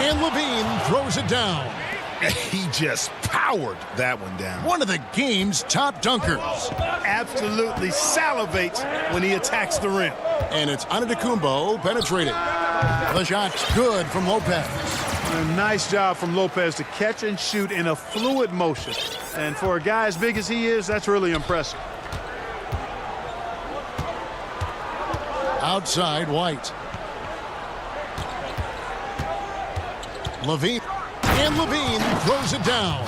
And Levine throws it down. He just powered that one down. One of the game's top dunkers. Absolutely salivates when he attacks the rim. And it's Antetokounmpo penetrating. The shot's good from Lopez. A nice job from Lopez to catch and shoot in a fluid motion. And for a guy as big as he is, that's really impressive. Outside, White. Levine. And Levine throws it down.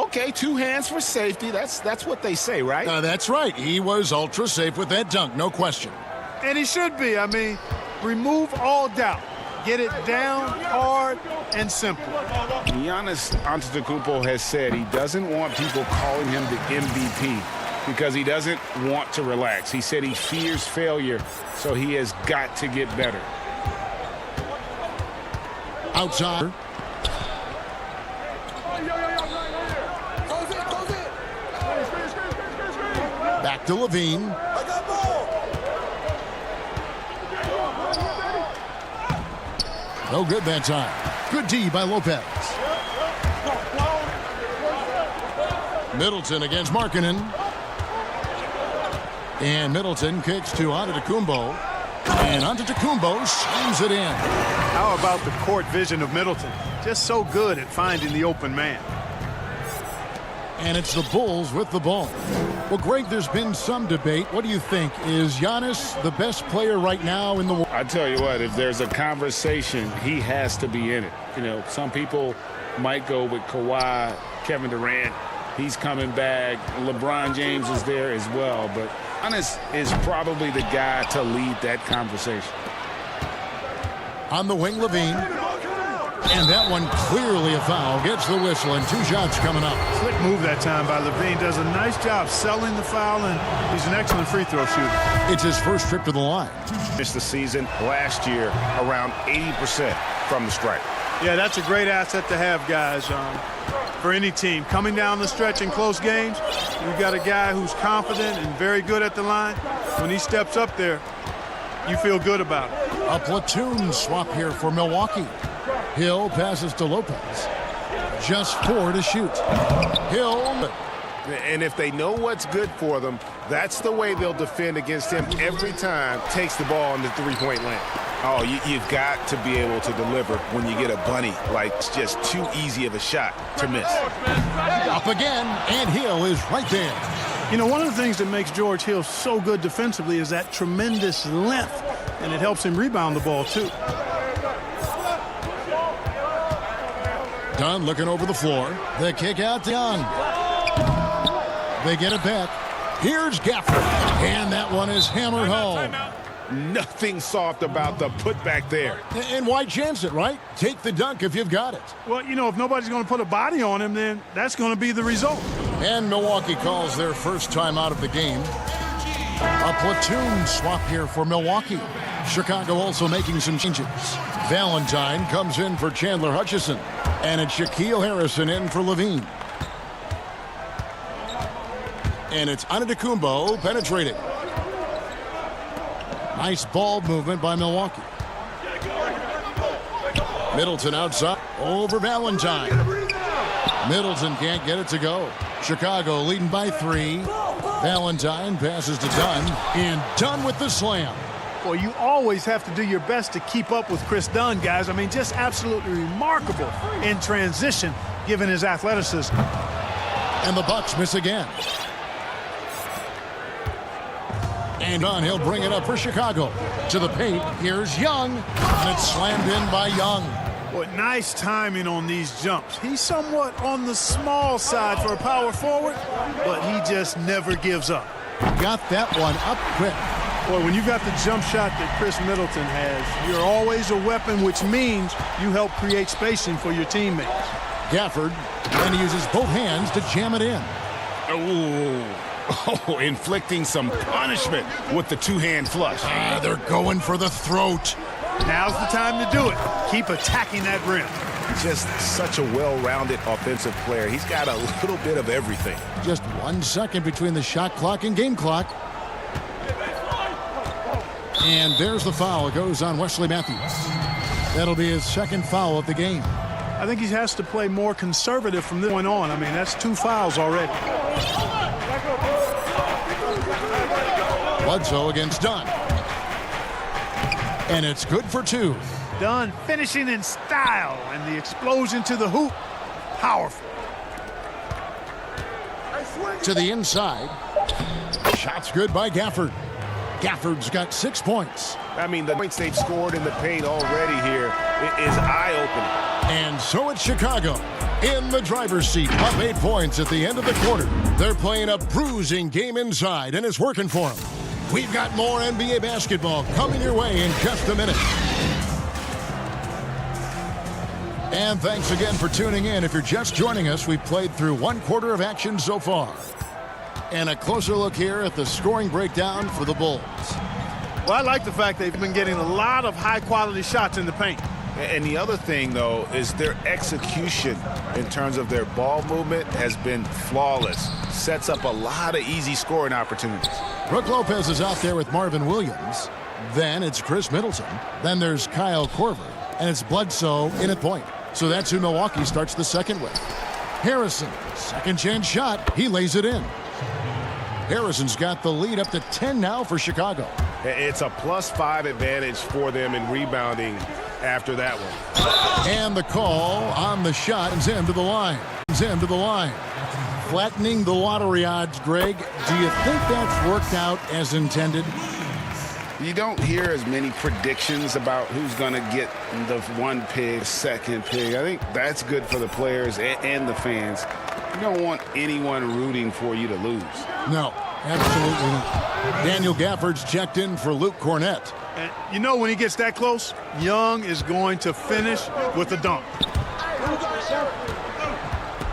Okay, 2 hands for safety. That's what they say, right? That's right. He was ultra safe with that dunk, no question. And he should be. I mean, remove all doubt. Get it down, hard, and simple. Giannis Antetokounmpo has said he doesn't want people calling him the MVP because he doesn't want to relax. He said he fears failure, so he has got to get better. Outside. Back to Levine. No good that time. Good D by Lopez. Middleton against Markkanen. And Middleton kicks to Antetokounmpo. And Antetokounmpo slams it in. How about the court vision of Middleton? Just so good at finding the open man. And it's the Bulls with the ball. Well, Greg, there's been some debate. What do you think? Is Giannis the best player right now in the world? I tell you what, if there's a conversation, he has to be in it. You know, some people might go with Kawhi, Kevin Durant. He's coming back. LeBron James is there as well. But Giannis is probably the guy to lead that conversation. On the wing, Levine. And that one clearly a foul. Gets the whistle and 2 shots coming up. Slick move that time by Levine. Does a nice job selling the foul, and he's an excellent free throw shooter. It's his first trip to the line. Finished the season last year around 80% from the stripe. Yeah, that's a great asset to have, guys, for any team. Coming down the stretch in close games, you've got a guy who's confident and very good at the line. When he steps up there, you feel good about it. A platoon swap here for Milwaukee. Hill passes to Lopez. Just 4 to shoot. Hill. And if they know what's good for them, that's the way they'll defend against him every time. Takes the ball in the three-point line. Oh, you've got to be able to deliver when you get a bunny. Like, it's just too easy of a shot to miss. Up again, and Hill is right there. You know, one of the things that makes George Hill so good defensively is that tremendous length, and it helps him rebound the ball, too. Dunn looking over the floor. The kick out to Young. They get it back. Here's Gafford. And that one is hammered home. Nothing soft about the putback there. And why chance it, right? Take the dunk if you've got it. Well, you know, if nobody's going to put a body on him, then that's going to be the result. And Milwaukee calls their first time out of the game. A platoon swap here for Milwaukee. Chicago also making some changes. Valentine comes in for Chandler Hutchison. And it's Shaquille Harrison in for Levine. And it's Antetokounmpo penetrating. Nice ball movement by Milwaukee. Middleton outside over Valentine. Middleton can't get it to go. Chicago leading by 3. Valentine passes to Dunn. And Dunn with the slam. Well, you always have to do your best to keep up with Chris Dunn, guys. I mean, just absolutely remarkable in transition, given his athleticism. And the Bucks miss again. And Dunn, he'll bring it up for Chicago. To the paint, here's Young. And it's slammed in by Young. Well, nice timing on these jumps. He's somewhat on the small side for a power forward, but he just never gives up. Got that one up quick. Boy, when you've got the jump shot that Chris Middleton has, you're always a weapon, which means you help create spacing for your teammates. Gafford, and he uses both hands to jam it in. Oh, inflicting some punishment with the 2-hand flush. They're going for the throat. Now's the time to do it. Keep attacking that rim. Just such a well-rounded offensive player. He's got a little bit of everything. Just 1 second between the shot clock and game clock. And there's the foul. It goes on Wesley Matthews. That'll be his second foul of the game. I think he has to play more conservative from this point on. I mean, that's 2 fouls already. Bledsoe against Dunn. And it's good for 2. Dunn finishing in style, and the explosion to the hoop, powerful. To the inside. Shots good by Gafford. Gafford's got 6 points. I mean, the points they've scored in the paint already here is eye-opening. And so it's Chicago in the driver's seat, up 8 points at the end of the quarter. They're playing a bruising game inside, and it's working for them. We've got more NBA basketball coming your way in just a minute. And thanks again for tuning in. If you're just joining us, we've played through 1 quarter of action so far. And a closer look here at the scoring breakdown for the Bulls. Well, I like the fact they've been getting a lot of high-quality shots in the paint. And the other thing, though, is their execution in terms of their ball movement has been flawless. Sets up a lot of easy scoring opportunities. Brook Lopez is out there with Marvin Williams. Then it's Chris Middleton. Then there's Kyle Korver. And it's Bledsoe in at point. So that's who Milwaukee starts the second with. Harrison, second chance shot. He lays it in. Harrison's got the lead up to 10 now for Chicago. It's a +5 advantage for them in rebounding after that one. And the call on the shot is in to the line. Flattening the lottery odds, Greg. Do you think that's worked out as intended? You don't hear as many predictions about who's going to get the 1 pick, second pick. I think that's good for the players and the fans. You don't want anyone rooting for you to lose. No, absolutely not. Daniel Gafford's checked in for Luke Cornett. And you know when he gets that close, Young is going to finish with a dunk.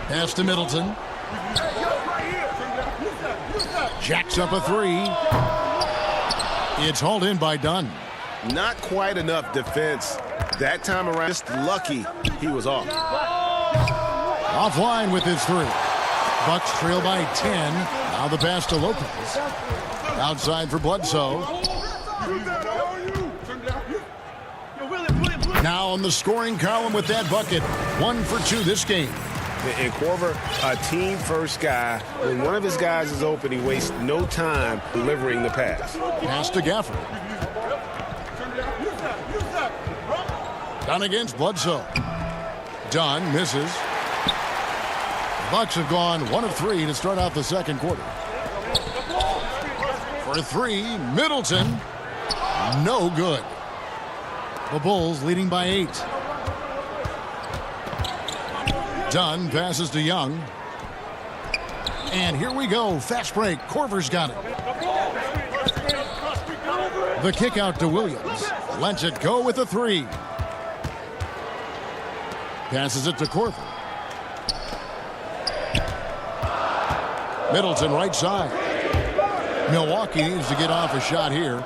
Pass to Middleton. Jacks up a 3. It's hauled in by Dunn. Not quite enough defense that time around. Just lucky he was off. Offline with his 3. Bucks trail by 10. Now the pass to Lopez. Outside for Bledsoe. Now on the scoring column with that bucket. 1 for 2 this game. And Korver, a team-first guy. When one of his guys is open, he wastes no time delivering the pass. Pass to Gafford. Dunn against Bledsoe. Dunn misses. Bucks have gone 1 of 3 to start out the second quarter. For 3, Middleton. No good. The Bulls leading by 8. Dunn passes to Young. And here we go. Fast break. Korver's got it. The kick out to Williams. Lets it go with a 3. Passes it to Korver. Middleton right side. Milwaukee needs to get off a shot here.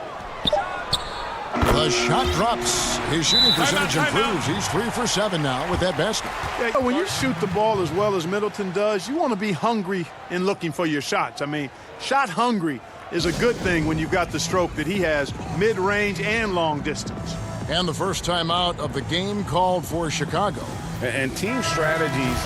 The shot drops. His shooting percentage improves. He's 3 for 7 now with that basket. Yeah, when you shoot the ball as well as Middleton does, you want to be hungry in looking for your shots. I mean, shot hungry is a good thing when you've got the stroke that he has, mid-range and long distance. And the first time out of the game called for Chicago. And team strategies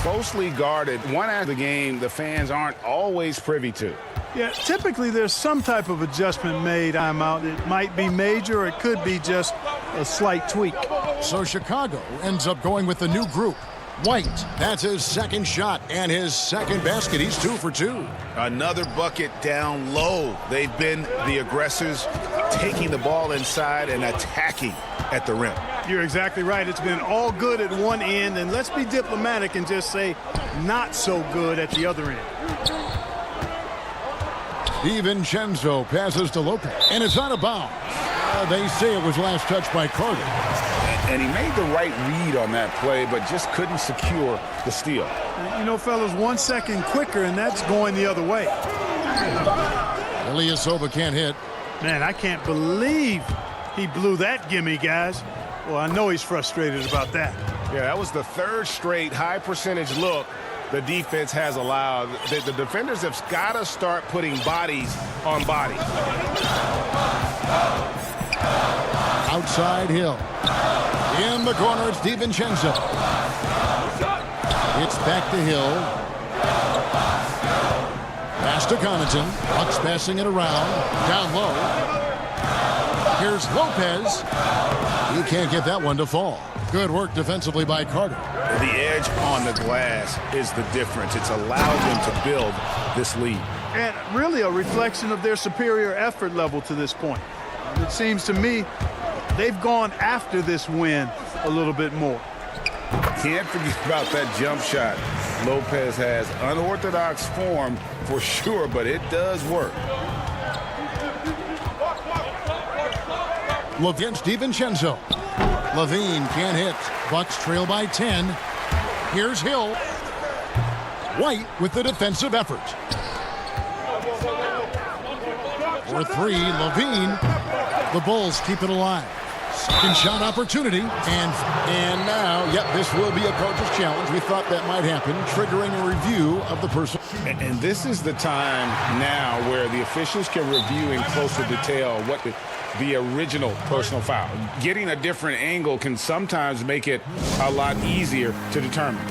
closely guarded. One after the game, the fans aren't always privy to. Yeah, typically there's some type of adjustment made. I'm out. It might be major, or it could be just a slight tweak. So Chicago ends up going with the new group. White, that's his second shot and his second basket. He's 2 for 2. Another bucket down low. They've been the aggressors, taking the ball inside and attacking at the rim. You're exactly right. It's been all good at one end, and let's be diplomatic and just say not so good at the other end. DiVincenzo passes to Lopez, and it's out of bounds. They say it was last touched by Carter. And he made the right read on that play, but just couldn't secure the steal. You know, fellas, 1 second quicker, and that's going the other way. Ilyasova can't hit. Man, I can't believe he blew that gimme, guys. Well, I know he's frustrated about that. Yeah, that was the 3rd straight high percentage look the defense has allowed. The defenders have got to start putting bodies on bodies. Outside Hill. In the corner, it's DiVincenzo. It's back to Hill. Pass to Connaughton. Bucks passing it around. Down low. Here's Lopez. He can't get that one to fall. Good work defensively by Carter. The edge on the glass is the difference. It's allowed them to build this lead. And really a reflection of their superior effort level to this point. It seems to me they've gone after this win a little bit more. Can't forget about that jump shot. Lopez has unorthodox form for sure, but it does work. Look against DiVincenzo. Levine can't hit. Bucks trail by 10. Here's Hill. White with the defensive effort. For three, Levine. The Bulls keep it alive. Second shot opportunity. And now, yep, this will be a coach's challenge. We thought that might happen, triggering a review of the person. And this is the time now where the officials can review in closer detail what the original personal foul. Getting a different angle can sometimes make it a lot easier to determine.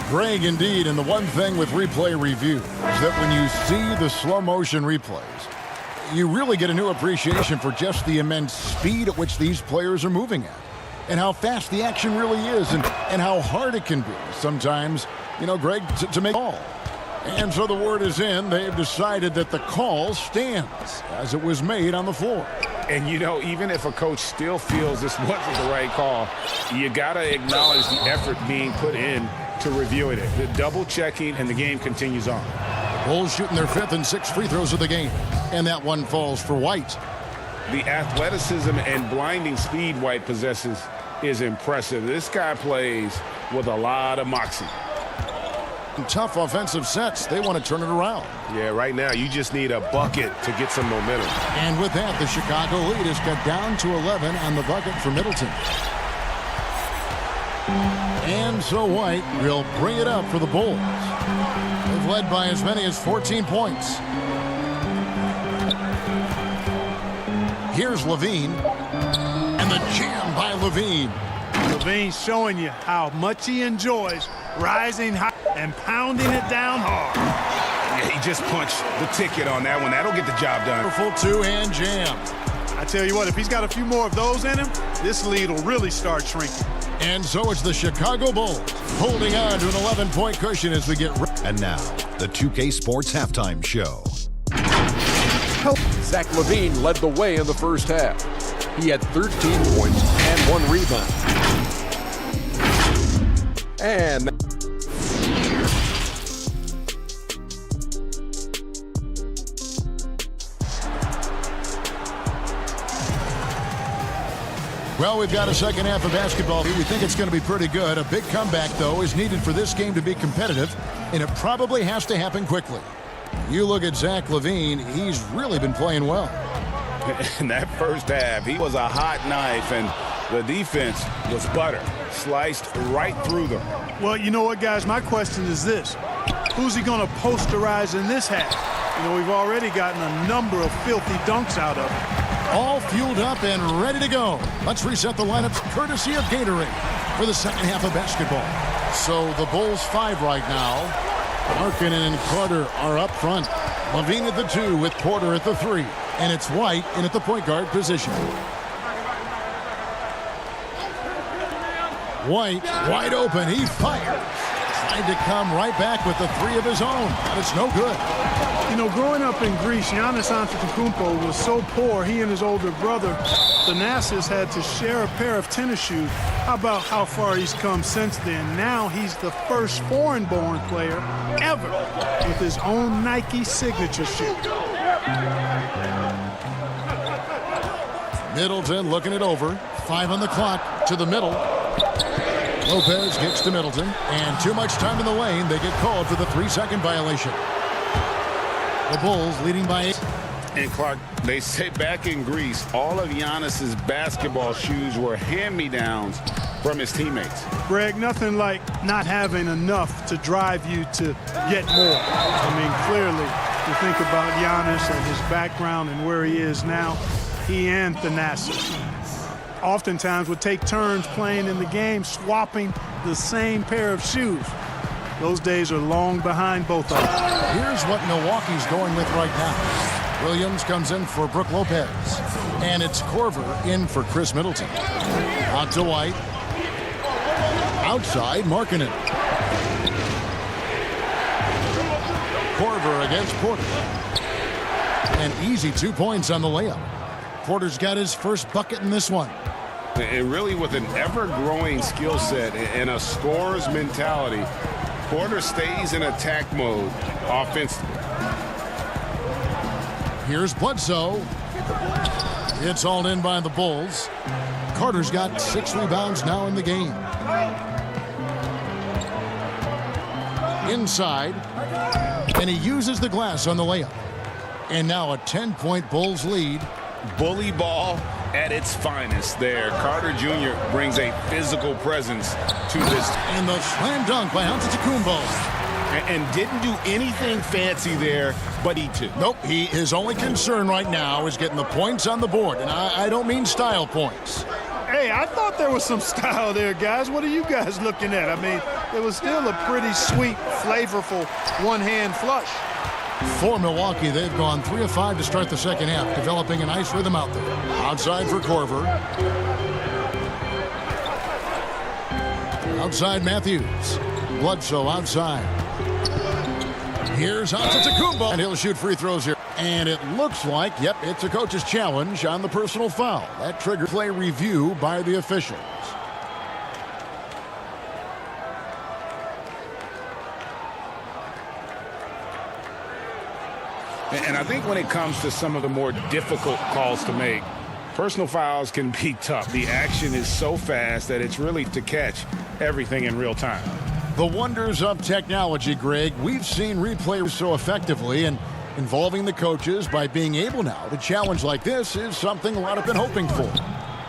Greg, indeed, and the one thing with replay review is that when you see the slow motion replays, you really get a new appreciation for just the immense speed at which these players are moving at and how fast the action really is and how hard it can be sometimes, you know, Greg, to make a call. And so the word is in. They've decided that the call stands as it was made on the floor. And, you know, even if a coach still feels this wasn't the right call, you got to acknowledge the effort being put in to reviewing it. The double checking, and the game continues on. Bulls shooting their fifth and sixth free throws of the game. And that one falls for White. The athleticism and blinding speed White possesses is impressive. This guy plays with a lot of moxie. Tough offensive sets. They want to turn it around. Yeah, right now you just need a bucket to get some momentum. And with that, the Chicago lead is cut down to 11 on the bucket for Middleton. And so White will bring it up for the Bulls. They've led by as many as 14 points. Here's Levine. And the jam by Levine. Levine showing you how much he enjoys rising high and pounding it down hard. Yeah, he just punched the ticket on that one. That'll get the job done. Powerful two-hand jam. I tell you what, if he's got a few more of those in him, this lead will really start shrinking. And so it's the Chicago Bulls holding on to an 11-point cushion as we get... And now, the 2K Sports Halftime Show. Zach LaVine led the way in the first half. He had 13 points and 1 rebound. And well, we've got a second half of basketball. We think it's going to be pretty good. A big comeback, though, is needed for this game to be competitive, and it probably has to happen quickly. You look at Zach LaVine, he's really been playing well. In that first half, he was a hot knife, and the defense was butter, sliced right through them. Well, you know what, guys? My question is this. Who's he going to posterize in this half? You know, we've already gotten a number of filthy dunks out of him. All fueled up and ready to go. Let's reset the lineups courtesy of Gatorade for the second half of basketball. So the Bulls 5 right now. Markkanen and Carter are up front. Levine at the 2 with Porter at the 3. And it's White in at the point guard position. White wide open. He fires. Tried to come right back with the 3 of his own, but it's no good. You know, growing up in Greece, Giannis Antetokounmpo was so poor, he and his older brother, Thanasis, had to share a pair of tennis shoes. How about how far he's come since then? Now he's the first foreign-born player ever with his own Nike signature shoe. Middleton looking it over. 5 on the clock to the middle. Lopez gets to Middleton, and too much time in the lane. They get called for the 3-second violation. The Bulls leading by 8. And Clark, they say back in Greece, all of Giannis's basketball shoes were hand-me-downs from his teammates. Greg, nothing like not having enough to drive you to get more. I mean, clearly, you think about Giannis and his background and where he is now, he and Thanasis oftentimes would take turns playing in the game, swapping the same pair of shoes. Those days are long behind both of them. Here's what Milwaukee's going with right now. Williams comes in for Brook Lopez. And it's Korver in for Chris Middleton. Out to White. Outside, Markkanen. Korver against Porter. An easy 2 points on the layup. Porter's got his first bucket in this one. And really with an ever-growing skill set and a scorer's mentality, Porter stays in attack mode offensively. Here's Bledsoe. It's hauled in by the Bulls. Carter's got 6 rebounds now in the game. Inside. And he uses the glass on the layup. And now a 10-point Bulls lead. Bully ball at its finest there. Carter Jr. brings a physical presence to this. And the slam dunk by Antetokounmpo. And didn't do anything fancy there, but he too. Nope, his only concern right now is getting the points on the board. And I don't mean style points. Hey, I thought there was some style there, guys. What are you guys looking at? I mean, it was still a pretty sweet, flavorful one-hand flush. For Milwaukee, they've gone 3 of 5 to start the second half, developing a nice rhythm out there. Outside for Korver. Outside Matthews. Bledsoe outside. Here's Antetokounmpo, and he'll shoot free throws here. And it looks like, yep, it's a coach's challenge on the personal foul. That triggered play review by the officials. And I think when it comes to some of the more difficult calls to make, personal fouls can be tough. The action is so fast that it's really to catch everything in real time. The wonders of technology, Greg. We've seen replay so effectively, and involving the coaches by being able now to challenge like this is something a lot have been hoping for.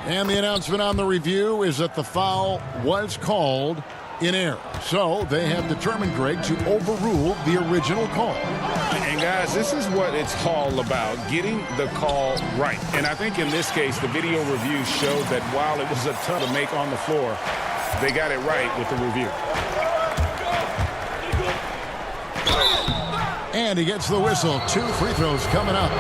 And the announcement on the review is that the foul was called in error. So they have determined, Greg, to overrule the original call. And guys, this is what it's all about, getting the call right. And I think in this case, the video review showed that while it was a tough to make on the floor, they got it right with the review. And he gets the whistle. 2 free throws coming up.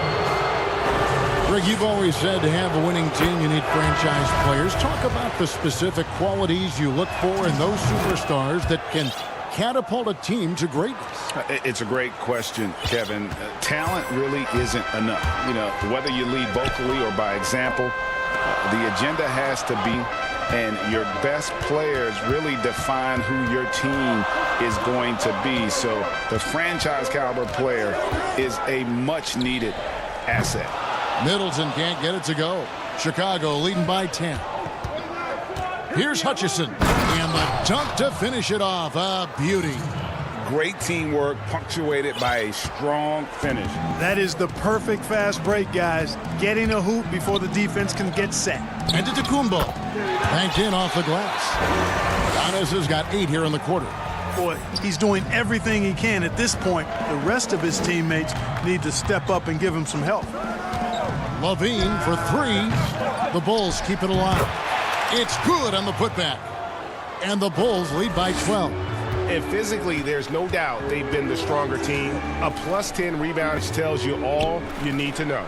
Greg, you've always said to have a winning team, you need franchise players. Talk about the specific qualities you look for in those superstars that can catapult a team to greatness. It's a great question, Kevin. Talent really isn't enough. You know, whether you lead vocally or by example, the agenda has to be, and your best players really define who your team is going to be. So the franchise caliber player is a much needed asset. Middleton can't get it to go. Chicago leading by 10. Here's Hutchison. And the dunk to finish it off. A beauty. Great teamwork punctuated by a strong finish. That is the perfect fast break, guys. Getting a hoop before the defense can get set. And Antetokounmpo. Banked in off the glass. Giannis has got 8 here in the quarter. Boy, he's doing everything he can at this point. The rest of his teammates need to step up and give him some help. Levine for 3. The Bulls keep it alive. It's good on the putback. And the Bulls lead by 12. And physically, there's no doubt they've been the stronger team. A +10 rebounds tells you all you need to know.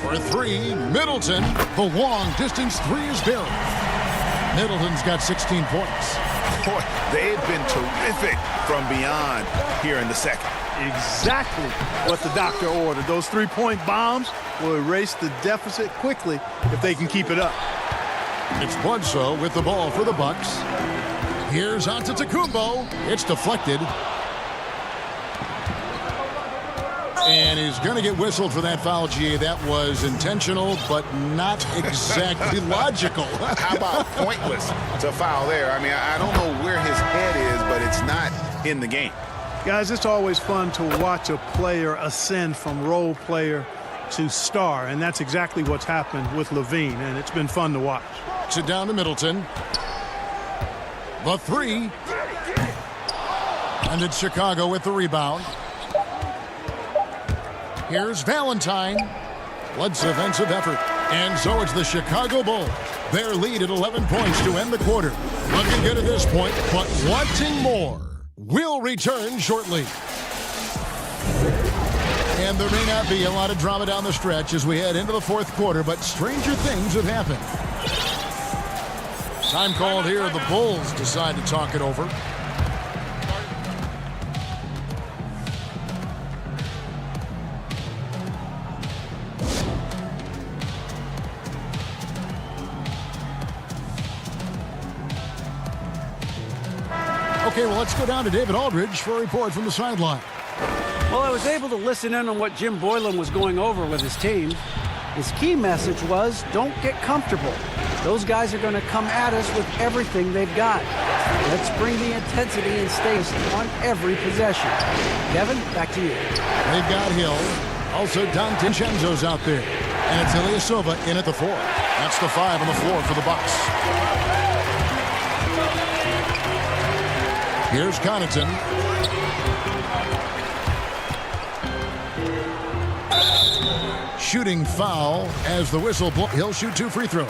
For 3, Middleton. The long distance 3 is buried. Middleton's got 16 points. Boy, they have been terrific from beyond here in the second. Exactly what the doctor ordered. Those 3-point bombs will erase the deficit quickly if they can keep it up. It's Bledsoe with the ball for the Bucks. Here's Antetokounmpo. It's deflected. And he's going to get whistled for that foul, GA. That was intentional, but not exactly logical. How about pointless to foul there? I mean, I don't know where his head is, but it's not in the game. Guys, it's always fun to watch a player ascend from role player to star, and that's exactly what's happened with Levine, and it's been fun to watch. Sit down to Middleton. The 3. And it's Chicago with the rebound. Here's Valentine. Blood's offensive effort. And so it's the Chicago Bulls. Their lead at 11 points to end the quarter. Looking good at this point, but wanting more. We'll return shortly. And there may not be a lot of drama down the stretch as we head into the fourth quarter, but stranger things have happened. Time called here. The Bulls decide to talk it over. Okay, well, let's go down to David Aldridge for a report from the sideline. Well, I was able to listen in on what Jim Boylan was going over with his team. His key message was, don't get comfortable. Those guys are going to come at us with everything they've got. Let's bring the intensity and stay on every possession. Kevin, back to you. They've got Hill. Also, Don Vincenzo's out there. And it's Ilyasova in at the 4. That's the 5 on the floor for the Bucks. Here's Connaughton. Shooting foul as the whistle blows. He'll shoot 2 free throws.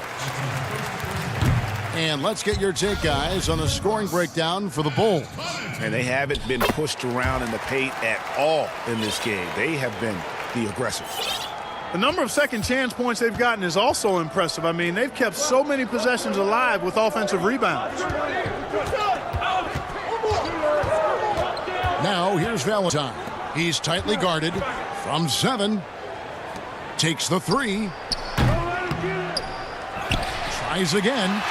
And let's get your take, guys, on the scoring breakdown for the Bulls. And they haven't been pushed around in the paint at all in this game. They have been the aggressors. The number of second chance points they've gotten is also impressive. I mean, they've kept so many possessions alive with offensive rebounds. Now, here's Valentine. He's tightly guarded from 7. Takes the 3. Tries again.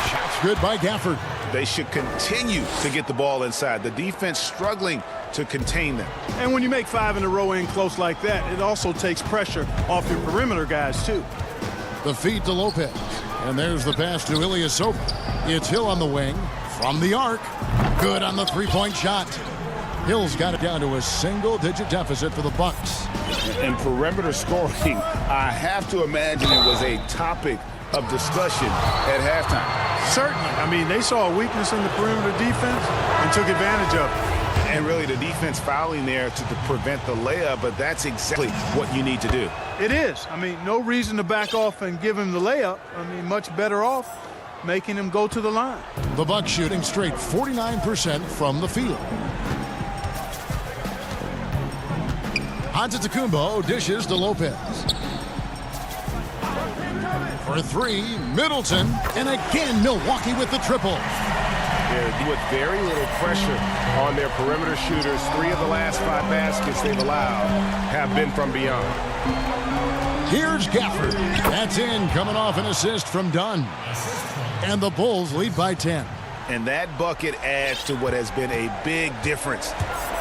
Shot's good by Gafford. They should continue to get the ball inside. The defense struggling to contain them. And when you make 5 in a row in close like that, it also takes pressure off your perimeter guys, too. The feed to Lopez. And there's the pass to Ilyasova. It's Hill on the wing. From the arc. Good on the three-point shot. Hill's got it down to a single-digit deficit for the Bucks. And perimeter scoring, I have to imagine it was a topic of discussion at halftime. Certainly. I mean, they saw a weakness in the perimeter defense and took advantage of it. And really the defense fouling there to prevent the layup, but that's exactly what you need to do. It is. I mean, no reason to back off and give him the layup. I mean, much better off making him go to the line. The Bucks shooting straight 49% from the field. Antetokounmpo dishes to Lopez. For 3, Middleton. And again, Milwaukee with the triple. They're with very little pressure on their perimeter shooters. 3 of the last 5 baskets they've allowed have been from beyond. Here's Gafford. That's in, coming off an assist from Dunn. And the Bulls lead by 10. And that bucket adds to what has been a big difference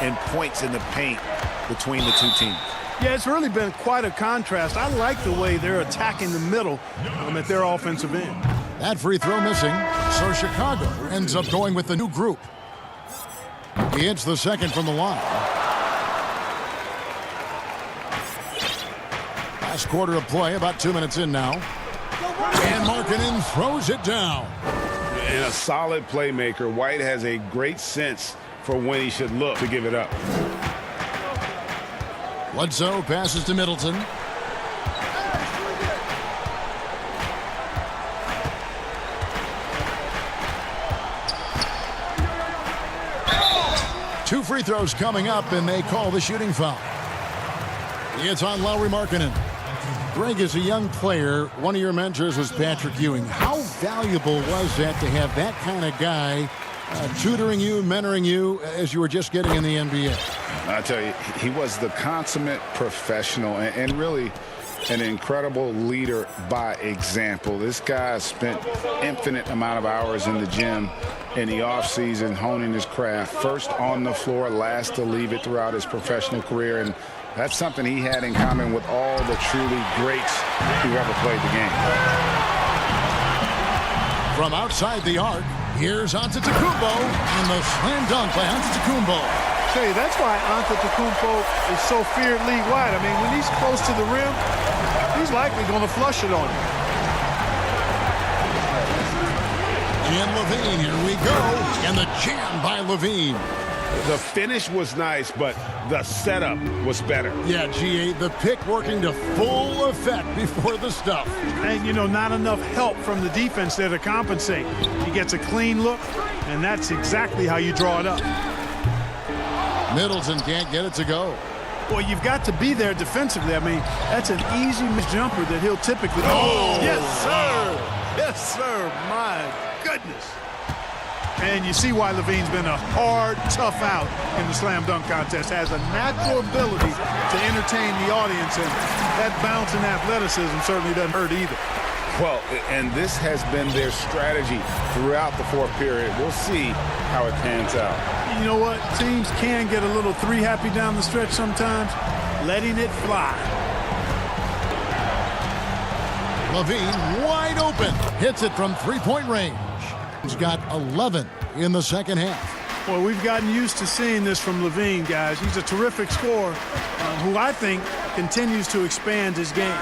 in points in the paint between the two teams. Yeah, it's really been quite a contrast. I like the way they're attacking the middle at their offensive end. That free throw missing, so Chicago ends up going with the new group. He hits the second from the line. Last quarter of play, about 2 minutes in now. And Markkanen throws it down. And a solid playmaker. White has a great sense for when he should look to give it up. Bledsoe passes to Middleton. Two free throws coming up, and they call the shooting foul. It's on Lauri Markkanen. Greg, as a young player, one of your mentors was Patrick Ewing. How valuable was that to have that kind of guy tutoring you, mentoring you as you were just getting in the NBA? I tell you, he was the consummate professional and really an incredible leader by example. This guy spent infinite amount of hours in the gym in the offseason honing his craft. First on the floor, last to leave it throughout his professional career. And that's something he had in common with all the truly greats who ever played the game. From outside the arc, here's Antetokounmpo, and the slam dunk by Antetokounmpo. Say, that's why Antetokounmpo is so feared league-wide. I mean, when he's close to the rim, he's likely going to flush it on you. And LaVine, here we go. And the jam by LaVine. The finish was nice, but the setup was better. Yeah, GA, the pick working to full effect before the stuff. And, you know, not enough help from the defense there to compensate. He gets a clean look, and that's exactly how you draw it up. Middleton can't get it to go. Well, you've got to be there defensively. I mean, that's an easy jumper that he'll typically... Oh! Yes, sir! Yes, sir! My goodness! And you see why Levine's been a hard, tough out in the slam dunk contest. Has a natural ability to entertain the audience, and that bounce and athleticism certainly doesn't hurt either. Well, and this has been their strategy throughout the fourth period. We'll see how it pans out. You know what? Teams can get a little three-happy down the stretch sometimes, letting it fly. Levine wide open. Hits it from three-point range. He's got 11 in the second half. Well, we've gotten used to seeing this from Levine, guys. He's a terrific scorer who I think continues to expand his game.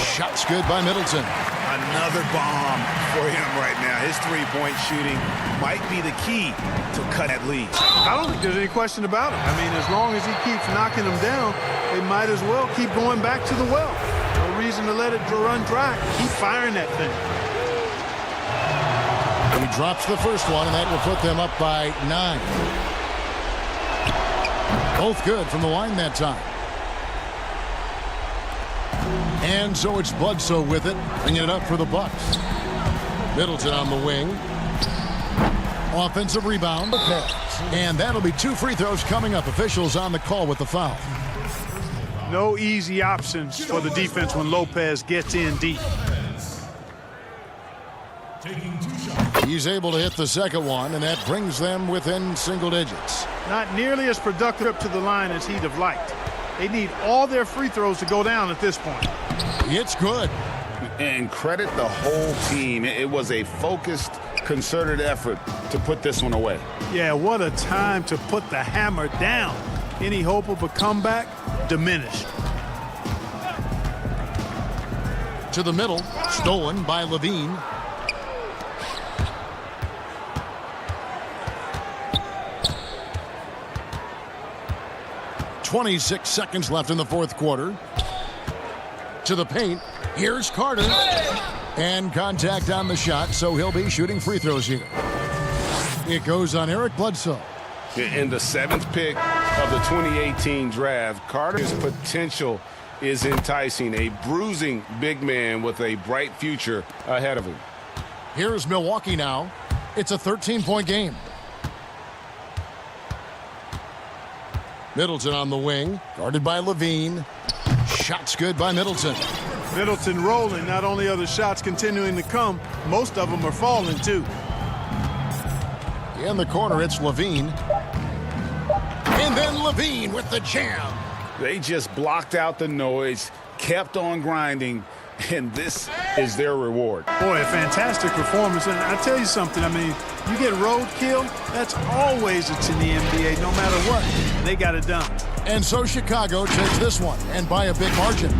Shot's good by Middleton. Another bomb for him right now. His three-point shooting might be the key to cut that lead. I don't think there's any question about it. I mean, as long as he keeps knocking them down, they might as well keep going back to the well. No reason to let it run dry. Keep firing that thing. He drops the first one, and that will put them up by 9. Both good from the line that time. And so it's Bledsoe with it, bringing it up for the Bucks. Middleton on the wing. Offensive rebound. And that'll be 2 free throws coming up. Officials on the call with the foul. No easy options for the defense when Lopez gets in deep. He's able to hit the second one, and that brings them within single digits. Not nearly as productive up to the line as he'd have liked. They need all their free throws to go down at this point. It's good. And credit the whole team. It was a focused, concerted effort to put this one away. Yeah, what a time to put the hammer down. Any hope of a comeback? Diminished. To the middle, stolen by Levine. .26 seconds left in the fourth quarter. To the paint. Here's Carter. And contact on the shot, so he'll be shooting free throws here. It goes on Eric Bledsoe. In the 7th pick of the 2018 draft, Carter's potential is enticing. A bruising big man with a bright future ahead of him. Here's Milwaukee now. It's a 13-point game. Middleton on the wing, guarded by Levine. Shots good by Middleton. Middleton rolling. Not only are the shots continuing to come, most of them are falling too. In the corner, it's Levine. And then Levine with the jam. They just blocked out the noise, kept on grinding, and this is their reward. Boy, a fantastic performance. And I tell you something, I mean, you get roadkill, that's always it's in the NBA, no matter what. They got it done. And so Chicago takes this one, and by a big margin.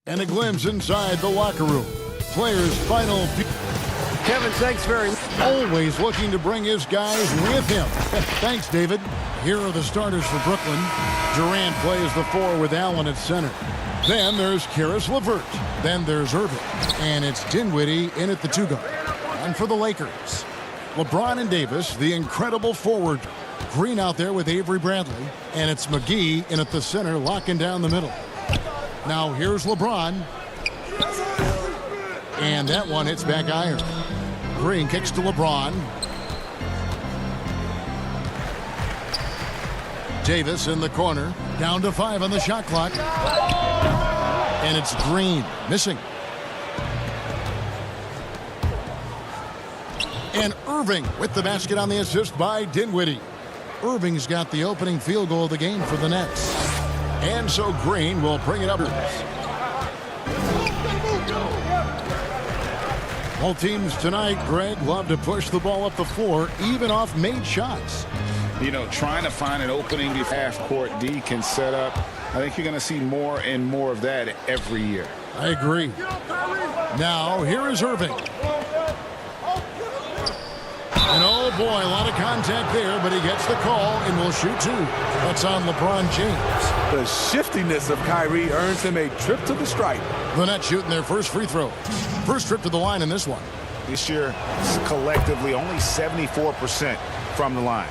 And a glimpse inside the locker room. Players' final. Kevin, thanks very much. Always looking to bring his guys with him. Thanks, David. Here are the starters for Brooklyn. Durant plays the 4 with Allen at center. Then there's Karis LeVert. Then there's Irving. And it's Dinwiddie in at the 2 guard. And for the Lakers, LeBron and Davis, the incredible forward. Green out there with Avery Bradley. And it's McGee in at the center, locking down the middle. Now here's LeBron. And that one hits back iron. Green kicks to LeBron. Davis in the corner. Down to 5 on the shot clock. And it's Green missing. And Irving with the basket on the assist by Dinwiddie. Irving's got the opening field goal of the game for the Nets. And so Green will bring it up. Both teams tonight, Greg, love to push the ball up the floor, even off made shots. You know, trying to find an opening before half-court D can set up. I think you're going to see more and more of that every year. I agree. Now, here is Irving. And oh boy, a lot of contact there, but he gets the call and will shoot 2. That's on LeBron James. The shiftiness of Kyrie earns him a trip to the stripe. The Nets shooting their first free throw. First trip to the line in this one. This year, collectively, only 74% from the line.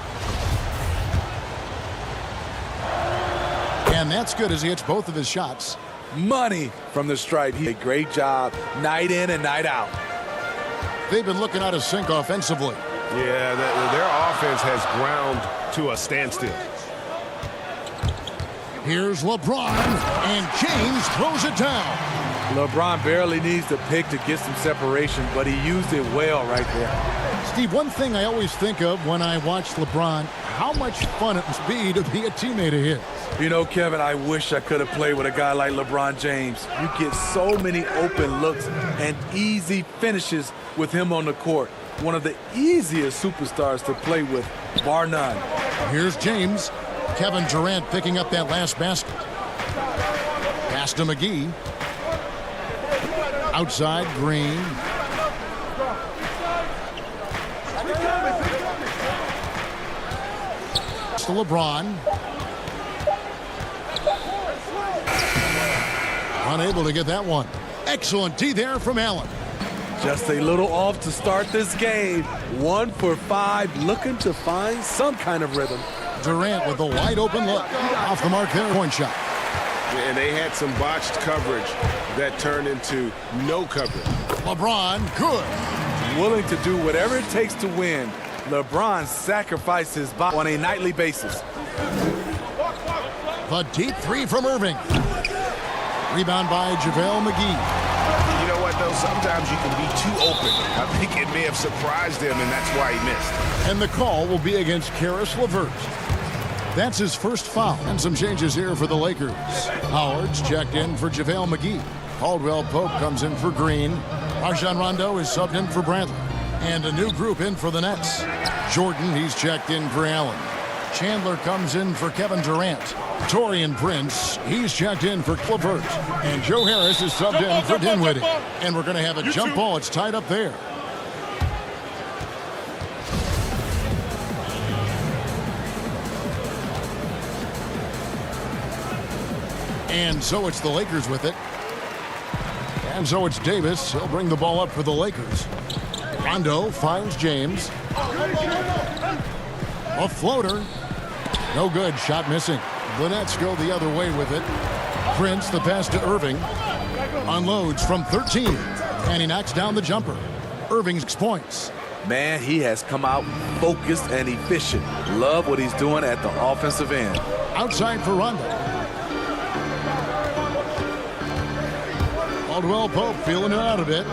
And that's good as he hits both of his shots. Money from the stripe. He did a great job night in and night out. They've been looking out of sync offensively. Yeah, their offense has ground to a standstill. Here's LeBron, and James throws it down. LeBron barely needs to pick to get some separation, but he used it well right there. Steve, one thing I always think of when I watch LeBron, how much fun it must be to be a teammate of his. You know, Kevin, I wish I could have played with a guy like LeBron James. You get so many open looks and easy finishes with him on the court. One of the easiest superstars to play with, bar none. Here's James. Kevin Durant picking up that last basket. Pass to McGee. Outside, Green. To LeBron. Unable to get that one. Excellent D there from Allen. Just a little off to start this game. 1 for 5, looking to find some kind of rhythm. Durant with a wide open look. Off the mark there, point shot. And they had some botched coverage that turned into no coverage. LeBron, good. Willing to do whatever it takes to win. LeBron sacrifices on a nightly basis. The deep 3 from Irving. Rebound by JaVale McGee. You know what, though? Sometimes you can be too open. I think it may have surprised him, and that's why he missed. And the call will be against Karis LeVert. That's his first foul. And some changes here for the Lakers. Howard's checked in for JaVale McGee. Caldwell Pope comes in for Green. Rajon Rondo is subbed in for Bradley. And a new group in for the Nets. Jordan, he's checked in for Allen. Chandler comes in for Kevin Durant. Taurean Prince, he's checked in for LeVert. And Joe Harris is subbed in for Dinwiddie. And we're going to have a jump ball. It's tied up there. And so it's the Lakers with it. And so it's Davis. He'll bring the ball up for the Lakers. Rondo finds James. A floater. No good. Shot missing. The Nets go the other way with it. Prince, the pass to Irving. Unloads from 13. And he knocks down the jumper. Irving's 6 points. Man, he has come out focused and efficient. Love what he's doing at the offensive end. Outside for Rondo. Caldwell Pope feeling it out a bit.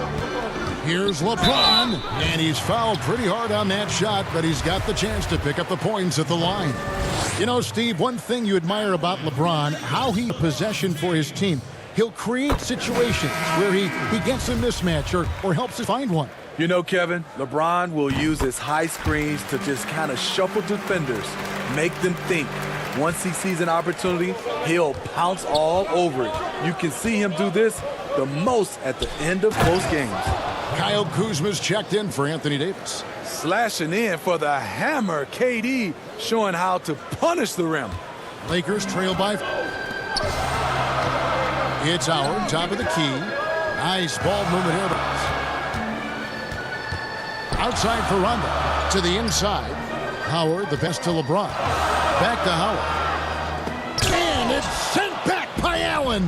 Here's LeBron, and he's fouled pretty hard on that shot, but he's got the chance to pick up the points at the line. You know, Steve, one thing you admire about LeBron, how he possession for his team. He'll create situations where he gets a mismatch or helps us find one. You know, Kevin, LeBron will use his high screens to just kind of shuffle defenders, make them think. Once he sees an opportunity, he'll pounce all over it. You can see him do this the most at the end of close games. Kyle Kuzma's checked in for Anthony Davis. Slashing in for the hammer, KD, showing how to punish the rim. Lakers trail by. It's Howard, top of the key. Nice ball movement here. Outside for Rondo. To the inside. Howard, the best to LeBron. Back to Howard. And it's sent back by Allen.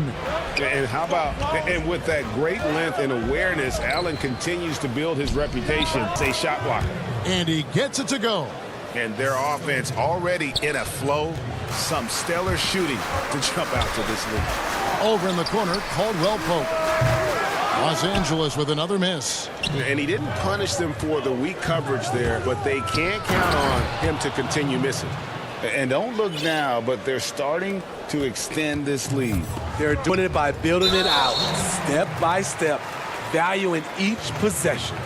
And how about, and with that great length and awareness, Allen continues to build his reputation as a shot blocker. And he gets it to go. And their offense already in a flow. Some stellar shooting to jump out to this lead. Over in the corner, Caldwell Pope. Los Angeles with another miss. And he didn't punish them for the weak coverage there, but they can't count on him to continue missing. And don't look now, but they're starting to extend this lead. They're doing it by building it out, step by step, valuing each possession.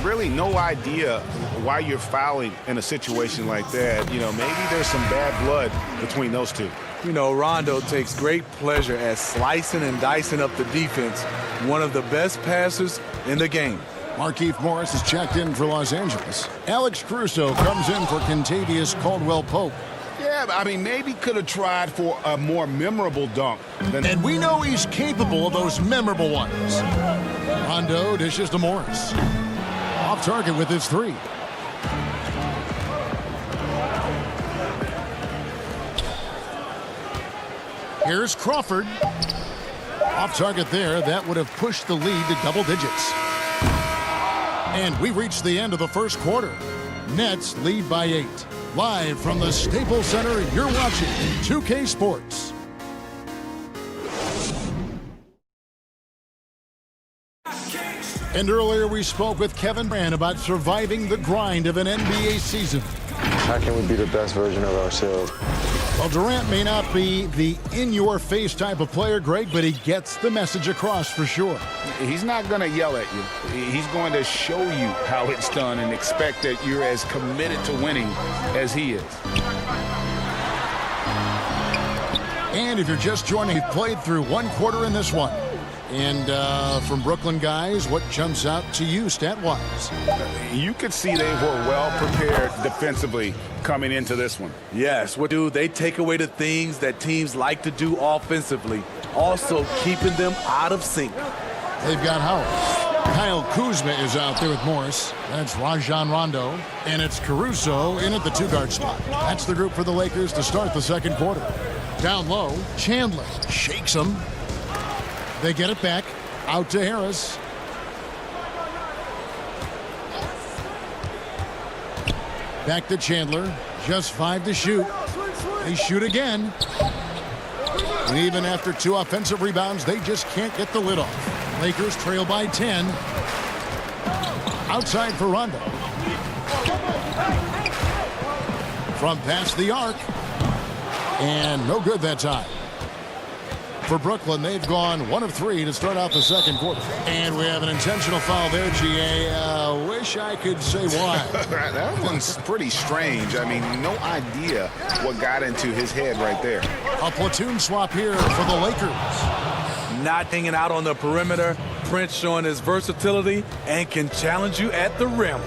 Really no idea why you're fouling in a situation like that. You know, maybe there's some bad blood between those two. You know, Rondo takes great pleasure at slicing and dicing up the defense. One of the best passers in the game. Markieff Morris is checked in for Los Angeles. Alex Caruso comes in for Kentavious Caldwell-Pope. Yeah, I mean, maybe could have tried for a more memorable dunk. And we know he's capable of those memorable ones. Rondo dishes to Morris. Off target with his three. Here's Crawford. Off target there. That would have pushed the lead to double digits. And we reached the end of the first quarter. Nets lead by 8. Live from the Staples Center, you're watching 2K Sports. And earlier we spoke with Kevin Durant about surviving the grind of an NBA season. How can we be the best version of ourselves? Well, Durant may not be the in-your-face type of player, Greg, but he gets the message across for sure. He's not going to yell at you. He's going to show you how it's done and expect that you're as committed to winning as he is. And if you're just joining, he played through one quarter in this one. And from Brooklyn guys, what jumps out to you stat-wise? You could see they were well prepared defensively coming into this one. Yes, what do they take away the things that teams like to do offensively, also keeping them out of sync. They've got Howard. Kyle Kuzma is out there with Morris. That's Rajon Rondo. And it's Caruso in at the two-guard spot. That's the group for the Lakers to start the second quarter. Down low, Chandler shakes him. They get it back. Out to Harris. Back to Chandler. Just 5 to shoot. They shoot again. And even after 2 offensive rebounds, they just can't get the lid off. Lakers trail by 10. Outside for Rondo. From past the arc. And no good that time. For Brooklyn, they've gone 1 of 3 to start out the second quarter. And we have an intentional foul there, GA. Wish I could say why. That one's pretty strange. I mean, no idea what got into his head right there. A platoon swap here for the Lakers. Not hanging out on the perimeter. Prince showing his versatility and can challenge you at the rim.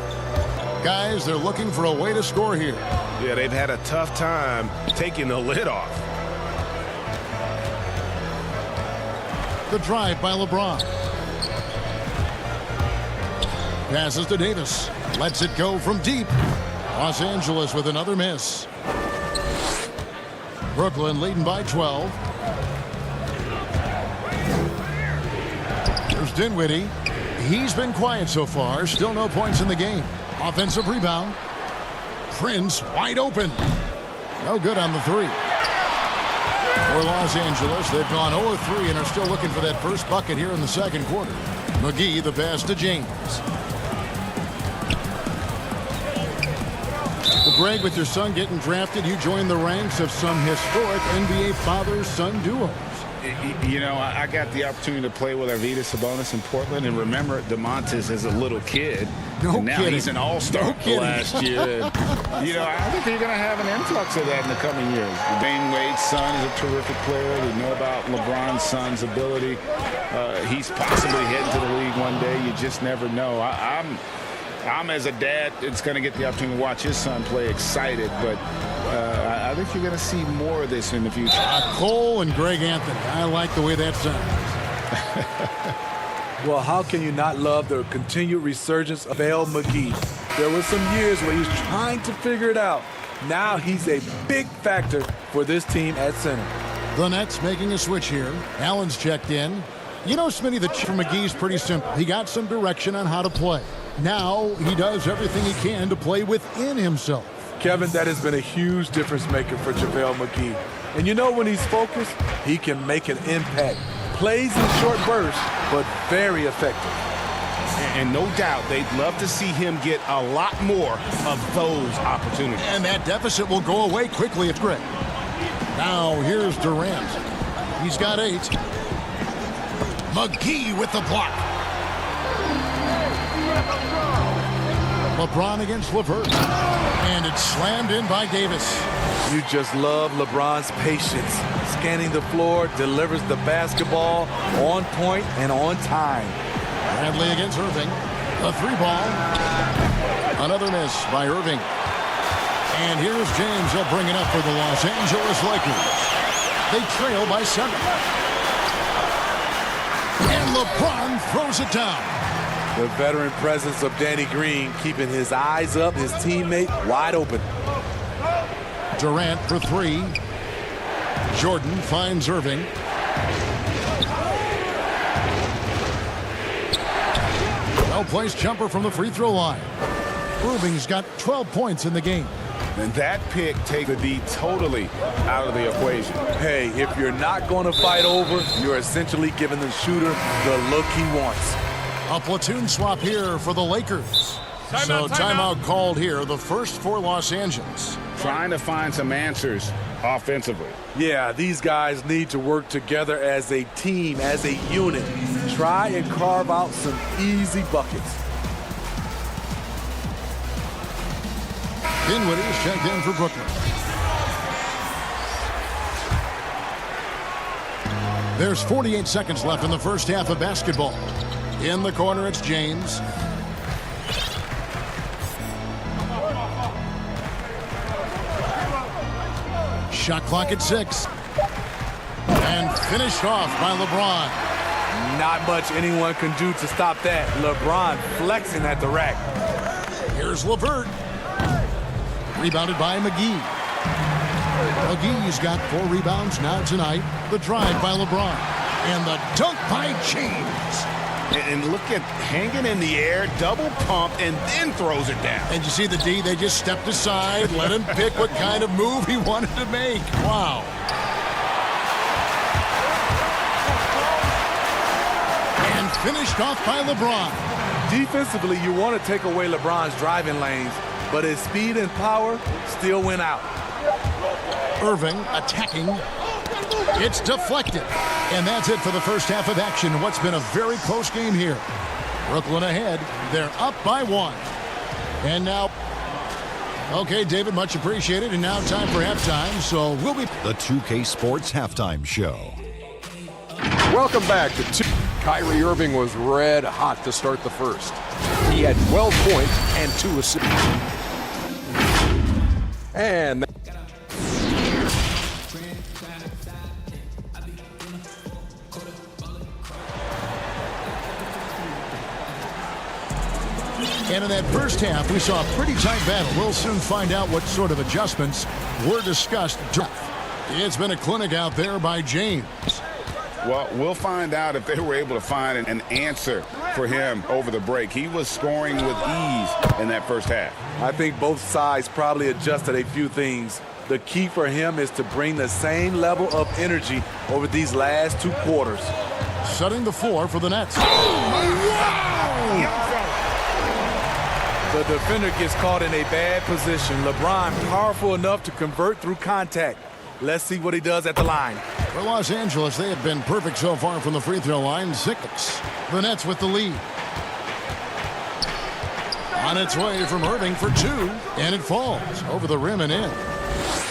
Guys, they're looking for a way to score here. Yeah, they've had a tough time taking the lid off. The drive by LeBron. Passes to Davis. Lets it go from deep. Los Angeles with another miss. Brooklyn leading by 12. There's Dinwiddie. He's been quiet so far. Still no points in the game. Offensive rebound. Prince wide open. No good on the 3. For Los Angeles, they've gone 0-3 and are still looking for that first bucket here in the second quarter. McGee, the pass to James. Well, Greg, with your son getting drafted, you joined the ranks of some historic NBA father-son duos. You know, I got the opportunity to play with Arvydas Sabonis in Portland, and remember DeMontis as a little kid. No and now kidding. he's an all-star last year. And, you know, I think you're going to have an influx of that in the coming years. Dwayne Wade's son is a terrific player. We know about LeBron's son's ability. He's possibly heading to the league one day. You just never know. I'm as a dad, it's going to get the opportunity to watch his son play excited, but I think you're going to see more of this in the future. Cole and Greg Anthony. I like the way that sounds. Well, how can you not love the continued resurgence of JaVale McGee? There were some years where he was trying to figure it out. Now he's a big factor for this team at center. The Nets making a switch here. Allen's checked in. You know, Smitty, the check for McGee's pretty simple. He got some direction on how to play. Now he does everything he can to play within himself. Kevin, that has been a huge difference maker for JaVale McGee. And you know, when he's focused, he can make an impact. Plays in short bursts, but very effective. And no doubt they'd love to see him get a lot more of those opportunities. And that deficit will go away quickly if Greg. Now here's Durant. He's got 8. McGee with the block. LeBron against LeVert. And it's slammed in by Davis. You just love LeBron's patience. Scanning the floor, delivers the basketball on point and on time. Bradley against Irving. The 3-ball. Another miss by Irving. And here's James. He'll bring it up for the Los Angeles Lakers. They trail by 7. And LeBron throws it down. The veteran presence of Danny Green keeping his eyes up, his teammate wide open. Durant for 3. Jordan finds Irving. Well-placed jumper from the free throw line. Irving's got 12 points in the game. And that pick takes the D totally out of the equation. Hey, if you're not going to fight over, you're essentially giving the shooter the look he wants. A platoon swap here for the Lakers. Timeout called here, the first for Los Angeles. Trying to find some answers offensively. Yeah, these guys need to work together as a team, as a unit. Try and carve out some easy buckets. Dinwiddie is checked in for Brooklyn. There's 48 seconds left in the first half of basketball. In the corner, it's James. Shot clock at 6. And finished off by LeBron. Not much anyone can do to stop that. LeBron flexing at the rack. Here's LeVert. Rebounded by McGee. McGee's got 4 rebounds now tonight. The drive by LeBron. And the dunk by James. And look at hanging in the air, double pump, and then throws it down. And you see the D, they just stepped aside, let him pick what kind of move he wanted to make. Wow. And finished off by LeBron. Defensively, you want to take away LeBron's driving lanes, but his speed and power still went out. Irving attacking. It's deflected. And that's it for the first half of action. What's been a very close game here. Brooklyn ahead. They're up by 1. And now, okay, David, much appreciated. And now time for halftime. So we'll be The 2K Sports Halftime Show. Welcome back to 2. Kyrie Irving was red hot to start the first. He had 12 points and 2 assists. And in that first half, we saw a pretty tight battle. We'll soon find out what sort of adjustments were discussed. It's been a clinic out there by James. Well, we'll find out if they were able to find an answer for him over the break. He was scoring with ease in that first half. I think both sides probably adjusted a few things. The key for him is to bring the same level of energy over these last 2 quarters. Setting the floor for the Nets. The defender gets caught in a bad position. LeBron powerful enough to convert through contact. Let's see what he does at the line. For Los Angeles, they have been perfect so far from the free throw line. 6. The Nets with the lead. On its way from Irving for 2, and it falls over the rim and in.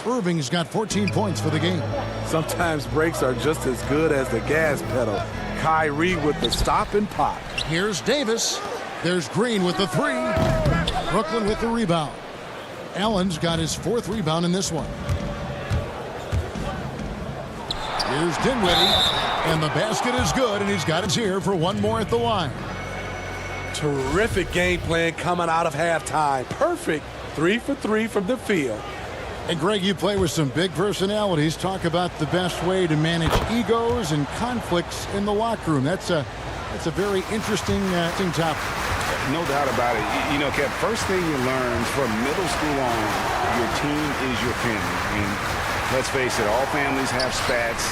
Irving's got 14 points for the game. Sometimes breaks are just as good as the gas pedal. Kyrie with the stop and pop. Here's Davis. There's Green with the 3. Brooklyn with the rebound. Allen's got his 4th rebound in this one. Here's Dinwiddie, and the basket is good, and he's got his here for one more at the line. Terrific game plan coming out of halftime. Perfect 3 for 3 from the field. And Greg, you play with some big personalities. Talk about the best way to manage egos and conflicts in the locker room. That's a very interesting topic. No doubt about it. You know, Kev, first thing you learn from middle school on, your team is your family. And let's face it, all families have spats,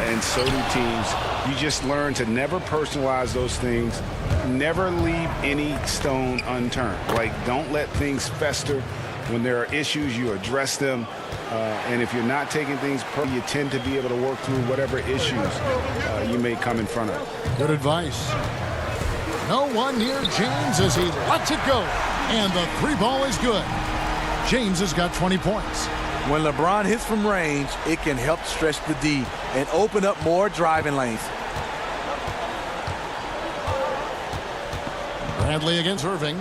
and so do teams. You just learn to never personalize those things. Never leave any stone unturned. Like, don't let things fester. When there are issues, you address them. And if you're not taking things personally, you tend to be able to work through whatever issues you may come in front of. Good advice. No one near James as he lets it go. And the 3 ball is good. James has got 20 points. When LeBron hits from range, it can help stretch the D and open up more driving lanes. Bradley against Irving.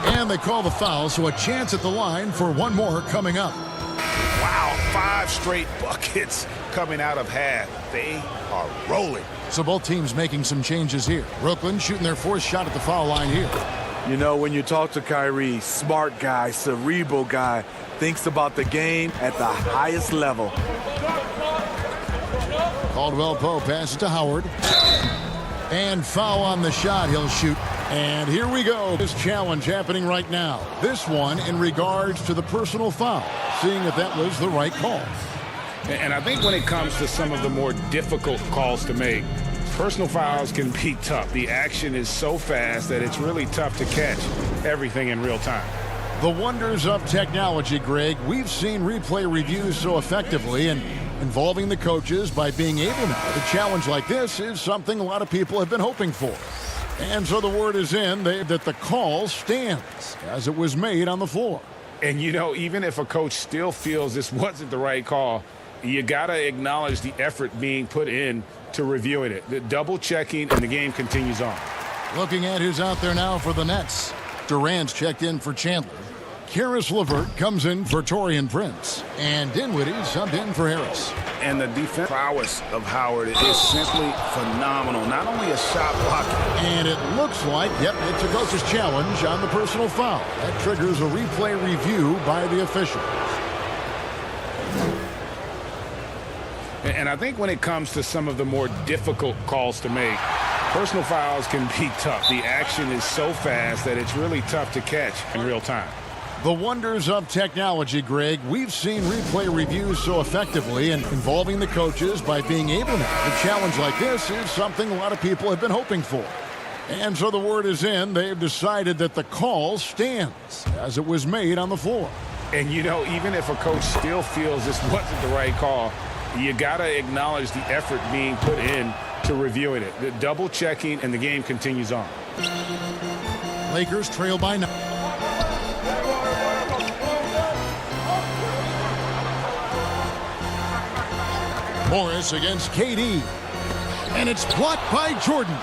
And they call the foul, so a chance at the line for one more coming up. Wow, 5 straight buckets coming out of half. They are rolling. So both teams making some changes here. Brooklyn shooting their 4th shot at the foul line here. You know, when you talk to Kyrie, smart guy, cerebral guy, thinks about the game at the highest level. Caldwell Pope passes to Howard. And foul on the shot. He'll shoot. And here we go. This challenge happening right now. This one in regards to the personal foul. Seeing if that was the right call. And I think when it comes to some of the more difficult calls to make, personal fouls can be tough. The action is so fast that it's really tough to catch everything in real time. The wonders of technology, Greg. We've seen replay reviews so effectively and involving the coaches by being able now. A challenge like this is something a lot of people have been hoping for. And so the word is in that the call stands as it was made on the floor. And, you know, even if a coach still feels this wasn't the right call, you got to acknowledge the effort being put in to reviewing it. The double checking, and the game continues on. Looking at who's out there now for the Nets. Durant's checked in for Chandler. Karis LeVert comes in for Taurean Prince. And Dinwiddie subbed in for Harris. And the defense prowess of Howard is simply phenomenal. Not only a shot blocker. And it looks like, it's a coach's challenge on the personal foul. That triggers a replay review by the officials. And I think when it comes to some of the more difficult calls to make, personal fouls can be tough. The action is so fast that it's really tough to catch in real time. The wonders of technology, Greg. We've seen replay reviews so effectively and involving the coaches by being able now. A challenge like this is something a lot of people have been hoping for. And so the word is in. They've decided that the call stands as it was made on the floor. And, you know, even if a coach still feels this wasn't the right call, you got to acknowledge the effort being put in to reviewing it. The double checking, and the game continues on. Lakers trail by 9. Morris against KD. And it's blocked by Jordan.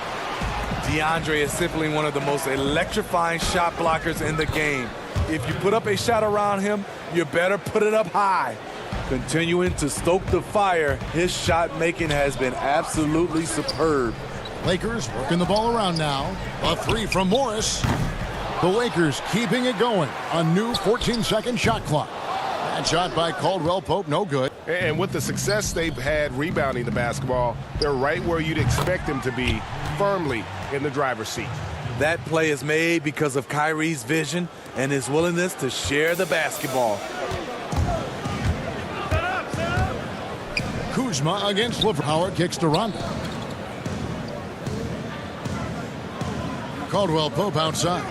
DeAndre is simply one of the most electrifying shot blockers in the game. If you put up a shot around him, you better put it up high. Continuing to stoke the fire, his shot making has been absolutely superb. Lakers working the ball around now. A 3 from Morris. The Lakers keeping it going. A new 14-second shot clock. That shot by Caldwell Pope, no good. And with the success they've had rebounding the basketball, they're right where you'd expect them to be, firmly in the driver's seat. That play is made because of Kyrie's vision and his willingness to share the basketball. Kuzma against LeVert. Howard kicks to Rondo. Caldwell Pope outside.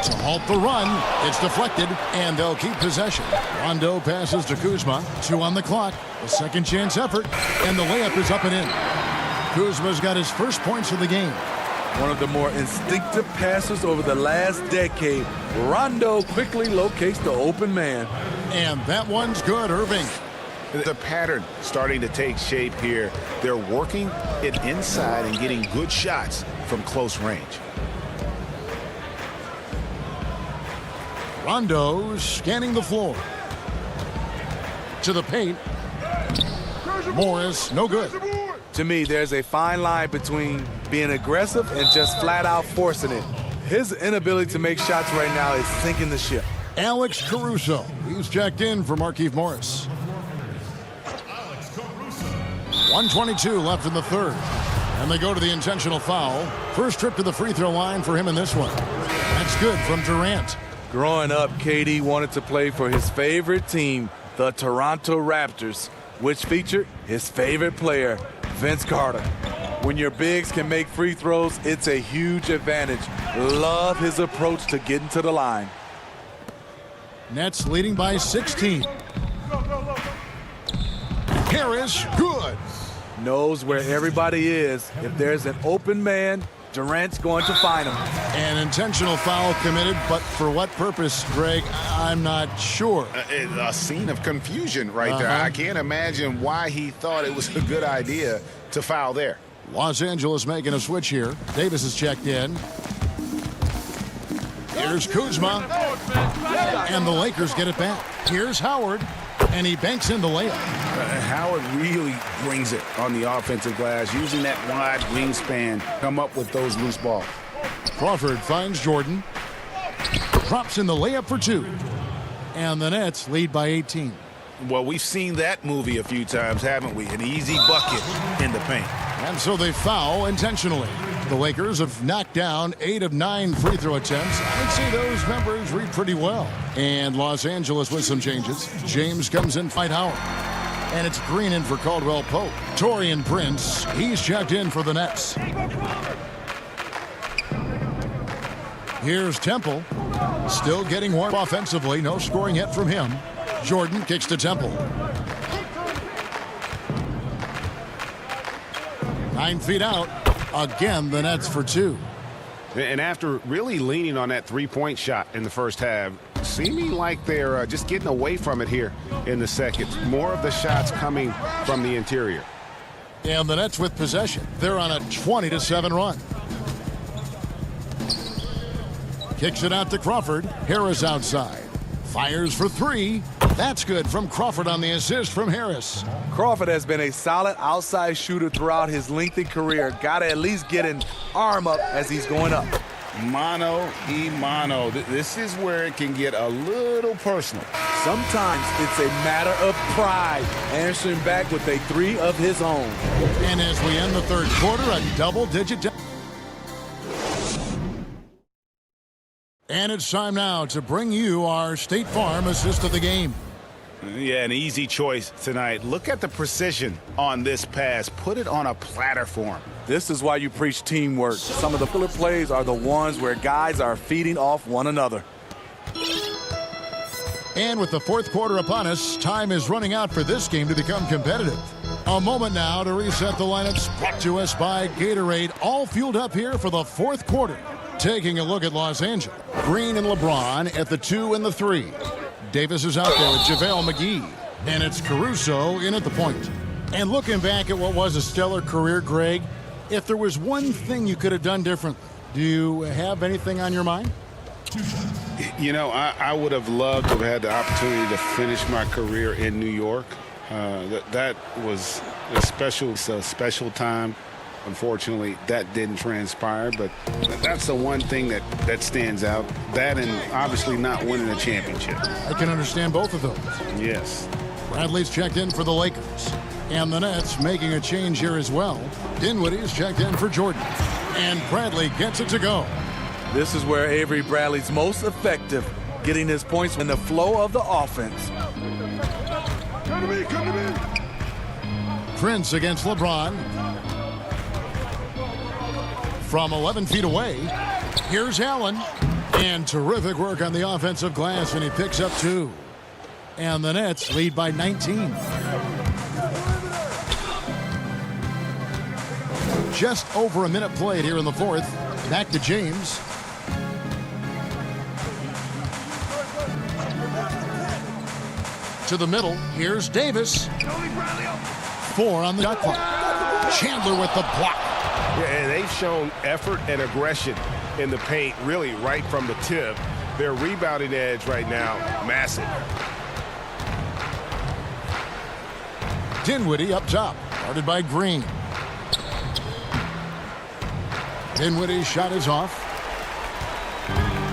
To halt the run. It's deflected, and they'll keep possession. Rondo passes to Kuzma. 2 on the clock. A second chance effort, and the layup is up and in. Kuzma's got his first points of the game. One of the more instinctive passes over the last decade. Rondo quickly locates the open man. And that one's good, Irving. The pattern starting to take shape here. They're working it inside and getting good shots from close range. Rondo scanning the floor. To the paint. Morris, no good. To me, there's a fine line between being aggressive and just flat out forcing it. His inability to make shots right now is sinking the ship. Alex Caruso. He's checked in for Markieff Morris. 1:22 left in the third. And they go to the intentional foul. First trip to the free throw line for him in this one. That's good from Durant. Growing up, KD wanted to play for his favorite team, the Toronto Raptors, which featured his favorite player, Vince Carter. When your bigs can make free throws, it's a huge advantage. Love his approach to getting to the line. Nets leading by 16. Harris, good. Knows where everybody is. If there's an open man, Durant's going to find him. An intentional foul committed, but for what purpose, Greg? I'm not sure. A scene of confusion right there. I can't imagine why he thought it was a good idea to foul there. Los Angeles making a switch here. Davis is checked in. Here's Kuzma. And the Lakers get it back. Here's Howard. And he banks in the layup. Howard really brings it on the offensive glass, using that wide wingspan, come up with those loose balls. Crawford finds Jordan. Drops in the layup for 2. And the Nets lead by 18. Well, we've seen that movie a few times, haven't we? An easy bucket in the paint. And so they foul intentionally. The Lakers have knocked down 8 of 9 free throw attempts. I'd say those numbers read pretty well. And Los Angeles with some changes. James comes in, fight Howard. And it's Green in for Caldwell Pope. Taurean Prince, he's checked in for the Nets. Here's Temple. Still getting warm offensively. No scoring yet from him. Jordan kicks to Temple. 9 feet out. Again, the Nets for 2. And after really leaning on that three-point shot in the first half, seeming like they're just getting away from it here in the second. More of the shots coming from the interior. And the Nets with possession. They're on a 20-7 run. Kicks it out to Crawford. Harris outside. Fires for 3. That's good from Crawford on the assist from Harris. Crawford has been a solid outside shooter throughout his lengthy career. Got to at least get an arm up as he's going up. Mano y mano. This is where it can get a little personal. Sometimes it's a matter of pride, answering back with a 3 of his own. And as we end the third quarter, a double-digit. And it's time now to bring you our State Farm assist of the game. Yeah, an easy choice tonight. Look at the precision on this pass. Put it on a platter for him. This is why you preach teamwork. Some of the filler plays are the ones where guys are feeding off one another. And with the fourth quarter upon us, time is running out for this game to become competitive. A moment now to reset the lineups. Brought to us by Gatorade. All fueled up here for the fourth quarter. Taking a look at Los Angeles. Green and LeBron at the 2 and the 3. Davis is out there with JaVale McGee. And it's Caruso in at the point. And looking back at what was a stellar career, Greg, if there was one thing you could have done differently, do you have anything on your mind? You know, I would have loved to have had the opportunity to finish my career in New York. That was a special time. Unfortunately, that didn't transpire, but that's the one thing that stands out. That and obviously not winning a championship. I can understand both of those. Yes. Bradley's checked in for the Lakers. And the Nets making a change here as well. Dinwiddie's checked in for Jordan. And Bradley gets it to go. This is where Avery Bradley's most effective, getting his points in the flow of the offense. Come to me. Prince against LeBron. From 11 feet away, here's Allen. And terrific work on the offensive glass, and he picks up 2. And the Nets lead by 19. Just over a minute played here in the fourth. Back to James. To the middle. Here's Davis. 4 on the shot clock. Chandler with the block. Yeah, and they've shown effort and aggression in the paint, really right from the tip. Their rebounding edge right now, massive. Dinwiddie up top, guarded by Green. Dinwiddie's shot is off.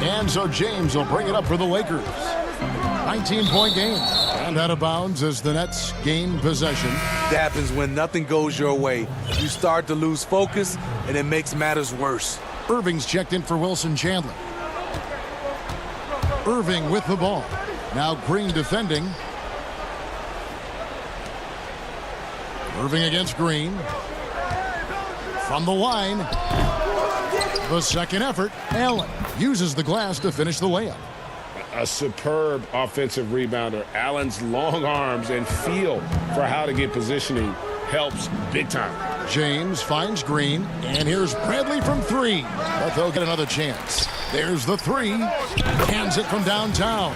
And so James will bring it up for the Lakers. 19-point game. And out of bounds as the Nets gain possession. That happens when nothing goes your way. You start to lose focus, and it makes matters worse. Irving's checked in for Wilson Chandler. Irving with the ball. Now Green defending. Irving against Green. From the line. The second effort. Allen uses the glass to finish the layup. A superb offensive rebounder. Allen's long arms and feel for how to get positioning helps big time. James finds Green, and here's Bradley from 3. But they'll get another chance. There's the 3. Hands it from downtown.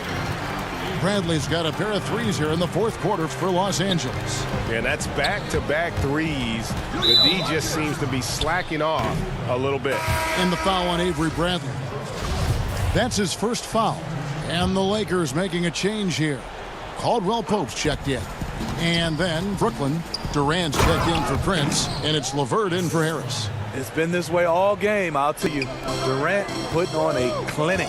Bradley's got a pair of 3s here in the fourth quarter for Los Angeles. And that's back-to-back 3s. The D just seems to be slacking off a little bit. And the foul on Avery Bradley. That's his first foul. And the Lakers making a change here. Caldwell Pope's checked in. And then Brooklyn. Durant's checked in for Prince. And it's LeVert in for Harris. It's been this way all game, I'll tell you. Durant putting on a clinic.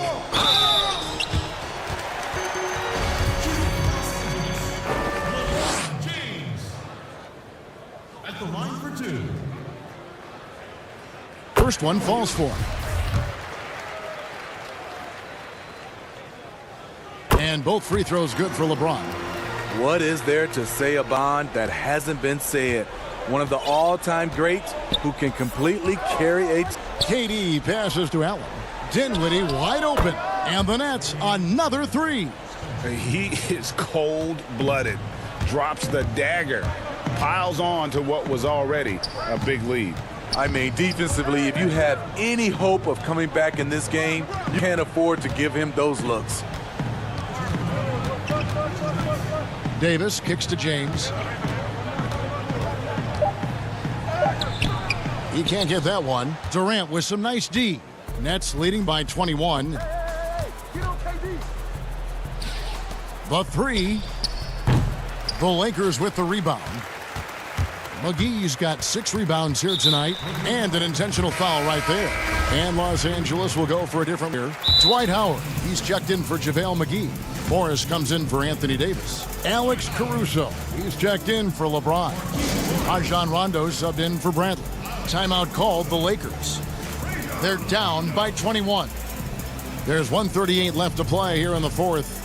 At the line for 2. First one falls for him. And both free throws good for LeBron. What is there to say about that hasn't been said? One of the all-time greats who can completely carry a... KD passes to Allen. Dinwiddie wide open. And the Nets another 3. He is cold-blooded. Drops the dagger. Piles on to what was already a big lead. I mean, defensively, if you have any hope of coming back in this game, you can't afford to give him those looks. Davis kicks to James. He can't get that one. Durant with some nice D. Nets leading by 21. The 3. The Lakers with the rebound. McGee's got 6 rebounds here tonight and an intentional foul right there. And Los Angeles will go for a different here. Dwight Howard, he's checked in for JaVale McGee. Morris comes in for Anthony Davis. Alex Caruso, he's checked in for LeBron. Rajon Rondo subbed in for Bradley. Timeout called the Lakers. They're down by 21. There's 1:38 left to play here in the fourth.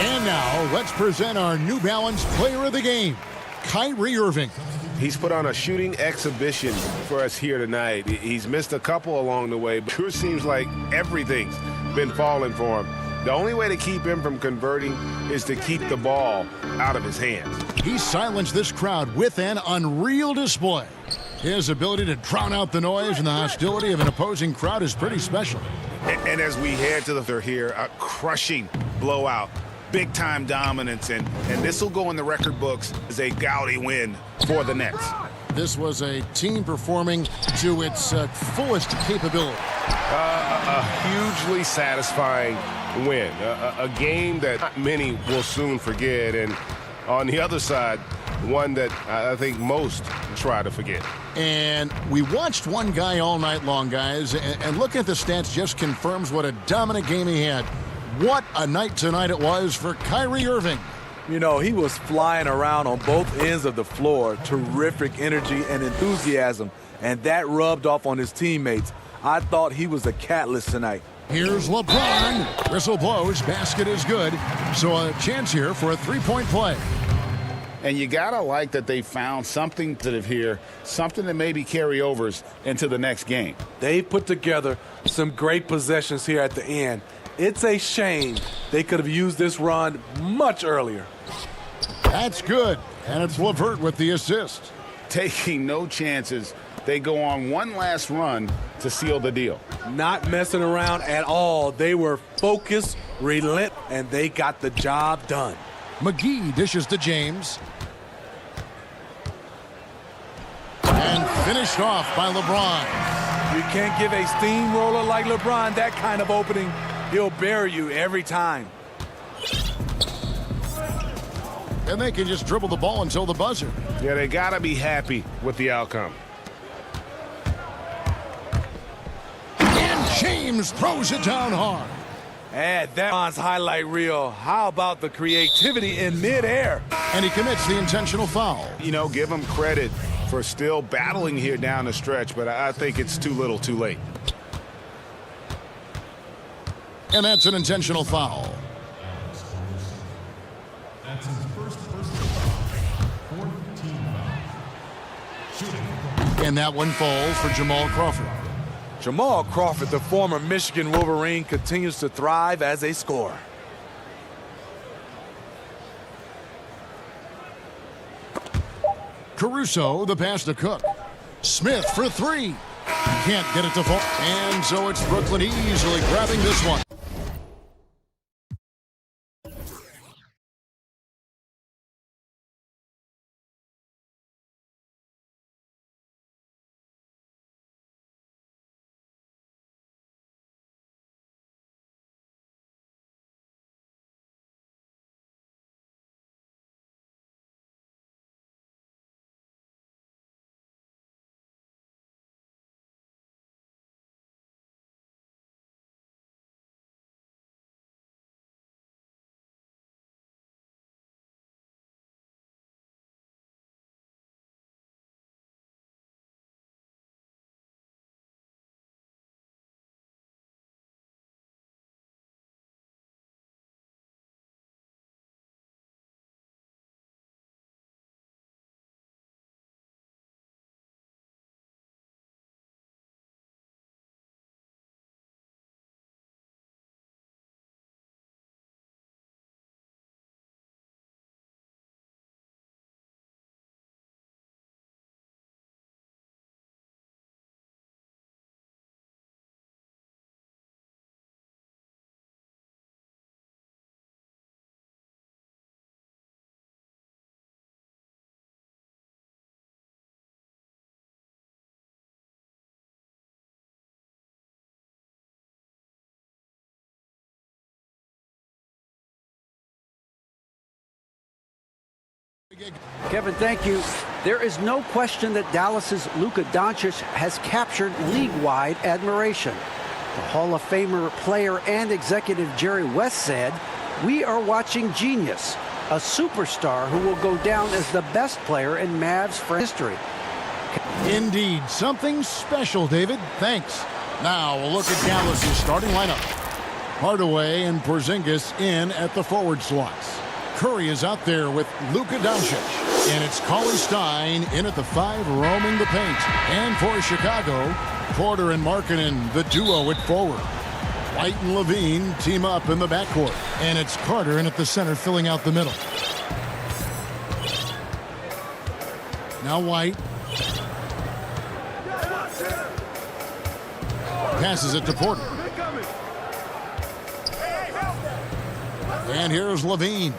And now let's present our New Balance Player of the Game, Kyrie Irving. He's put on a shooting exhibition for us here tonight. He's missed a couple along the way, but it sure seems like everything's been falling for him. The only way to keep him from converting is to keep the ball out of his hands. He silenced this crowd with an unreal display. His ability to drown out the noise and the hostility of an opposing crowd is pretty special. And as we head to the third here, a crushing blowout. Big-time dominance, and this will go in the record books as a gaudy win for the Nets. This was a team performing to its fullest capability. A hugely satisfying win. A game that not many will soon forget, and on the other side, one that I think most try to forget. And we watched one guy all night long, guys, and looking at the stats just confirms what a dominant game he had. What a night tonight it was for Kyrie Irving. You know, he was flying around on both ends of the floor. Terrific energy and enthusiasm, and that rubbed off on his teammates. I thought he was a catalyst tonight. Here's LeBron. Whistle blows. Basket is good. So a chance here for a three-point play. And you got to like that they found something positive here, something that maybe carry overs into the next game. They put together some great possessions here at the end. It's a shame they could have used this run much earlier. That's good. And it's LeVert with the assist. Taking no chances. They go on one last run to seal the deal. Not messing around at all. They were focused, relentless, and they got the job done. McGee dishes to James. And finished off by LeBron. You can't give a steamroller like LeBron that kind of opening. He'll bury you every time. And they can just dribble the ball until the buzzer. Yeah, they got to be happy with the outcome. And James throws it down hard. Add that on's highlight reel. How about the creativity in midair? And he commits the intentional foul. You know, give him credit for still battling here down the stretch, but I think it's too little too late. And that's an intentional foul. That's his first foul. 14 foul. And that one falls for Jamal Crawford. Jamal Crawford, the former Michigan Wolverine, continues to thrive as a scorer. Caruso, the pass to Cook. Smith for three. Can't get it to fall. And so it's Brooklyn easily grabbing this one. Kevin, thank you. There is no question that Dallas's Luka Doncic has captured league-wide admiration. The Hall of Famer player and executive Jerry West said, "We are watching genius, a superstar who will go down as the best player in Mavs history." Indeed, something special, David. Thanks. Now we'll look at Dallas's starting lineup. Hardaway and Porzingis in at the forward slots. Curry is out there with Luka Doncic. And it's Cauley Stein in at the 5, roaming the paint. And for Chicago, Porter and Markkanen, the duo at forward. White and Levine team up in the backcourt. And it's Carter in at the center, filling out the middle. Now White. Passes it to Porter. And here's Levine.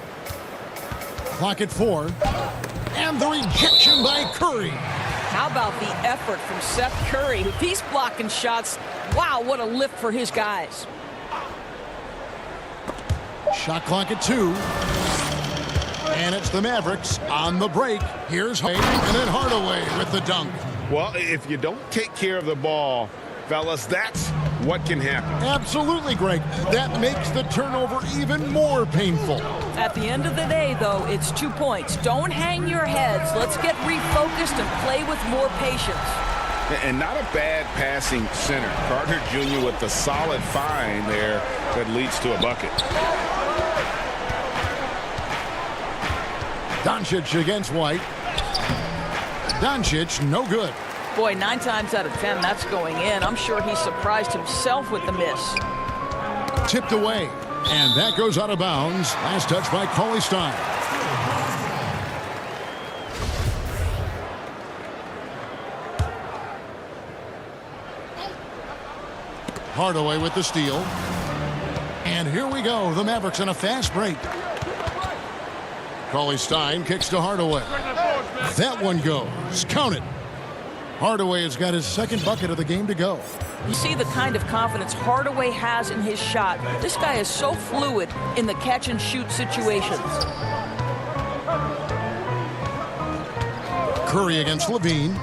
Clock at 4. And the rejection by Curry. How about the effort from Seth Curry? If he's blocking shots, wow, what a lift for his guys. Shot clock at 2. And it's the Mavericks on the break. Here's Hay, and then Hardaway with the dunk. Well, if you don't take care of the ball, fellas, that's what can happen. Absolutely, Greg. That makes the turnover even more painful. At the end of the day, though, it's 2 points. Don't hang your heads. Let's get refocused and play with more patience. And not a bad passing center. Gardner Jr. with the solid find there that leads to a bucket. Doncic against White. Doncic, no good. Boy, 9 times out of 10, that's going in. I'm sure he surprised himself with the miss. Tipped away, and that goes out of bounds. Last touch by Cauley Stein. Hardaway with the steal. And here we go. The Mavericks on a fast break. Cauley Stein kicks to Hardaway. That one goes. Count it. Hardaway has got his second bucket of the game to go. You see the kind of confidence Hardaway has in his shot. This guy is so fluid in the catch-and-shoot situations. Curry against Levine.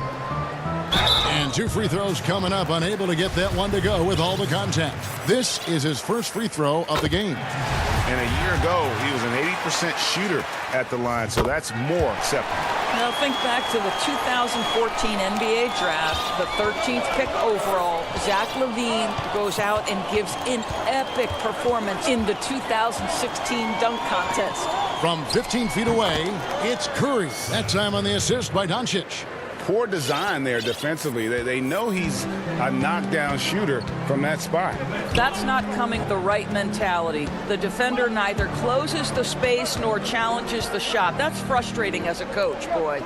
And 2 free throws coming up. Unable to get that one to go with all the contact. This is his first free throw of the game. And a year ago, he was an 80% shooter at the line, so that's more acceptable. Now think back to the 2014 NBA draft, the 13th pick overall. Zach LaVine goes out and gives an epic performance in the 2016 dunk contest. From 15 feet away, it's Curry. That time on the assist by Doncic. Poor design there defensively. They know he's a knockdown shooter from that spot. That's not coming the right mentality. The defender neither closes the space nor challenges the shot. That's frustrating as a coach, boy.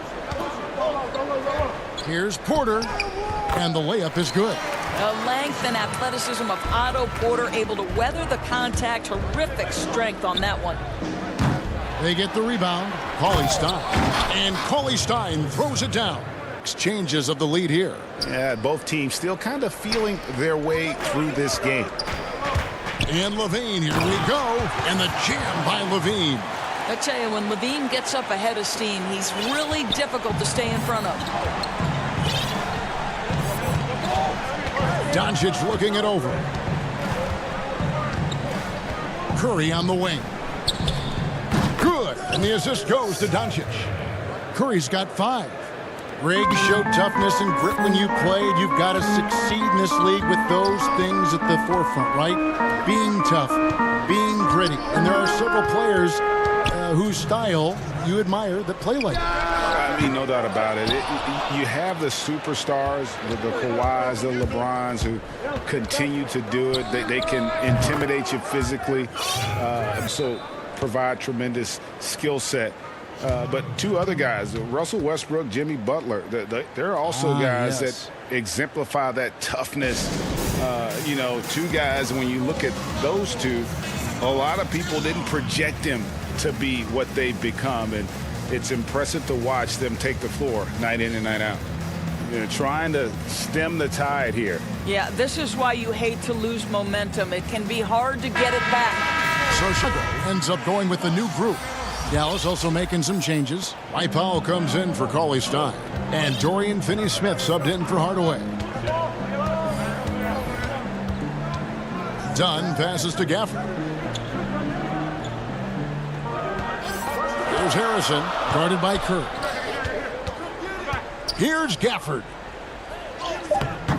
Here's Porter, and the layup is good. The length and athleticism of Otto Porter able to weather the contact. Terrific strength on that one. They get the rebound. Cauley Stein. And Cauley Stein throws it down. Exchanges of the lead here. Yeah, both teams still kind of feeling their way through this game. And Levine, here we go. And the jam by Levine. I tell you, when Levine gets up ahead of steam, he's really difficult to stay in front of. Doncic looking it over. Curry on the wing. Good. And the assist goes to Doncic. Curry's got 5. Greg showed toughness and grit when you played. You've got to succeed in this league with those things at the forefront, right? Being tough, being gritty. And there are several players whose style you admire that play like that. I mean, no doubt about it. You have the superstars, the Kawhis, the LeBrons, who continue to do it. They can intimidate you physically, so provide tremendous skill set. But 2 other guys, Russell Westbrook, Jimmy Butler, they're also guys that exemplify that toughness. 2 guys, when you look at those 2, a lot of people didn't project them to be what they've become. And it's impressive to watch them take the floor night in and night out. Trying to stem the tide here. Yeah, this is why you hate to lose momentum. It can be hard to get it back. So Chicago ends up going with the new group. Dallas also making some changes. Dwight Powell comes in for Cauley Stein. And Dorian Finney-Smith subbed in for Hardaway. Dunn passes to Gafford. Here's Harrison, guarded by Kerr. Here's Gafford.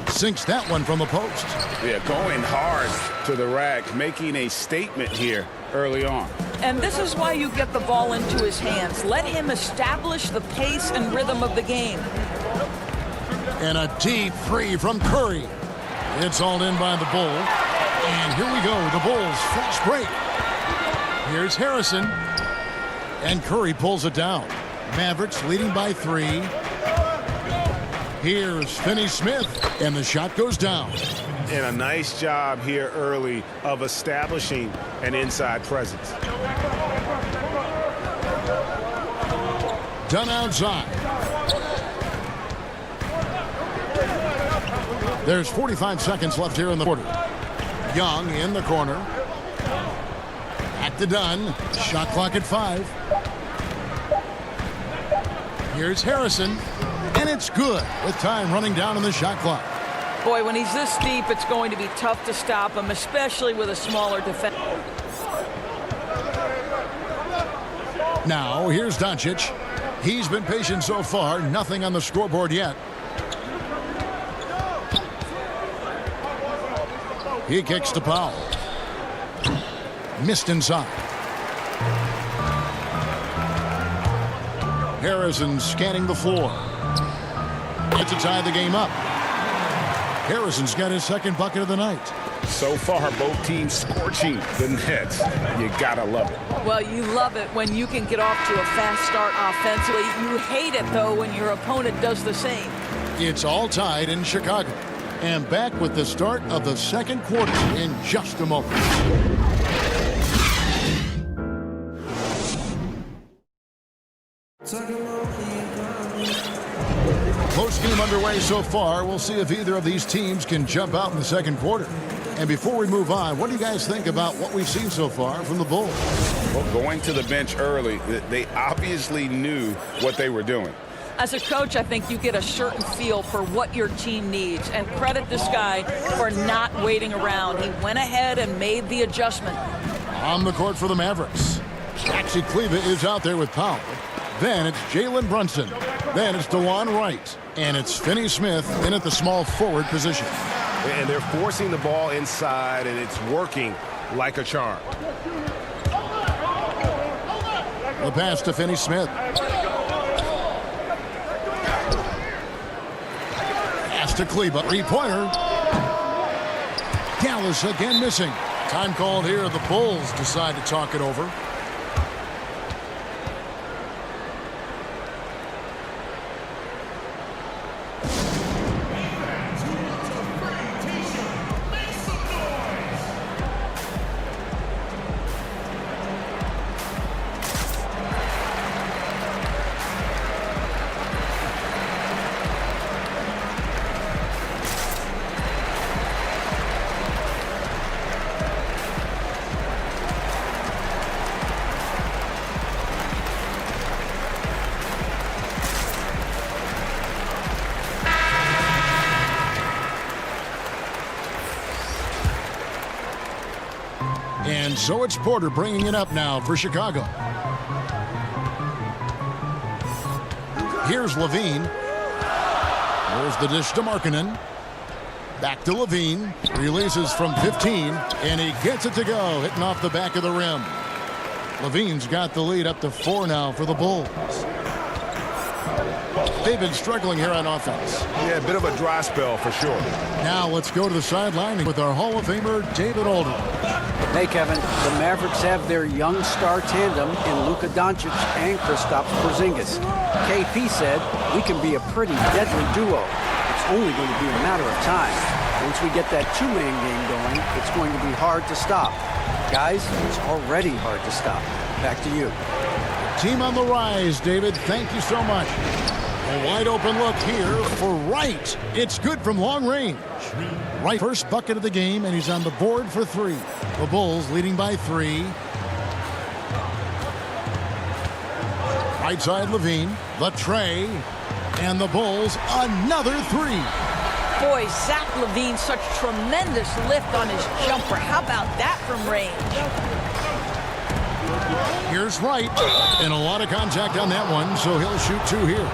Sinks that one from the post. Yeah, going hard to the rack, making a statement here early on. And this is why you get the ball into his hands. Let him establish the pace and rhythm of the game. And a deep 3 from Curry. It's hauled in by the Bull. And here we go, the Bulls fast break. Here's Harrison. And Curry pulls it down. Mavericks leading by 3. Here's Finney-Smith, and the shot goes down. And a nice job here early of establishing an inside presence. Done outside. There's 45 seconds left here in the quarter. Young in the corner. Back to Dunn. Shot clock at 5. Here's Harrison. And it's good with time running down on the shot clock. Boy, when he's this deep, it's going to be tough to stop him, especially with a smaller defense. Now, here's Doncic. He's been patient so far. Nothing on the scoreboard yet. He kicks to Powell. Missed inside. Harrison scanning the floor. To tie the game up. Harrison's got his second bucket of the night. So far, both teams scorching the Nets. You gotta love it. Well, you love it when you can get off to a fast start offensively. You hate it, though, when your opponent does the same. It's all tied in Chicago. And back with the start of the second quarter in just a moment. Close game underway so far. We'll see if either of these teams can jump out in the second quarter. And before we move on, what do you guys think about what we've seen so far from the Bulls? Well, going to the bench early, they obviously knew what they were doing. As a coach, I think you get a certain feel for what your team needs. And credit this guy for not waiting around. He went ahead and made the adjustment. On the court for the Mavericks. Maxi Kleber is out there with Powell. Then it's Jalen Brunson. Then it's DeJuan Wright. And it's Finney Smith in at the small forward position. And they're forcing the ball inside, and it's working like a charm. The pass to Finney Smith. Pass to Kleber. Three-pointer. Dallas again missing. Time called here. The Bulls decide to talk it over. And so it's Porter bringing it up now for Chicago. Here's Levine. There's the dish to Markkanen. Back to Levine. Releases from 15, and he gets it to go, hitting off the back of the rim. Levine's got the lead up to 4 now for the Bulls. They've been struggling here on offense. Yeah, a bit of a dry spell for sure. Now let's go to the sideline with our Hall of Famer, David Aldridge. Hey, Kevin, the Mavericks have their young star tandem in Luka Doncic and Kristaps Porzingis. KP said, we can be a pretty deadly duo. It's only going to be a matter of time. Once we get that two-man game going, it's going to be hard to stop. Guys, it's already hard to stop. Back to you. Team on the rise, David. Thank you so much. A wide open look here for Wright. It's good from long range. Wright first bucket of the game, and he's on the board for 3. The Bulls leading by 3. Right side Levine, the tray, and the Bulls another 3. Boy, Zach LaVine, such tremendous lift on his jumper. How about that from range? Here's Wright, and a lot of contact on that one, so he'll shoot 2 here.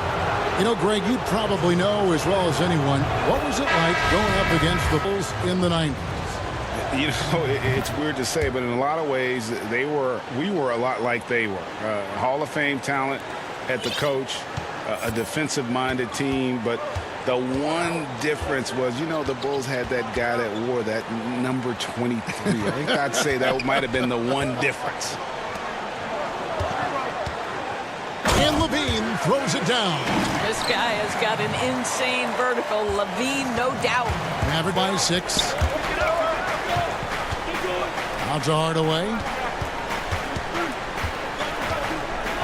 You know, Greg, you probably know as well as anyone, what was it like going up against the Bulls in the 90s? You know, it's weird to say, but in a lot of ways, we were a lot like they were. Hall of Fame talent at the coach, a defensive-minded team, but the one difference was, you know, the Bulls had that guy that wore that number 23. I think I'd say that might have been the one difference. And Levine throws it down. This guy has got an insane vertical. Levine, no doubt. Maverick by 6. Out to Hardaway.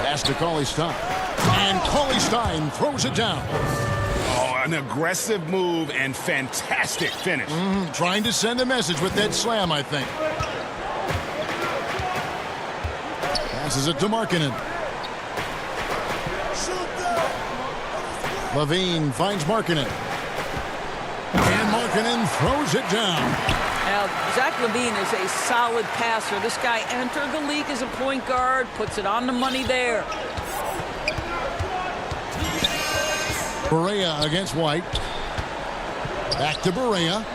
Pass to Cauley Stein. And Cauley Stein throws it down. Oh, an aggressive move and fantastic finish. Trying to send a message with that slam, I think. Passes it to Markkanen. Levine finds Markkanen. And Markkanen throws it down. Now, Zach LaVine is a solid passer. This guy entered the league as a point guard, puts it on the money there. Barea against White. Back to Barea.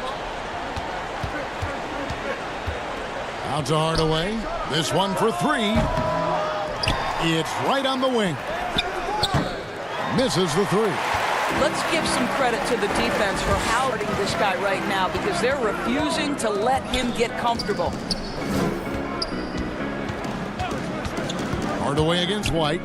Out to Hardaway. This one for 3. It's right on the wing. Misses the three. Let's give some credit to the defense for hounding this guy right now because they're refusing to let him get comfortable. Hardaway against White.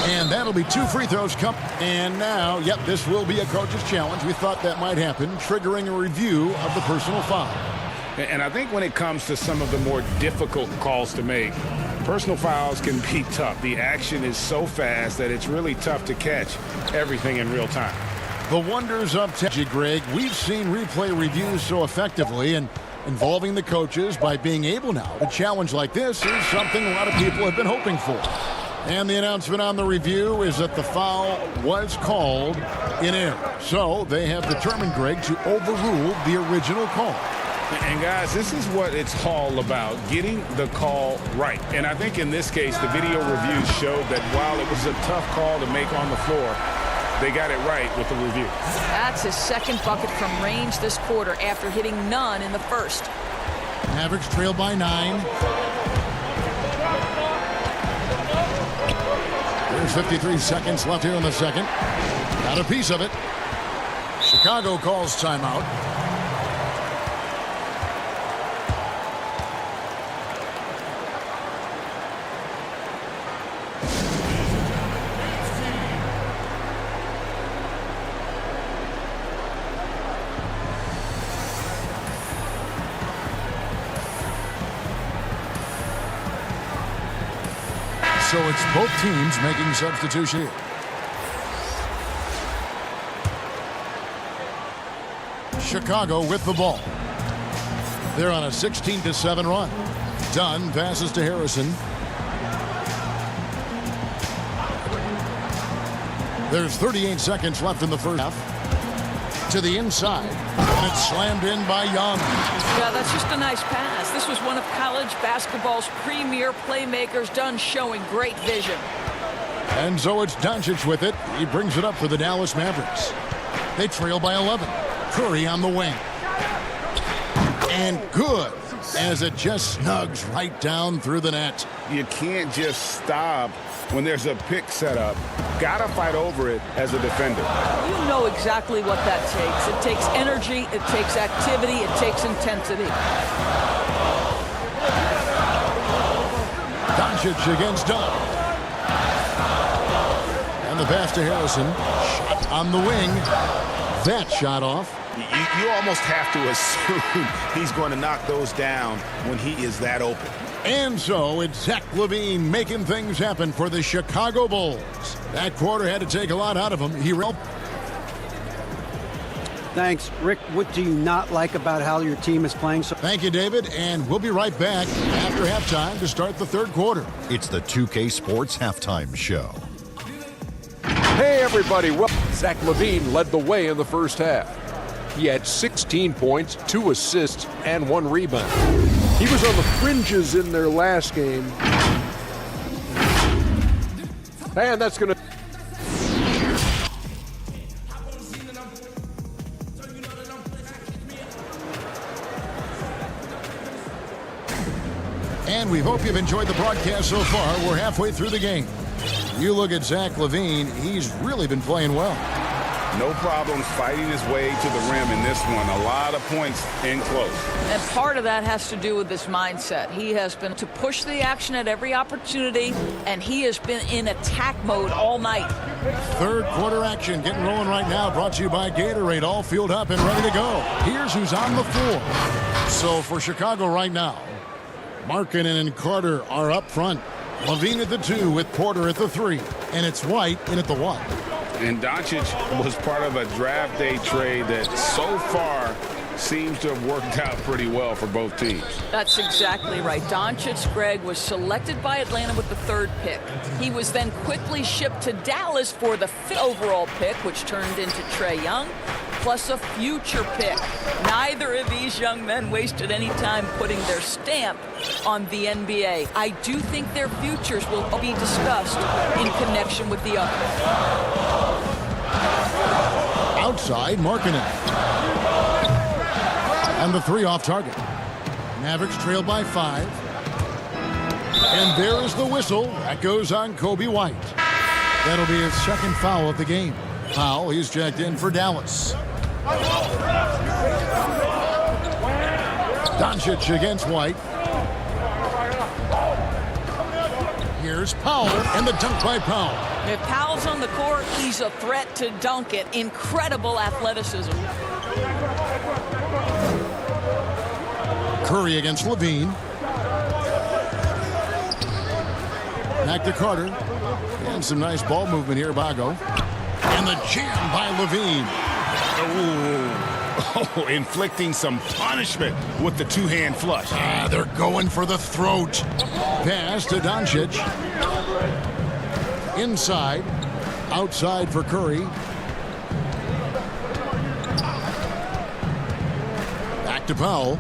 And that'll be 2 free throws. And now, yep, this will be a coach's challenge. We thought that might happen, triggering a review of the personal foul. And I think when it comes to some of the more difficult calls to make, personal fouls can be tough. The action is so fast that it's really tough to catch everything in real time. The wonders of technology, Greg. We've seen replay reviews so effectively, and involving the coaches by being able now to challenge like this is something a lot of people have been hoping for. And the announcement on the review is that the foul was called in error. So they have determined, Greg, to overrule the original call. And guys, this is what it's all about, getting the call right. And I think in this case, the video reviews showed that while it was a tough call to make on the floor, they got it right with the review. That's his second bucket from range this quarter after hitting none in the first. Mavericks trail by 9. There's 53 seconds left here in the second. Got a piece of it. Chicago calls timeout. So it's both teams making substitution here. Chicago with the ball. They're on a 16-7 run. Dunn passes to Harrison. There's 38 seconds left in the first half. To the inside. And it's slammed in by Young. Yeah, that's just a nice pass. This was one of college basketball's premier playmakers, Dunn showing great vision. And so it's Doncic with it. He brings it up for the Dallas Mavericks. They trail by 11. Curry on the wing. And good, as it just snugs right down through the net. You can't just stop when there's a pick set up. Gotta fight over it as a defender. You know exactly what that takes. It takes energy, it takes activity, it takes intensity. Doncic against Dunn. And the pass to Harrison. Shot on the wing. That shot off. You almost have to assume he's going to knock those down when he is that open. And so it's Zach LaVine making things happen for the Chicago Bulls. That quarter had to take a lot out of him. He Thanks. Rick, what do you not like about how your team is playing? Thank you, David, and we'll be right back after halftime to start the third quarter. It's the 2K Sports Halftime Show. Hey, everybody. Well, Zach LaVine led the way in the first half. He had 16 points, 2 assists, and 1 rebound. He was on the fringes in their last game. And that's going to... And we hope you've enjoyed the broadcast so far. We're halfway through the game. You look at Zach LaVine, he's really been playing well. No problems fighting his way to the rim in this one. A lot of points in close. And part of that has to do with this mindset. He has been to push the action at every opportunity, and he has been in attack mode all night. Third quarter action getting rolling right now, brought to you by Gatorade, all fueled up and ready to go. Here's who's on the floor. So for Chicago right now, Markkanen and Carter are up front. LaVine at the 2 with Porter at the 3. And it's White in at the 1. And Doncic was part of a draft day trade that so far seems to have worked out pretty well for both teams. That's exactly right. Doncic, Greg, was selected by Atlanta with the 3rd pick. He was then quickly shipped to Dallas for the 5th overall pick, which turned into Trae Young, plus a future pick. Neither of these young men wasted any time putting their stamp on the NBA. I do think their futures will be discussed in connection with the other. Outside, Markkanen. And the 3 off target. Mavericks trail by 5. And there is the whistle. That goes on Kobe White. That'll be his second foul of the game. Powell, he's checked in for Dallas. Doncic against White. Here's Powell, and the dunk by Powell. If Powell's on the court, he's a threat to dunk it. Incredible athleticism. Curry against Levine. Back to Carter. And some nice ball movement here, Bago. And the jam by Levine. Oh, inflicting some punishment with the two-hand flush. They're going for the throat. Pass to Doncic. Inside. Outside for Curry. Back to Powell.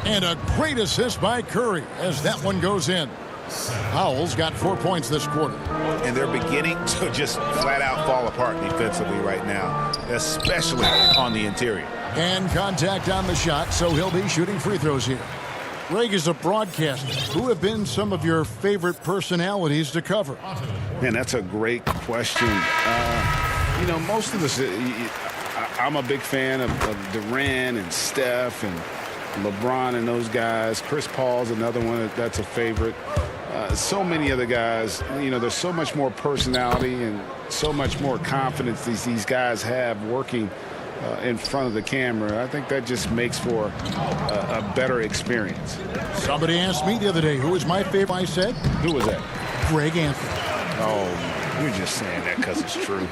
And a great assist by Curry as that one goes in. Powell's got 4 points this quarter. And they're beginning to just flat out fall apart defensively right now, especially on the interior. And contact on the shot, so he'll be shooting free throws here. Greg is a broadcaster. Who have been some of your favorite personalities to cover? Man, that's a great question. You know, most of this, I'm a big fan of Durant and Steph and LeBron and those guys. Chris Paul's another one that's a favorite. So many other guys, you know, there's so much more personality and so much more confidence these guys have working in front of the camera. I think that just makes for a better experience. Somebody asked me the other day, who was my favorite? I said, who was that? Greg Anthony. Oh, you're just saying that because it's true.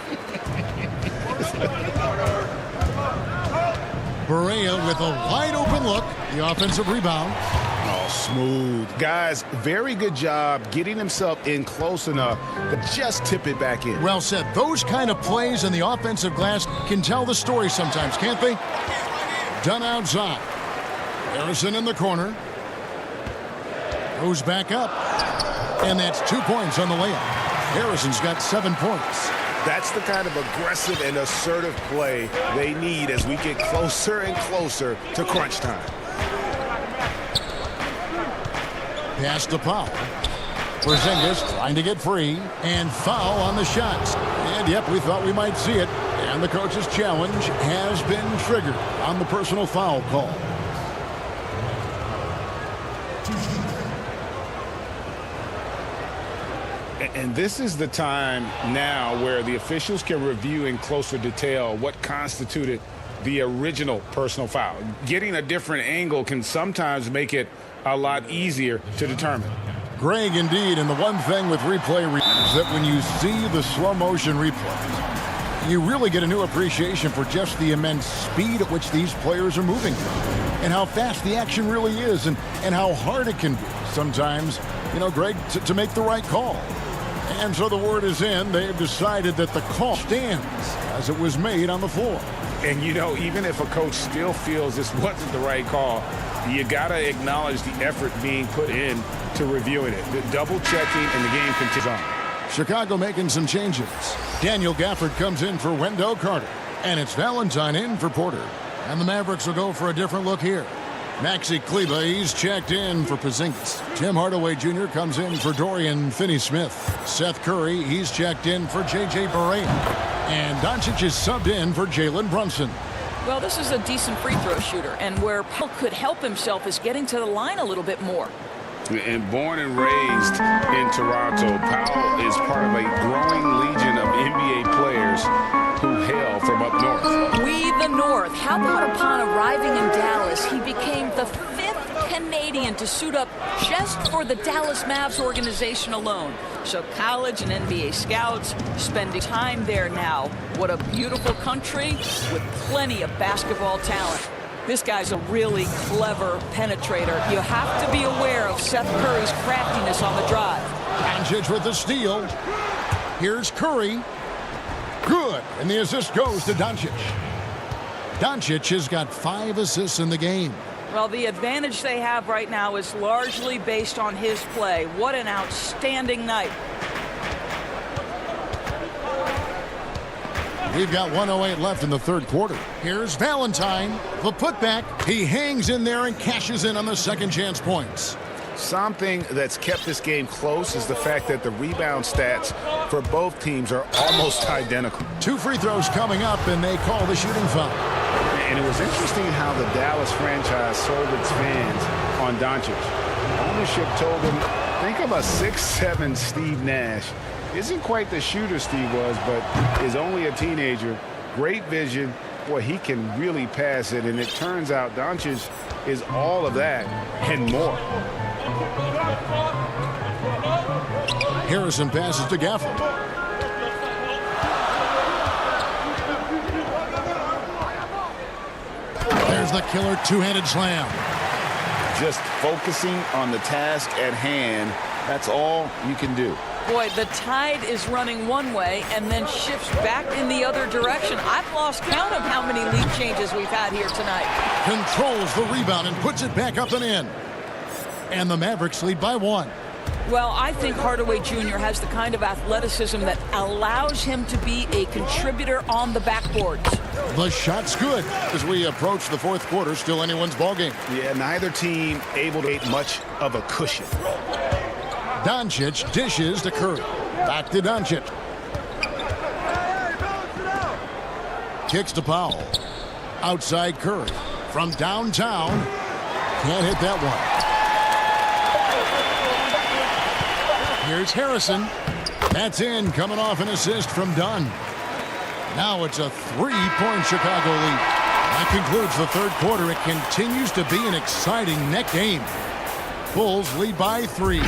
Barea with a wide open look. The offensive rebound. Oh, smooth. Guys, very good job getting himself in close enough to just tip it back in. Well said. Those kind of plays in the offensive glass can tell the story sometimes, can't they? Done outside. Harrison in the corner. Goes back up. And that's 2 points on the layup. Harrison's got 7 points. That's the kind of aggressive and assertive play they need as we get closer and closer to crunch time. Pass to Powell. Porzingis trying to get free. And foul on the shots. And, yep, we thought we might see it. And the coach's challenge has been triggered on the personal foul call. And this is the time now where the officials can review in closer detail what constituted the original personal foul. Getting a different angle can sometimes make it a lot easier to determine. Greg, indeed, and the one thing with replay is that when you see the slow motion replay, you really get a new appreciation for just the immense speed at which these players are moving and how fast the action really is and how hard it can be sometimes, you know, Greg, to make the right call. And so the word is in. They've decided that the call stands as it was made on the floor. And, you know, even if a coach still feels this wasn't the right call, you got to acknowledge the effort being put in to reviewing it. The double checking and the game continues on. Chicago making some changes. Daniel Gafford comes in for Wendell Carter. And it's Valentine in for Porter. And the Mavericks will go for a different look here. Maxi Kleber, he's checked in for Porzingis. Tim Hardaway Jr. comes in for Dorian Finney-Smith. Seth Curry, he's checked in for J.J. Barea. And Doncic is subbed in for Jalen Brunson. Well, this is a decent free throw shooter, and where Powell could help himself is getting to the line a little bit more. And born and raised in Toronto, Powell is part of a growing legion of NBA players who hail from up north. We the North. How about upon arriving in Dallas, he became the 5th Canadian to suit up just for the Dallas Mavs organization alone. So college and NBA scouts spending time there now. What a beautiful country with plenty of basketball talent. This guy's a really clever penetrator. You have to be aware of Seth Curry's craftiness on the drive. Doncic with the steal. Here's Curry. Good. And the assist goes to Doncic. Doncic has got 5 assists in the game. Well, the advantage they have right now is largely based on his play. What an outstanding night. We've got 1:08 left in the third quarter. Here's Valentine. The putback. He hangs in there and cashes in on the second chance points. Something that's kept this game close is the fact that the rebound stats for both teams are almost identical. 2 free throws coming up, and they call the shooting foul. And it was interesting how the Dallas franchise sold its fans on Doncic. Ownership told them, think of a 6'7" Steve Nash. Isn't quite the shooter Steve was, but is only a teenager. Great vision. Boy, he can really pass it, and it turns out Doncic is all of that and more. Harrison passes to Gafford. There's the killer two-handed slam. Just focusing on the task at hand, that's all you can do. Boy, the tide is running one way and then shifts back in the other direction. I've lost count of how many lead changes we've had here tonight. Controls the rebound and puts it back up and in. And the Mavericks lead by 1. Well, I think Hardaway Jr. has the kind of athleticism that allows him to be a contributor on the backboards. The shot's good as we approach the 4th quarter. Still anyone's ballgame. Yeah, neither team able to make much of a cushion. Doncic dishes to Curry. Back to Doncic. Kicks to Powell. Outside Curry. From downtown. Can't hit that one. Here's Harrison. That's in, coming off an assist from Dunn. Now it's a 3-point Chicago lead. That concludes the 3rd quarter. It continues to be an exciting net game. Bulls lead by 3.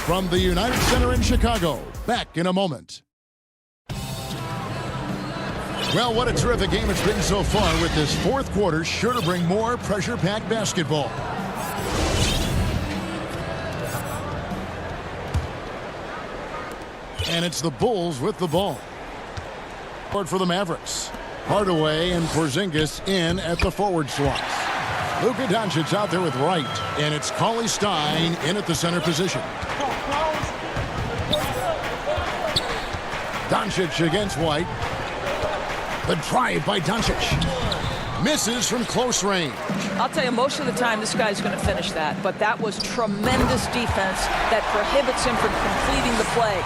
From the United Center in Chicago. Back in a moment. Well, what a terrific game it's been so far, with this 4th quarter sure to bring more pressure-packed basketball. And it's the Bulls with the ball. For the Mavericks. Hardaway and Porzingis in at the forward slots. Luka Doncic out there with Wright. And it's Cauley-Stein in at the center position. Doncic against White. The drive by Doncic. Misses from close range. I'll tell you, most of the time this guy's going to finish that. But that was tremendous defense that prohibits him from completing the play.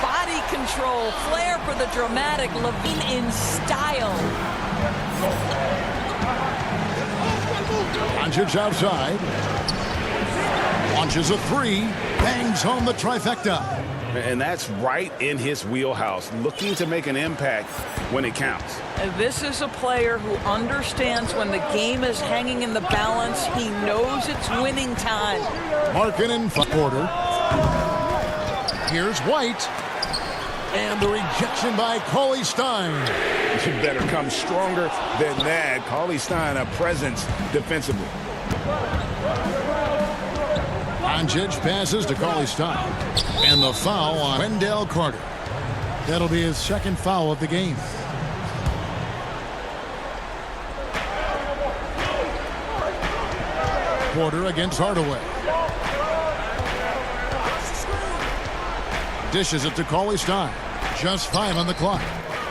Body control, flair for the dramatic, LaVine in style. Doncic outside. Launches a 3. Bangs home the trifecta. And that's right in his wheelhouse, looking to make an impact when it counts. This is a player who understands when the game is hanging in the balance. He knows it's winning time. Markkanen in quarter. Here's White. And the rejection by Cauley-Stein. You better come stronger than that. Cauley-Stein, a presence defensively. Doncic passes to Cauley-Stein. And the foul on Wendell Carter. That'll be his 2nd foul of the game. Porter against Hardaway. Dishes it to Cauley-Stein. Just 5 on the clock.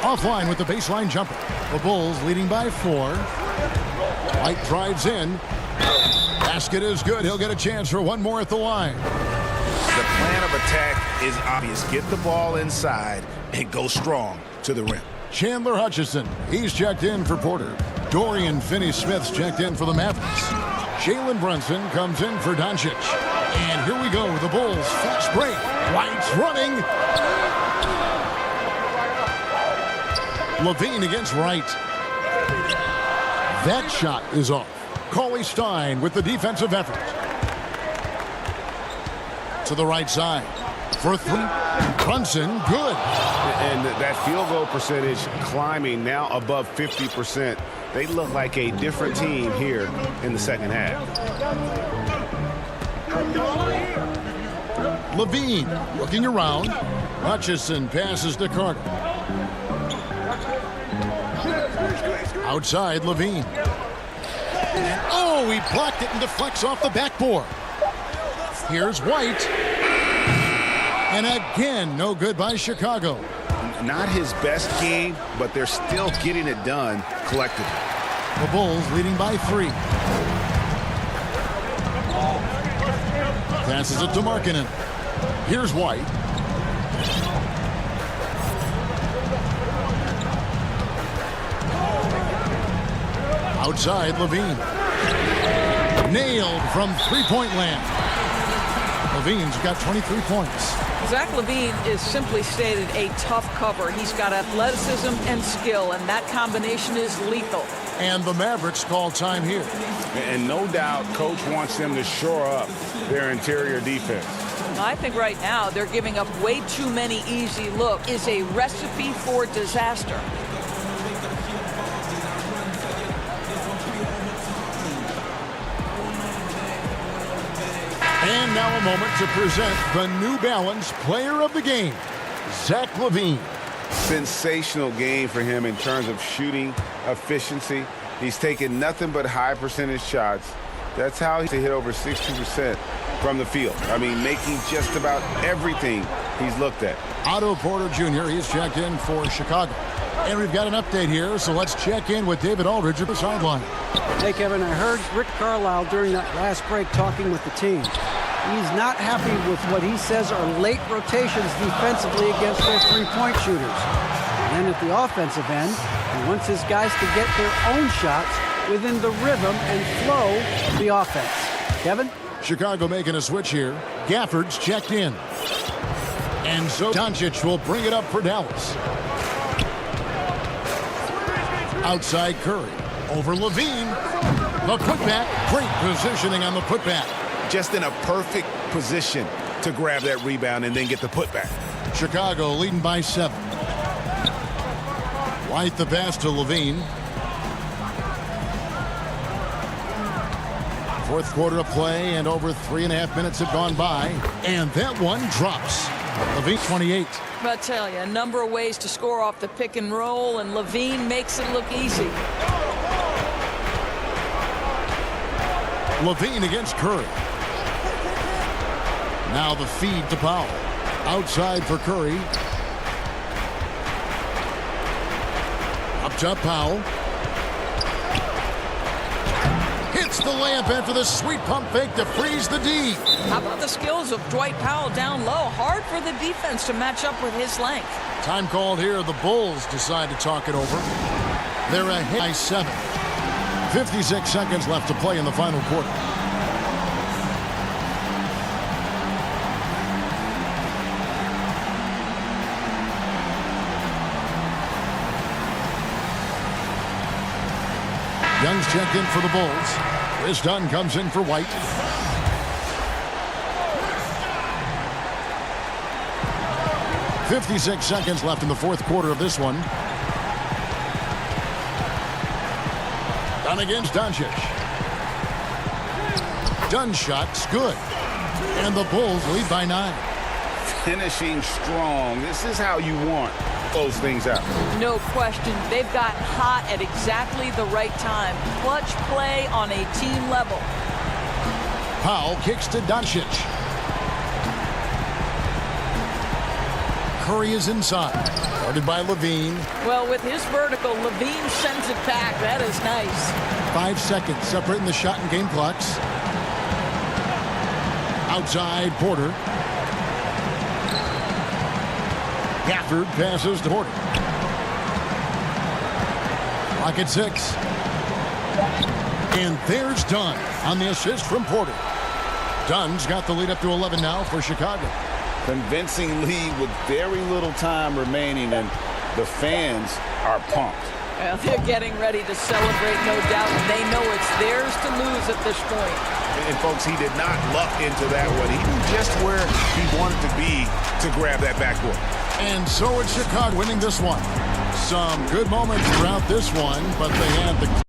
Offline with the baseline jumper. The Bulls leading by 4. White drives in. Basket is good. He'll get a chance for one more at the line. The plan of attack is obvious. Get the ball inside and go strong to the rim. Chandler Hutchison. He's checked in for Porter. Dorian Finney-Smith's checked in for the Mavericks. Jalen Brunson comes in for Doncic. And here we go. The Bulls fast break. White's running. LaVine against Wright. That shot is off. Cauley-Stein with the defensive effort. To the right side. For 3. Brunson, good. And that field goal percentage climbing now above 50%. They look like a different team here in the 2nd half. LaVine looking around. Hutchison passes to Carter. Outside, LaVine. Oh, he blocked it and deflects off the backboard. Here's White. And again, no good by Chicago. Not his best game, but they're still getting it done collectively. The Bulls leading by 3. Passes it to Markkanen. Here's White. Outside, Levine. Nailed from three-point land. Levine's got 23 points. Zach LaVine is simply stated a tough cover. He's got athleticism and skill, and that combination is lethal. And the Mavericks call time here. And no doubt, Coach wants them to shore up their interior defense. I think right now they're giving up way too many easy looks. Is a recipe for disaster. And now a moment to present the New Balance Player of the Game, Zach LaVine. Sensational game for him in terms of shooting efficiency. He's taken nothing but high percentage shots. That's how he hit over 60% from the field. I mean, making just about everything he's looked at. Otto Porter Jr., he's checked in for Chicago. And we've got an update here, so let's check in with David Aldridge at the sideline. Hey, Kevin, I heard Rick Carlisle during that last break talking with the team. He's not happy with what he says are late rotations defensively against their three-point shooters. And at the offensive end, he wants his guys to get their own shots within the rhythm and flow of the offense. Kevin? Chicago making a switch here. Gafford's checked in. And so Doncic will bring it up for Dallas. Outside Curry. Over Levine. The putback. Great positioning on the putback. Just in a perfect position to grab that rebound and then get the putback. Chicago leading by 7. White the pass to Levine. Fourth quarter of play, and over 3.5 minutes have gone by. And that one drops. Levine 28. But I tell you, a number of ways to score off the pick and roll, and Levine makes it look easy. Levine against Curry. Now the feed to Powell. Outside for Curry. Up top, Powell. Hits the layup after the sweet pump fake to freeze the D. How about the skills of Dwight Powell down low? Hard for the defense to match up with his length. Time called here. The Bulls decide to talk it over. They're ahead by 7. 56 seconds left to play in the final quarter. Young's checked in for the Bulls. Chris Dunn comes in for White. .56 seconds left in the fourth quarter of this one. Dunn against Doncic. Dunn's shot's good. And the Bulls lead by 9. Finishing strong. This is how you want to close things out. No question. They've got hot at exactly the right time. Clutch play on a team level. Powell kicks to Doncic. Curry is inside. Guarded by Levine. Well, with his vertical, Levine sends it back. That is nice. 5 seconds separating the shot and game clocks. Outside Porter. Gafford passes to Porter. Clock at 6. And there's Dunn on the assist from Porter. Dunn's got the lead up to 11 now for Chicago. Convincing lead with very little time remaining, and the fans are pumped. Well, they're getting ready to celebrate, no doubt. They know it's theirs to lose at this point. And folks, he did not luck into that one. He knew just where he wanted to be to grab that backboard. And so it's Chicago winning this one. Some good moments throughout this one, but they had the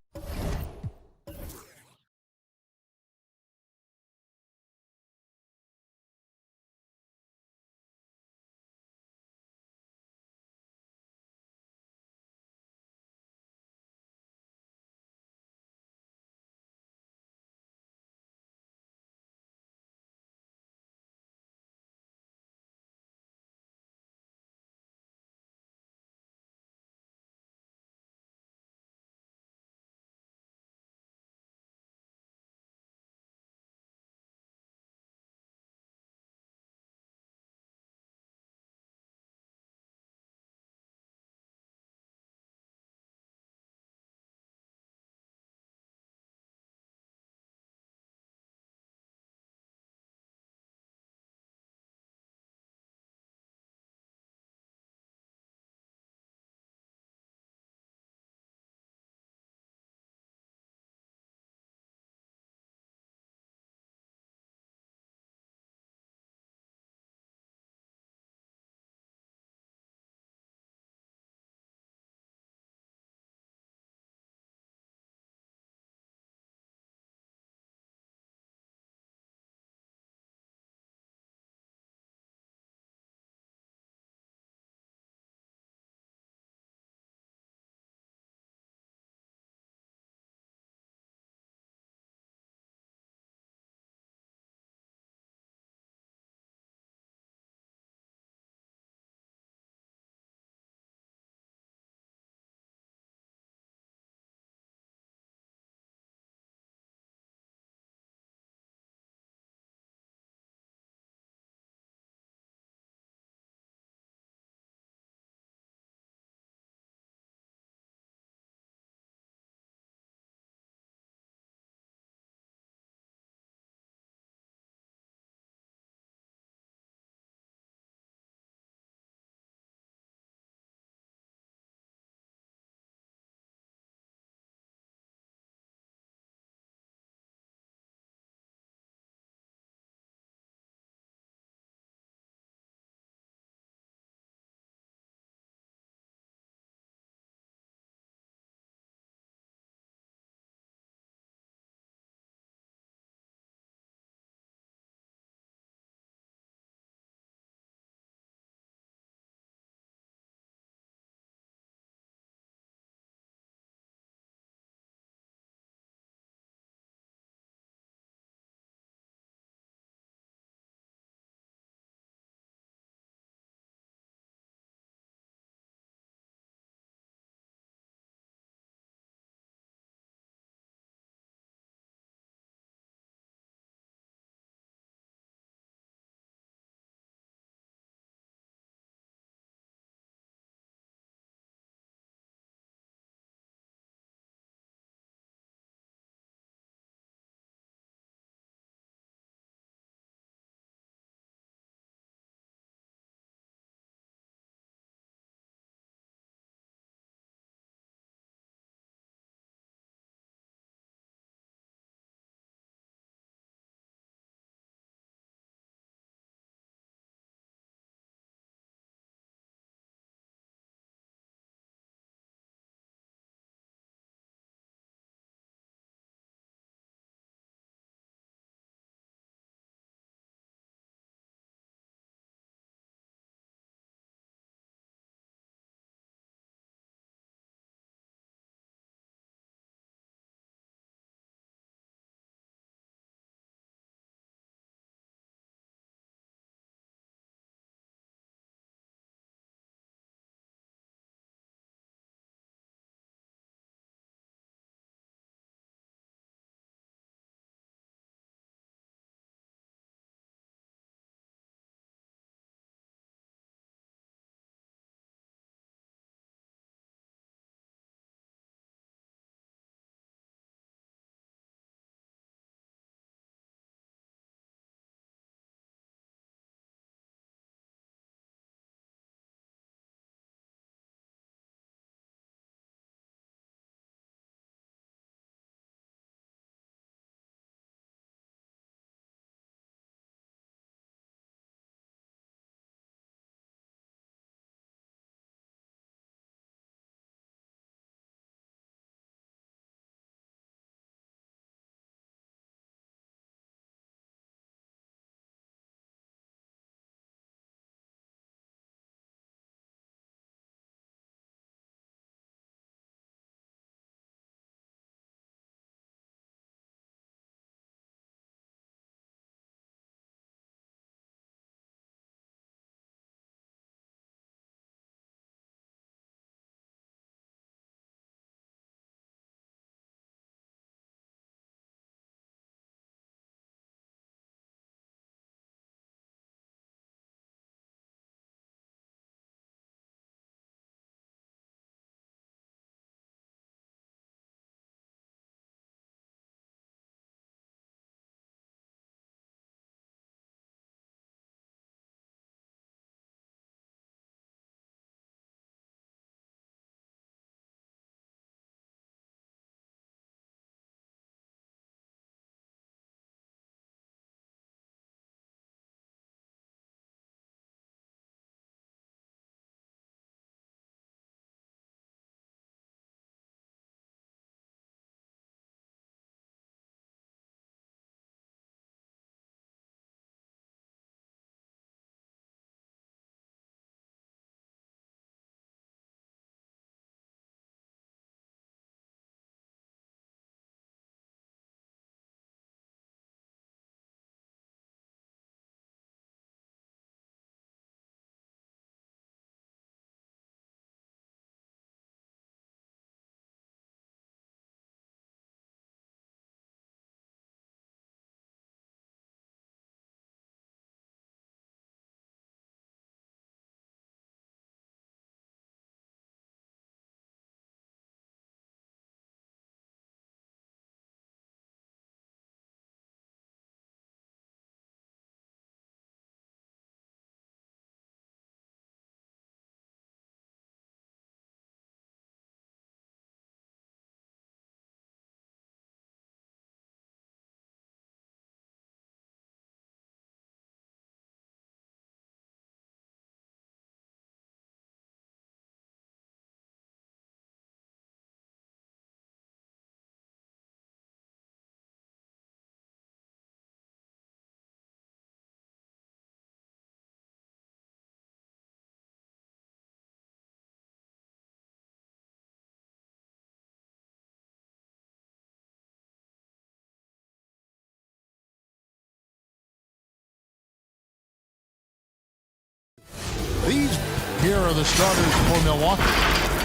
Here are the starters for Milwaukee.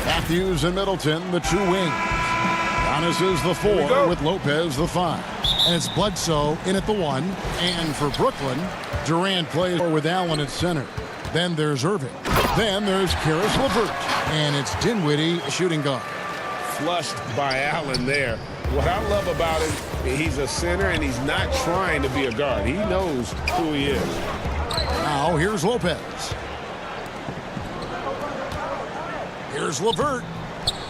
Matthews and Middleton, the two wings. Giannis is the 4 with Lopez the 5. And it's Bledsoe in at the 1. And for Brooklyn, Durant plays with Allen at center. Then there's Irving. Then there's Karis LeVert. And it's Dinwiddie shooting guard. Flushed by Allen there. What I love about him, he's a center and he's not trying to be a guard. He knows who he is. Now here's Lopez. Here's LeVert.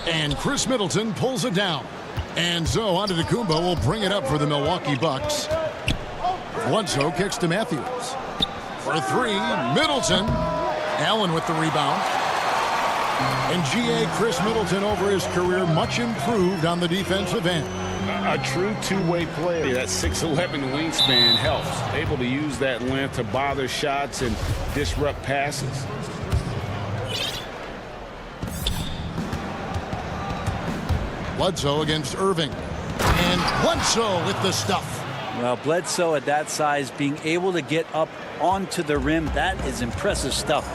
And Chris Middleton pulls it down. And so Antetokounmpo will bring it up for the Milwaukee Bucks. Bledsoe kicks to Matthews. For 3, Middleton. Allen with the rebound. And G.A. Chris Middleton over his career much improved on the defensive end. A true two-way player. That 6'11" wingspan helps. Able to use that length to bother shots and disrupt passes. Bledsoe against Irving. And Bledsoe with the stuff. Well, Bledsoe at that size, being able to get up onto the rim, that is impressive stuff.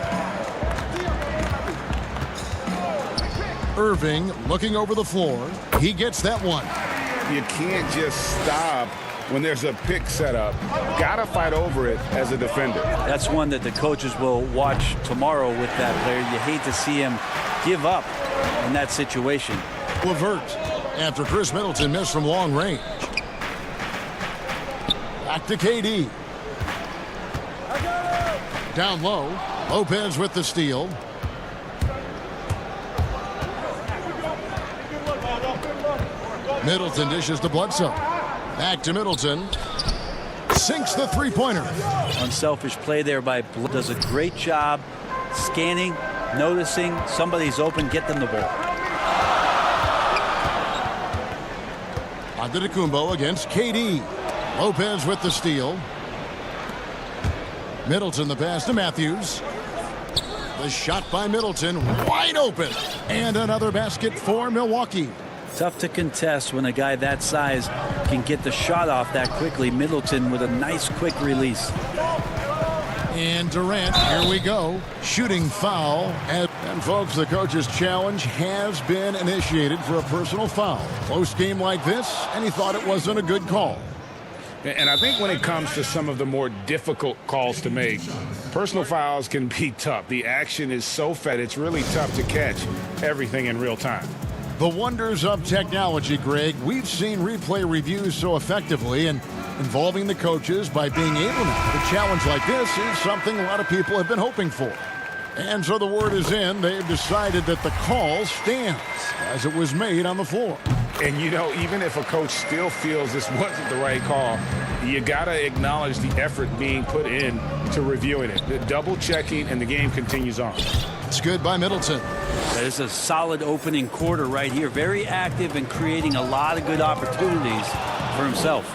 Irving looking over the floor. He gets that one. You can't just stop when there's a pick set up. Gotta fight over it as a defender. That's one that the coaches will watch tomorrow with that player. You hate to see him give up in that situation. LeVert after Chris Middleton missed from long range. Back to KD. Down low. Lopez with the steal. Middleton dishes to Bledsoe. Back to Middleton. Sinks the three-pointer. Unselfish play there by Bledsoe. Does a great job scanning, noticing somebody's open, get them the ball. Antetokounmpo against KD. Lopez with the steal. Middleton the pass to Matthews. The shot by Middleton wide open. And another basket for Milwaukee. Tough to contest when a guy that size can get the shot off that quickly. Middleton with a nice quick release. And Durant, here we go. Shooting foul. And folks, the coach's challenge has been initiated for a personal foul. Close game like this, and he thought it wasn't a good call. And I think when it comes to some of the more difficult calls to make, personal fouls can be tough. The action is so fast, it's really tough to catch everything in real time. The wonders of technology, Greg. We've seen replay reviews so effectively, and involving the coaches by being able to challenge like this is something a lot of people have been hoping for. And so the word is in. They've decided that the call stands as it was made on the floor. And, you know, even if a coach still feels this wasn't the right call, you got to acknowledge the effort being put in to reviewing it. The double checking, and the game continues on. It's good by Middleton. That is a solid opening quarter right here. Very active and creating a lot of good opportunities for himself.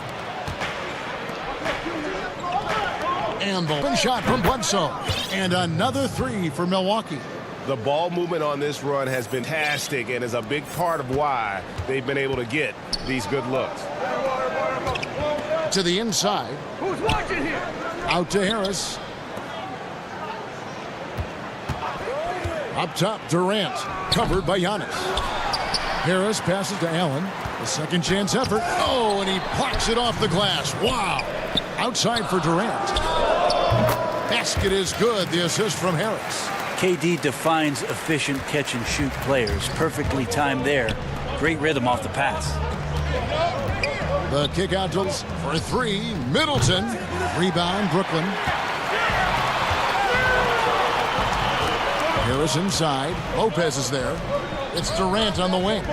And the open shot from Bledsoe. And another 3 for Milwaukee. The ball movement on this run has been fantastic and is a big part of why they've been able to get these good looks. To the inside. Who's watching here? Out to Harris. Up top, Durant. Covered by Giannis. Harris passes to Allen. A second chance effort. Oh, and he blocks it off the glass. Wow. Outside for Durant. Basket is good. The assist from Harris. KD defines efficient catch-and-shoot players. Perfectly timed there. Great rhythm off the pass. The kick out for 3. Middleton. Rebound, Brooklyn. Harris inside. Lopez is there. It's Durant on the wing.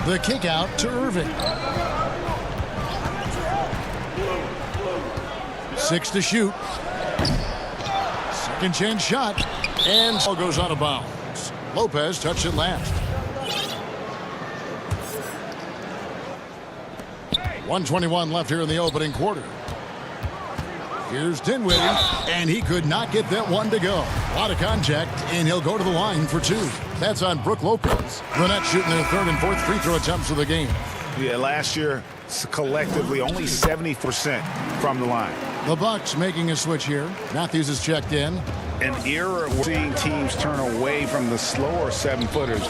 The kick out to Irving. 6 to shoot. Second chance shot. And ball goes out of bounds. Lopez touched it last. 1:21 left here in the opening quarter. Here's Dinwiddie, and he could not get that one to go. A lot of contact, and he'll go to the line for 2. That's on Brook Lopez. The Nets shooting their 3rd and 4th free throw attempts of the game. Yeah, last year, collectively, only 70% from the line. The Bucks making a switch here. Matthews is checked in. an era we're seeing teams turn away from the slower 7-footers.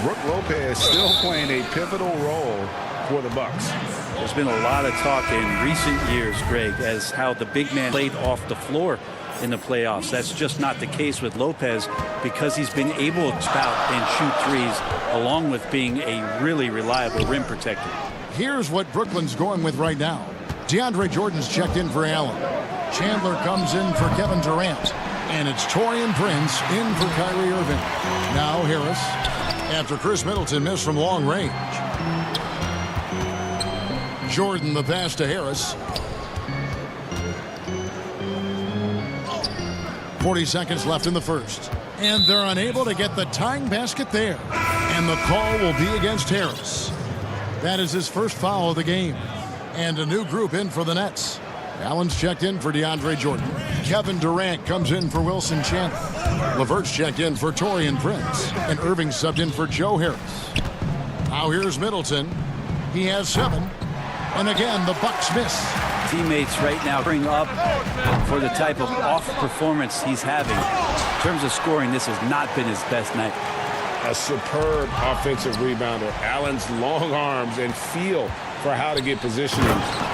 Brook Lopez still playing a pivotal role for the Bucks. There's been a lot of talk in recent years, Greg, as how the big man played off the floor in the playoffs. That's just not the case with Lopez because he's been able to spout and shoot threes along with being a really reliable rim protector. Here's what Brooklyn's going with right now. DeAndre Jordan's checked in for Allen. Chandler comes in for Kevin Durant. And it's Taurean Prince in for Kyrie Irving. Now Harris after Chris Middleton missed from long range. Jordan the pass to Harris. 40 seconds left in the first. And they're unable to get the tying basket there. And the call will be against Harris. That is his first foul of the game. And a new group in for the Nets. Allen's checked in for DeAndre Jordan. Kevin Durant comes in for Wilson Chandler. LeVert's checked in for Taurean Prince. And Irving subbed in for Joe Harris. Now here's Middleton. He has 7. And again, the Bucks miss. Teammates right now bring up for the type of off performance he's having. In terms of scoring, this has not been his best night. A superb offensive rebounder. Allen's long arms and feel for how to get positioning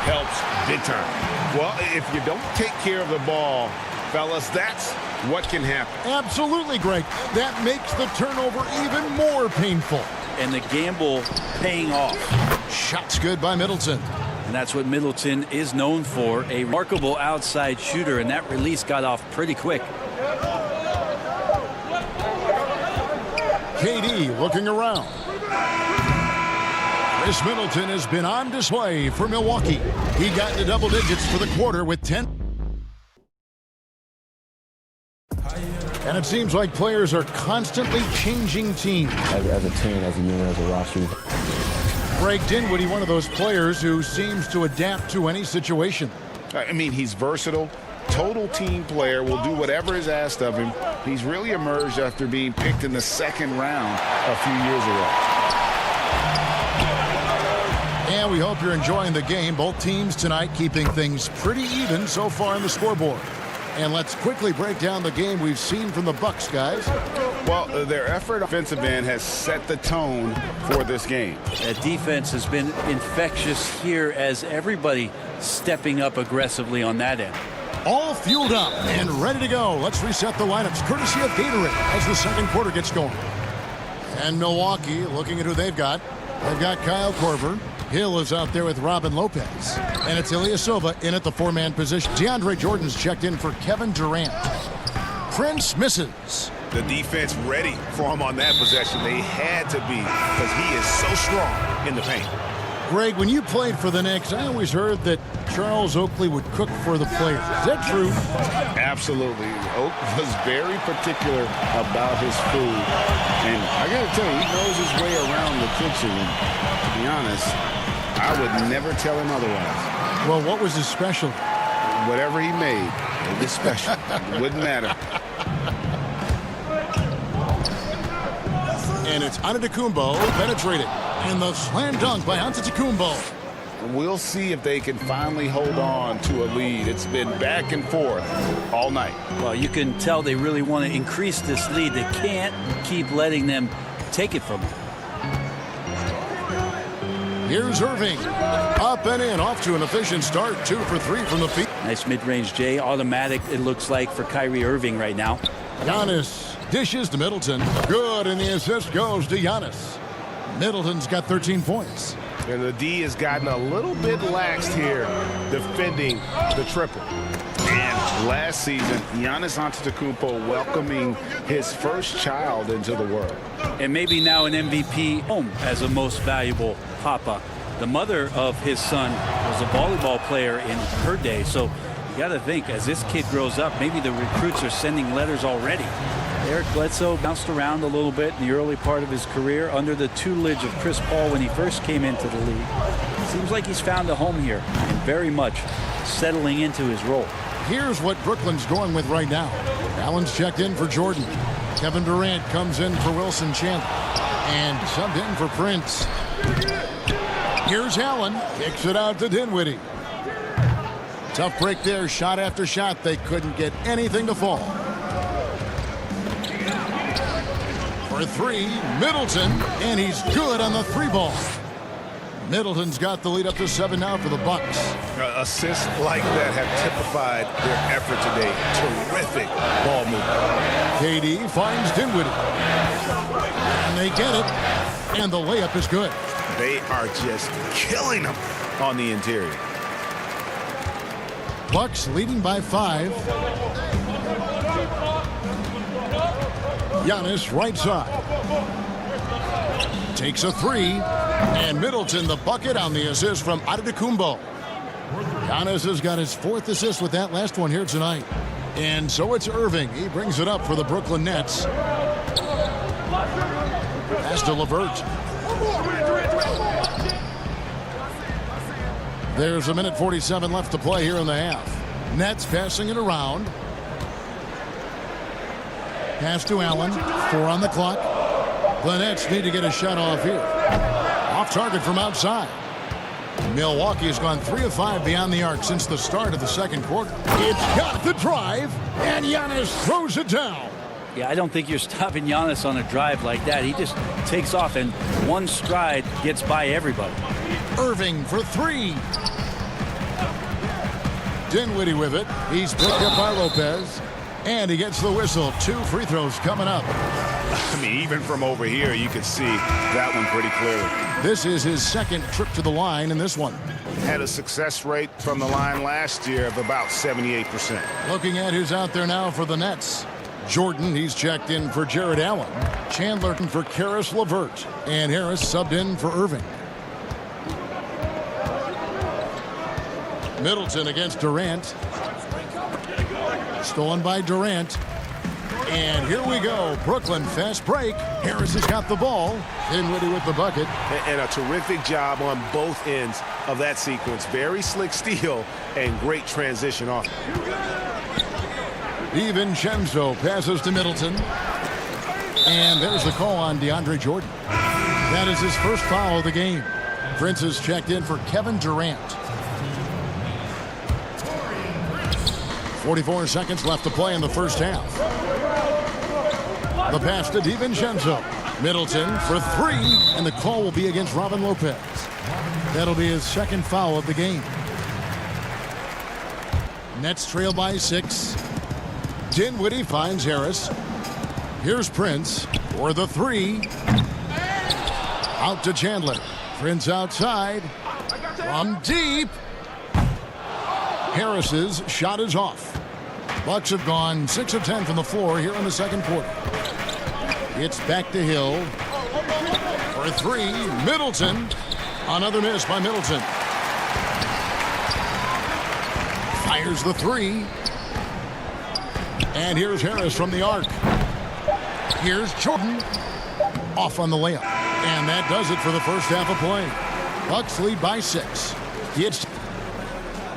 helps big time. Well, if you don't take care of the ball, fellas, that's what can happen. Absolutely, Greg. That makes the turnover even more painful. And the gamble paying off. Shots good by Middleton. And that's what Middleton is known for, a remarkable outside shooter, and that release got off pretty quick. KD looking around. Chris Middleton has been on display for Milwaukee. He got into double digits for the quarter with 10. And it seems like players are constantly changing teams. As a team, as a unit, as a roster. Greg Dinwiddie, one of those players who seems to adapt to any situation. I mean, he's versatile, total team player, will do whatever is asked of him. He's really emerged after being picked in the 2nd round a few years ago. And we hope you're enjoying the game. Both teams tonight keeping things pretty even so far in the scoreboard. And let's quickly break down the game we've seen from the Bucks, guys. Well, their effort offensive end has set the tone for this game. That defense has been infectious here as everybody stepping up aggressively on that end. All fueled up and ready to go. Let's reset the lineups courtesy of Gatorade as the second quarter gets going. And Milwaukee looking at who they've got. They've got Kyle Korver. Hill is out there with Robin Lopez. And it's Ilyasova in at the 4-man position. DeAndre Jordan's checked in for Kevin Durant. Prince misses. The defense ready for him on that possession. They had to be because he is so strong in the paint. Greg, when you played for the Knicks, I always heard that Charles Oakley would cook for the players. Is that true? Absolutely. Oak was very particular about his food. And I got to tell you, he knows his way around the kitchen. And to be honest, I would never tell him otherwise. Well, what was his special? Whatever he made, it was special. It wouldn't matter. And it's Antetokounmpo penetrated. And the slam dunk by Antetokounmpo. We'll see if they can finally hold on to a lead. It's been back and forth all night. Well, you can tell they really want to increase this lead. They can't keep letting them take it from them. Here's Irving. Up and in, off to an efficient start. 2 for 3 from the feet. Nice mid-range J. Automatic, it looks like, for Kyrie Irving right now. Giannis dishes to Middleton. Good, and the assist goes to Giannis. Middleton's got 13 points. And the D has gotten a little bit laxed here defending the triple. And last season, Giannis Antetokounmpo welcoming his first child into the world. And maybe now an MVP home as a most valuable papa. The mother of his son was a volleyball player in her day. So you got to think, as this kid grows up, maybe the recruits are sending letters already. Eric Bledsoe bounced around a little bit in the early part of his career under the tutelage of Chris Paul when he first came into the league. Seems like he's found a home here and very much settling into his role. Here's what Brooklyn's going with right now. Allen's checked in for Jordan. Kevin Durant comes in for Wilson Chandler. And subbed in for Prince. Here's Allen. Kicks it out to Dinwiddie. Tough break there. Shot after shot. They couldn't get anything to fall. for three. Middleton, and he's good on the three ball. Middleton's got the lead up to 7 now for the Bucks. Assists like that have typified their effort today. Terrific ball movement. KD finds Dinwiddie. And they get it. And the layup is good. They are just killing them on the interior. Bucks leading by 5. Giannis right side. Takes a 3. And Middleton the bucket on the assist from Antetokounmpo. Giannis has got his 4th assist with that last one here tonight. And so it's Irving. He brings it up for the Brooklyn Nets. Pass to LeVert. There's 1:47 left to play here in the half. Nets passing it around. Pass to Allen. 4 on the clock. The Nets need to get a shot off here. Off target from outside. Milwaukee has gone 3 of 5 beyond the arc since the start of the second quarter. It's got the drive, and Giannis throws it down. Yeah, I don't think you're stopping Giannis on a drive like that. He just takes off, and one stride gets by everybody. Irving for 3. Dinwiddie with it. He's picked up by Lopez. And he gets the whistle. 2 free throws coming up. I mean, even from over here, you could see that one pretty clearly. This is his 2nd trip to the line in this one. Had a success rate from the line last year of about 78%. Looking at who's out there now for the Nets. Jordan, he's checked in for Jared Allen. Chandler for Karis LeVert. And Harris subbed in for Irving. Middleton against Durant. Stolen by Durant. And here we go. Brooklyn fast break. Harris has got the ball. Dinwiddie with the bucket. And a terrific job on both ends of that sequence. Very slick steal and great transition off. DiVincenzo passes to Middleton. And there's the call on DeAndre Jordan. That is his first foul of the game. Prince has checked in for Kevin Durant. 44 seconds left to play in the first half. The pass to DiVincenzo. Middleton for 3, and the call will be against Robin Lopez. That'll be his 2nd foul of the game. Nets trail by 6. Dinwiddie finds Harris. Here's Prince for the 3. Out to Chandler. Prince outside. From deep. Harris's shot is off. Bucks have gone 6 of 10 from the floor here in the second quarter. It's back to Hill. For 3, Middleton. Another miss by Middleton. Fires the 3. And here's Harris from the arc. Here's Jordan. Off on the layup. And that does it for the first half of play. Bucks lead by 6. It's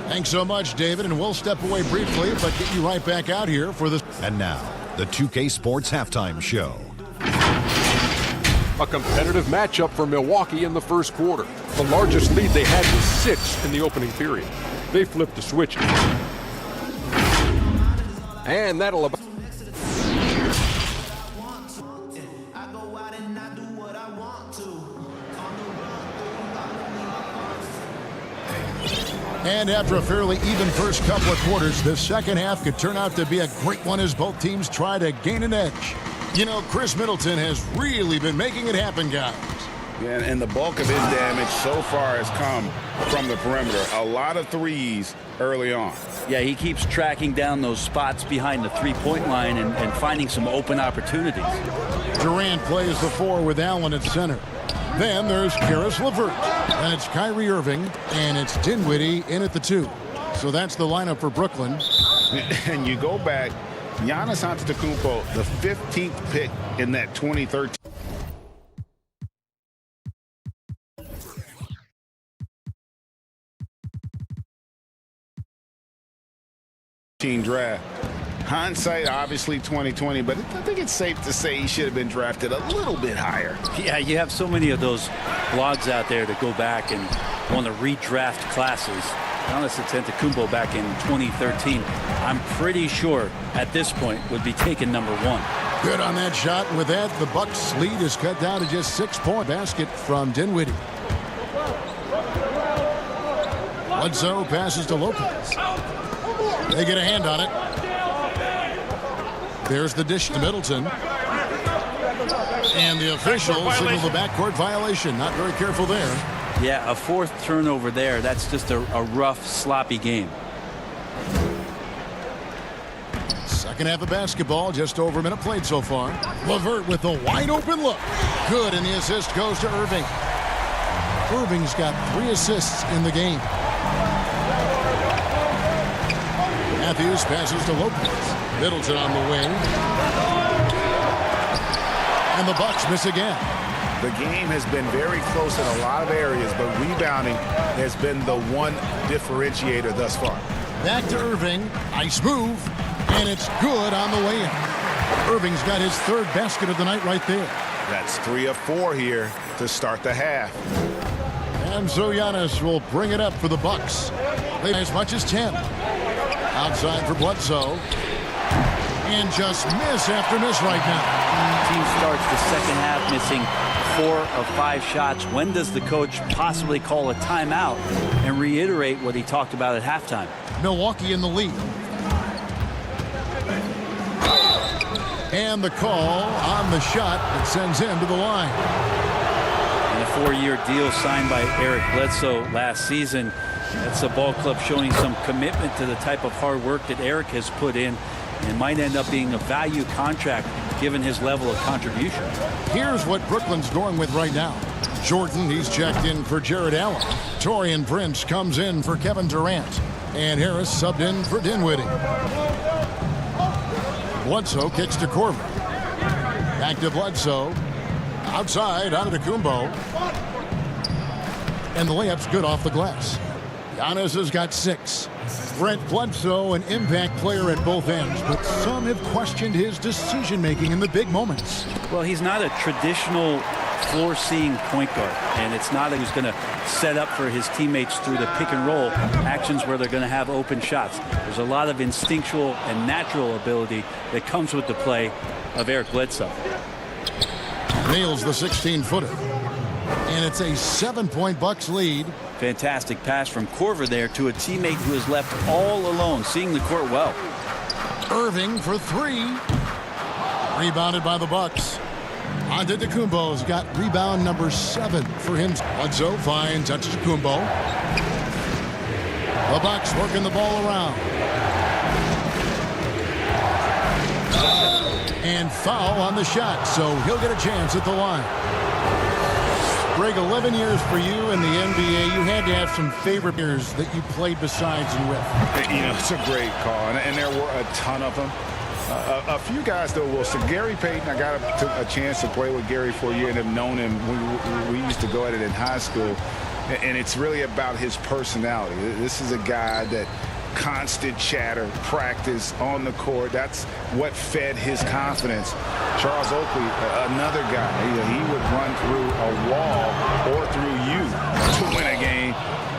Thanks so much, David, and we'll step away briefly, but get you right back out here for this. And now, the 2K Sports Halftime Show. A competitive matchup for Milwaukee in the first quarter. The largest lead they had was 6 in the opening period. They flipped the switch. And that'll about... And after a fairly even first couple of quarters, the second half could turn out to be a great one as both teams try to gain an edge. You know, Chris Middleton has really been making it happen, guys. Yeah, and the bulk of his damage so far has come from the perimeter. A lot of threes early on. Yeah, he keeps tracking down those spots behind the three-point line and finding some open opportunities. Durant plays the 4 with Allen at center. Then there's Karis LeVert. Then it's Kyrie Irving, and it's Dinwiddie in at the 2. So that's the lineup for Brooklyn. And you go back, Giannis Antetokounmpo, the 15th pick in that 2013. Draft. Hindsight, obviously 2020, but I think it's safe to say he should have been drafted a little bit higher. Yeah, you have so many of those blogs out there to go back and want to redraft classes. Giannis Antetokounmpo back in 2013, I'm pretty sure at this point would be taken number 1. Good on that shot. And with that, the Bucks' lead is cut down to just 6-point basket from Dinwiddie. Bledsoe passes to Lopez. They get a hand on it. There's the dish to Middleton. And the officials signal the backcourt violation. Not very careful there. Yeah, a fourth turnover there. That's just a rough, sloppy game. Second half of basketball, just over a minute played so far. LeVert with a wide open look. Good, and the assist goes to Irving. Irving's got 3 assists in the game. Matthews passes to Lopez. Middleton on the wing. And the Bucks miss again. The game has been very close in a lot of areas, but rebounding has been the one differentiator thus far. Back to Irving. Nice move. And it's good on the way in. Irving's got his 3rd basket of the night right there. That's 3 of 4 here to start the half. And so Giannis will bring it up for the Bucks. They as much as 10. Outside for Bledsoe. And just miss after miss right now. Team starts the second half missing 4 of 5 shots. When does the coach possibly call a timeout and reiterate what he talked about at halftime? Milwaukee in the lead. And the call on the shot that sends him to the line. And a 4-year deal signed by Eric Bledsoe last season. That's a ball club showing some commitment to the type of hard work that Eric has put in, and might end up being a value contract given his level of contribution. Here's what Brooklyn's going with right now. Jordan, he's checked in for Jared Allen. Taurean Prince comes in for Kevin Durant. And Harris subbed in for Dinwiddie. Bledsoe kicks to Korver. Back to Bledsoe. Outside, Antetokounmpo. And the layup's good off the glass. Giannis has got 6. Brent Bledsoe, an impact player at both ends, but some have questioned his decision-making in the big moments. Well, he's not a traditional floor-seeing point guard, and it's not that he's going to set up for his teammates through the pick and roll actions where they're going to have open shots. There's a lot of instinctual and natural ability that comes with the play of Eric Bledsoe. Nails the 16-footer. And it's a 7-point Bucks lead. Fantastic pass from Korver there to a teammate who is left all alone, seeing the court well. Irving for 3. Rebounded by the Bucks. Antetokounmpo's got rebound number 7 for him. Bledsoe finds Antetokounmpo. The Bucks working the ball around. And foul on the shot, so he'll get a chance at the line. Greg, 11 years for you in the NBA. You had to have some favorite players that you played besides and with. You know, it's a great call, and there were a ton of them. A few guys, though, Wilson. Gary Payton, I got a chance to play with Gary for a year and have known him. We used to go at it in high school, and it's really about his personality. This is a guy that constant chatter, practice on the court. That's what fed his confidence. Charles Oakley, another guy, he would run through a wall or through you to win a game.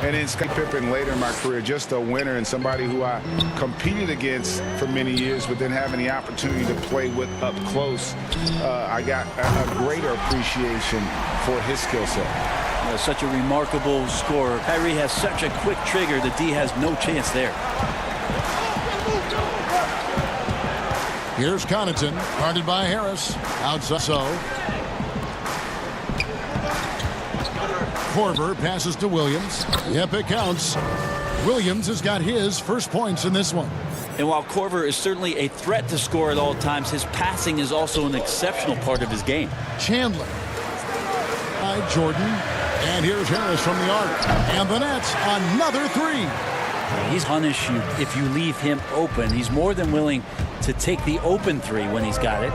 And then Scott Pippen later in my career, just a winner and somebody who I competed against for many years, but then having the opportunity to play with up close, I got a greater appreciation for his skill set. Such a remarkable scorer. Kyrie has such a quick trigger. The D has no chance there. Here's Connaughton, guarded by Harris. Outside, so. Korver passes to Williams. Yep, it counts. Williams has got his first points in this one. And while Korver is certainly a threat to score at all times, his passing is also an exceptional part of his game. Chandler. By Jordan. And here's Harris from the arc. And the Nets, another 3. He's punish you if you leave him open. He's more than willing to take the open 3 when he's got it.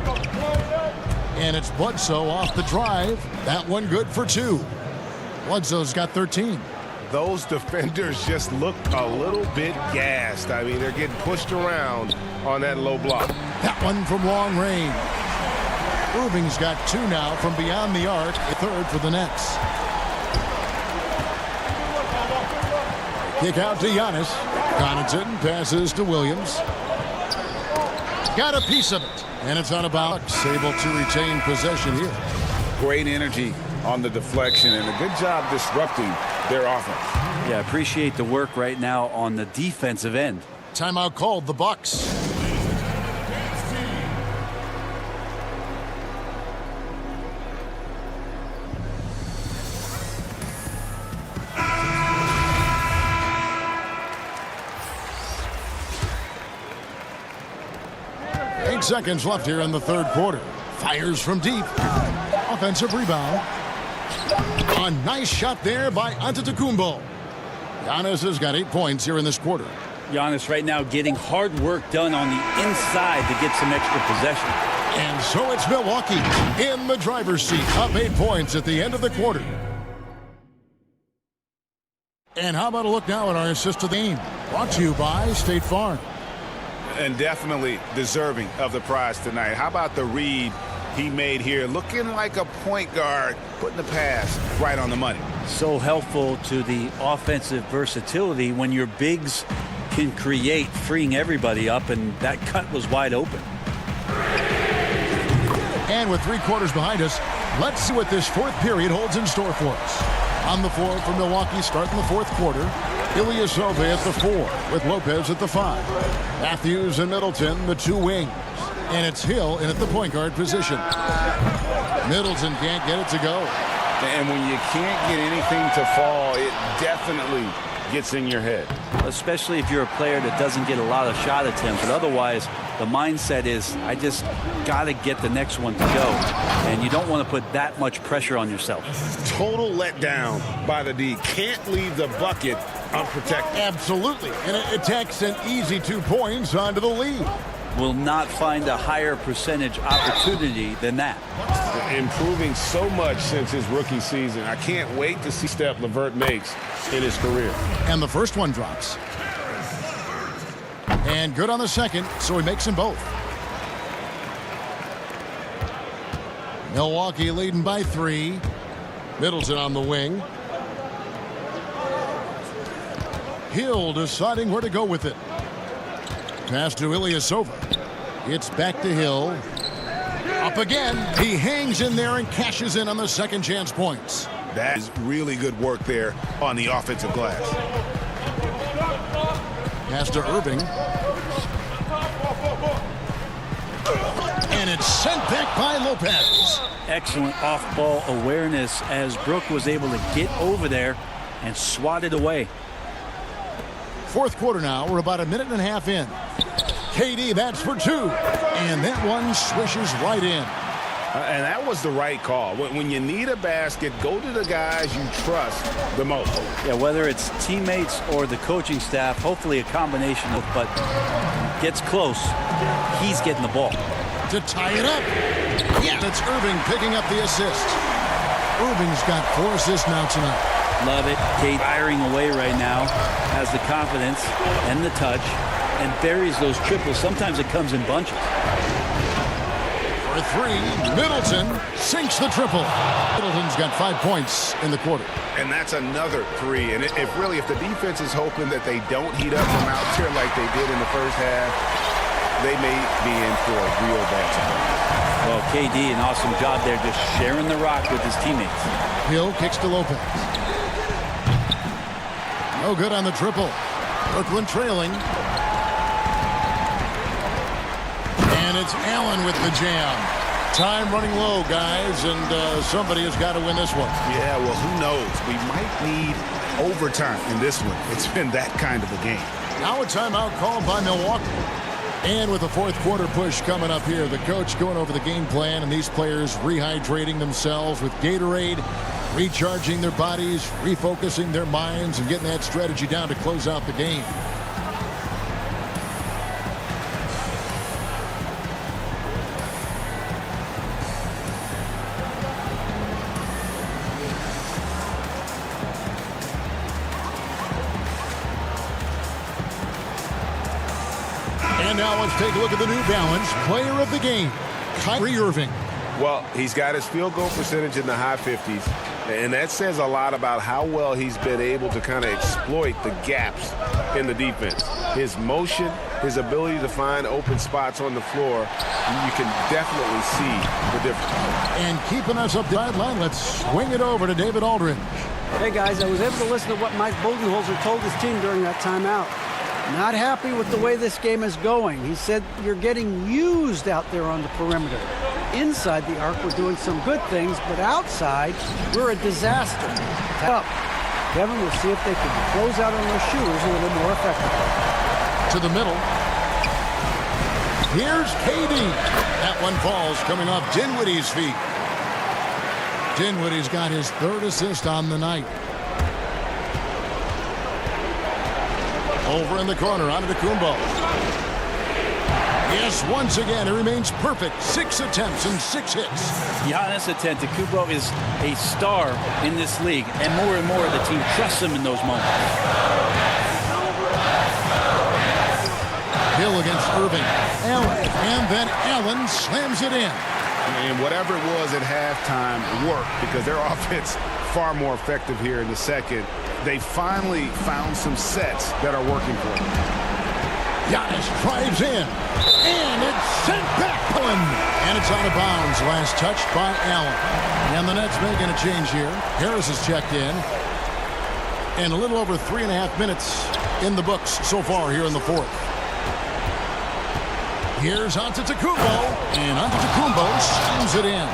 And it's Bledsoe off the drive. That one good for 2. Bledsoe's got 13. Those defenders just look a little bit gassed. I mean, they're getting pushed around on that low block. That one from long range. Irving's got 2 now from beyond the arc. A 3rd for the Nets. Kick out to Giannis. Connaughton passes to Williams. got a piece of it. And it's out of bounds. Able to retain possession here. Great energy on the deflection and a good job disrupting their offense. Yeah, appreciate the work right now on the defensive end. Timeout called, the Bucks. Seconds left here in the third quarter. Fires from deep. Offensive rebound. A nice shot there by Antetokounmpo. Giannis has got 8 points here in this quarter. Giannis right now getting hard work done on the inside to get some extra possession. And so it's Milwaukee in the driver's seat, up 8 points at the end of the quarter. And how about a look now at our assist to the game? Brought to you by State Farm. And definitely deserving of the prize tonight. How about the read he made here? Looking like a point guard, putting the pass right on the money. So helpful to the offensive versatility when your bigs can create, freeing everybody up, and that cut was wide open. And with 3 quarters behind us, let's see what this fourth period holds in store for us. On the floor for Milwaukee starting the fourth quarter, Ilyasova at the 4 with Lopez at the 5. Matthews and Middleton, the 2 wings. And it's Hill in at the point guard position. Middleton can't get it to go. And when you can't get anything to fall, it definitely gets in your head. Especially if you're a player that doesn't get a lot of shot attempts. But otherwise, the mindset is, I just got to get the next one to go. And you don't want to put that much pressure on yourself. Total letdown by the D. Can't leave the bucket unprotected. Absolutely. And it takes an easy 2 points onto the lead. Will not find a higher percentage opportunity than that. Improving so much since his rookie season. I can't wait to see the step LeVert makes in his career. And the first one drops. And good on the second, so he makes them both. Milwaukee leading by 3. Middleton on the wing. Hill deciding where to go with it. Pass to Ilyasova. It's back to Hill. Up again. He hangs in there and cashes in on the second chance points. That is really good work there on the offensive glass. Pass to Irving. And it's sent back by Lopez. Excellent off-ball awareness as Brook was able to get over there and swat it away. Fourth quarter now. We're about a minute and a half in. KD, that's for 2. And that one swishes right in. And that was the right call. When you need a basket, go to the guys you trust the most. Yeah, whether it's teammates or the coaching staff, hopefully a combination of, but gets close, he's getting the ball. To tie it up. Yeah, that's Irving picking up the assist. Irving's got 4 assists now tonight. Love it. Kate firing away right now, has the confidence and the touch, and buries those triples. Sometimes it comes in bunches. For 3, Middleton sinks the triple. Middleton's got 5 points in the quarter. And that's another 3. And if the defense is hoping that they don't heat up from out there like they did in the first half, they may be in for a real bad time. Well, KD, an awesome job there just sharing the rock with his teammates. Hill kicks to Lopez. No good on the triple. Brooklyn trailing. And it's Allen with the jam. Time running low, guys, and somebody has got to win this one. Yeah, well, who knows? We might need overtime in this one. It's been that kind of a game. Now a timeout called by Milwaukee. And with the fourth quarter push coming up here, the coach going over the game plan and these players rehydrating themselves with Gatorade, recharging their bodies, refocusing their minds, and getting that strategy down to close out the game. And now let's take a look at the New Balance player of the game, Kyrie Irving. Well, he's got his field goal percentage in the high 50s, and that says a lot about how well he's been able to kind of exploit the gaps in the defense. His motion his ability to find open spots on the floor, you can definitely see the difference. And keeping us up the sideline, let's swing it over to David Aldridge. Hey, guys, I was able to listen to what Mike Budenholzer told his team during that timeout. Not happy with the way this game is going. He said, you're getting used out there on the perimeter. Inside the arc, we're doing some good things, but outside, we're a disaster. Up. Kevin, we'll see if they can close out on those shooters a little more effectively. To the middle. Here's KD. That one falls coming off Dinwiddie's feet. Dinwiddie's got his third assist on the night. Over in the corner, onto Kumbo. Yes, once again, he remains perfect. 6 attempts and 6 hits. Giannis Antetokounmpo is a star in this league, and more the team trusts him in those moments. Hill against Irving. Allen. And then Allen slams it in. And whatever it was at halftime worked because their offense far more effective here in the second. They finally found some sets that are working for them. Giannis drives in. And it's sent back to him. And it's out of bounds. Last touch by Allen. And the Nets making a change here. Harris has checked in. And a little over 3.5 minutes in the books so far here in the fourth. Here's Antetokounmpo, and Antetokounmpo slams it in.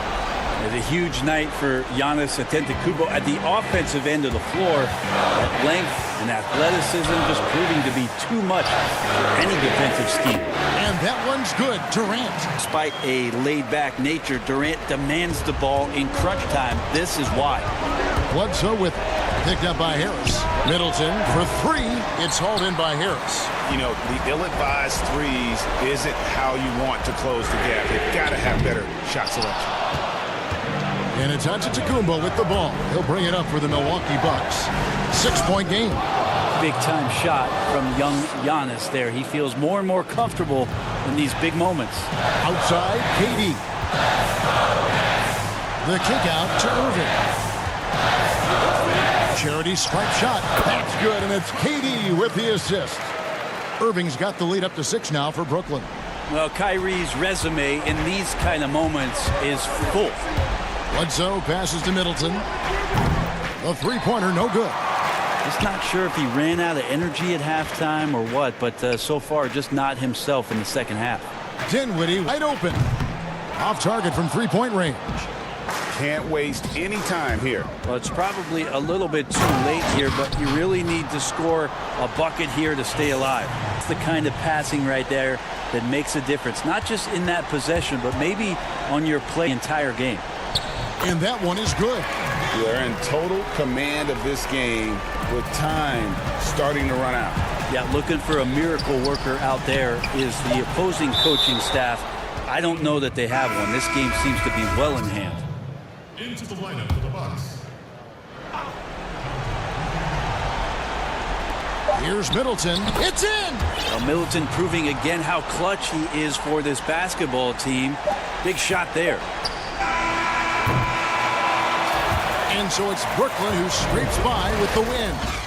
It's a huge night for Giannis Antetokounmpo at the offensive end of the floor. At length and athleticism just proving to be too much for any defensive scheme. And that one's good. Durant. Despite a laid-back nature, Durant demands the ball in crunch time. This is why. Bledsoe with it. Picked up by Harris. Middleton for 3. It's hauled in by Harris. You know, the ill-advised threes isn't how you want to close the gap. They've got to have better shot selection. And it's Antetokounmpo with the ball. He'll bring it up for the Milwaukee Bucks. 6-point game. Big-time shot from young Giannis there. He feels more and more comfortable in these big moments. Outside, KD. The kick out to Irving. Charity stripe shot. That's good, and it's KD with the assist. Irving's got the lead up to 6 now for Brooklyn. Well, Kyrie's resume in these kind of moments is full. Bledsoe passes to Middleton. A three-pointer, no good. Just not sure if he ran out of energy at halftime or what, but so far just not himself in the second half. Dinwiddie wide open. Off target from three-point range. Can't waste any time here. Well, it's probably a little bit too late here, but you really need to score a bucket here to stay alive. It's the kind of passing right there that makes a difference, not just in that possession, but maybe on your play entire game. And that one is good. They're in total command of this game with time starting to run out. Yeah, looking for a miracle worker out there is the opposing coaching staff. I don't know that they have one. This game seems to be well in hand. Into the lineup for the Bucks. Here's Middleton. It's in! Well, Middleton proving again how clutch he is for this basketball team. Big shot there. And so it's Brooklyn who scrapes by with the win.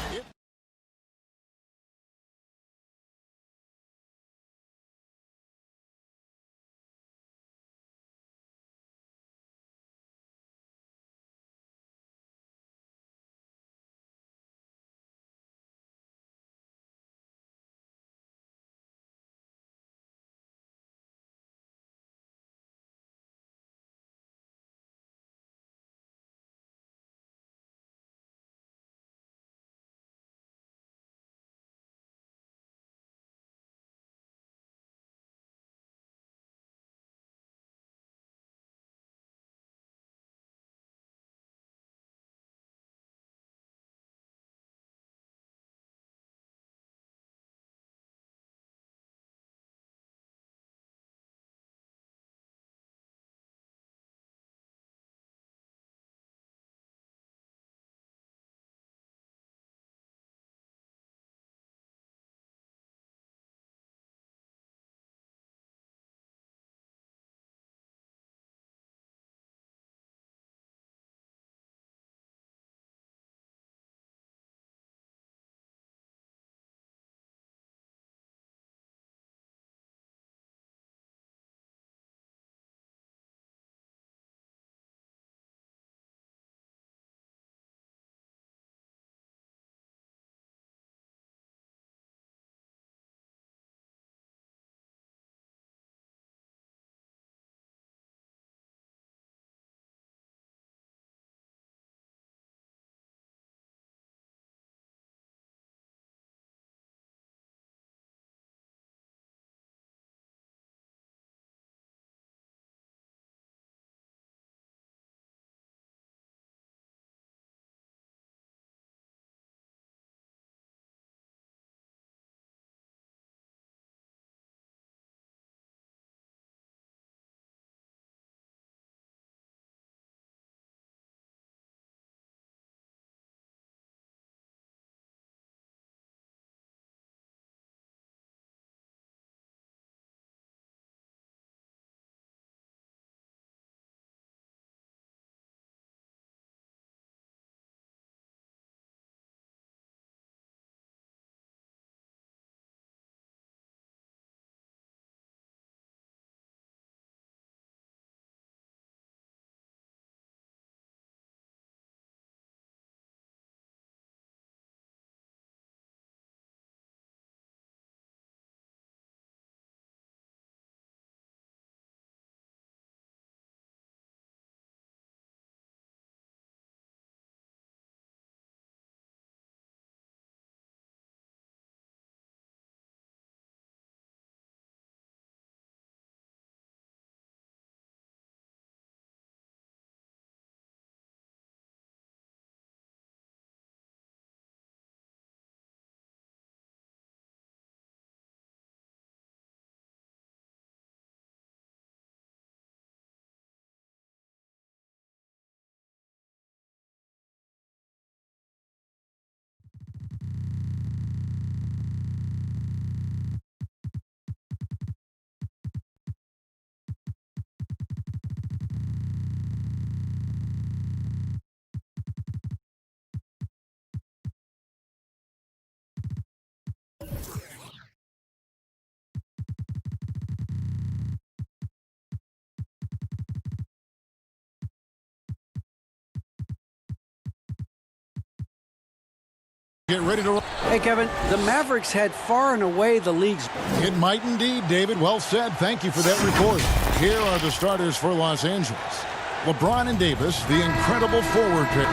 Get ready to... Hey, Kevin, the Mavericks had far and away the league's... It might indeed, David. Well said. Thank you for that report. Here are the starters for Los Angeles. LeBron and Davis, the incredible forward pick.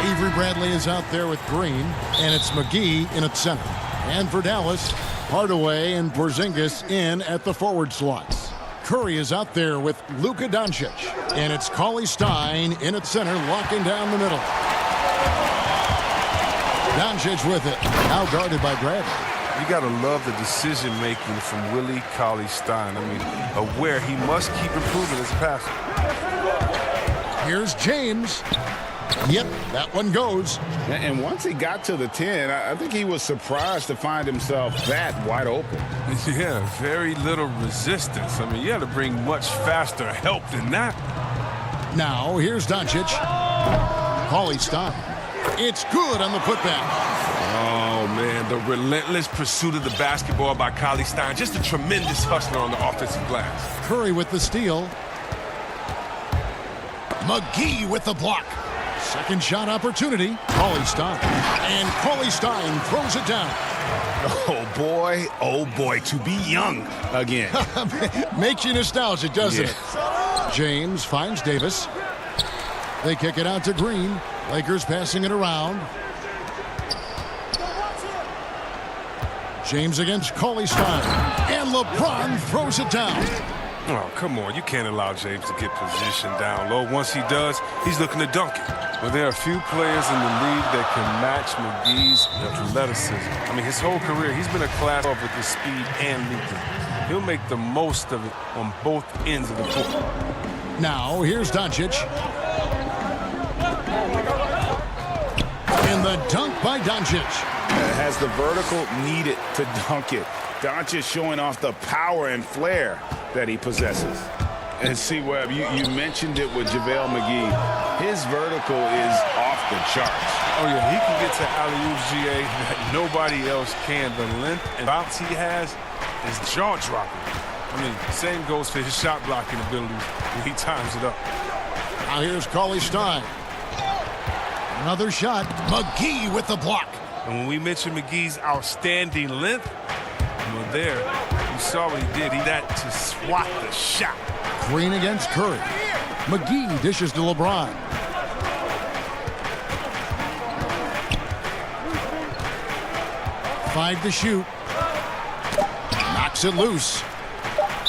Avery Bradley is out there with Green, and it's McGee in at center. And for Dallas, Hardaway and Porzingis in at the forward slots. Curry is out there with Luka Doncic, and it's Cauley-Stein in at center, locking down the middle. Doncic with it, now guarded by Bradley. You got to love the decision-making from Willie Cauley-Stein. I mean, aware he must keep improving as a passer. Here's James. Yep, that one goes. And once he got to the 10, I think he was surprised to find himself that wide open. Yeah, very little resistance. I mean, you had to bring much faster help than that. Now, here's Doncic. Cauley-Stein. It's good on the putback. Oh, man, the relentless pursuit of the basketball by Cauley-Stein. Just a tremendous hustler on the offensive glass. Curry with the steal. McGee with the block. Second shot opportunity. Cauley-Stein. And Cauley-Stein throws it down. Oh boy, to be young again. Makes you nostalgic, doesn't it? James finds Davis. They kick it out to Green. Lakers passing it around. James against Cauley-Stein. And LeBron throws it down. Oh, come on. You can't allow James to get position down low. Once he does, he's looking to dunk it. Well, there are a few players in the league that can match McGee's athleticism. I mean, his whole career, he's been a class of with the speed and leaping. He'll make the most of it on both ends of the court. Now, here's Doncic. And the dunk by Doncic. Has the vertical needed to dunk it. Doncic showing off the power and flair that he possesses. And see, Webb, you mentioned it with JaVale McGee. His vertical is off the charts. Oh, yeah, he can get to alley-oop GA that nobody else can. The length and bounce he has is jaw-dropping. I mean, same goes for his shot-blocking abilities when he times it up. Now here's Cauley-Stein. Another shot. McGee with the block. And when we mentioned McGee's outstanding length, well, there, you saw what he did. He had to swat the shot. Green against Curry. McGee dishes to LeBron. Five to shoot. Knocks it loose.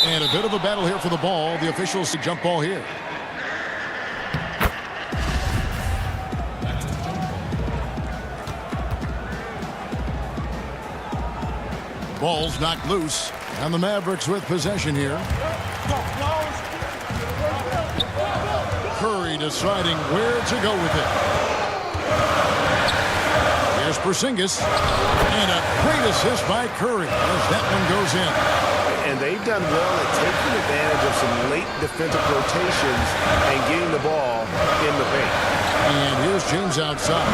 And a bit of a battle here for the ball. The officials see jump ball here. Ball's knocked loose, and the Mavericks with possession here. Curry deciding where to go with it. Here's Porzingis, and a great assist by Curry as that one goes in. And they've done well at taking advantage of some late defensive rotations and getting the ball in the paint. And here's James outside.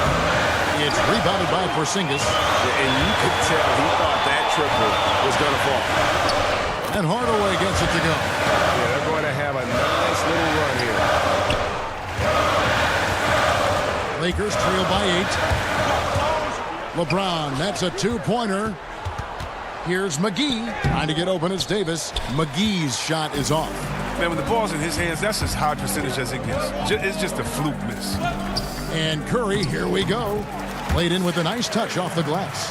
It's rebounded by Porzingis. And you could tell he thought that triple was going to fall. And Hardaway gets it to go. Yeah, they're going to have a nice little run here. Lakers trail by 8. LeBron, that's a two-pointer. Here's McGee trying to get open. It's Davis. McGee's shot is off. Man, when the ball's in his hands, that's as high percentage as it gets. It's just a fluke miss. And Curry, here we go. Played in with a nice touch off the glass.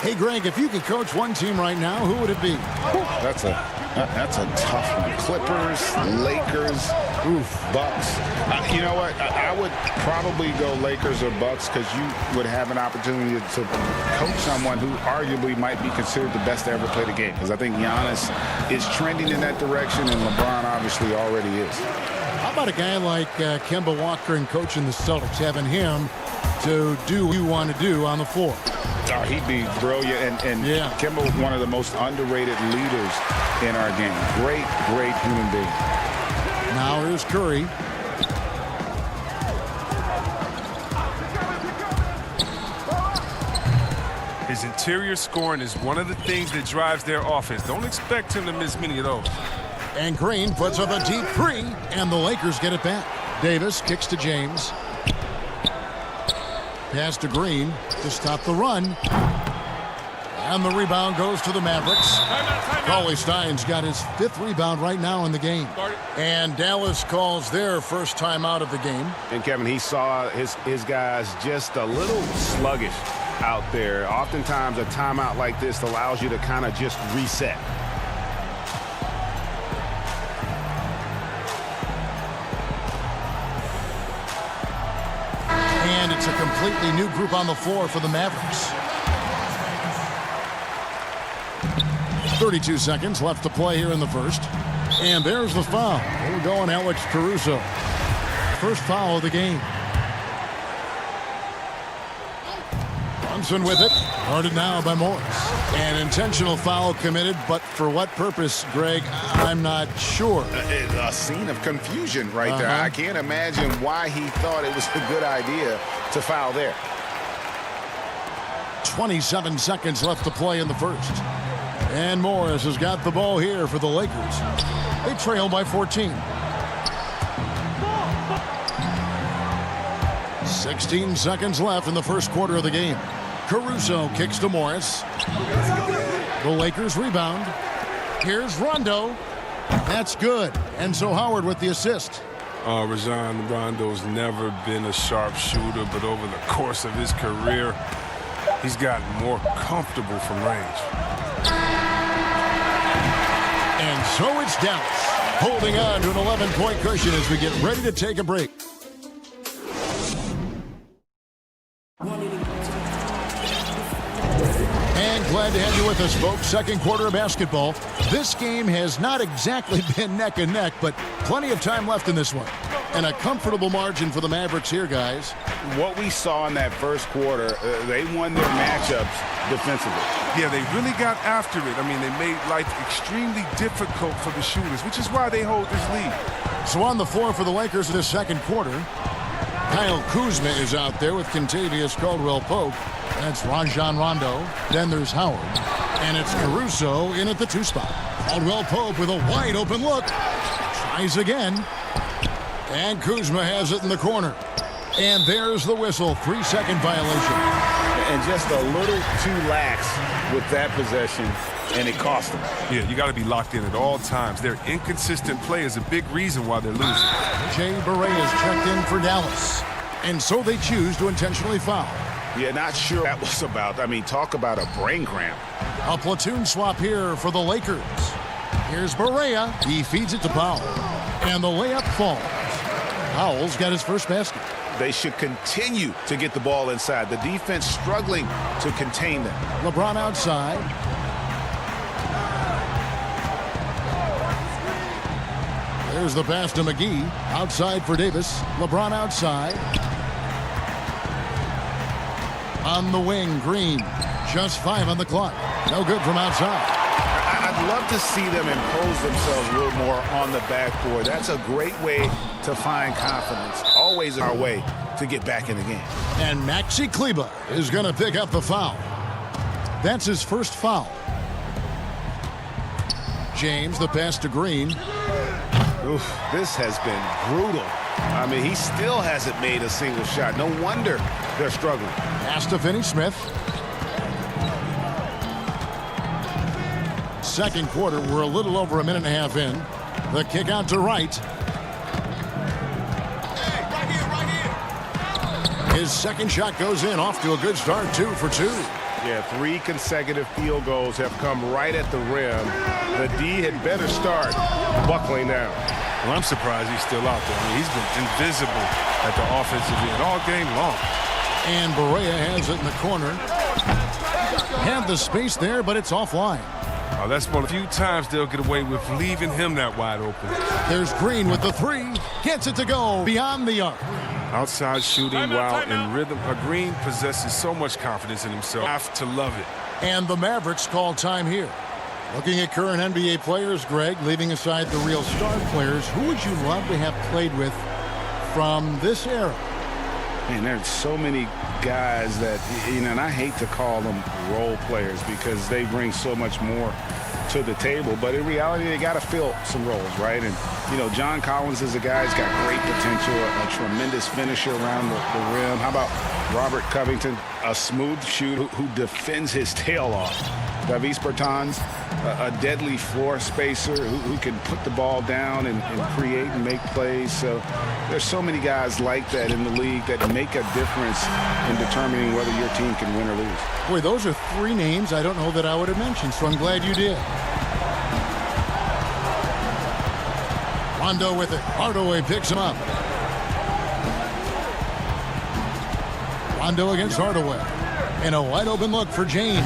Hey, Greg, if you could coach one team right now, who would it be? That's a tough one. Clippers, Lakers, Bucks. You know what? I would probably go Lakers or Bucks because you would have an opportunity to coach someone who arguably might be considered the best to ever play the game. Because I think Giannis is trending in that direction, and LeBron obviously already is. How about a guy like Kemba Walker and coaching the Celtics, having him to do what you want to do on the floor? Oh, he'd be brilliant. And yeah. Kemba, one of the most underrated leaders in our game. Great human being. Now here's Curry. His interior scoring is one of the things that drives their offense. Don't expect him to miss many of those. And Green puts up a deep three, and the Lakers get it back. Davis kicks to James. Pass to Green to stop the run. And the rebound goes to the Mavericks. Cauley-Stein's got his 5th rebound right now in the game. And Dallas calls their first time out of the game. And Kevin, he saw his guys just a little sluggish out there. Oftentimes a timeout like this allows you to kind of just reset. And it's a completely new group on the floor for the Mavericks. 32 seconds left to play here in the first. And there's the foul. We're going Alex Caruso. First foul of the game. Brunson with it. Guarded now by Morris. An intentional foul committed, but for what purpose, Greg, I'm not sure. A scene of confusion right there. I can't imagine why he thought it was a good idea to foul there. 27 seconds left to play in the first. And Morris has got the ball here for the Lakers. They trail by 14. 16 seconds left in the first quarter of the game. Caruso kicks to Morris. The Lakers rebound. Here's Rondo. That's good. Enzo Howard with the assist. Rajon Rondo's never been a sharp shooter, but over the course of his career, he's gotten more comfortable from range. And so it's Dallas, holding on to an 11-point cushion as we get ready to take a break. And glad to have you with us, folks. Second quarter of basketball. This game has not exactly been neck and neck, but plenty of time left in this one. And a comfortable margin for the Mavericks here, guys. What we saw in that first quarter, they won their matchups defensively. Yeah, they really got after it. I mean, they made life extremely difficult for the shooters, which is why they hold this lead. So on the floor for the Lakers in this second quarter, Kyle Kuzma is out there with Kentavious Caldwell-Pope. That's Rajon Rondo. Then there's Howard. And it's Caruso in at the 2 spot. Caldwell-Pope with a wide open look. Tries again. And Kuzma has it in the corner. And there's the whistle. 3-second violation. And just a little too lax with that possession, and it cost them. Yeah, you got to be locked in at all times. Their inconsistent play is a big reason why they're losing. Jay Barea is checked in for Dallas. And so they choose to intentionally foul. Yeah, not sure that was about. I mean, talk about a brain cramp. A platoon swap here for the Lakers. Here's Barea. He feeds it to Powell. And the layup falls. Powell's got his first basket. They should continue to get the ball inside. The defense struggling to contain them. LeBron outside. There's the pass to McGee. Outside for Davis. LeBron outside. On the wing, Green. Just 5 on the clock. No good from outside. I'd love to see them impose themselves a little more on the backboard. That's a great way to find confidence. Always our way to get back in the game. And Maxi Kleber is going to pick up the foul. That's his first foul. James, the pass to Green. Oof, this has been brutal. I mean, he still hasn't made a single shot. No wonder they're struggling. Pass to Finney-Smith. Second quarter, we're a little over a minute and a half in. The kick out to Wright. His second shot goes in, off to a good start, 2 for 2. Yeah, 3 consecutive field goals have come right at the rim. The D had better start buckling down. Well, I'm surprised he's still out there. I mean, he's been invisible at the offensive end all game long. And Barea has it in the corner. Had the space there, but it's offline. Oh, that's one of the few times they'll get away with leaving him that wide open. There's Green with the 3. Gets it to go beyond the arc. Outside shooting while in rhythm. Green possesses so much confidence in himself. Have to love it. And the Mavericks call time here. Looking at current NBA players, Greg, leaving aside the real star players, who would you love to have played with from this era? Man, there's so many guys that, you know, and I hate to call them role players because they bring so much more to the table, but in reality, they got to fill some roles, right? And, you know, John Collins is a guy who's got great potential, a tremendous finisher around the rim. How about Robert Covington, a smooth shooter who defends his tail off? Davis Bertans, a deadly floor spacer who can put the ball down and create and make plays. So there's so many guys like that in the league that make a difference in determining whether your team can win or lose. Boy, those are three names I don't know that I would have mentioned, so I'm glad you did. Rondo with it. Hardaway picks him up. Rondo against Hardaway. And a wide open look for James.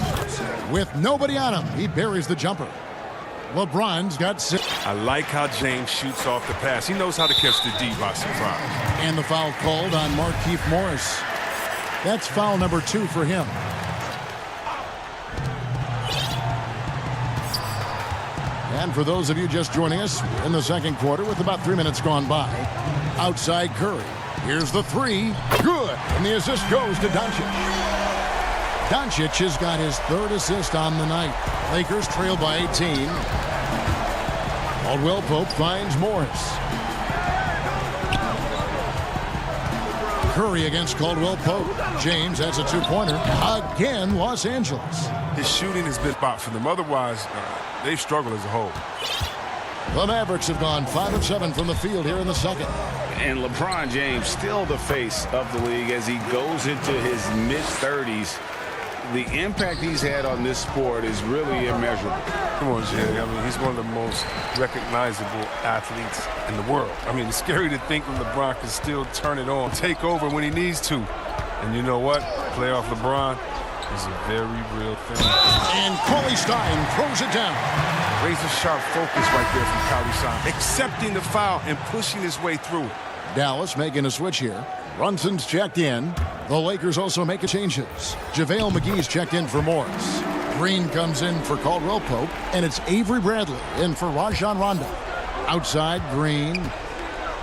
With nobody on him, he buries the jumper. LeBron's got 6. I like how James shoots off the pass. He knows how to catch the D by surprise. And the foul called on Markieff Morris. That's foul number 2 for him. And for those of you just joining us, we're in the second quarter with about 3 minutes gone by. Outside Curry. Here's the 3. Good. And the assist goes to Doncic. Doncic has got his 3rd assist on the night. Lakers trail by 18. Caldwell Pope finds Morris. Curry against Caldwell Pope. James has a 2-pointer. Again, Los Angeles. His shooting has been spot for them. Otherwise, they've struggled as a whole. The Mavericks have gone 5 of 7 from the field here in the second. And LeBron James still the face of the league as he goes into his mid-30s. The impact he's had on this sport is really immeasurable. Come on, Jay. I mean, he's one of the most recognizable athletes in the world. I mean, it's scary to think that LeBron can still turn it on, take over when he needs to. And you know what? Playoff LeBron is a very real thing. And Cauley Stein throws it down. Razor-sharp focus right there from Cauley Stein. Accepting the foul and pushing his way through it. Dallas making a switch here. Brunson's checked in. The Lakers also make changes. JaVale McGee's checked in for Morris. Green comes in for Caldwell Pope, and it's Avery Bradley in for Rajon Rondo. Outside, Green.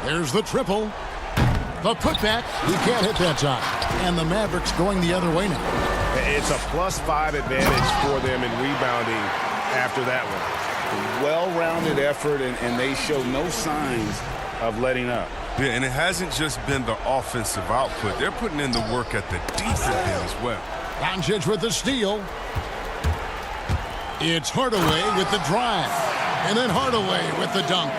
There's the triple. The putback. He can't hit that time. And the Mavericks going the other way now. It's a +5 advantage for them in rebounding after that one. A well-rounded effort, and they show no signs of letting up. Yeah, and it hasn't just been the offensive output. They're putting in the work at the defensive end as well. Doncic with the steal. It's Hardaway with the drive. And then Hardaway with the dunk.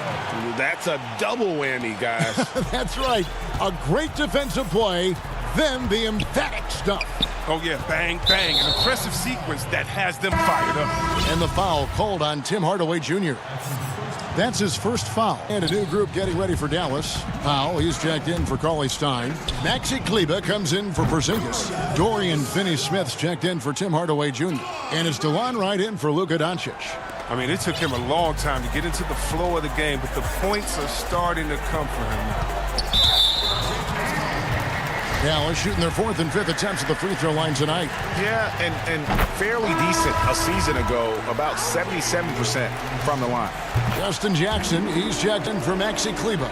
That's a double whammy, guys. That's right. A great defensive play, then the emphatic stuff. Oh, yeah, bang, bang. An impressive sequence that has them fired up. And the foul called on Tim Hardaway Jr. That's his first foul. And a new group getting ready for Dallas. Powell, he's checked in for Cauley Stein. Maxi Kleber comes in for Porzingis. Dorian Finney-Smith's checked in for Tim Hardaway Jr. And it's DeLon Wright in for Luka Doncic. I mean, it took him a long time to get into the flow of the game, but the points are starting to come for him. Dallas shooting their 4th and 5th attempts at the free throw line tonight. Yeah, and fairly decent a season ago, about 77% from the line. Justin Jackson, he's checked in for Maxi Kleber.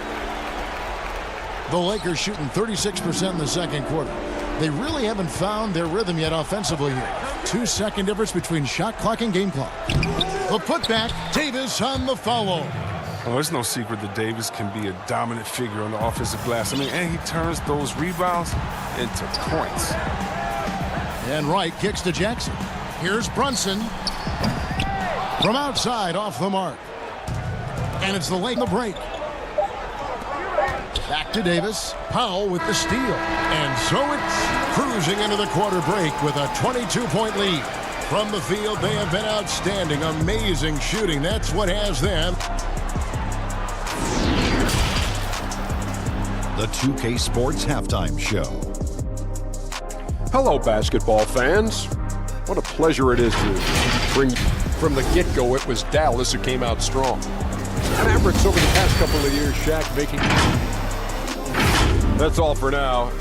The Lakers shooting 36% in the second quarter. They really haven't found their rhythm yet offensively here. 2-second difference between shot clock and game clock. The putback, Davis on the follow. Well, there's no secret that Davis can be a dominant figure on the offensive glass. I mean, and he turns those rebounds into points. And Wright kicks to Jackson. Here's Brunson. From outside, off the mark. And it's the late in the break. Back to Davis. Powell with the steal. And so it's cruising into the quarter break with a 22-point lead. From the field, they have been outstanding. Amazing shooting. That's what has them. The 2K Sports Halftime Show. Hello, basketball fans. What a pleasure it is to bring. From the get-go, it was Dallas who came out strong. And Mavericks over the past couple of years, Shaq making. That's all for now.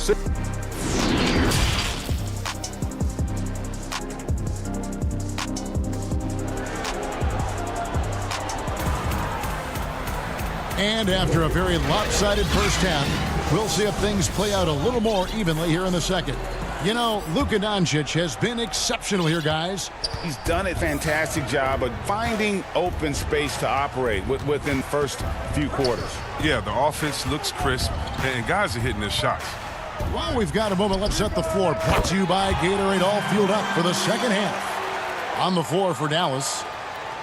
And after a very lopsided first half, we'll see if things play out a little more evenly here in the second. You know, Luka Doncic has been exceptional here, guys. He's done a fantastic job of finding open space to operate within the first few quarters. Yeah, the offense looks crisp, and guys are hitting their shots. Well, we've got a moment. Let's set the floor. Brought to you by Gatorade, all fueled up for the second half. On the floor for Dallas,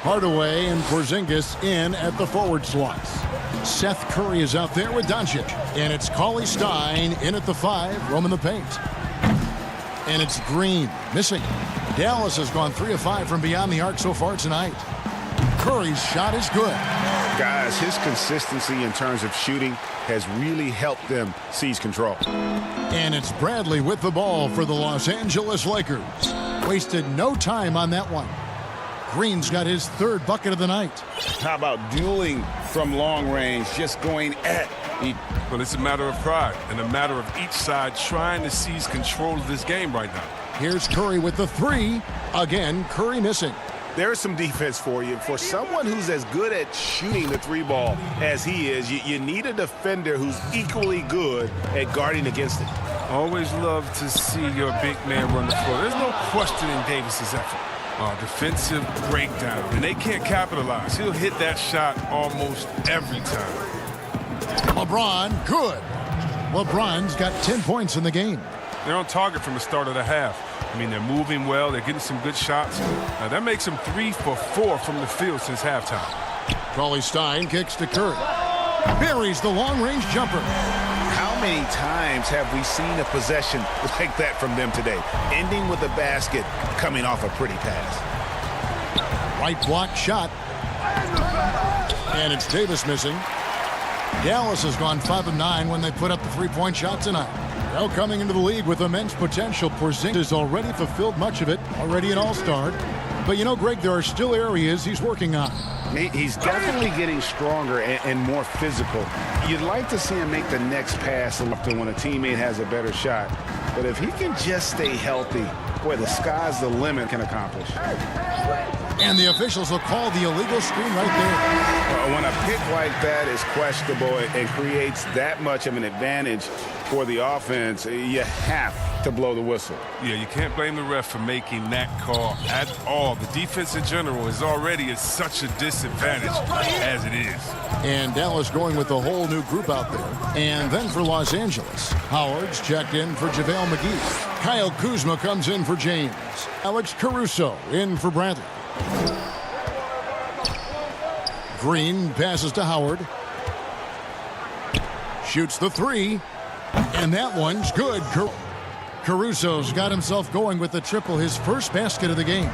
Hardaway and Porzingis in at the forward slots. Seth Curry is out there with Doncic. And it's Cauley Stein in at the 5, roaming the paint. And it's Green missing. Dallas has gone 3 of 5 from beyond the arc so far tonight. Curry's shot is good. Guys, his consistency in terms of shooting has really helped them seize control. And it's Bradley with the ball for the Los Angeles Lakers. Wasted no time on that one. Green's got his 3rd bucket of the night. How about dueling from long range, just going at each? Well, it's a matter of pride and a matter of each side trying to seize control of this game right now. Here's Curry with the 3. Again, Curry missing. There's some defense for you. For someone who's as good at shooting the 3 ball as he is, you need a defender who's equally good at guarding against it. Always love to see your big man run the floor. There's no questioning Davis's effort. Defensive breakdown, and they can't capitalize. He'll hit that shot almost every time. LeBron, good. LeBron's got 10 points in the game. They're on target from the start of the half. I mean, they're moving well. They're getting some good shots. That makes them 3 for 4 from the field since halftime. Cauley Stein kicks to Curry. Buries the long-range jumper. How many times have we seen a possession like that from them today, ending with a basket coming off a pretty pass? Right block shot. And it's Davis missing. Dallas has gone 5 of 9 when they put up the 3-point shot tonight. Well, coming into the league with immense potential, Porzingis has already fulfilled much of it, already an all-star. But you know, Greg, there are still areas he's working on. He's definitely getting stronger and more physical. You'd like to see him make the next pass often when a teammate has a better shot. But if he can just stay healthy, boy, the sky's the limit can accomplish. And the officials will call the illegal screen right there. When a pick like that is questionable and creates that much of an advantage for the offense, you have to blow the whistle. Yeah, you can't blame the ref for making that call at all. The defense in general is already at such a disadvantage as it is. And Dallas going with a whole new group out there. And then for Los Angeles, Howard's checked in for JaVale McGee. Kyle Kuzma comes in for James. Alex Caruso in for Bradley. Green passes to Howard. Shoots the 3. And that one's good. Caruso's got himself going with the triple, his first basket of the game.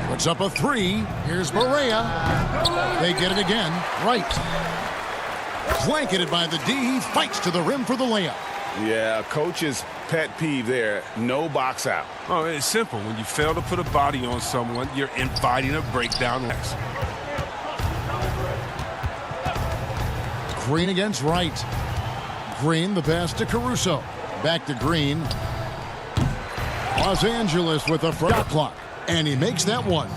Puts up a 3. Here's Barea. They get it again. Right. Blanketed by the D. He fights to the rim for the layup. Yeah, coach's pet peeve there. No box out. Oh, it's simple. When you fail to put a body on someone, you're inviting a breakdown next. Green against Wright. Green, the pass to Caruso. Back to Green. Los Angeles with a shot clock. And he makes that one.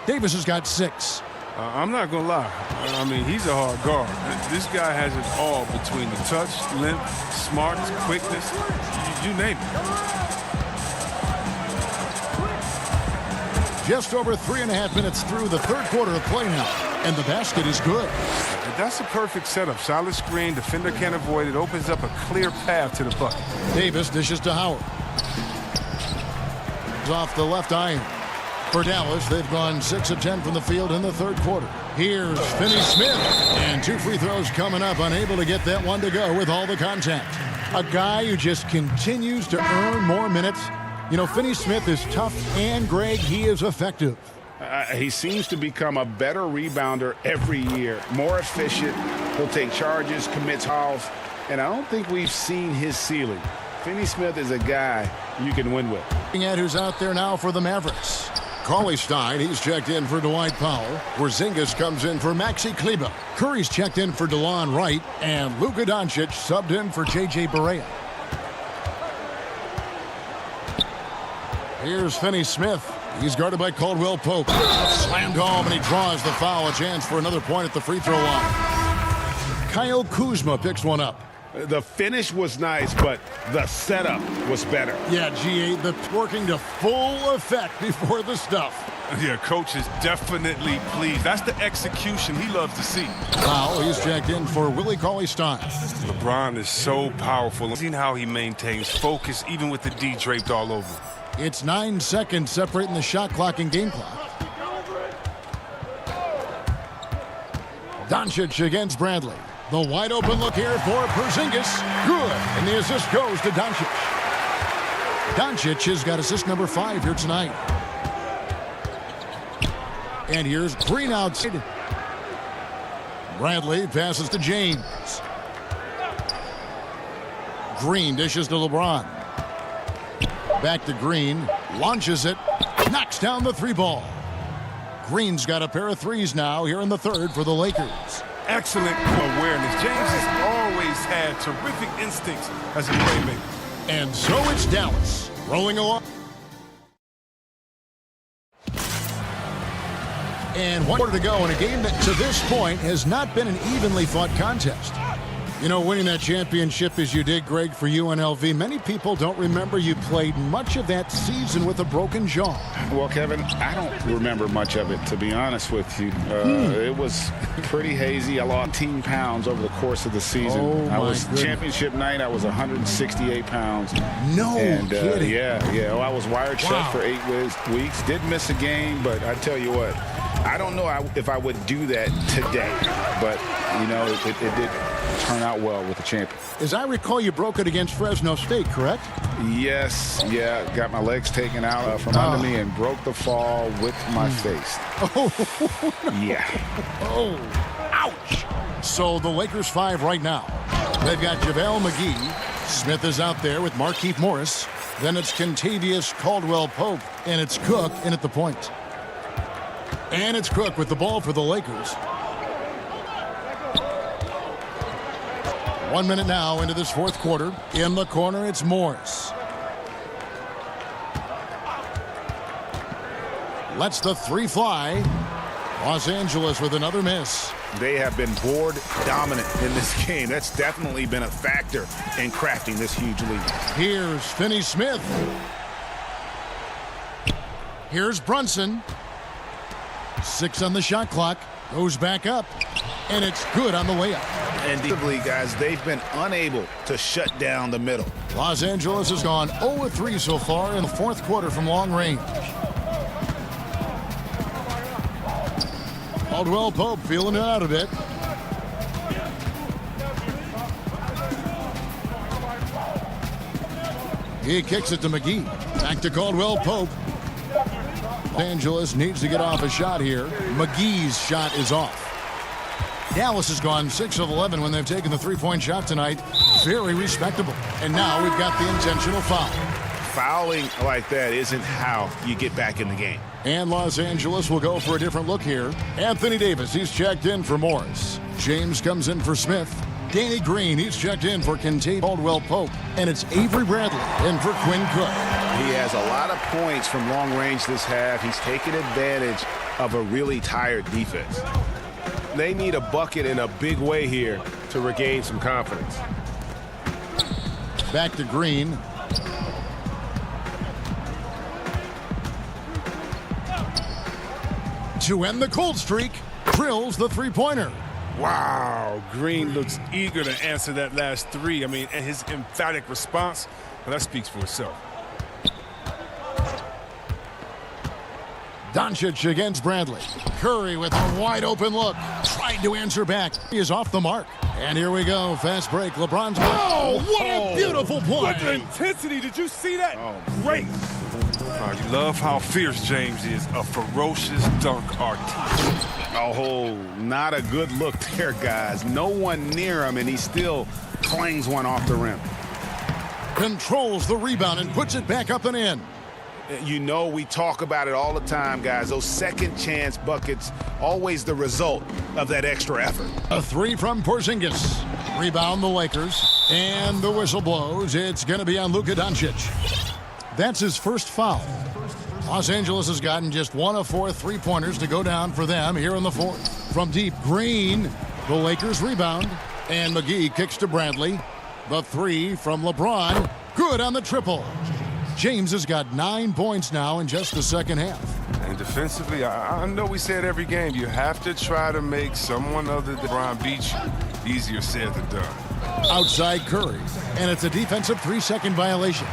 Davis has got 6. I'm not going to lie. I mean, he's a hard guard. This guy has it all between the touch, length, smarts, quickness, you name it. Just over 3.5 minutes through the 3rd quarter of play now. And the basket is good. That's a perfect setup. Solid screen, defender can't avoid it. Opens up a clear path to the bucket. Davis dishes to Howard. Off the left iron. For Dallas, they've gone 6 of 10 from the field in the 3rd quarter. Here's Finney-Smith. And 2 free throws coming up. Unable to get that one to go with all the contact. A guy who just continues to earn more minutes. You know, Finney-Smith is tough, and, Greg, he is effective. He seems to become a better rebounder every year. More efficient. He'll take charges, commits fouls. And I don't think we've seen his ceiling. Finney-Smith is a guy you can win with. Looking at who's out there now for the Mavericks. Cauley Stein, he's checked in for Dwight Powell. Porzingis comes in for Maxi Kleber. Curry's checked in for DeLon Wright. And Luka Doncic subbed in for J.J. Barea. Here's Finney-Smith. He's guarded by Caldwell Pope. Slammed home, and he draws the foul. A chance for another point at the free throw line. Kyle Kuzma picks one up. The finish was nice, but the setup was better. Yeah, GA, the working to full effect before the stuff. Yeah, coach is definitely pleased. That's the execution he loves to see. Foul, he's checked in for Willie Cauley-Stein. LeBron is so powerful. Seeing how he maintains focus even with the D draped all over. It's 9 seconds separating the shot clock and game clock. Doncic against Bradley. The wide open look here for Porzingis. Good. And the assist goes to Doncic. Doncic has got assist number 5 here tonight. And here's Green outside. Bradley passes to James. Green dishes to LeBron. Back to Green. Launches it. Knocks down the 3 ball. Green's got a pair of threes now here in the 3rd for the Lakers. Excellent awareness. James has always had terrific instincts as a playmaker. And so it's Dallas rolling along. And 1 quarter to go in a game that to this point has not been an evenly fought contest. You know, winning that championship as you did, Greg, for UNLV, many people don't remember you played much of that season with a broken jaw. Well, Kevin, I don't remember much of it, to be honest with you. It was pretty hazy. I lost 10 pounds over the course of the season. Championship night, I was 168 pounds. No kidding. Yeah. I was wired shut for 8 weeks. Didn't miss a game, but I tell you what, I don't know if I would do that today. But, you know, it did turn out well with the champion. As I recall, you broke it against Fresno State, correct? Yes, got my legs taken out from under me and broke the fall with my face. Yeah. Ouch. So the Lakers 5 right now. They've got JaVale McGee. Smith is out there with Markieff Morris. Then it's Kentavious Caldwell-Pope. And it's Cook in at the point. And it's Cook with the ball for the Lakers. 1 minute now into this 4th quarter. In the corner, it's Morris. Lets the 3 fly. Los Angeles with another miss. They have been board dominant in this game. That's definitely been a factor in crafting this huge lead. Here's Finney-Smith. Here's Brunson. 6 on the shot clock. Goes back up. And it's good on the way up. And defensively, guys, they've been unable to shut down the middle. Los Angeles has gone 0-3 so far in the 4th quarter from long range. Caldwell-Pope feeling it out a bit. He kicks it to McGee. Back to Caldwell-Pope. Los Angeles needs to get off a shot here. McGee's shot is off. Dallas has gone 6 of 11 when they've taken the 3-point shot tonight. Very respectable. And now we've got the intentional foul. Fouling like that isn't how you get back in the game. And Los Angeles will go for a different look here. Anthony Davis, he's checked in for Morris. James comes in for Smith. Danny Green, he's checked in for Kentavious Caldwell-Pope. And it's Avery Bradley in for Quinn Cook. He has a lot of points from long range this half. He's taken advantage of a really tired defense. They need a bucket in a big way here to regain some confidence. Back to Green. To end the cold streak, drills the 3-pointer. Wow, Green looks eager to answer that last 3. I mean, and his emphatic response, well, that speaks for itself. Doncic against Bradley. Curry with a wide open look. Tried to answer back. He is off the mark. And here we go. Fast break. LeBron's. Oh, what a beautiful play. What intensity. Did you see that? Great. You love how fierce James is. A ferocious dunk artist. Oh, not a good look there, guys. No one near him, and he still clangs one off the rim. Controls the rebound and puts it back up and in. You know, we talk about it all the time, guys. Those second chance buckets, always the result of that extra effort. A 3 from Porzingis. Rebound the Lakers. And the whistle blows. It's going to be on Luka Doncic. That's his first foul. Los Angeles has gotten just 1 of 4 3-pointers to go down for them here in the 4th. From deep, Green. The Lakers rebound. And McGee kicks to Bradley. The three from LeBron. Good on the triple. James has got 9 points now in just the second half. And defensively, I know we say it every game, you have to try to make someone other than LeBron beat you. Easier said than done. Outside Curry, and it's a defensive 3-second violation.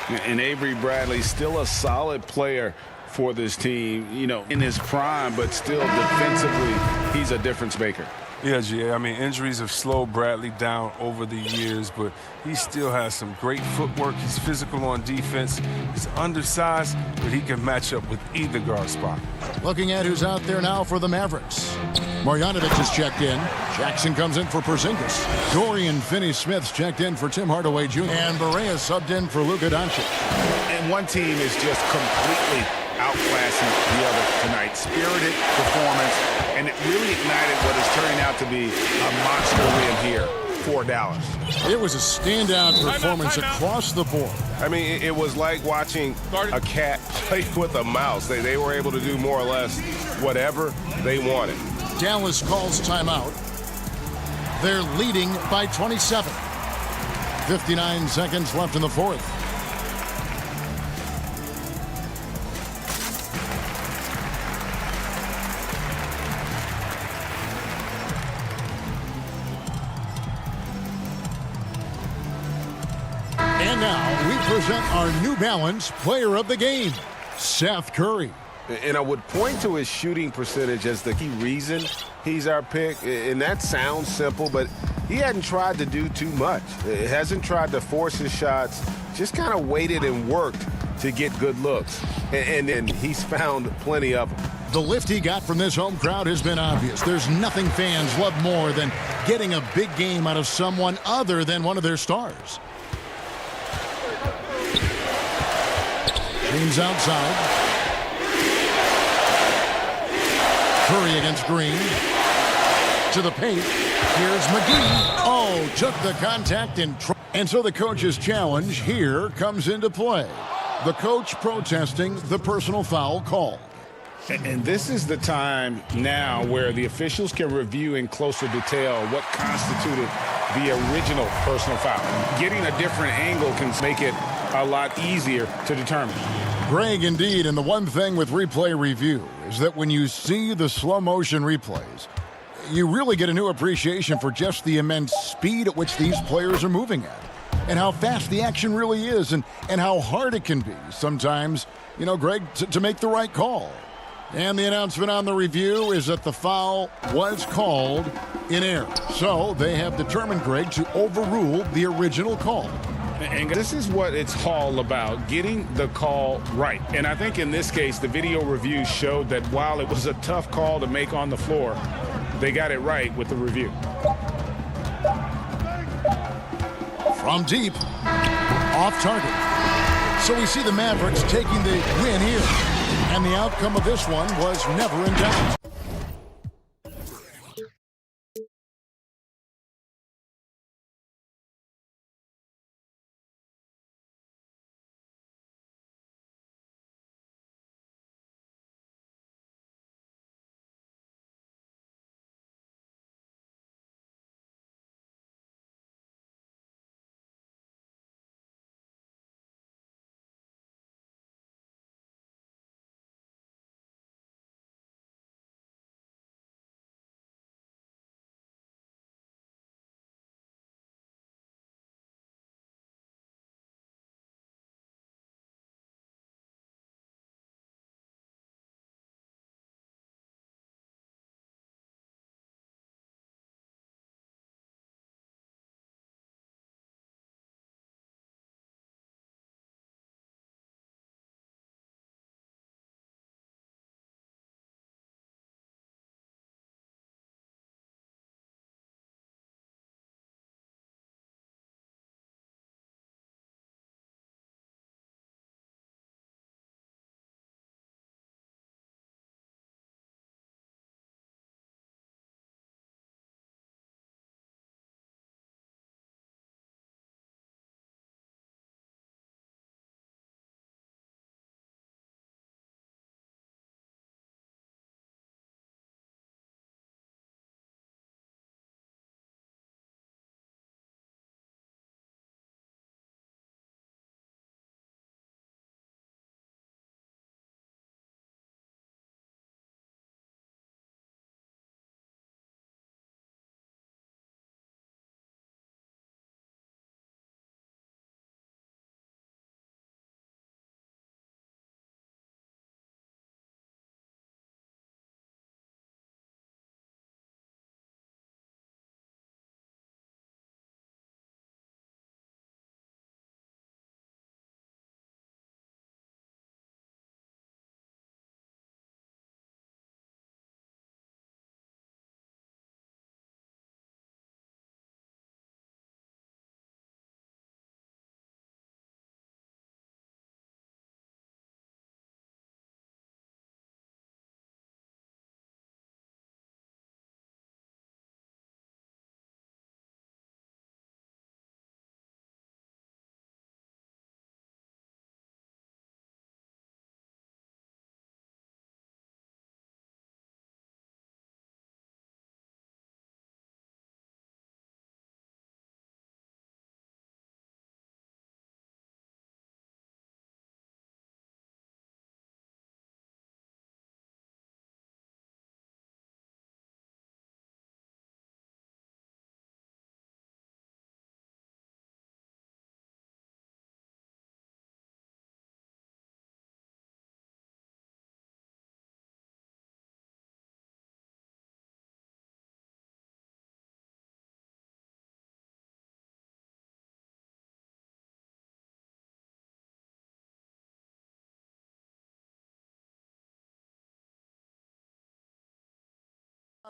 And Avery Bradley, still a solid player for this team, you know, in his prime, but still defensively, he's a difference maker. Yeah, G.A. I mean, injuries have slowed Bradley down over the years, but he still has some great footwork. He's physical on defense. He's undersized, but he can match up with either guard spot. Looking at who's out there now for the Mavericks. Marjanovic has checked in. Jackson comes in for Porzingis. Dorian Finney-Smith's checked in for Tim Hardaway Jr. And Barea subbed in for Luka Doncic. And one team is just completely outclassing the other tonight. Spirited performance, and it really ignited what is turning out to be a monster win here for Dallas. It was a standout performance across the board. I mean, it was like watching a cat play with a mouse. They were able to do more or less whatever they wanted. Dallas calls timeout. They're leading by 27. 59 seconds left in the fourth. And now we present our New Balance Player of the Game, Seth Curry. And I would point to his shooting percentage as the key reason he's our pick. And that sounds simple, but he hadn't tried to do too much. He hasn't tried to force his shots, just kind of waited and worked to get good looks. And he's found plenty of them. The lift he got from this home crowd has been obvious. There's nothing fans love more than getting a big game out of someone other than one of their stars. James outside. Curry against Green. To the paint. Here's McGee. Oh, took the contact and so the coach's challenge here comes into play. The coach protesting the personal foul call. And this is the time now where the officials can review in closer detail what constituted the original personal foul. Getting a different angle can make it a lot easier to determine. Greg, indeed, and the one thing with replay review is that when you see the slow motion replays, you really get a new appreciation for just the immense speed at which these players are moving at and how fast the action really is and how hard it can be sometimes, you know, Greg, to make the right call. And the announcement on the review is that the foul was called in error. So they have determined, Greg, to overrule the original call. And this is what it's all about, getting the call right. And I think in this case, the video review showed that while it was a tough call to make on the floor, they got it right with the review. From deep, off target. So we see the Mavericks taking the win here. And the outcome of this one was never in doubt.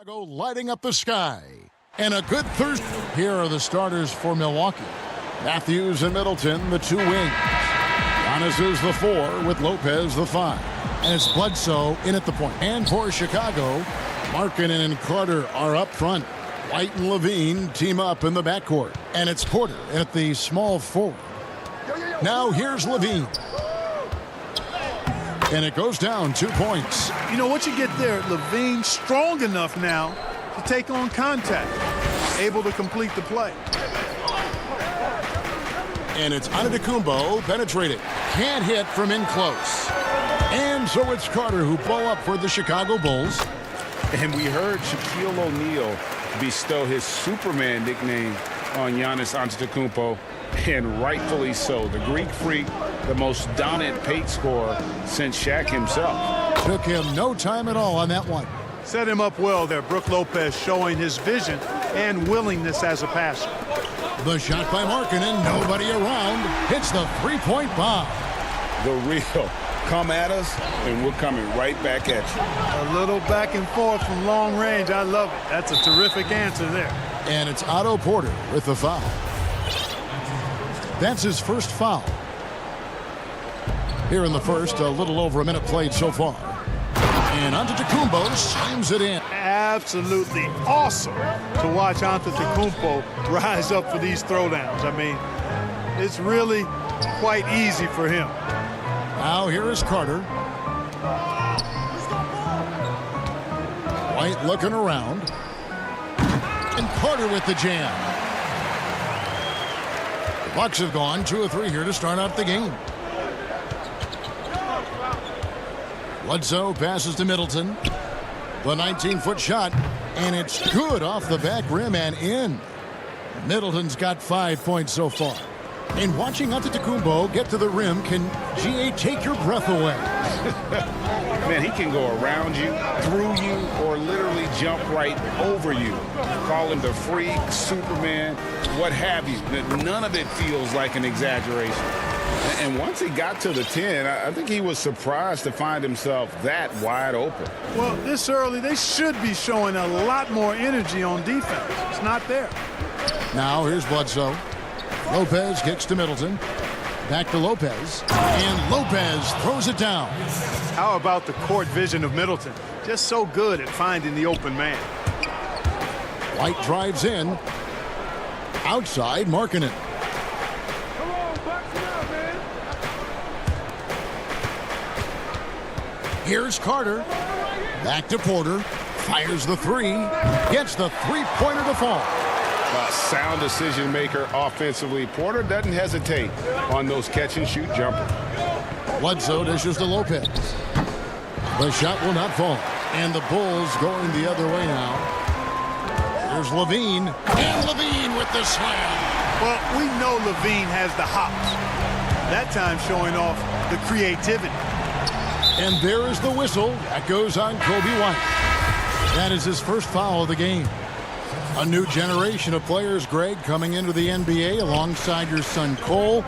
Chicago lighting up the sky. And a good Thursday. Here are the starters for Milwaukee. Matthews and Middleton, the 2 wings. Giannis is the 4 with Lopez the 5. And it's Bledsoe in at the point. And for Chicago, Markkanen and Carter are up front. White and Levine team up in the backcourt. And it's Porter at the small forward. Now here's Levine. And it goes down 2 points. You know what you get there? Levine strong enough now to take on contact. Able to complete the play. And it's Antetokounmpo penetrated. Can't hit from in close. And so it's Carter who pull up for the Chicago Bulls. And we heard Shaquille O'Neal bestow his Superman nickname on Giannis Antetokounmpo, and rightfully so. The Greek Freak, the most dominant paint scorer since Shaq himself. Took him no time at all on that one. Set him up well there. Brook Lopez showing his vision and willingness as a passer. The shot by Markkanen, nobody around. Hits the three-point bomb. The real come at us, and we're coming right back at you. A little back and forth from long range. I love it. That's a terrific answer there. And it's Otto Porter with the foul. That's his first foul. Here in the first, a little over a minute played so far. And Antetokounmpo slams it in. Absolutely awesome to watch Antetokounmpo rise up for these throwdowns. I mean, it's really quite easy for him. Now here is Carter. White looking around. And Carter with the jam. The Bucks have gone 2 of 3 here to start out the game. Bledsoe passes to Middleton. The 19-foot shot, and it's good off the back rim and in. Middleton's got 5 points so far. And watching Antetokounmpo get to the rim can, GA, take your breath away. Man, he can go around you, through you, or literally jump right over you. Call him the freak, Superman, what have you. None of it feels like an exaggeration. And once he got to the 10, I think he was surprised to find himself that wide open. Well, this early, they should be showing a lot more energy on defense. It's not there. Now here's Bledsoe. Lopez kicks to Middleton. Back to Lopez. And Lopez throws it down. How about the court vision of Middleton? Just so good at finding the open man. White drives in. Outside, Markkanen. Here's Carter. Back to Porter. Fires the 3. Gets the three-pointer to fall. A sound decision maker offensively. Porter doesn't hesitate on those catch-and-shoot jumpers. Bledsoe dishes to Lopez. The shot will not fall. And the Bulls going the other way now. Here's Levine. And Levine with the slam. Well, we know Levine has the hops. That time showing off the creativity. And there is the whistle. That goes on Kobe White. That is his first foul of the game. A new generation of players, Greg, coming into the NBA alongside your son Cole.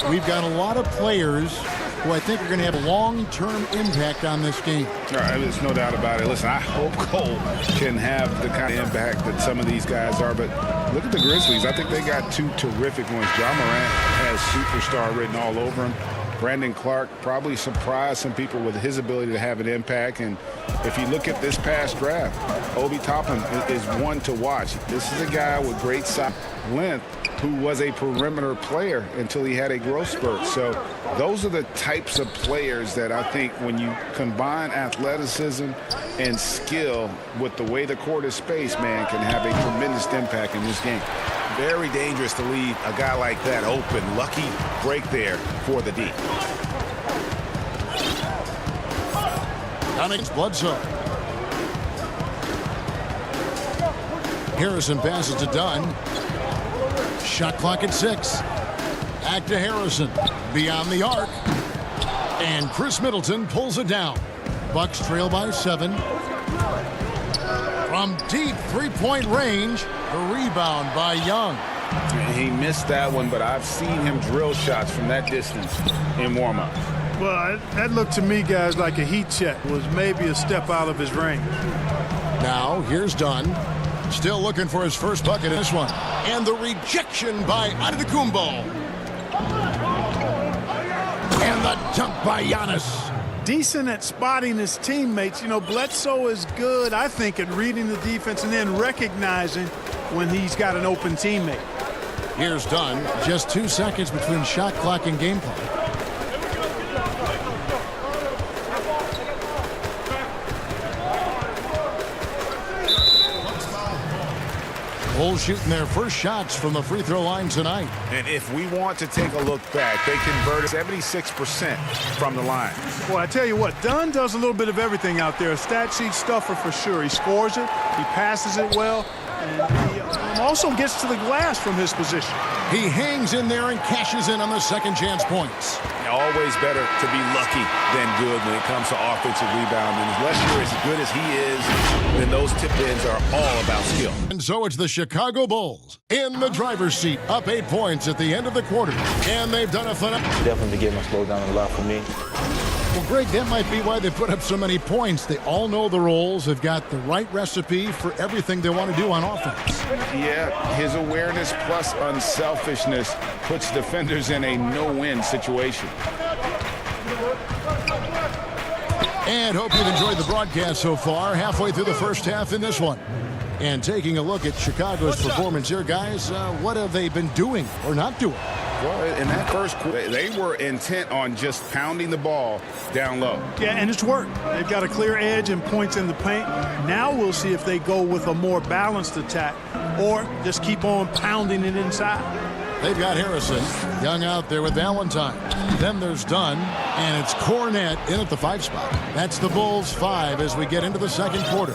We've got a lot of players who I think are going to have a long-term impact on this game. All right, there's no doubt about it. Listen, I hope Cole can have the kind of impact that some of these guys are. But look at the Grizzlies. I think they got 2 terrific ones. Ja Morant has superstar written all over him. Brandon Clark probably surprised some people with his ability to have an impact. And if you look at this past draft, Obi Toppin is one to watch. This is a guy with great size, length, who was a perimeter player until he had a growth spurt. So those are the types of players that I think when you combine athleticism and skill with the way the court is spaced, man, can have a tremendous impact in this game. Very dangerous to leave a guy like that open. Lucky break there for the D. Down Bledsoe. Harrison passes to Dunn. Shot clock at 6. Back to Harrison. Beyond the arc. And Chris Middleton pulls it down. Bucks trail by 7. From deep three-point range, the rebound by Young. He missed that one, but I've seen him drill shots from that distance in warm-up. Well, that looked to me, guys, like a heat check. Was maybe a step out of his range. Now, here's Dunn. Still looking for his first bucket in this one. And the rejection by Antetokounmpo. And the dunk by Giannis. Decent at spotting his teammates. You know, Bledsoe is good, I think, at reading the defense and then recognizing when he's got an open teammate. Here's Dunn. Just 2 seconds between shot clock and game clock. Bulls shooting their first shots from the free throw line tonight. And if we want to take a look back, they converted 76% from the line. Well, I tell you what, Dunn does a little bit of everything out there. A stat sheet stuffer for sure. He scores it, he passes it well, and he also gets to the glass from his position. He hangs in there and cashes in on the second chance points. Always better to be lucky than good when it comes to offensive rebounding. Unless you're as good as he is, then those tip-ins are all about skill. And so it's the Chicago Bulls in the driver's seat, up 8 points at the end of the quarter. And they've done a phenomenal. Definitely get my slow down a lot for me. Well, Greg, that might be why they put up so many points. They all know the roles. They've got the right recipe for everything they want to do on offense. Yeah, his awareness plus unselfishness puts defenders in a no-win situation. And hope you've enjoyed the broadcast so far. Halfway through the first half in this one. And taking a look at Chicago's performance here, guys, what have they been doing or not doing? Well, in that first quarter, they were intent on just pounding the ball down low. Yeah, and it's worked. They've got a clear edge and points in the paint. Now we'll see if they go with a more balanced attack or just keep on pounding it inside. They've got Harrison, Young out there with Valentine. Then there's Dunn, and it's Cornette in at the 5 spot. That's the Bulls 5 as we get into the second quarter.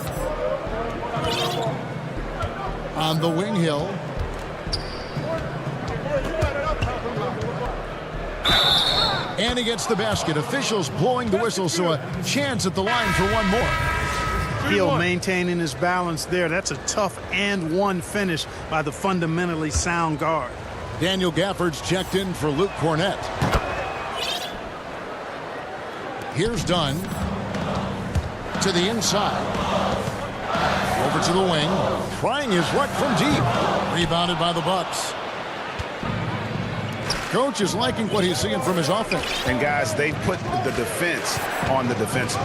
On the wing, Hill. And he gets the basket. Officials blowing the whistle, so a chance at the line for one more. Hill maintaining his balance there. That's a tough and one finish by the fundamentally sound guard. Daniel Gafford's checked in for Luke Cornette. Here's Dunn. To the inside. Over to the wing. Trying his luck from deep. Rebounded by the Bucks. Coach is liking what he's seeing from his offense. And guys, they put the defense on the defensive.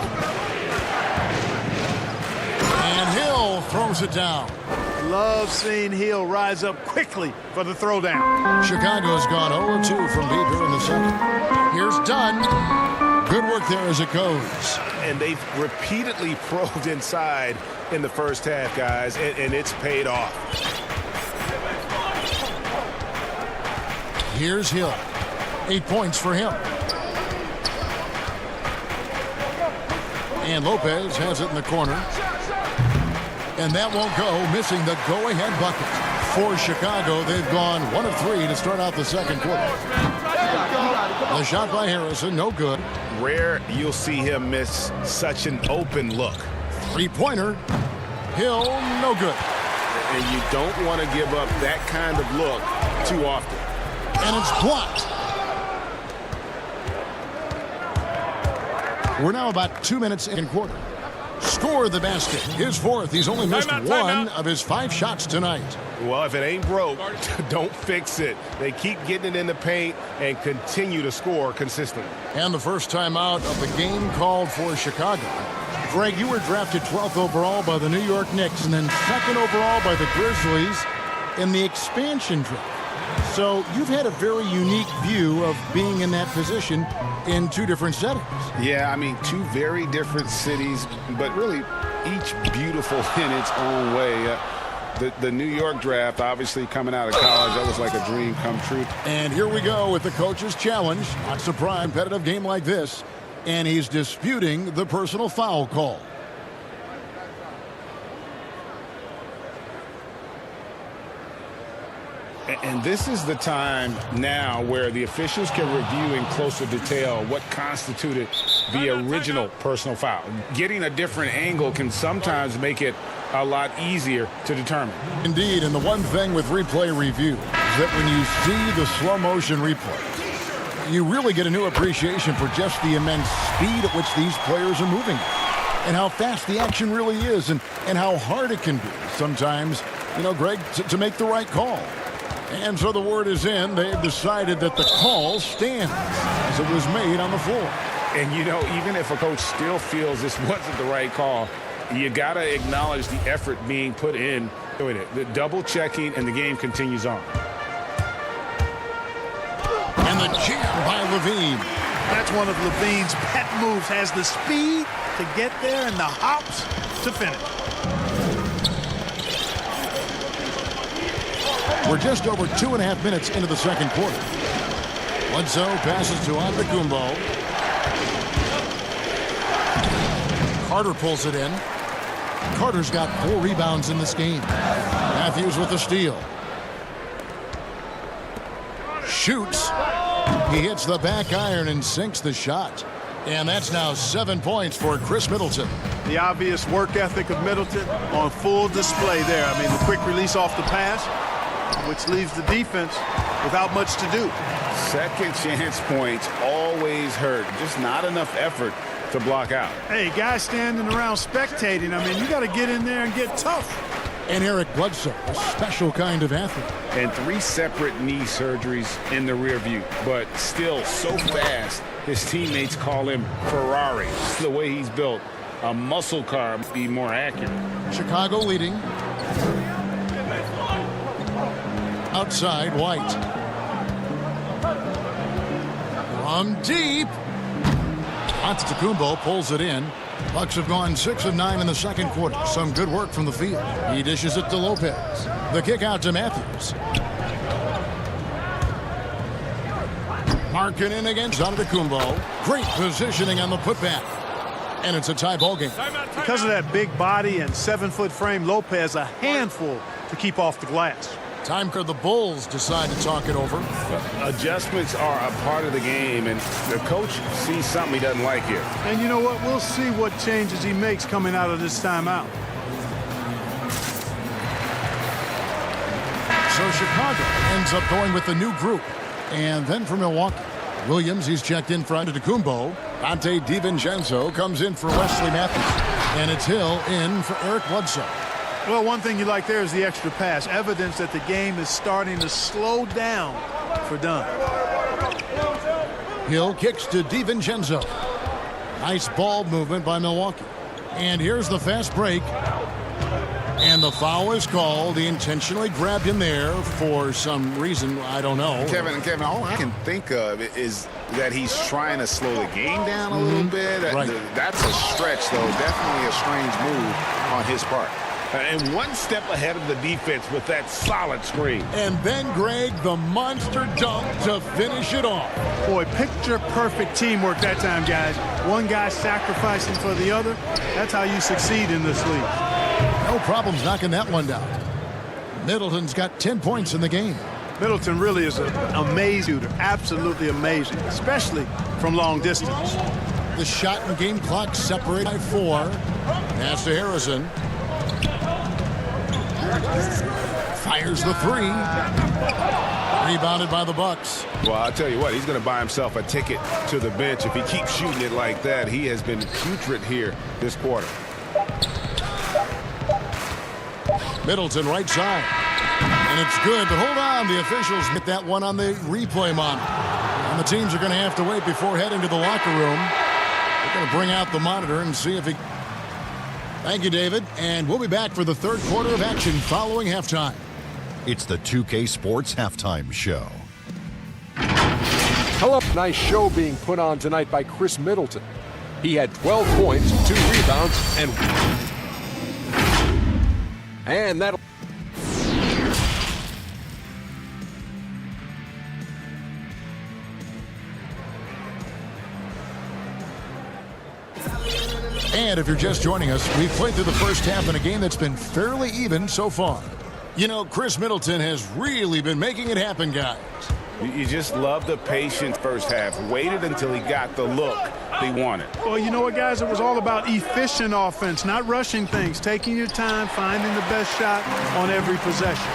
And Hill throws it down. Love seeing Hill rise up quickly for the throwdown. Chicago's gone 0-2 from deep here in the second. Here's Dunn. Good work there as it goes. And they've repeatedly probed inside in the first half, guys, and it's paid off. Here's Hill. 8 points for him. And Lopez has it in the corner. And that won't go, missing the go-ahead bucket. For Chicago, they've gone 1 of 3 to start out the second quarter. The shot by Harrison, no good. Rare you'll see him miss such an open look. 3-pointer. Hill, no good. And you don't want to give up that kind of look too often. And it's blocked. We're now about 2 minutes in quarter. Score the basket. His fourth. He's only missed one of his 5 shots tonight. Well, if it ain't broke, don't fix it. They keep getting it in the paint and continue to score consistently. And the first time out of the game called for Chicago. Greg, you were drafted 12th overall by the New York Knicks and then 2nd overall by the Grizzlies in the expansion draft. So you've had a very unique view of being in that position in 2 different settings. Yeah, I mean, 2 very different cities, but really each beautiful in its own way. The New York draft, obviously coming out of college, that was like a dream come true. And here we go with the coach's challenge. Not surprised, competitive game like this. And he's disputing the personal foul call. And this is the time now where the officials can review in closer detail what constituted the original personal foul. Getting a different angle can sometimes make it a lot easier to determine. Indeed, and the one thing with replay review is that when you see the slow motion replay, you really get a new appreciation for just the immense speed at which these players are moving. and how fast the action really is and how hard it can be sometimes, Greg, to make the right call. And so the word is in. They've decided that the call stands as it was made on the floor. And, even if a coach still feels this wasn't the right call, you got to acknowledge the effort being put in doing it. The double checking, and the game continues on. And the jam by Levine. That's one of Levine's pet moves. Has the speed to get there and the hops to finish. We're just over 2.5 minutes into the second quarter. Bledsoe passes to Antetokounmpo. Carter pulls it in. Carter's got 4 rebounds in this game. Matthews with the steal. Shoots. He hits the back iron and sinks the shot. And that's now 7 points for Chris Middleton. The obvious work ethic of Middleton on full display there. I mean, the quick release off the pass, which leaves the defense without much to do. Second chance points always hurt. Just not enough effort to block out. Hey, guys standing around spectating, I mean, you got to get in there and get tough. And Eric Bledsoe, a special kind of athlete. And 3 separate knee surgeries in the rear view, but still so fast, his teammates call him Ferrari. The way he's built, a muscle car would be more accurate. Chicago leading. Outside, White. From deep. Antetokounmpo pulls it in. Bucks have gone 6 of 9 in the second quarter. Some good work from the field. He dishes it to Lopez. The kick out to Matthews. Markkanen against Antetokounmpo. Great positioning on the putback. And it's a tie ball game. Because of that big body and 7-foot frame, Lopez a handful to keep off the glass. Time for the Bulls decide to talk it over. Adjustments are a part of the game, and the coach sees something he doesn't like here. And you know what? We'll see what changes he makes coming out of this timeout. So Chicago ends up going with the new group. And then for Milwaukee, Williams, he's checked in for Antetokounmpo. Dante DiVincenzo comes in for Wesley Matthews. And it's Hill in for Eric Bledsoe. Well, one thing you like there is the extra pass. Evidence that the game is starting to slow down for Dunn. Hill kicks to DiVincenzo. Nice ball movement by Milwaukee. And here's the fast break. And the foul is called. He intentionally grabbed him there for some reason. I don't know. Kevin, all I can think of is that he's trying to slow the game down a little bit. Right. That's a stretch, though. Definitely a strange move on his part. And one step ahead of the defense with that solid screen. And then, Greg, the monster dunk to finish it off. Boy, picture-perfect teamwork that time, guys. One guy sacrificing for the other. That's how you succeed in this league. No problems knocking that one down. Middleton's got 10 points in the game. Middleton really is an amazing shooter. Absolutely amazing, especially from long distance. The shot and game clock separated by 4. Pass to Harrison. Fires the 3. Rebounded by the Bucks. Well, I'll tell you what, he's going to buy himself a ticket to the bench if he keeps shooting it like that. He has been putrid here this quarter. Middleton right side. And it's good, but hold on. The officials get that one on the replay monitor. And the teams are going to have to wait before heading to the locker room. They're going to bring out the monitor and see if he... Thank you, David. And we'll be back for the third quarter of action following halftime. It's the 2K Sports Halftime Show. Hello. Nice show being put on tonight by Chris Middleton. He had 12 points, 2 rebounds, and that'll... And if you're just joining us, we've played through the first half in a game that's been fairly even so far. You know, Chris Middleton has really been making it happen, guys. You just love the patient first half. Waited until he got the look he wanted. Well, you know what, guys? It was all about efficient offense, not rushing things, taking your time, finding the best shot on every possession.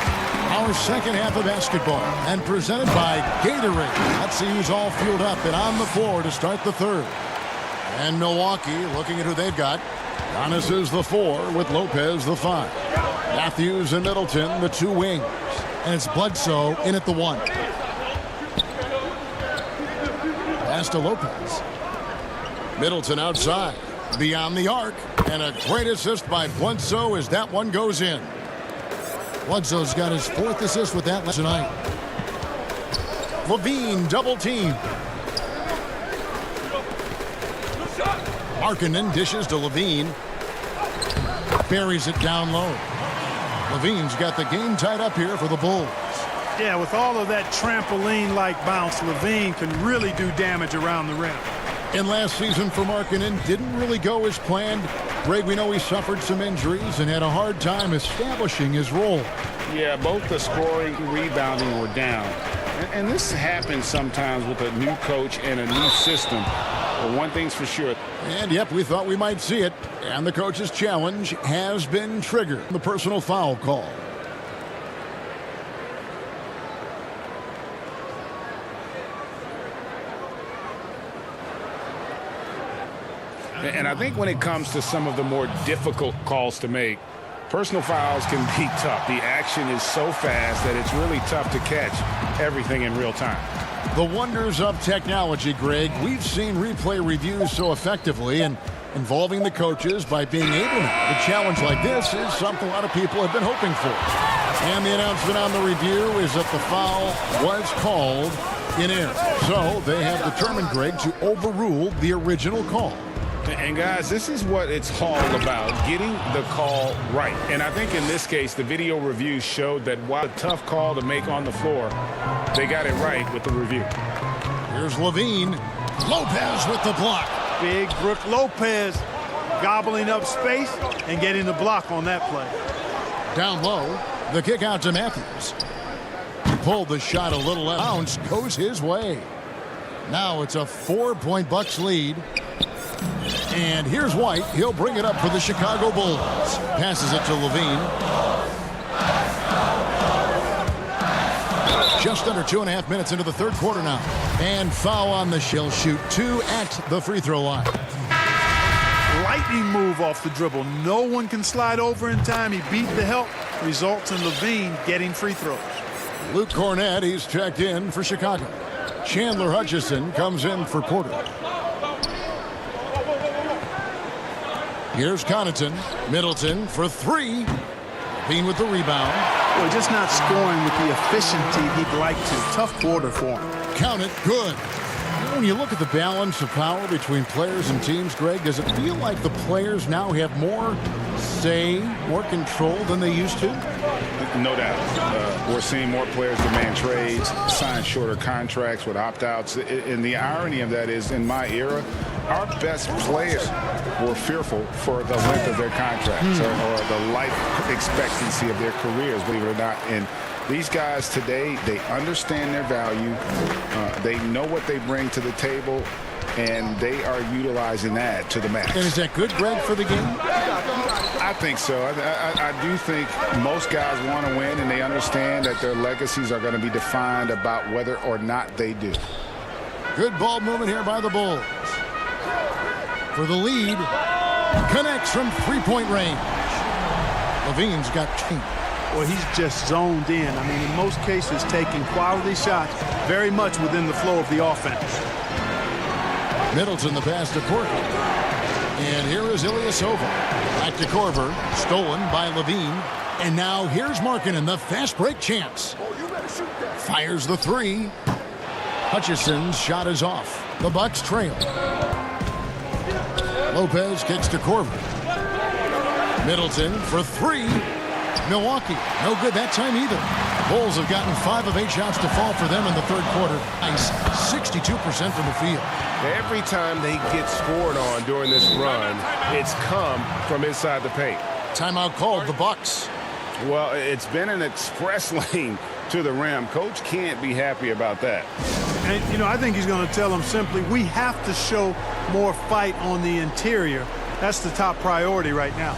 Our second half of basketball, and presented by Gatorade. Let's see who's all fueled up and on the floor to start the third. And Milwaukee, looking at who they've got. Giannis is the 4 with Lopez the 5. Matthews and Middleton the 2 wings. And it's Bledsoe in at the 1. Pass to Lopez. Middleton outside. Beyond the arc. And a great assist by Bledsoe as that one goes in. Bledsoe's got his 4th assist with that tonight. Levine double team. Markkanen dishes to Levine. Buries it down low. Levine's got the game tied up here for the Bulls. Yeah, with all of that trampoline-like bounce, Levine can really do damage around the rim. And last season for Markkanen didn't really go as planned. Greg, we know he suffered some injuries and had a hard time establishing his role. Yeah, both the scoring and rebounding were down. And this happens sometimes with a new coach and a new system. But one thing's for sure. And yep, we thought we might see it. And the coach's challenge has been triggered. The personal foul call. And I think when it comes to some of the more difficult calls to make, personal fouls can be tough. The action is so fast that it's really tough to catch everything in real time. The wonders of technology, Greg. We've seen replay reviews so effectively, and involving the coaches by being able now to challenge like this is something a lot of people have been hoping for. And the announcement on the review is that the foul was called in error. So they have determined, Greg, to overrule the original call. And guys, this is what it's all about, getting the call right. And I think in this case, the video review showed that while a tough call to make on the floor, they got it right with the review. Here's Levine. Lopez with the block. Big Brook Lopez gobbling up space and getting the block on that play. Down low, the kick out to Matthews. He pulled the shot a little out. Bounce goes his way. Now it's a 4-point Bucks lead. And here's White. He'll bring it up for the Chicago Bulls. Passes it to Levine. Just under 2.5 minutes into the third quarter now. And foul on the shell. Shoot 2 at the free throw line. Lightning move off the dribble. No one can slide over in time. He beat the help. Results in Levine getting free throws. Luke Cornett, he's checked in for Chicago. Chandler Hutchison comes in for Porter. Here's Connaughton. Middleton for 3. Levine with the rebound. Well, just not scoring with the efficiency he'd like to. Tough quarter for him. Count it. Good. When you look at the balance of power between players and teams, Greg, does it feel like the players now have more say, more control than they used to? No doubt. We're seeing more players demand trades, sign shorter contracts with opt-outs. And the irony of that is, in my era, our best players were fearful for the length of their contracts or the life expectancy of their careers, believe it or not. And these guys today, they understand their value. They know what they bring to the table, and they are utilizing that to the max. And is that good, Greg, for the game? I think so. I do think most guys want to win, and they understand that their legacies are going to be defined about whether or not they do. Good ball movement here by the Bulls. For the lead, connects from 3-point range. Levine's got 2. Well, he's just zoned in. I mean, in most cases, taking quality shots very much within the flow of the offense. Middleton the pass to Korver. And here is Ilyasova. Back to Korver. Stolen by Levine. And now here's Markkanen, the fast break chance. Fires the 3. Hutchison's shot is off. The Bucks trail. Lopez kicks to Korver. Middleton for 3. Milwaukee, no good that time either. Bulls have gotten 5 of 8 shots to fall for them in the third quarter. Nice, 62% from the field. Every time they get scored on during this run, it's come from inside the paint. Timeout called, the Bucks. Well, it's been an express lane to the rim. Coach can't be happy about that. And, you know, I think he's going to tell them simply, we have to show more fight on the interior. That's the top priority right now.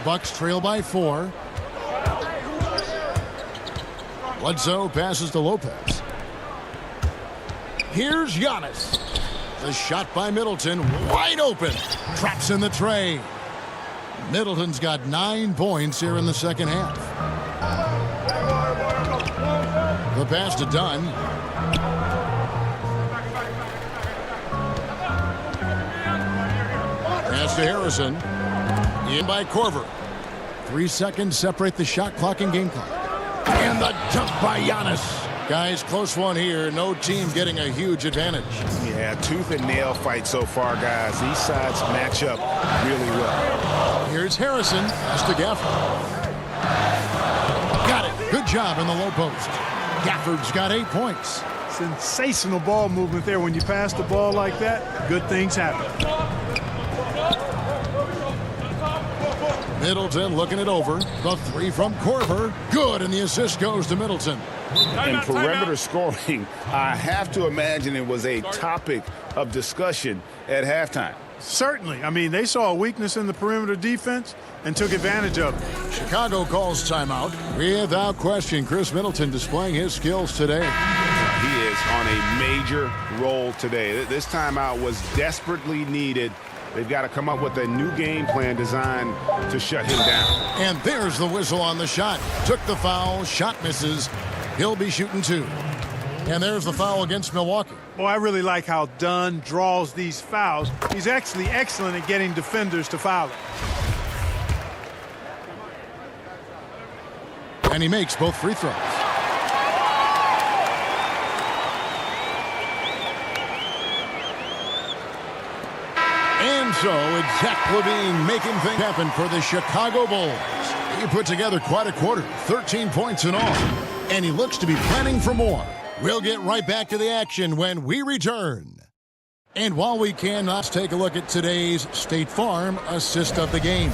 Bucks trail by 4. Bledsoe passes to Lopez. Here's Giannis. The shot by Middleton, wide open. Traps in the tray. Middleton's got 9 points here in the second half. The pass to Dunn. Pass to Harrison. In by Korver. 3 seconds separate the shot clock and game clock. And the dunk by Giannis. Guys, close one here. No team getting a huge advantage. Yeah, tooth and nail fight so far, guys. These sides match up really well. Here's Harrison. Pass to Gafford. Got it. Good job in the low post. Gafford's got 8 points. Sensational ball movement there. When you pass the ball like that, good things happen. Middleton looking it over. The 3 from Korver. Good, and the assist goes to Middleton. And perimeter scoring, I have to imagine it was a topic of discussion at halftime. Certainly. I mean, they saw a weakness in the perimeter defense and took advantage of it. Chicago calls timeout. Without question, Chris Middleton displaying his skills today. He is on a major role today. This timeout was desperately needed. They've got to come up with a new game plan designed to shut him down. And there's the whistle on the shot. Took the foul. Shot misses. He'll be shooting 2. And there's the foul against Milwaukee. Boy, I really like how Dunn draws these fouls. He's actually excellent at getting defenders to foul him. And he makes both free throws. And so it's Zach LaVine making things happen for the Chicago Bulls. He put together quite a quarter, 13 points in all. And he looks to be planning for more. We'll get right back to the action when we return. And while we can, let's take a look at today's State Farm assist of the game.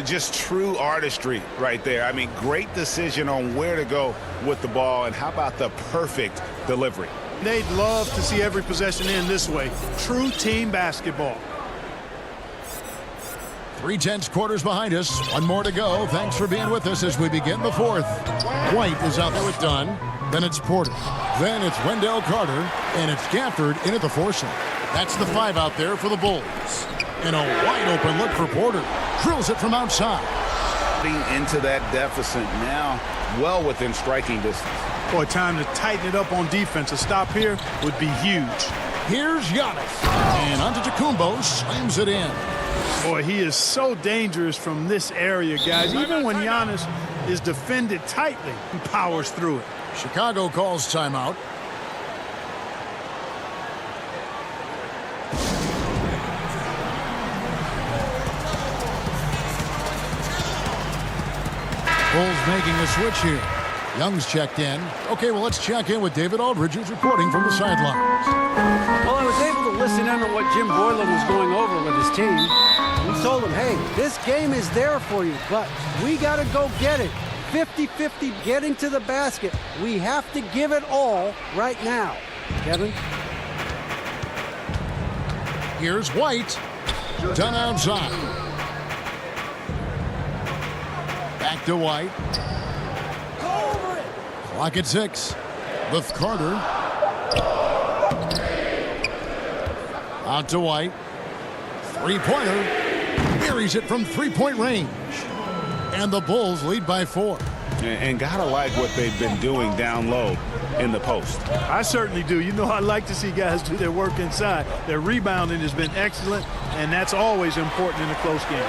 Just true artistry right there. I mean, great decision on where to go with the ball, and how about the perfect delivery? They'd love to see every possession end this way. True team basketball. 3/10 quarters behind us. 1 more to go. Thanks for being with us as we begin the 4th. White is out there with Dunn. Then it's Porter. Then it's Wendell Carter. And it's Gafford in at the 4 slot. That's the 5 out there for the Bulls. And a wide open look for Porter. Drills it from outside. Into that deficit now, well within striking distance. Boy, time to tighten it up on defense. A stop here would be huge. Here's Giannis. And Antetokounmpo slams it in. Boy, he is so dangerous from this area, guys. Even when Giannis is defended tightly, he powers through it. Chicago calls timeout. Bulls making a switch here. Young's checked in. Okay, well, let's check in with David Aldridge, who's reporting from the sidelines. Well, I was able to listen in on what Jim Boylan was going over with his team. He told them, hey, this game is there for you, but we got to go get it. 50-50 getting to the basket. We have to give it all right now. Kevin? Here's White. Done outside. Back to White. Clock at 6. With Carter. Out to White. 3-pointer. Buries it from 3-point range. And the Bulls lead by 4. And gotta like what they've been doing down low in the post. I certainly do. You know, I like to see guys do their work inside. Their rebounding has been excellent, and that's always important in a close game.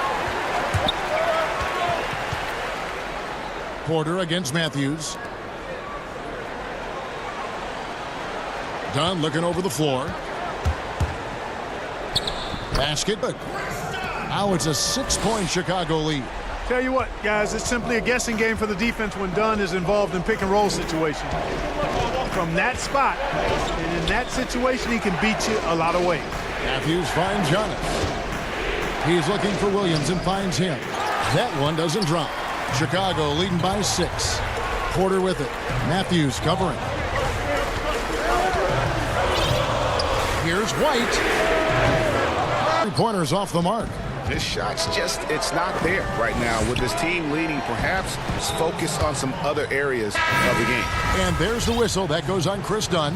Porter against Matthews. Dunn looking over the floor. Basket. Now it's a 6-point Chicago lead. Tell you what, guys, it's simply a guessing game for the defense when Dunn is involved in pick-and-roll situations. From that spot, and in that situation, he can beat you a lot of ways. Matthews finds Giannis. He's looking for Williams and finds him. That one doesn't drop. Chicago leading by 6. Porter with it. Matthews covering. Here's White. 3 pointers off the mark. His shot's just, it's not there right now. With his team leading, perhaps it's focused on some other areas of the game. And there's the whistle. That goes on Chris Dunn.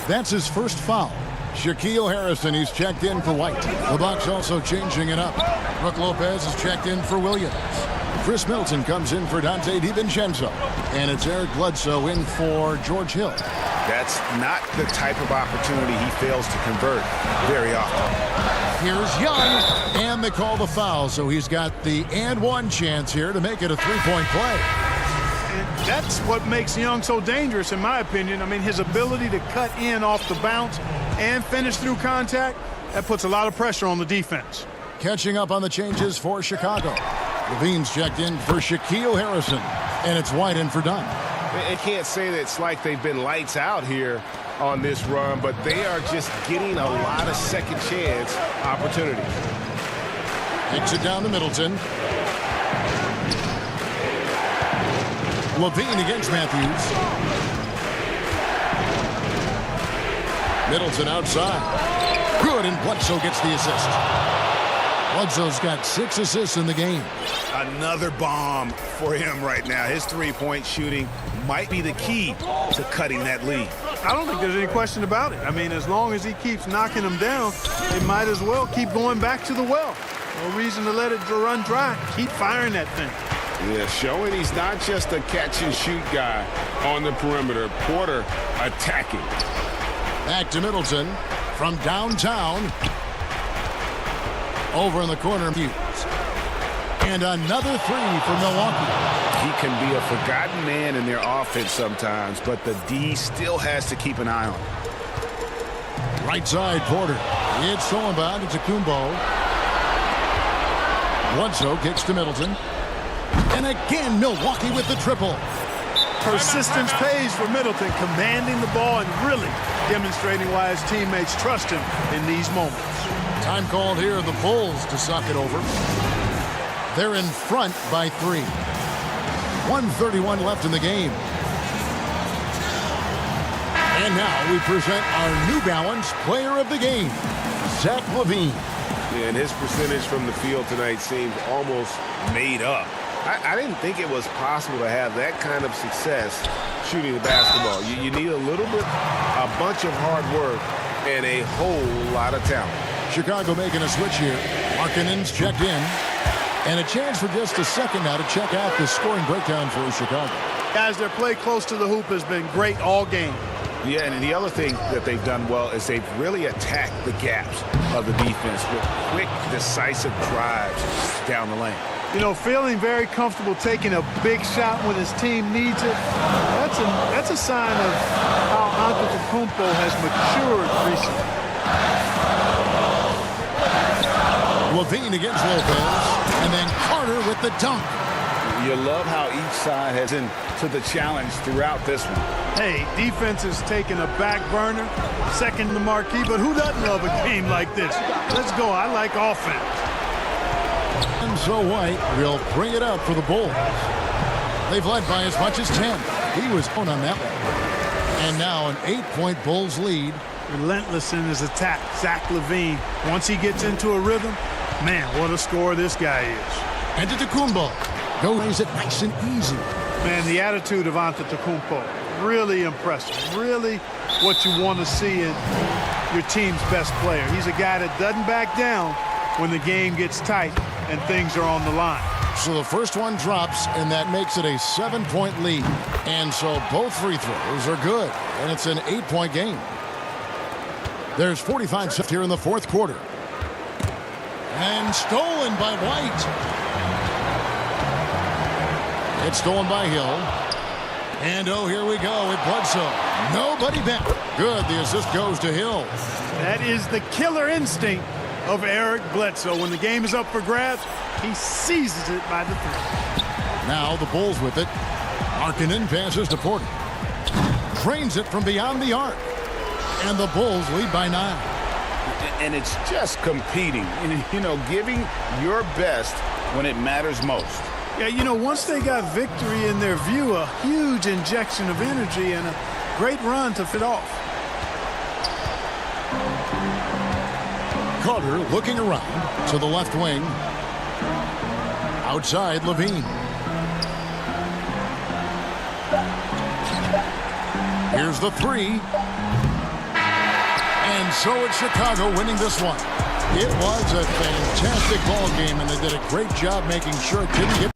That's his first foul. Shaquille Harrison, he's checked in for White. The Bucks also changing it up. Brook Lopez is checked in for Williams. Chris Middleton comes in for Dante DiVincenzo. And it's Eric Bledsoe in for George Hill. That's not the type of opportunity he fails to convert very often. Here's Young, and they call the foul, so he's got the and one chance here to make it a three-point play. And that's what makes Young so dangerous, in my opinion. I mean, his ability to cut in off the bounce and finish through contact, that puts a lot of pressure on the defense. Catching up on the changes for Chicago. Levine's checked in for Shaquille Harrison, and it's White in for Dunn. I can't say that it's like they've been lights out here on this run, but they are just getting a lot of second chance opportunities. Takes it down to Middleton. Levine against Matthews. Middleton outside. Good, and Bledsoe gets the assist. Bledsoe's got 6 assists in the game. Another bomb for him right now. His three-point shooting might be the key to cutting that lead. I don't think there's any question about it. I mean, as long as he keeps knocking them down, they might as well keep going back to the well. No reason to let it run dry. Keep firing that thing. Yeah, showing he's not just a catch-and-shoot guy on the perimeter. Porter attacking. Back to Middleton from downtown. Over in the corner. And another three for Milwaukee. He can be a forgotten man in their offense sometimes, but the D still has to keep an eye on him. Right side, Porter. It's stolen by Antetokounmpo. Bledsoe kicks to Middleton. And again, Milwaukee with the triple. Persistence pays for Middleton, commanding the ball and really demonstrating why his teammates trust him in these moments. Time called here, the Bulls to suck it over. They're in front by 3. 1:31 left in the game. And now we present our New Balance Player of the Game, Zach LaVine. Yeah, and his percentage from the field tonight seems almost made up. I didn't think it was possible to have that kind of success shooting the basketball. You need a little bit, a bunch of hard work, and a whole lot of talent. Chicago making a switch here. Markkanen's checked in. And a chance for just a second now to check out the scoring breakdown for Chicago. Guys, their play close to the hoop has been great all game. Yeah, and the other thing that they've done well is they've really attacked the gaps of the defense with quick, decisive drives down the lane. You know, feeling very comfortable taking a big shot when his team needs it. That's a sign of how Antetokounmpo has matured recently. LaVine against Lopez, and then Carter with the dunk. You love how each side has into the challenge throughout this one. Hey, defense has taken a back burner, second the marquee, but who doesn't love a game like this? Let's go. I like offense. And so White will bring it up for the Bulls. They've led by as much as 10. He was on that one. And now an 8-point Bulls lead. Relentless in his attack, Zach LaVine. Once he gets into a rhythm, man, what a scorer this guy is. Antetokounmpo goes it nice and easy. Man, the attitude of Antetokounmpo, really impressive. Really what you want to see in your team's best player. He's a guy that doesn't back down when the game gets tight and things are on the line. So the first one drops, and that makes it a 7-point lead. And so both free throws are good, and it's an 8-point game. There's 45 seconds here in the fourth quarter. And stolen by White. It's stolen by Hill. And oh, here we go with Bledsoe. Nobody back. Good, the assist goes to Hill. That is the killer instinct of Eric Bledsoe. When the game is up for grabs, he seizes it by the three. Now the Bulls with it. Markkanen passes to Porter. Drains it from beyond the arc. And the Bulls lead by 9. And it's just competing, you know, giving your best when it matters most. Yeah, you know, once they got victory in their view, a huge injection of energy and a great run to fit off. Carter looking around to the left wing. Outside, Levine. Here's the three. And so it's Chicago winning this one. It was a fantastic ball game, and they did a great job making sure it didn't get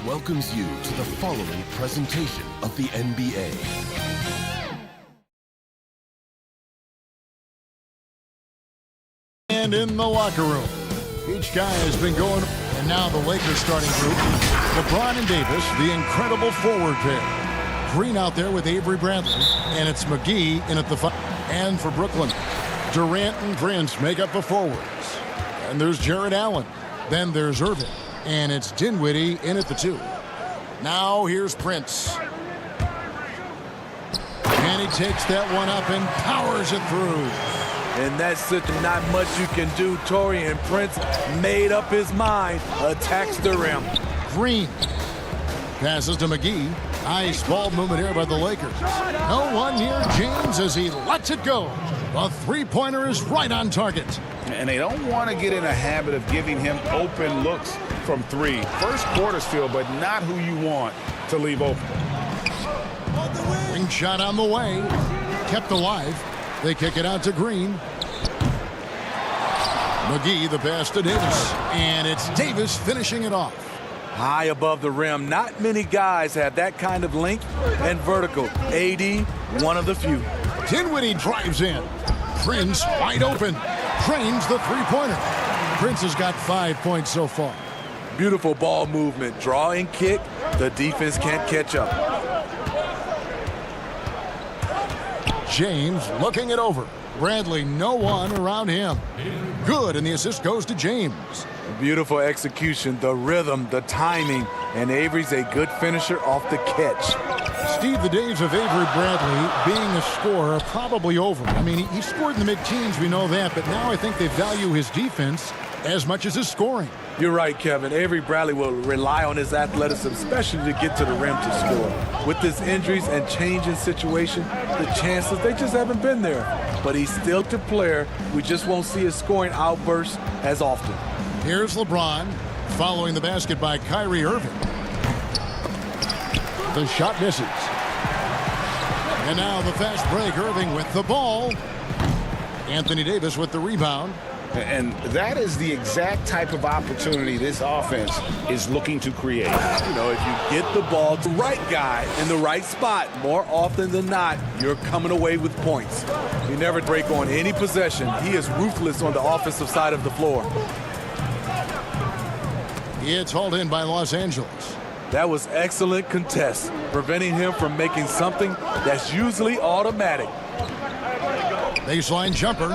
welcomes you to the following presentation of the NBA. And in the locker room, each guy has been going, and now the Lakers starting group, LeBron and Davis, the incredible forward pair. Green out there with Avery Bradley, and it's McGee in at the five. And for Brooklyn, Durant and Prince make up the forwards. And there's Jared Allen. Then there's Irving. And it's Dinwiddie in at the 2. Now here's Prince. And he takes that one up and powers it through. And that's not much you can do. Taurean Prince made up his mind, attacks the rim. Green passes to McGee. Nice ball movement here by the Lakers. No one near James as he lets it go. A three-pointer is right on target. And they don't want to get in a habit of giving him open looks from 3. First quarter's feel, but not who you want to leave open. Ring shot on the way. Kept alive. They kick it out to Green. McGee, the pass to Davis. And it's Davis finishing it off. High above the rim. Not many guys have that kind of length and vertical. AD, one of the few. Dinwiddie drives in. Prince wide open. Trains the three-pointer. Prince has got 5 points so far. Beautiful ball movement. Draw and kick. The defense can't catch up. James looking it over. Bradley, no one around him. Good, and the assist goes to James. Beautiful execution, the rhythm, the timing, and Avery's a good finisher off the catch. Steve, the days of Avery Bradley being a scorer are probably over. I mean, he scored in the mid-teens, we know that, but now I think they value his defense as much as his scoring. You're right, Kevin. Avery Bradley will rely on his athleticism, especially to get to the rim to score. With his injuries and change in situation, the chances, they just haven't been there. But he's still a player. We just won't see his scoring outbursts as often. Here's LeBron following the basket by Kyrie Irving. The shot misses. And now the fast break. Irving with the ball. Anthony Davis with the rebound. And that is the exact type of opportunity this offense is looking to create. You know, if you get the ball to the right guy in the right spot, more often than not, you're coming away with points. He never break on any possession. He is ruthless on the offensive side of the floor. It's hauled in by Los Angeles. That was excellent contest, preventing him from making something that's usually automatic. Baseline jumper.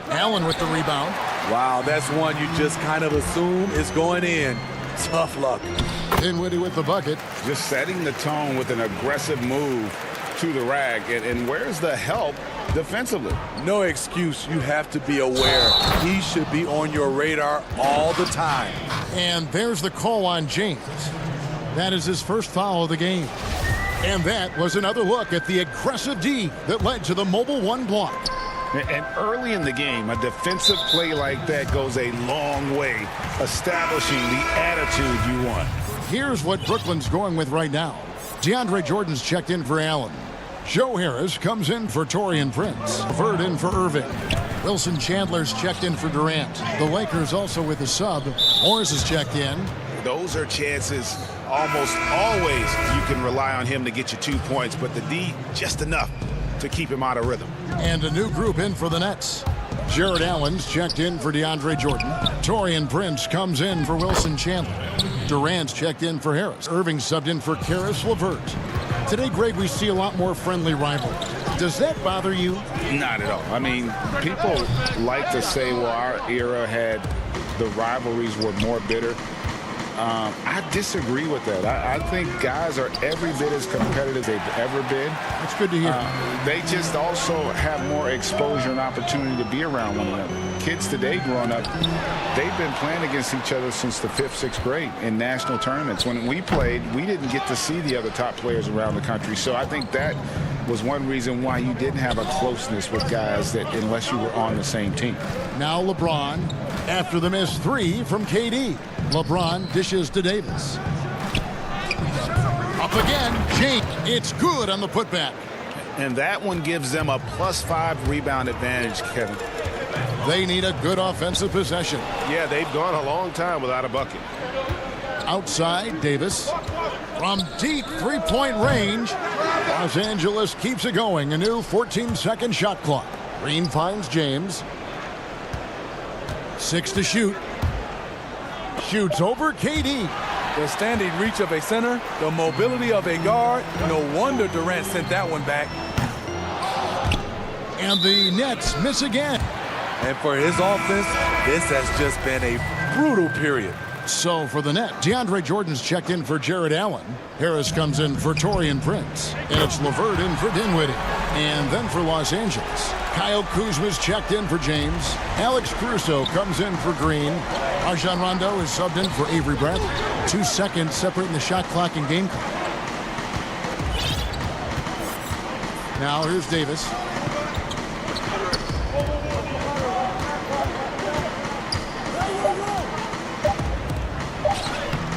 Allen with the rebound. Wow, that's one you just kind of assume is going in. Tough luck. Dinwiddie with the bucket. Just setting the tone with an aggressive move to the rack. And where's the help defensively? No excuse. You have to be aware. He should be on your radar all the time. And there's the call on James. That is his first foul of the game. And that was another look at the aggressive D that led to the mobile 1 block. And early in the game, a defensive play like that goes a long way, establishing the attitude you want. Here's what Brooklyn's going with right now. DeAndre Jordan's checked in for Allen. Joe Harris comes in for Taurean Prince. Bird in for Irving. Wilson Chandler's checked in for Durant. The Lakers also with a sub. Morris is checked in. Those are chances almost always you can rely on him to get you 2 points, but the D, just enough to keep him out of rhythm. And a new group in for the Nets. Jared Allen's checked in for DeAndre Jordan. Taurean Prince comes in for Wilson Chandler. Durant's checked in for Harris. Irving subbed in for Caris LeVert. Today, Greg, we see a lot more friendly rivalries. Does that bother you? Not at all. I mean, people like to say, well, our era had the rivalries were more bitter. I disagree with that. I think guys are every bit as competitive as they've ever been. That's good to hear. They just also have more exposure and opportunity to be around one another. Kids today growing up, they've been playing against each other since the 5th, 6th grade in national tournaments. When we played, we didn't get to see the other top players around the country. So I think that was one reason why you didn't have a closeness with guys that unless you were on the same team. Now LeBron after the missed 3 from KD. LeBron dishes to Davis. Up again, James. It's good on the putback. And that one gives them a +5 rebound advantage, Kevin. They need a good offensive possession. Yeah, they've gone a long time without a bucket. Outside, Davis. From deep three-point range, Los Angeles keeps it going. A new 14-second shot clock. Green finds James. 6 to shoot. Shoots over KD. The standing reach of a center, the mobility of a guard. No wonder Durant sent that one back. And the Nets miss again. And for his offense, this has just been a brutal period. So for the net, DeAndre Jordan's checked in for Jared Allen. Harris comes in for Taurean Prince. And it's LeVert in for Dinwiddie. And then for Los Angeles, Kyle Kuzma's checked in for James. Alex Caruso comes in for Green. Rajon Rondo is subbed in for Avery Bradley. 2 seconds separating the shot clock and game clock. Now here's Davis.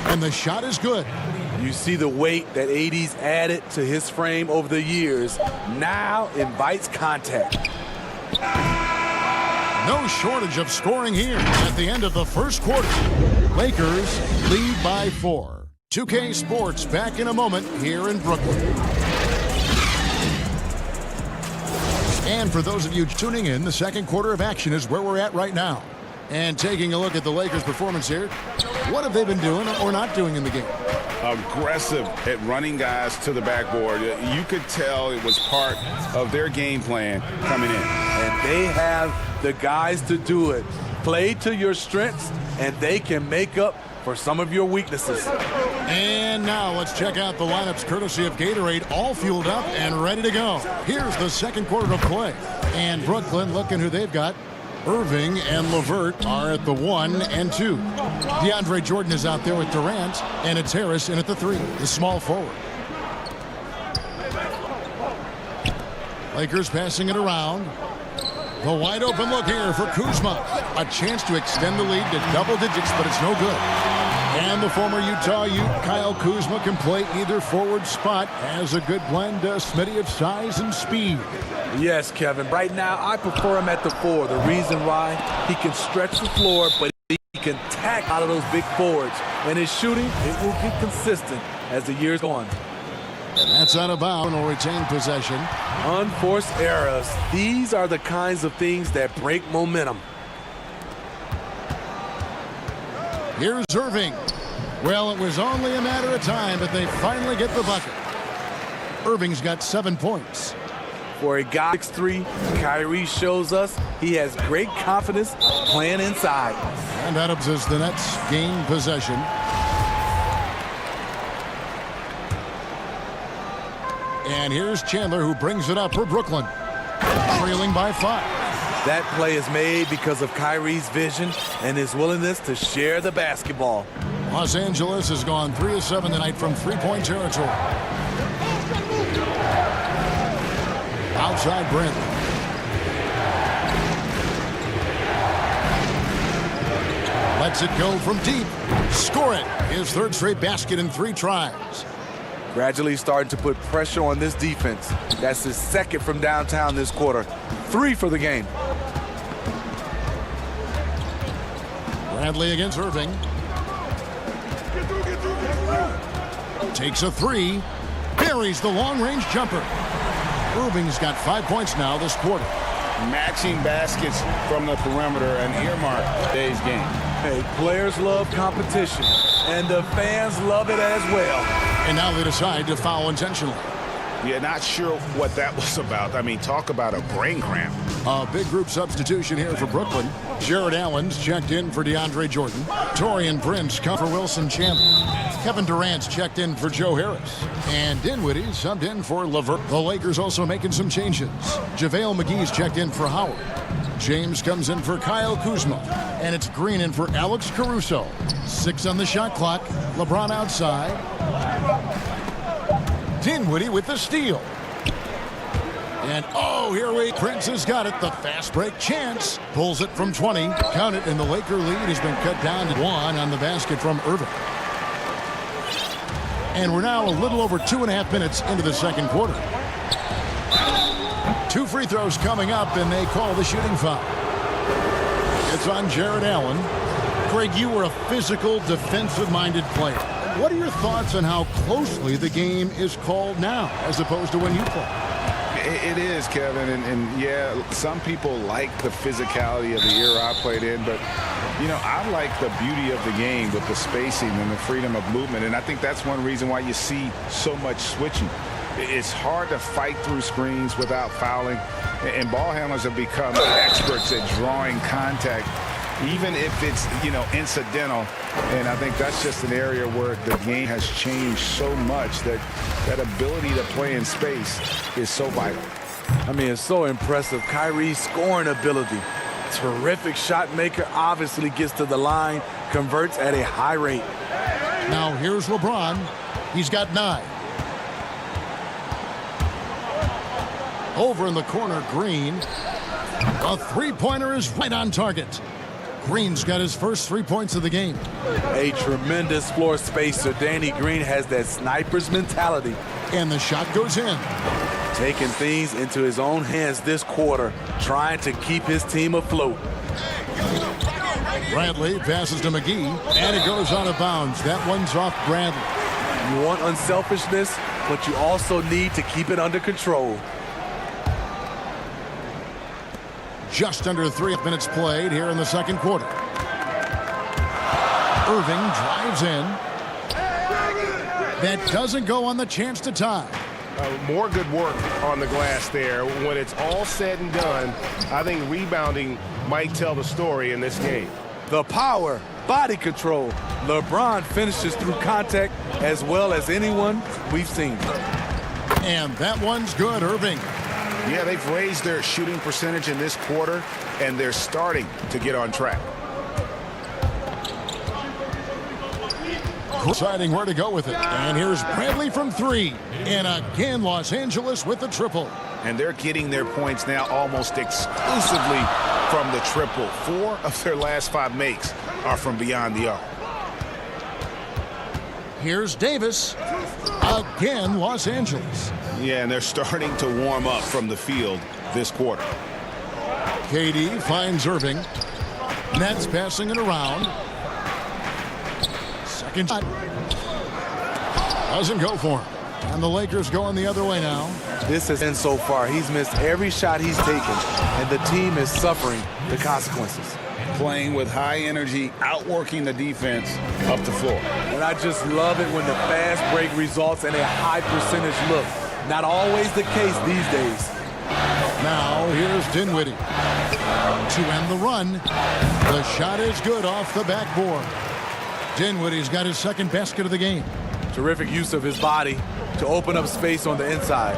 And the shot is good. You see the weight that AD's added to his frame over the years. Now invites contact. No shortage of scoring here at the end of the first quarter. Lakers lead by 4. 2K Sports back in a moment here in Brooklyn. And for those of you tuning in, the second quarter of action is where we're at right now. And taking a look at the Lakers' performance here, what have they been doing or not doing in the game? Aggressive at running guys to the backboard. You could tell it was part of their game plan coming in. And they have the guys to do it. Play to your strengths, and they can make up for some of your weaknesses. And now let's check out the lineups courtesy of Gatorade, all fueled up and ready to go. Here's the second quarter of play. And Brooklyn, looking who they've got. Irving and LeVert are at the 1 and 2. DeAndre Jordan is out there with Durant, and it's Harris in at the 3, the small forward. Lakers passing it around. The wide open look here for Kuzma. A chance to extend the lead to double digits, but it's no good. And the former Utah Ute, Kyle Kuzma, can play either forward spot. Has a good blend, Smitty, of size and speed. Yes, Kevin. Right now, I prefer him at the 4. The reason why, he can stretch the floor, but he can tack out of those big forwards. And his shooting, it will get consistent as the years go on. And that's out of bounds and will retain possession. Unforced errors. These are the kinds of things that break momentum. Here's Irving. Well, it was only a matter of time, but they finally get the bucket. Irving's got 7 points. For a guy 6'3", Kyrie shows us he has great confidence playing inside. And Adams as the Nets gain possession. And here's Chandler, who brings it up for Brooklyn. Trailing by 5. That play is made because of Kyrie's vision and his willingness to share the basketball. Los Angeles has gone 3 of 7 tonight from three-point territory. Outside Brent. Lets it go from deep. Score it. His third straight basket in 3 tries. Gradually starting to put pressure on this defense. That's his second from downtown this quarter. 3 for the game. Bradley against Irving. Takes a 3. Buries the long-range jumper. Irving's got 5 points now this quarter. Matching baskets from the perimeter and earmark today's game. Hey, players love competition, and the fans love it as well. And now they decide to foul intentionally. Yeah, not sure what that was about. I mean, talk about a brain cramp. A big group substitution here for Brooklyn. Jared Allen's checked in for DeAndre Jordan. Taurean Prince come for Wilson Chandler. Kevin Durant's checked in for Joe Harris. And Dinwiddie subbed in for LeVert. The Lakers also making some changes. JaVale McGee's checked in for Howard. James comes in for Kyle Kuzma. And it's Green in for Alex Caruso. 6 on the shot clock. LeBron outside. Dinwiddie with the steal. And oh, here we Prince has got it. The fast break chance. Pulls it from 20. Count it, and the Laker lead has been cut down to 1 on the basket from Irving. And we're now a little over 2.5 minutes into the second quarter. 2 free throws coming up, and they call the shooting foul. It's on Jared Allen. Greg, you were a physical, defensive-minded player. What are your thoughts on how closely the game is called now as opposed to when you played? It is, Kevin, and yeah, some people like the physicality of the era I played in, but, you know, I like the beauty of the game with the spacing and the freedom of movement, and I think that's one reason why you see so much switching. It's hard to fight through screens without fouling, and ball handlers have become experts at drawing contact, even if it's, you know, incidental. And I think that's just an area where the game has changed so much that that ability to play in space is so vital. I mean, it's so impressive. Kyrie's scoring ability. Terrific shot maker, obviously gets to the line, converts at a high rate. Now here's LeBron. He's got 9. Over in the corner, Green. A three-pointer is right on target. Green's got his first 3 points of the game. A tremendous floor spacer. Danny Green has that sniper's mentality. And the shot goes in. Taking things into his own hands this quarter, trying to keep his team afloat. Bradley passes to McGee, and it goes out of bounds. That one's off Bradley. You want unselfishness, but you also need to keep it under control. Just under 3 minutes played here in the second quarter. Irving drives in. That doesn't go on the chance to tie. More good work on the glass there. When it's all said and done, I think rebounding might tell the story in this game. The power, body control. LeBron finishes through contact as well as anyone we've seen. And that one's good, Irving. Yeah, they've raised their shooting percentage in this quarter, and they're starting to get on track. Deciding where to go with it. And here's Bradley from 3. And again, Los Angeles with the triple. And they're getting their points now almost exclusively from the triple. 4 of their last 5 makes are from beyond the arc. Here's Davis. Again, Los Angeles. Yeah, and they're starting to warm up from the field this quarter. KD finds Irving. Nets passing it around. Second shot. Doesn't go for him. And the Lakers going the other way now. This has been so far. He's missed every shot he's taken, and the team is suffering the consequences. Playing with high energy, outworking the defense up the floor. And I just love it when the fast break results in a high percentage look. Not always the case these days. Now here's Dinwiddie to end the run. The shot is good off the backboard. Dinwiddie's got his second basket of the game. Terrific use of his body to open up space on the inside.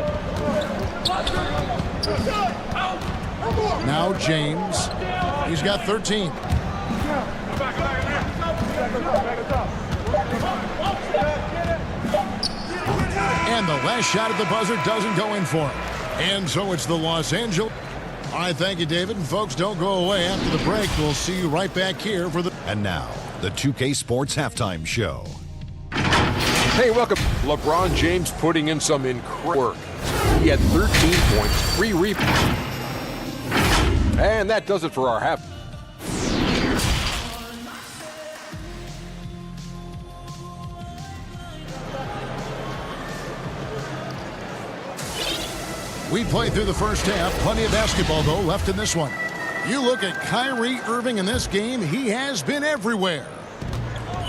Now James. He's got 13. And the last shot at the buzzer doesn't go in for him. And so it's the Los Angeles. All right, thank you, David. And folks, don't go away after the break. We'll see you right back here for the... And now, the 2K Sports Halftime Show. Hey, welcome. LeBron James putting in some incredible work. He had 13 points, 3 rebounds. And that does it for our half. We played through the first half. Plenty of basketball, though, left in this one. You look at Kyrie Irving in this game, he has been everywhere.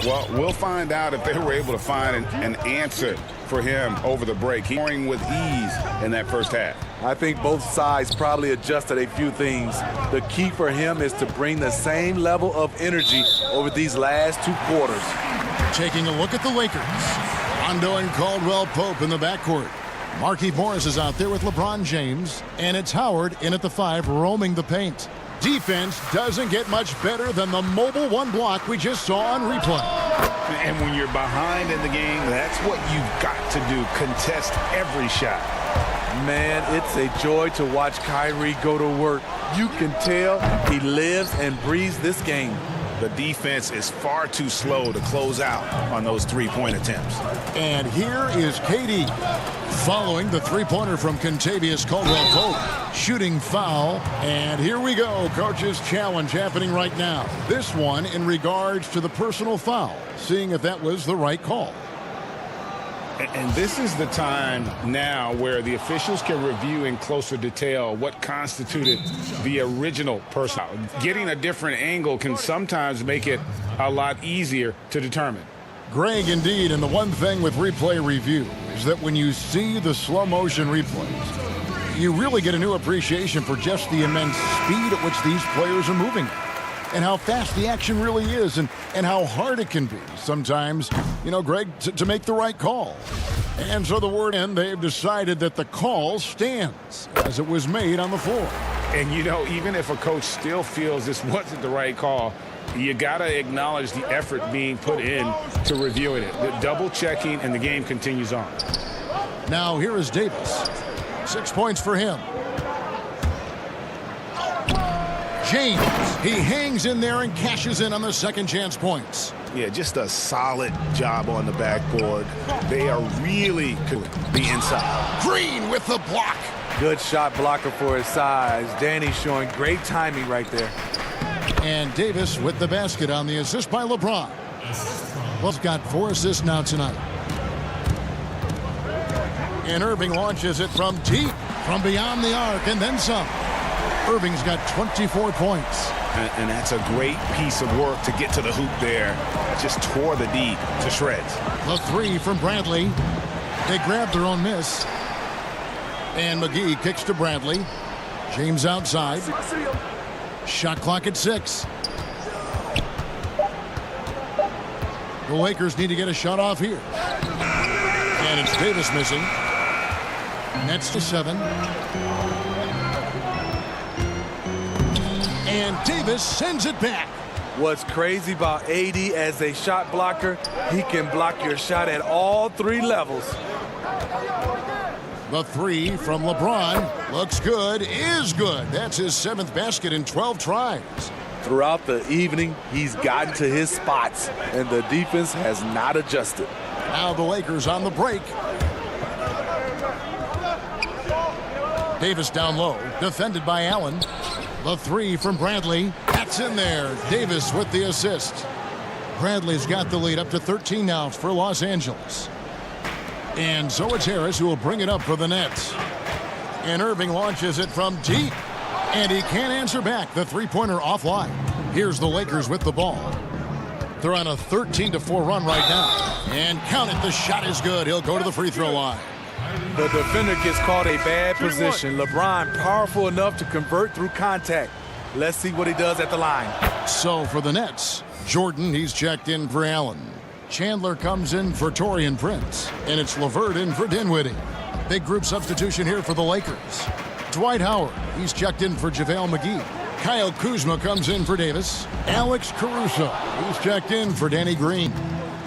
Well, we'll find out if they were able to find an answer for him over the break. He's scoring with ease in that first half. I think both sides probably adjusted a few things. The key for him is to bring the same level of energy over these last 2 quarters. Taking a look at the Lakers. Rondo and Caldwell Pope in the backcourt. Markieff Morris is out there with LeBron James, and it's Howard in at the 5 roaming the paint. Defense doesn't get much better than the mobile 1 block we just saw on replay. And when you're behind in the game, that's what you've got to do. Contest every shot. Man, it's a joy to watch Kyrie go to work. You can tell he lives and breathes this game. The defense is far too slow to close out on those three-point attempts. And here is Katie following the three-pointer from Contavious Caldwell-Pope. Shooting foul. And here we go. Coach's challenge happening right now. This one in regards to the personal foul. Seeing if that was the right call. And this is the time now where the officials can review in closer detail what constituted the original personal. Getting a different angle can sometimes make it a lot easier to determine. Greg, indeed, and the one thing with replay review is that when you see the slow motion replays, you really get a new appreciation for just the immense speed at which these players are moving. And how fast the action really is, and how hard it can be sometimes, you know, Greg, to make the right call. And so the word in, they've decided that the call stands as it was made on the floor. And, you know, even if a coach still feels this wasn't the right call, you got to acknowledge the effort being put in to reviewing it. The double checking, and the game continues on. Now here is Davis. 6 points for him. James, he hangs in there and cashes in on the second chance points. Yeah, just a solid job on the backboard. They are really good the inside. Green with the block. Good shot blocker for his size. Danny showing great timing right there. And Davis with the basket on the assist by LeBron. Well, he's got 4 assists now tonight. And Irving launches it from deep, from beyond the arc, and then some. Irving's got 24 points. And that's a great piece of work to get to the hoop there. Just tore the D to shreds. The three from Bradley. They grabbed their own miss. And McGee kicks to Bradley. James outside. Shot clock at 6. The Lakers need to get a shot off here. And it's Davis missing. Nets to 7. And Davis sends it back. What's crazy about AD as a shot blocker, he can block your shot at all 3 levels. The 3 from LeBron looks good, is good. That's his 7th basket in 12 tries. Throughout the evening, he's gotten to his spots, and the defense has not adjusted. Now the Lakers on the break. Davis down low, defended by Allen. The 3 from Bradley. That's in there. Davis with the assist. Bradley's got the lead up to 13 now for Los Angeles. And so it's Harris who will bring it up for the Nets. And Irving launches it from deep. And he can't answer back. The three-pointer offline. Here's the Lakers with the ball. They're on a 13-4 run right now. And count it, the shot is good. He'll go to the free throw line. The defender gets caught a bad position. LeBron powerful enough to convert through contact. Let's see what he does at the line. So for the Nets, Jordan, he's checked in for Allen. Chandler comes in for Taurean Prince. And it's LeVert in for Dinwiddie. Big group substitution here for the Lakers. Dwight Howard, he's checked in for JaVale McGee. Kyle Kuzma comes in for Davis. Alex Caruso, he's checked in for Danny Green.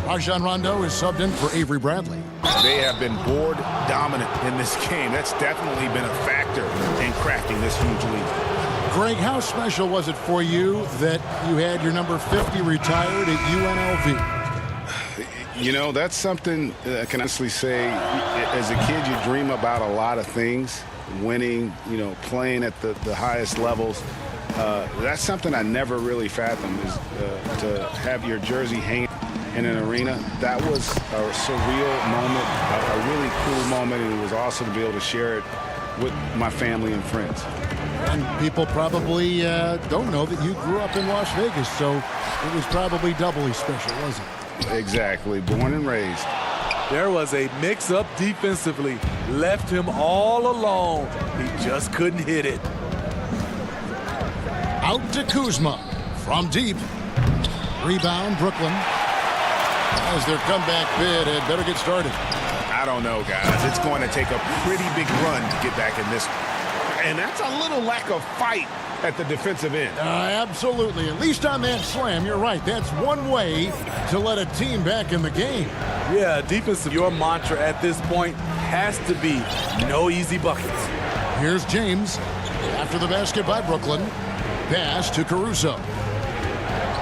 Rajon Rondo is subbed in for Avery Bradley. They have been board dominant in this game. That's definitely been a factor in crafting this huge lead. Greg, how special was it for you that you had your number 50 retired at UNLV? You know, that's something I can honestly say. As a kid, you dream about a lot of things. Winning, you know, playing at the highest levels. That's something I never really fathomed, is to have your jersey hanging in an arena. That was a surreal moment, a really cool moment, and it was awesome to be able to share it with my family and friends. And people probably don't know that you grew up in Las Vegas, so it was probably doubly special, wasn't it? Exactly. Born and raised. There was a mix-up defensively. Left him all alone. He just couldn't hit it. Out to Kuzma from deep. Rebound, Brooklyn. As their comeback bid had better get started. I don't know, guys. It's going to take a pretty big run to get back in this one. And that's a little lack of fight at the defensive end. Absolutely. At least on that slam, you're right. That's one way to let a team back in the game. Yeah, defensive. Your mantra at this point has to be no easy buckets. Here's James after the basket by Brooklyn. Pass to Caruso.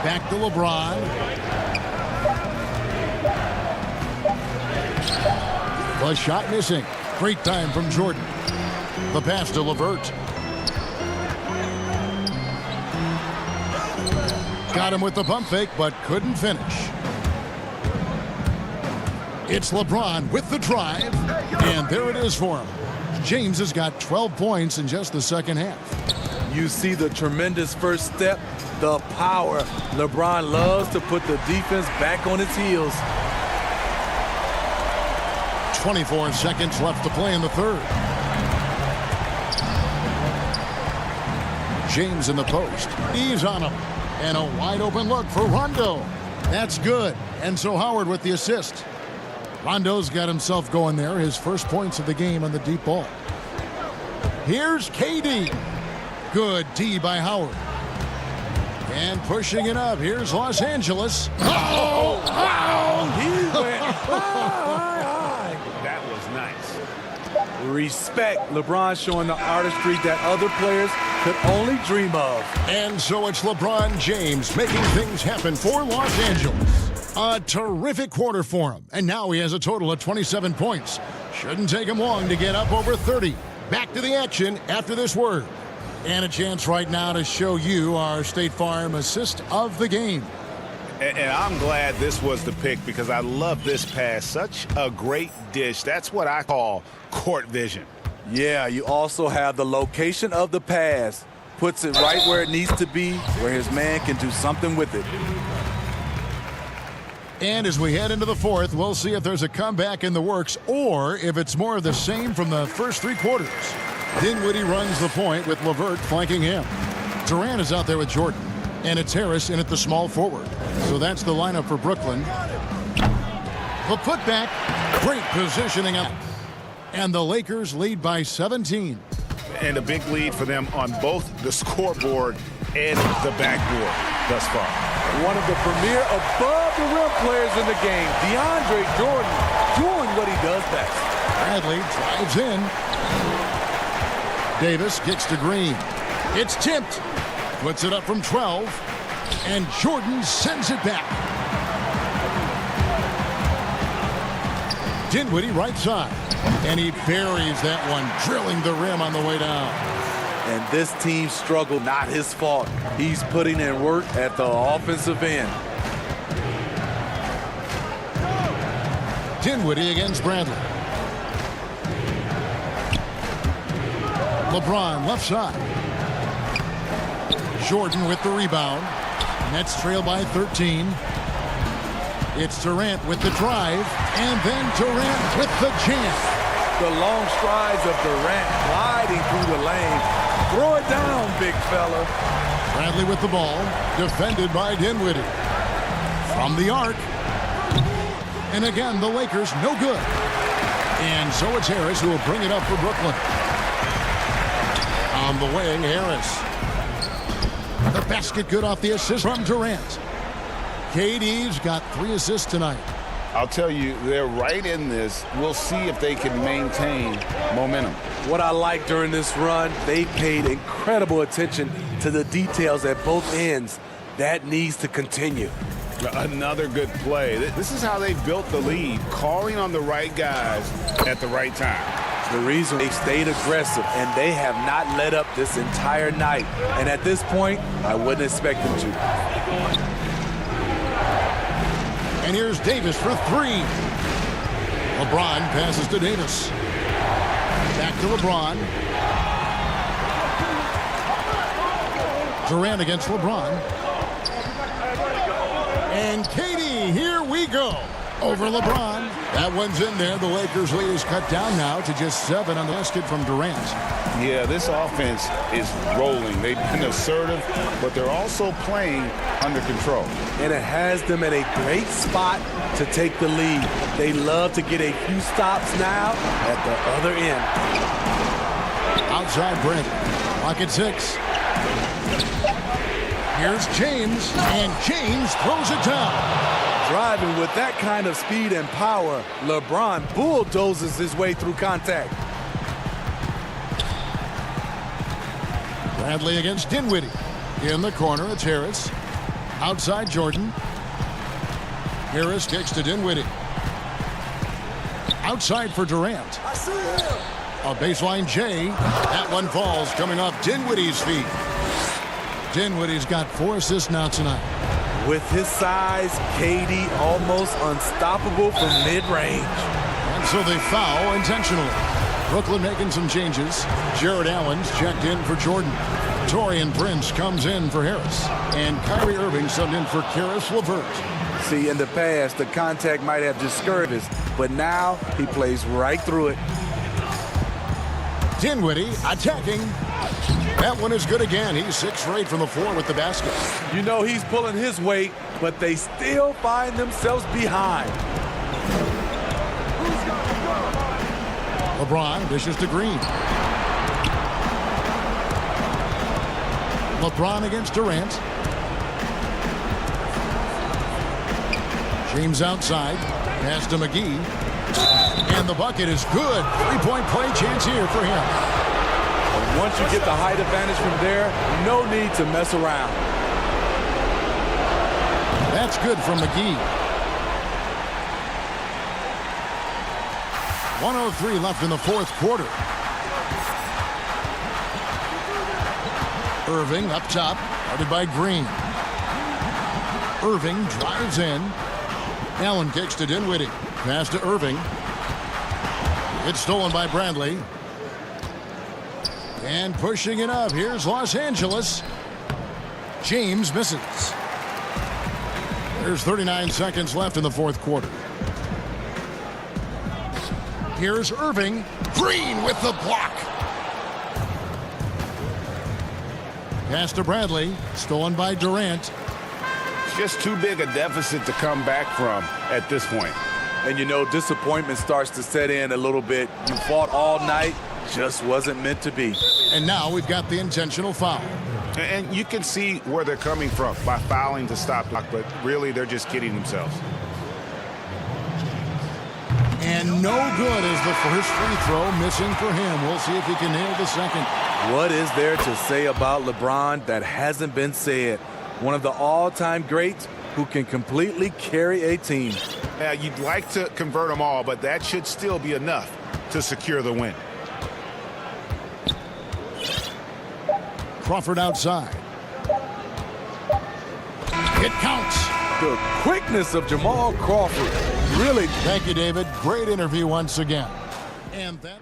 Back to LeBron. The shot missing. Great time from Jordan. The pass to LeVert. Got him with the pump fake, but couldn't finish. It's LeBron with the drive, and there it is for him. James has got 12 points in just the second half. You see the tremendous first step, the power. LeBron loves to put the defense back on its heels. 24 seconds left to play in the third. James in the post. He's on him. And a wide open look for Rondo. That's good. And so Howard with the assist. Rondo's got himself going there. His first points of the game on the deep ball. Here's KD. Good D by Howard. And pushing it up. Here's Los Angeles. Oh! He went high. That was nice. Respect. LeBron showing the artistry that other players could only dream of. And so it's LeBron James making things happen for Los Angeles. A terrific quarter for him. And now he has a total of 27 points. Shouldn't take him long to get up over 30. Back to the action after this word. And a chance right now to show you our State Farm assist of the game. And I'm glad this was the pick because I love this pass. Such a great dish. That's what I call court vision. Yeah, you also have the location of the pass. Puts it right where it needs to be, where his man can do something with it. And as we head into the fourth, we'll see if there's a comeback in the works or if it's more of the same from the first three quarters. Dinwiddie runs the point with LeVert flanking him. Durant is out there with Jordan. And it's Harris in at the small forward. So that's the lineup for Brooklyn. The putback. Great positioning up. And the Lakers lead by 17. And a big lead for them on both the scoreboard and the backboard thus far. One of the premier above-the-rim players in the game, DeAndre Jordan, doing what he does best. Bradley drives in. Davis gets to Green. It's tipped. Puts it up from 12. And Jordan sends it back. Dinwiddie right side. And he buries that one, drilling the rim on the way down. And this team struggled, not his fault. He's putting in work at the offensive end. Dinwiddie against Bradley. LeBron left side. Jordan with the rebound. Nets trail by 13. It's Durant with the drive. And then Durant with the jam. The long strides of Durant gliding through the lane. Throw it down, big fella. Bradley with the ball. Defended by Dinwiddie. From the arc. And again, the Lakers no good. And so it's Harris who will bring it up for Brooklyn. On the wing, Harris. The basket good off the assist from Durant. KD's got 3 assists tonight. I'll tell you, they're right in this. We'll see if they can maintain momentum. What I like during this run, they paid incredible attention to the details at both ends. That needs to continue. Another good play. This is how they built the lead, calling on the right guys at the right time. The reason they stayed aggressive, and they have not let up this entire night. And at this point, I wouldn't expect them to. And here's Davis for 3. LeBron passes to Davis. Back to LeBron. Durant against LeBron. And KD, here we go. Over LeBron. That one's in there. The Lakers lead is cut down now to just 7 on the basket from Durant. Yeah, this offense is rolling. They've been assertive, but they're also playing under control. And it has them at a great spot to take the lead. They love to get a few stops now at the other end. Outside Brent. Clock at 6. Here's James, and James throws it down. Driving with that kind of speed and power, LeBron bulldozes his way through contact. Bradley against Dinwiddie. In the corner, it's Harris. Outside Jordan. Harris kicks to Dinwiddie. Outside for Durant. A baseline J. That one falls coming off Dinwiddie's feet. Dinwiddie's got 4 assists now tonight. With his size, KD almost unstoppable from mid-range. And so they foul intentionally. Brooklyn making some changes. Jared Allen's checked in for Jordan. Taurean Prince comes in for Harris. And Kyrie Irving subbed in for Karis LeVert. See, in the past, the contact might have discouraged us, but now he plays right through it. Dinwiddie attacking. That one is good again. He's 6 for 8 from the floor with the basket. You know he's pulling his weight, but they still find themselves behind. LeBron dishes to Green. LeBron against Durant. James outside. Pass to McGee. And the bucket is good. 3-point play chance here for him. Once you get the height advantage from there, no need to mess around. That's good from McGee. 1:03 left in the fourth quarter. Irving up top, guarded by Green. Irving drives in. Allen kicks to Dinwiddie. Pass to Irving. It's stolen by Bradley. And pushing it up. Here's Los Angeles. James misses. There's 39 seconds left in the fourth quarter. Here's Irving. Green with the block. Pass to Bradley. Stolen by Durant. Just too big a deficit to come back from at this point. And you know, disappointment starts to set in a little bit. You fought all night, just wasn't meant to be. And now we've got the intentional foul. And you can see where they're coming from by fouling to stop the clock, but really they're just kidding themselves. And no good is the first free throw missing for him. We'll see if he can nail the second. What is there to say about LeBron that hasn't been said? One of the all-time greats who can completely carry a team. Yeah, you'd like to convert them all, but that should still be enough to secure the win. Crawford outside. It counts. The quickness of Jamal Crawford. Really. Thank you, David. Great interview once again. And that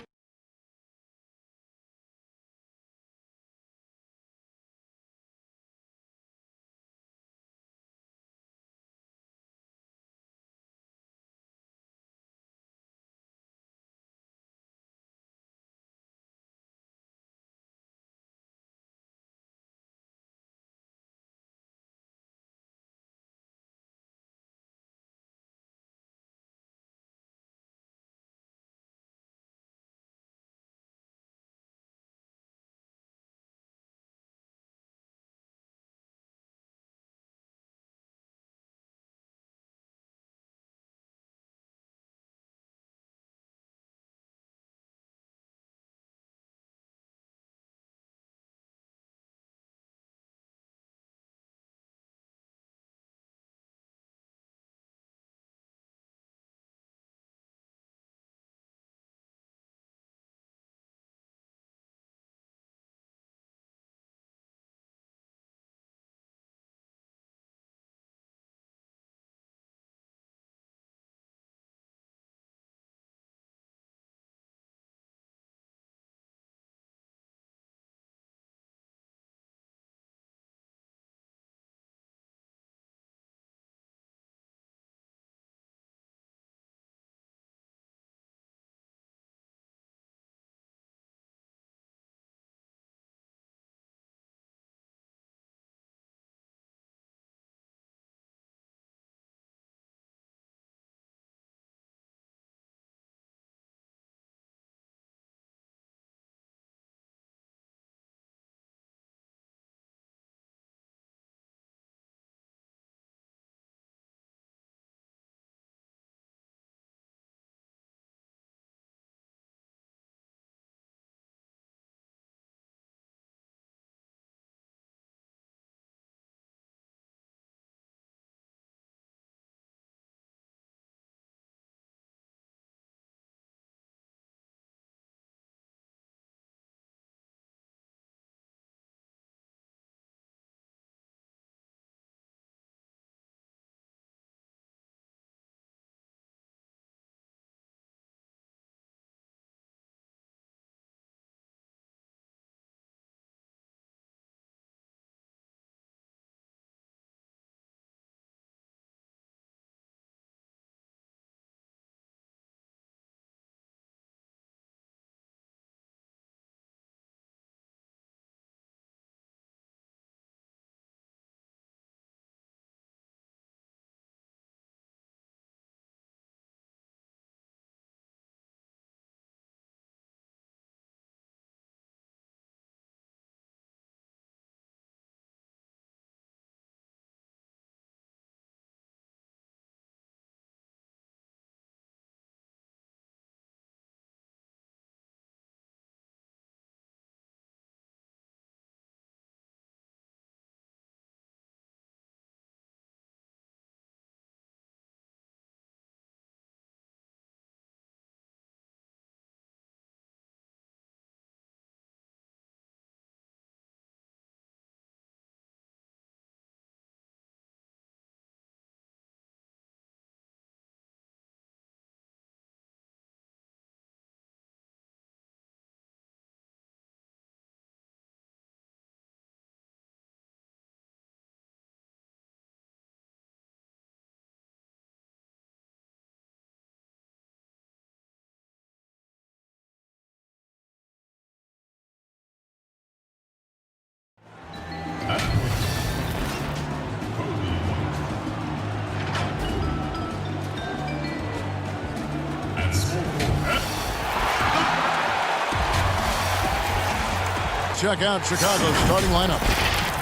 check out Chicago's starting lineup.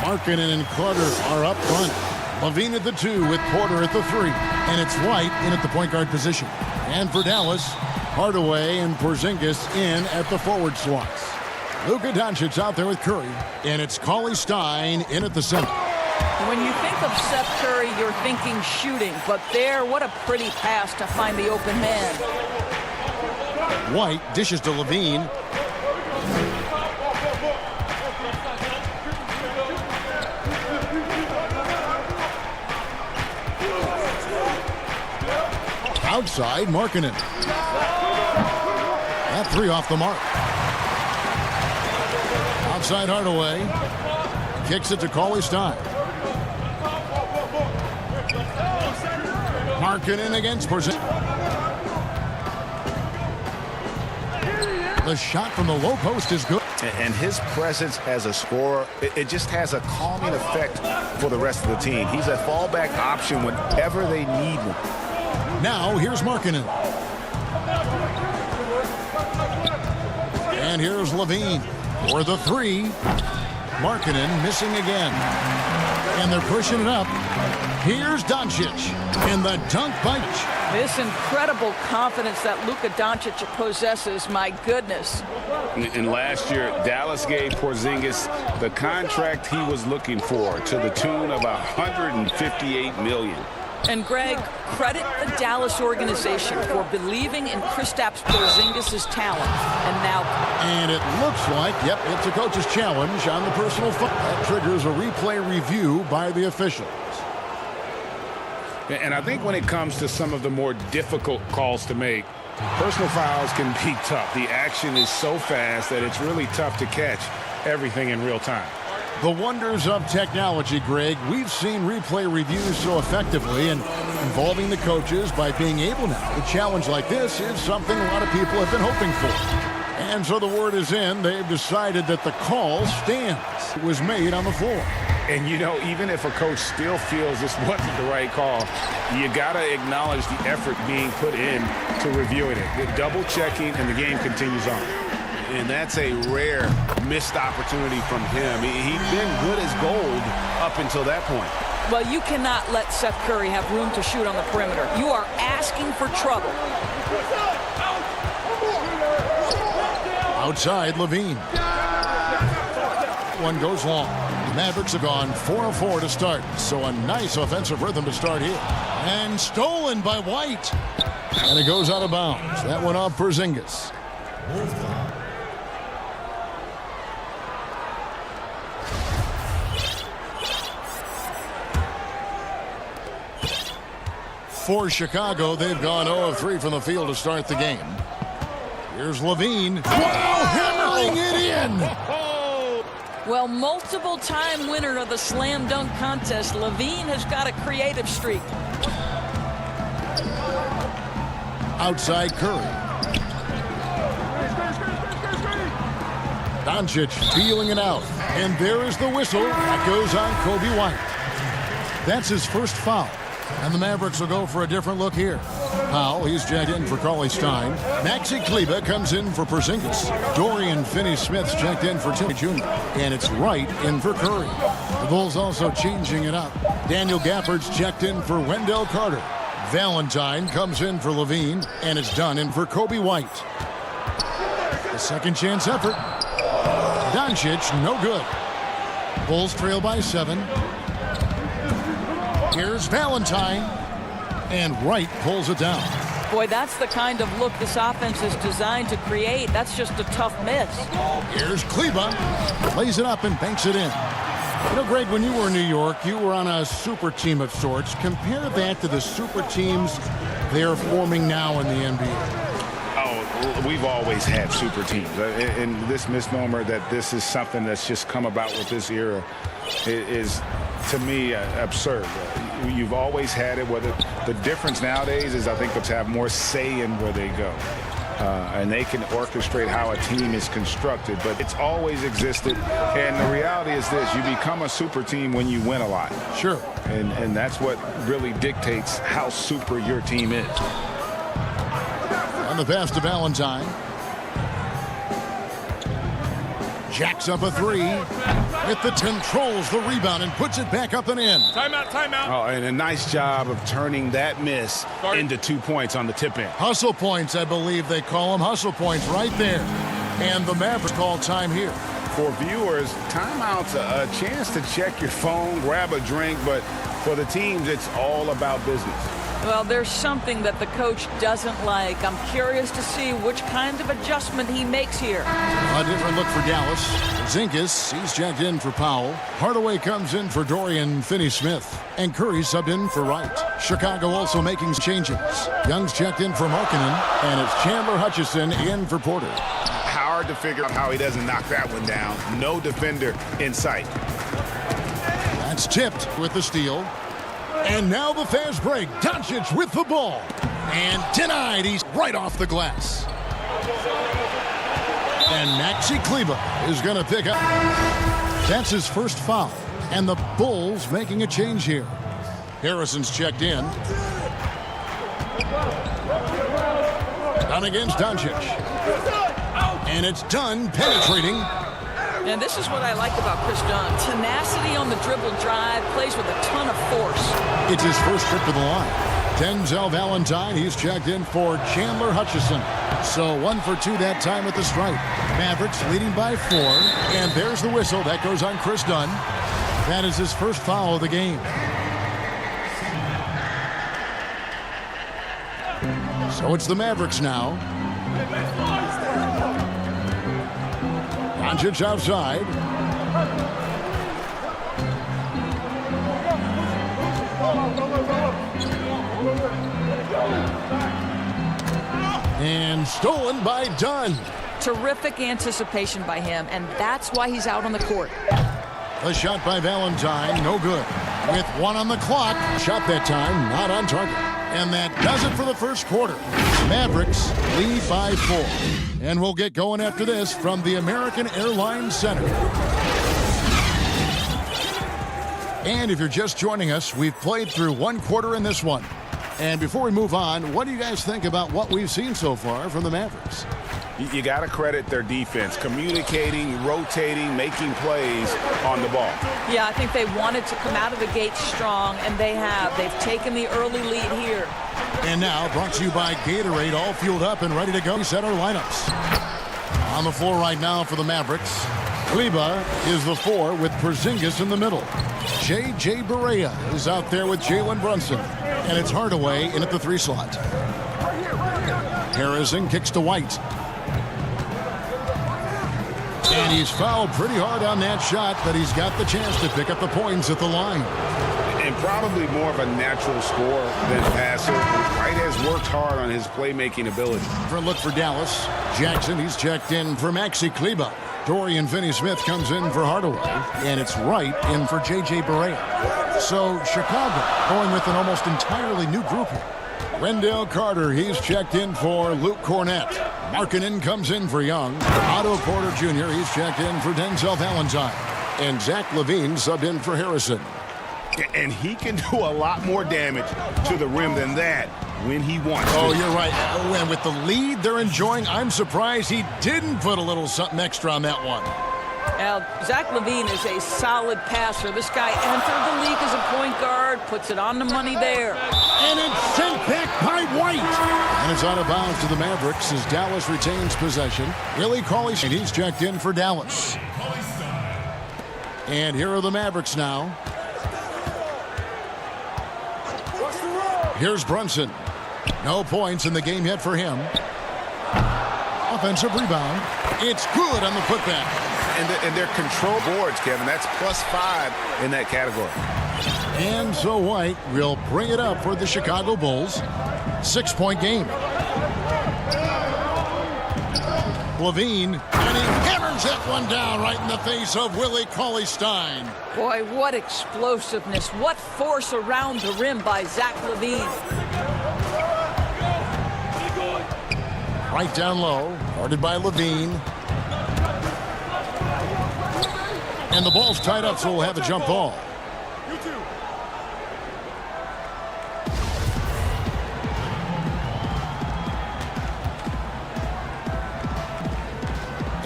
Markkanen and Carter are up front. Levine at the 2 with Porter at the 3. And it's White in at the point guard position. And for Dallas, Hardaway and Porzingis in at the forward slots. Luka Doncic out there with Curry. And it's Cauley-Stein in at the center. When you think of Seth Curry, you're thinking shooting. But there, what a pretty pass to find the open man. White dishes to Levine. Outside, Markkanen. That 3 off the mark. Outside Hardaway. Kicks it to Cauley-Stein. Markkanen against Porzingis. The shot from the low post is good. And his presence as a scorer, it just has a calming effect for the rest of the team. He's a fallback option whenever they need one. Now, here's Markkanen. And here's Levine for the 3. Markkanen missing again. And they're pushing it up. Here's Doncic in the dunk bunch. This incredible confidence that Luka Doncic possesses, my goodness. And last year, Dallas gave Porzingis the contract he was looking for to the tune of $158 million. And Greg, credit the Dallas organization for believing in Kristaps Porzingis' talent. And it looks like, yep, it's a coach's challenge on the personal foul. That triggers a replay review by the officials. And I think when it comes to some of the more difficult calls to make, personal fouls can be tough. The action is so fast that it's really tough to catch everything in real time. The wonders of technology, Greg. We've seen replay reviews so effectively and involving the coaches by being able now. A challenge like this is something a lot of people have been hoping for. And so the word is in. They've decided that the call stands. It was made on the floor. And, you know, even if a coach still feels this wasn't the right call, you got to acknowledge the effort being put in to reviewing it. The double checking, and the game continues on. And that's a rare missed opportunity from him. He'd been good as gold up until that point. Well, you cannot let Seth Curry have room to shoot on the perimeter. You are asking for trouble. Outside, Levine. One goes long. The Mavericks have gone 4 of 4 to start, so a nice offensive rhythm to start here. And stolen by White. And it goes out of bounds. That went off Porzingis. For Chicago, they've gone 0 of 3 from the field to start the game. Here's Levine. Wow, hammering it in! Well, multiple-time winner of the slam dunk contest, Levine has got a creative streak. Outside Curry. Doncic feeling it out. And there is the whistle. That goes on Coby White. That's his first foul. And the Mavericks will go for a different look here. Powell, he's checked in for Cauley-Stein. Maxi Kleber comes in for Porzingis. Dorian Finney-Smith's checked in for Timmy Jr. And it's Wright in for Curry. The Bulls also changing it up. Daniel Gafford's checked in for Wendell Carter. Valentine comes in for Levine. And it's done in for Coby White. A second chance effort. Doncic, no good. Bulls trail by 7. Here's Valentine. And Wright pulls it down. Boy, that's the kind of look this offense is designed to create. That's just a tough miss. Here's Kleber. Lays it up and banks it in. You know, Greg, when you were in New York, you were on a super team of sorts. Compare that to the super teams they're forming now in the NBA. Oh, we've always had super teams. And this misnomer that this is something that's just come about with this era is, to me, absurd. You've always had it. Whether the difference nowadays is, I think, to have more say in where they go. And they can orchestrate how a team is constructed, but it's always existed. And the reality is this: you become a super team when you win a lot. Sure. And that's what really dictates how super your team is. On the pass to Valentine. Jacks up a three. Controls the rebound and puts it back up and in. Timeout, timeout. Oh, and a nice job of turning that miss into 2 points on the tip-in. Hustle points, I believe they call them. Hustle points right there. And the Mavericks call time here. For viewers, timeout's a chance to check your phone, grab a drink, but for the teams, it's all about business. Well, there's something that the coach doesn't like. I'm curious to see which kind of adjustment he makes here. A different look for Dallas. Zinkas, he's checked in for Powell. Hardaway comes in for Dorian Finney-Smith. And Curry subbed in for Wright. Chicago also making changes. Young's checked in for Markkanen. And it's Chandler Hutchison in for Porter. Hard to figure out how he doesn't knock that one down. No defender in sight. That's tipped with the steal. And now the fast break. Doncic with the ball. And denied. He's right off the glass. And Maxi Kleber is going to pick up. That's his first foul. And the Bulls making a change here. Harrison's checked in. Done against Doncic. And it's Dunn penetrating. And this is what I like about Chris Dunn. Tenacity on the dribble drive, plays with a ton of force. It's his first trip to the line. Denzel Valentine, he's checked in for Chandler Hutchison. So 1 for 2 that time at the stripe. Mavericks leading by 4. And there's the whistle. That goes on Chris Dunn. That is his first foul of the game. So it's the Mavericks now. Doncic outside. And stolen by Dunn. Terrific anticipation by him, and that's why he's out on the court. A shot by Valentine, no good. With 1 on the clock, shot that time, not on target. And that does it for the first quarter. Mavericks lead by 4. And we'll get going after this from the American Airlines Center. And if you're just joining us, we've played through 1 quarter in this one. And before we move on, what do you guys think about what we've seen so far from the Mavericks? You got to credit their defense, communicating, rotating, making plays on the ball. Yeah, I think they wanted to come out of the gate strong, and they have. They've taken the early lead here. And now, brought to you by Gatorade, all fueled up and ready to go. Set our lineups. On the floor right now for the Mavericks, Kleber is the 4 with Porzingis in the middle. J.J. Barea is out there with Jalen Brunson. And it's Hardaway in at the 3 slot. Harrison kicks to White. And he's fouled pretty hard on that shot, but he's got the chance to pick up the points at the line. And probably more of a natural scorer than passer. White has worked hard on his playmaking ability. For a look for Dallas, Jackson, he's checked in for Maxi Kleber. Dorian Finney-Smith comes in for Hardaway. And it's Wright in for J.J. Barea. So Chicago going with an almost entirely new group here. Wendell Carter, he's checked in for Luke Cornett. Markkanen comes in for Young. Otto Porter Jr., he's checked in for Denzel Valentine. And Zach LaVine subbed in for Harrison. And he can do a lot more damage to the rim than that when he wants to. Oh, you're right. And with the lead they're enjoying, I'm surprised he didn't put a little something extra on that one. Now, Zach LaVine is a solid passer. This guy entered the league as a point guard, puts it on the money there. And it's sent back by White. And it's out of bounds to the Mavericks as Dallas retains possession. Willie Cauley-Stein, he's checked in for Dallas. And here are the Mavericks now. Here's Brunson. No points in the game yet for him. Offensive rebound. It's good on the putback. And their control boards, Kevin, that's +5 in that category. And so White will bring it up for the Chicago Bulls. 6-point game. LaVine, and he hammers that one down right in the face of Willie Cauley-Stein. Boy, what explosiveness, what force around the rim by Zach LaVine. Right down low, guarded by LaVine. And the ball's tied up, so we'll have a jump ball.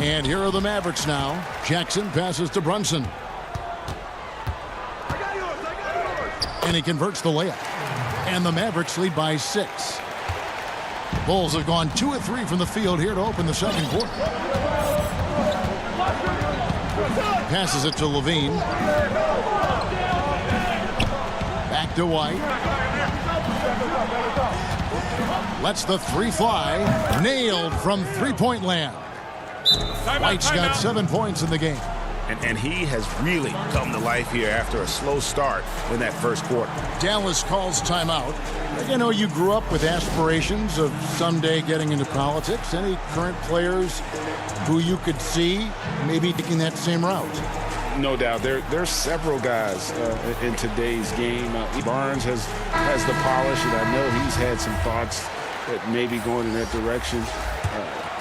And here are the Mavericks now. Jackson passes to Brunson. And he converts the layup. And the Mavericks lead by 6. Bulls have gone 2 of 3 from the field here to open the second quarter. Passes it to Levine. Back to White. Lets the 3 fly. Nailed from three-point land. White's got 7 points in the game. And he has really come to life here after a slow start in that first quarter. Dallas calls timeout. You know, you grew up with aspirations of someday getting into politics. Any current players who you could see maybe taking that same route? No doubt. There's several guys in today's game. Barnes has the polish, and I know he's had some thoughts that maybe going in that direction.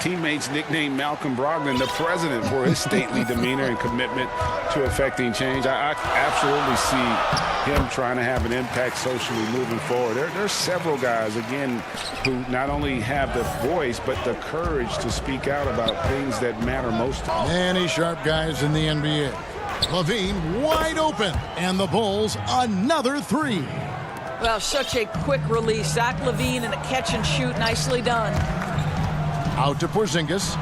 Teammates nicknamed Malcolm Brogdon the president for his stately demeanor and commitment to effecting change. I absolutely see him trying to have an impact socially moving forward. There's several guys, again, who not only have the voice but the courage to speak out about things that matter most to them. Many sharp guys in the NBA. Levine wide open, and the Bulls another 3. Well, such a quick release. Zach LaVine and a catch and shoot. Nicely done. Out to Porzingis.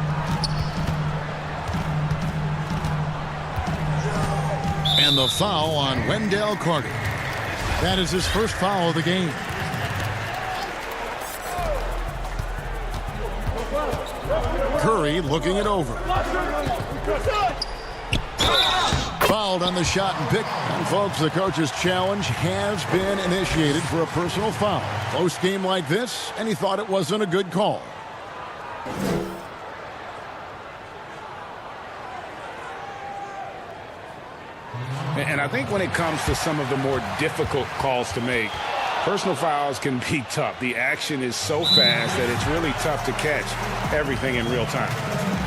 And the foul on Wendell Carter. That is his first foul of the game. Curry looking it over. Fouled on the shot and pick. And folks, the coach's challenge has been initiated for a personal foul. Close game like this, and he thought it wasn't a good call. And I think when it comes to some of the more difficult calls to make, personal fouls can be tough. The action is so fast that it's really tough to catch everything in real time.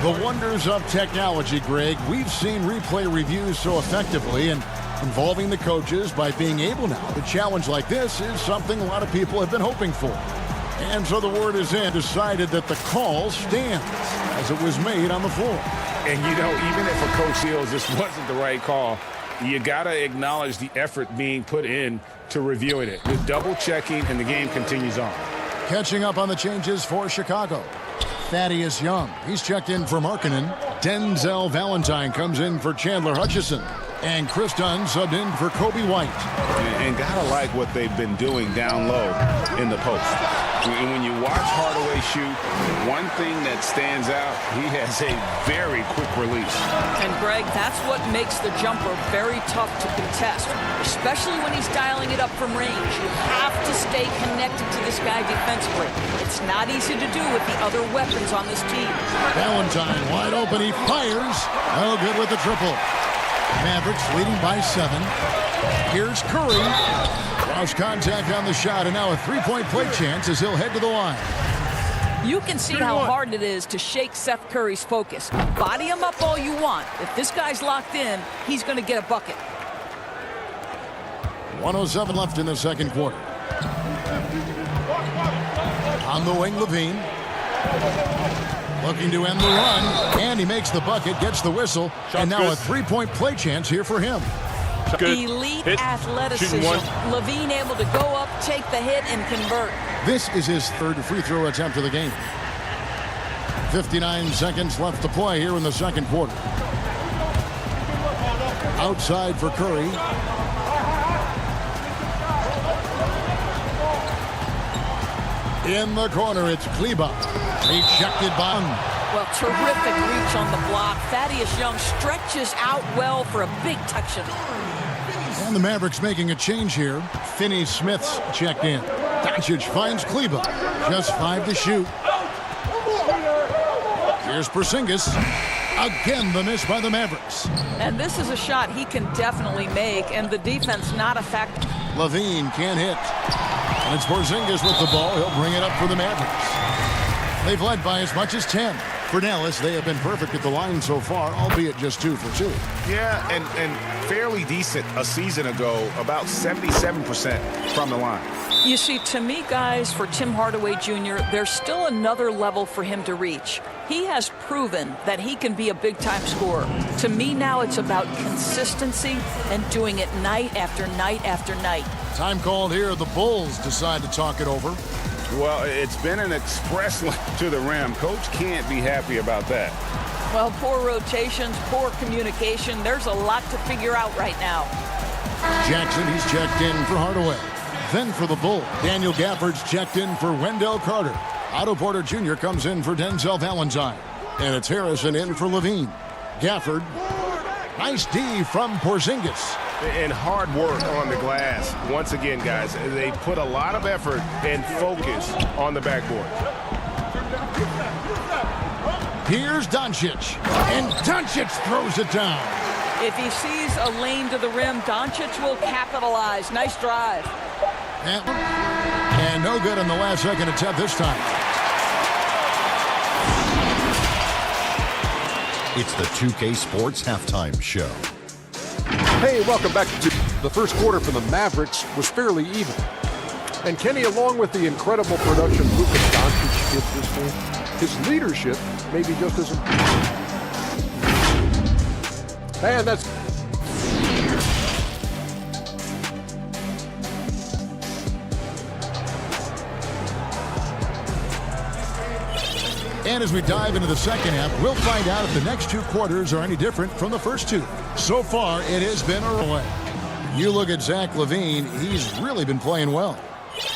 The wonders of technology, Greg. We've seen replay reviews so effectively, and involving the coaches by being able now to challenge like this is something a lot of people have been hoping for. And so the word is in, decided that the call stands as it was made on the floor. And, you know, even if a coach feels this wasn't the right call, you got to acknowledge the effort being put in to reviewing it. The double checking, and the game continues on. Catching up on the changes for Chicago. Thaddeus Young, he's checked in for Markkanen. Denzel Valentine comes in for Chandler Hutchison. And Chris Dunn subbed in for Kobe White. And gotta like what they've been doing down low in the post. And when you watch Hardaway shoot, one thing that stands out, he has a very quick release. And Greg, that's what makes the jumper very tough to contest, especially when he's dialing it up from range. You have to stay connected to this guy defensively. It's not easy to do with the other weapons on this team. Valentine wide open, he fires. No good with the triple. Mavericks leading by 7. Here's Curry. Lost contact on the shot, and now a three-point play chance as he'll head to the line. You can see how hard it is to shake Seth Curry's focus. Body him up all you want. If this guy's locked in, he's going to get a bucket. 1:07 left in the second quarter. On the wing, Levine. Looking to end the run, and he makes the bucket, gets the whistle, and now a three-point play chance here for him. Elite athleticism. Levine able to go up, take the hit, and convert. This is his third free throw attempt of the game. 59 seconds left to play here in the second quarter. Outside for Curry. In the corner, it's Kleber. Rejected by him. Well, terrific reach on the block. Thaddeus Young stretches out well for a big touch of it. And the Mavericks making a change here. Finney-Smith's checked in. Doncic finds Kleber. Just 5 to shoot. Here's Porzingis. Again, the miss by the Mavericks. And this is a shot he can definitely make, and the defense not a factor. Levine can't hit. And it's Porzingis with the ball. He'll bring it up for the Mavericks. They've led by as much as 10. For Dallas, they have been perfect at the line so far, albeit just 2 for 2. Yeah, and fairly decent a season ago, about 77% from the line. You see, to me, guys, for Tim Hardaway Jr., there's still another level for him to reach. He has proven that he can be a big-time scorer. To me now, it's about consistency and doing it night after night after night. Time called here. The Bulls decide to talk it over. Well, it's been an express lane to the rim. Coach can't be happy about that. Well, poor rotations, poor communication. There's a lot to figure out right now. Jackson, he's checked in for Hardaway. Then for the Bulls, Daniel Gafford's checked in for Wendell Carter. Otto Porter Jr. comes in for Denzel Valentine. And it's Harrison in for Levine. Gafford, nice D from Porzingis. And hard work on the glass. Once again, guys, they put a lot of effort and focus on the backboard. Here's Doncic. And Doncic throws it down. If he sees a lane to the rim, Doncic will capitalize. Nice drive. And no good in the last second attempt this time. It's the 2K Sports Halftime Show. Hey, welcome back to the first quarter for the Mavericks was fairly even. And Kenny, along with the incredible production Luka Doncic gives this game, his leadership may be just as important. And that's... And as we dive into the second half, we'll find out if the next two quarters are any different from the first two. So far, it has been a relay. You look at Zach LaVine, he's really been playing well.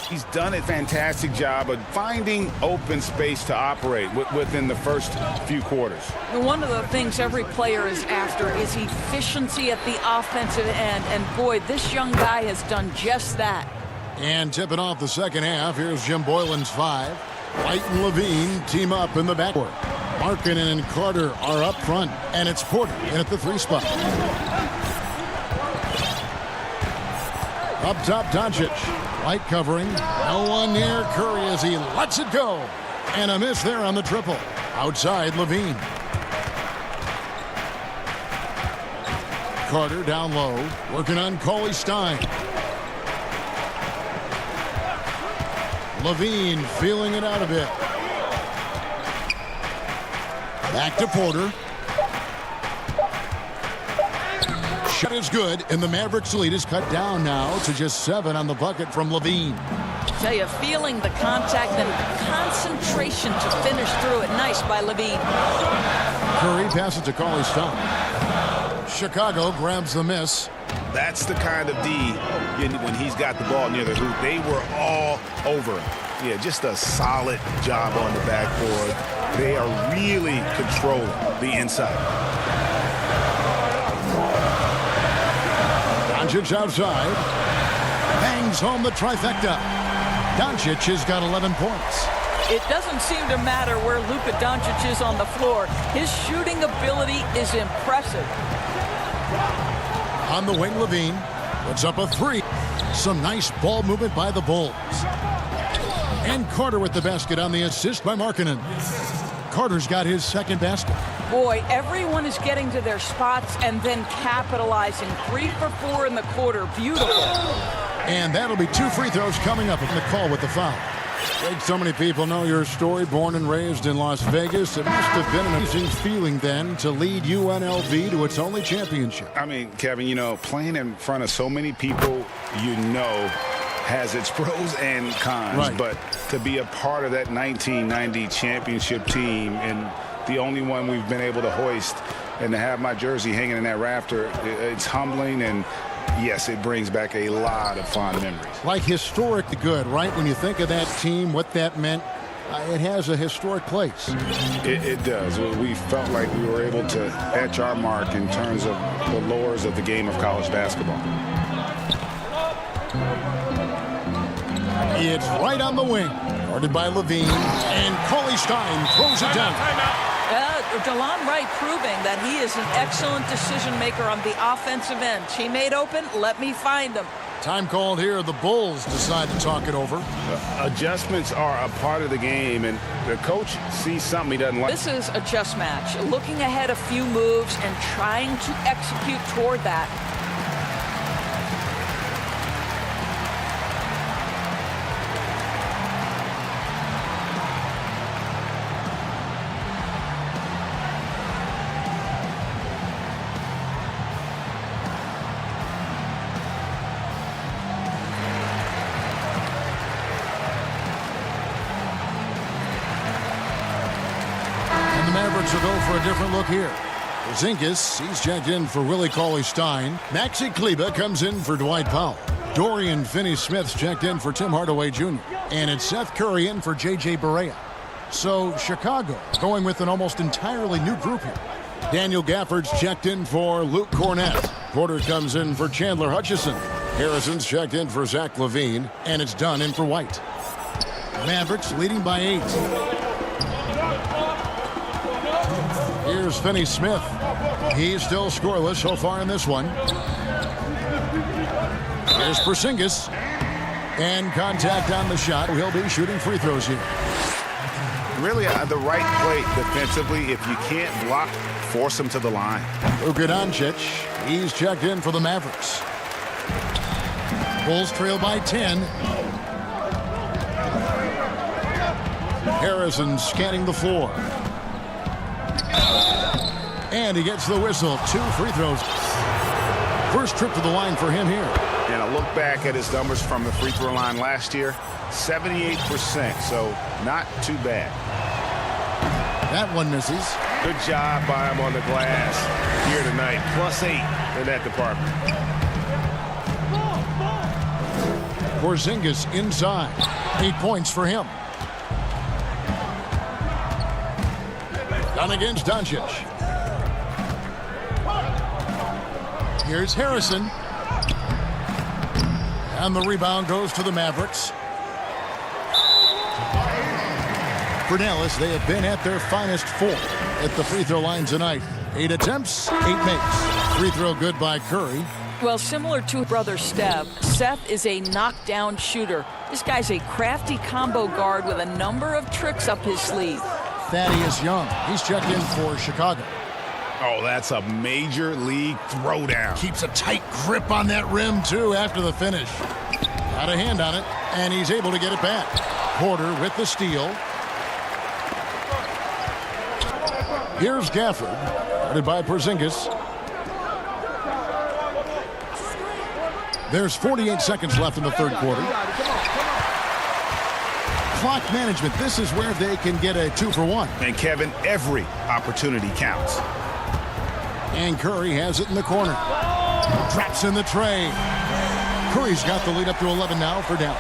He's done a fantastic job of finding open space to operate within the first few quarters. One of the things every player is after is efficiency at the offensive end. And boy, this young guy has done just that. And tipping off the second half, here's Jim Boylan's 5. White and Levine team up in the backcourt. Markkanen and Carter are up front, and it's Porter in at the 3 spot. Up top, Doncic. White covering. No one near Curry as he lets it go. And a miss there on the triple. Outside, Levine. Carter down low, working on Cauley Stein. Levine feeling it out a bit. Back to Porter. Shot is good, and the Mavericks lead is cut down now to just 7 on the bucket from Levine. Tell you, feeling the contact and concentration to finish through it. Nice by Levine. Curry passes to Cauley Stein. Chicago grabs the miss. That's the kind of D when he's got the ball near the hoop. They were all over him. Yeah, just a solid job on the backboard. They are really controlling the inside. Doncic outside. Bangs home the trifecta. Doncic has got 11 points. It doesn't seem to matter where Luka Doncic is on the floor. His shooting ability is impressive. On the wing, Levine puts up a 3. Some nice ball movement by the Bulls. And Carter with the basket on the assist by Markkanen. Carter's got his second basket. Boy, everyone is getting to their spots and then capitalizing. 3 for 4 in the quarter. Beautiful. And that'll be 2 free throws coming up in the call with the foul. Greg, so many people know your story. Born and raised in Las Vegas. It must have been an amazing feeling then to lead UNLV to its only championship. I mean, Kevin, you know, playing in front of so many people, you know, has its pros and cons. Right. But to be a part of that 1990 championship team and the only one we've been able to hoist and to have my jersey hanging in that rafter, it's humbling, and yes, it brings back a lot of fond memories. Like historic good, right? When you think of that team, what that meant, it has a historic place. It does. We felt like we were able to etch our mark in terms of the lures of the game of college basketball. It's right on the wing. Guarded by Levine. And Cauley Stein throws it down. DeLon Wright proving that he is an excellent decision maker on the offensive end. Teammate open, let me find him. Time called here. The Bulls decide to talk it over. Adjustments are a part of the game, and the coach sees something he doesn't like. This is a just match. Looking ahead a few moves and trying to execute toward that. Mavericks will go for a different look here. Porzingis, he's checked in for Willie Cauley-Stein. Maxi Kleber comes in for Dwight Powell. Dorian Finney-Smith's checked in for Tim Hardaway Jr. And it's Seth Curry in for J.J. Barea. So Chicago going with an almost entirely new group here. Daniel Gafford's checked in for Luke Cornett. Porter comes in for Chandler Hutchison. Harrison's checked in for Zach LaVine. And it's Dunn in for White. Mavericks leading by 8. Here's Finney-Smith. He's still scoreless so far in this one. Here's Porzingis. And contact on the shot. He'll be shooting free throws here. Really the right play defensively. If you can't block, force him to the line. Luka Doncic. He's checked in for the Mavericks. Bulls trail by 10. Harrison scanning the floor. And he gets the whistle. 2 free throws. First trip to the line for him here. And I look back at his numbers from the free throw line last year. 78%, so not too bad. That one misses. Good job by him on the glass here tonight. +8 in that department. Porzingis inside. 8 points for him. Down against Doncic. Here's Harrison. And the rebound goes to the Mavericks. For Dallas, they have been at their finest 4 at the free throw line tonight. 8 attempts, 8 makes. Free throw good by Curry. Well, similar to brother Steph, Seth is a knockdown shooter. This guy's a crafty combo guard with a number of tricks up his sleeve. Thaddeus Young, he's checked in for Chicago. Oh, that's a major league throwdown. Keeps a tight grip on that rim, too, after the finish. Got a hand on it, and he's able to get it back. Porter with the steal. Here's Gafford, guarded by Porzingis. There's 48 seconds left in the third quarter. Clock management, this is where they can get a 2-for-1. And Kevin, every opportunity counts. And Curry has it in the corner. Drops in the tray. Curry's got the lead up to 11 now for Dallas.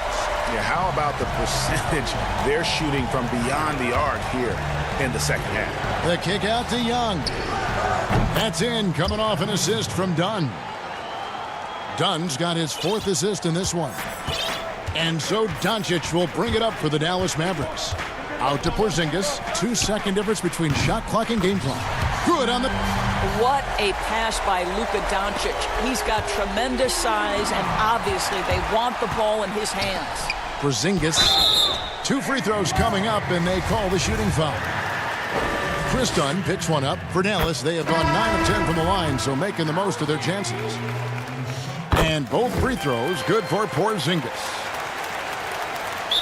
Yeah, how about the percentage they're shooting from beyond the arc here in the second half? The kick out to Young. That's in, coming off an assist from Dunn. Dunn's got his 4th assist in this one. And so Doncic will bring it up for the Dallas Mavericks. Out to Porzingis. 2-second difference between shot clock and game clock. Good on the... What a pass by Luka Doncic. He's got tremendous size, and obviously they want the ball in his hands. Porzingis. 2 free throws coming up, and they call the shooting foul. Chris Dunn picks one up. For Dallas, they have gone 9 of 10 from the line, so making the most of their chances. And both free throws good for Porzingis.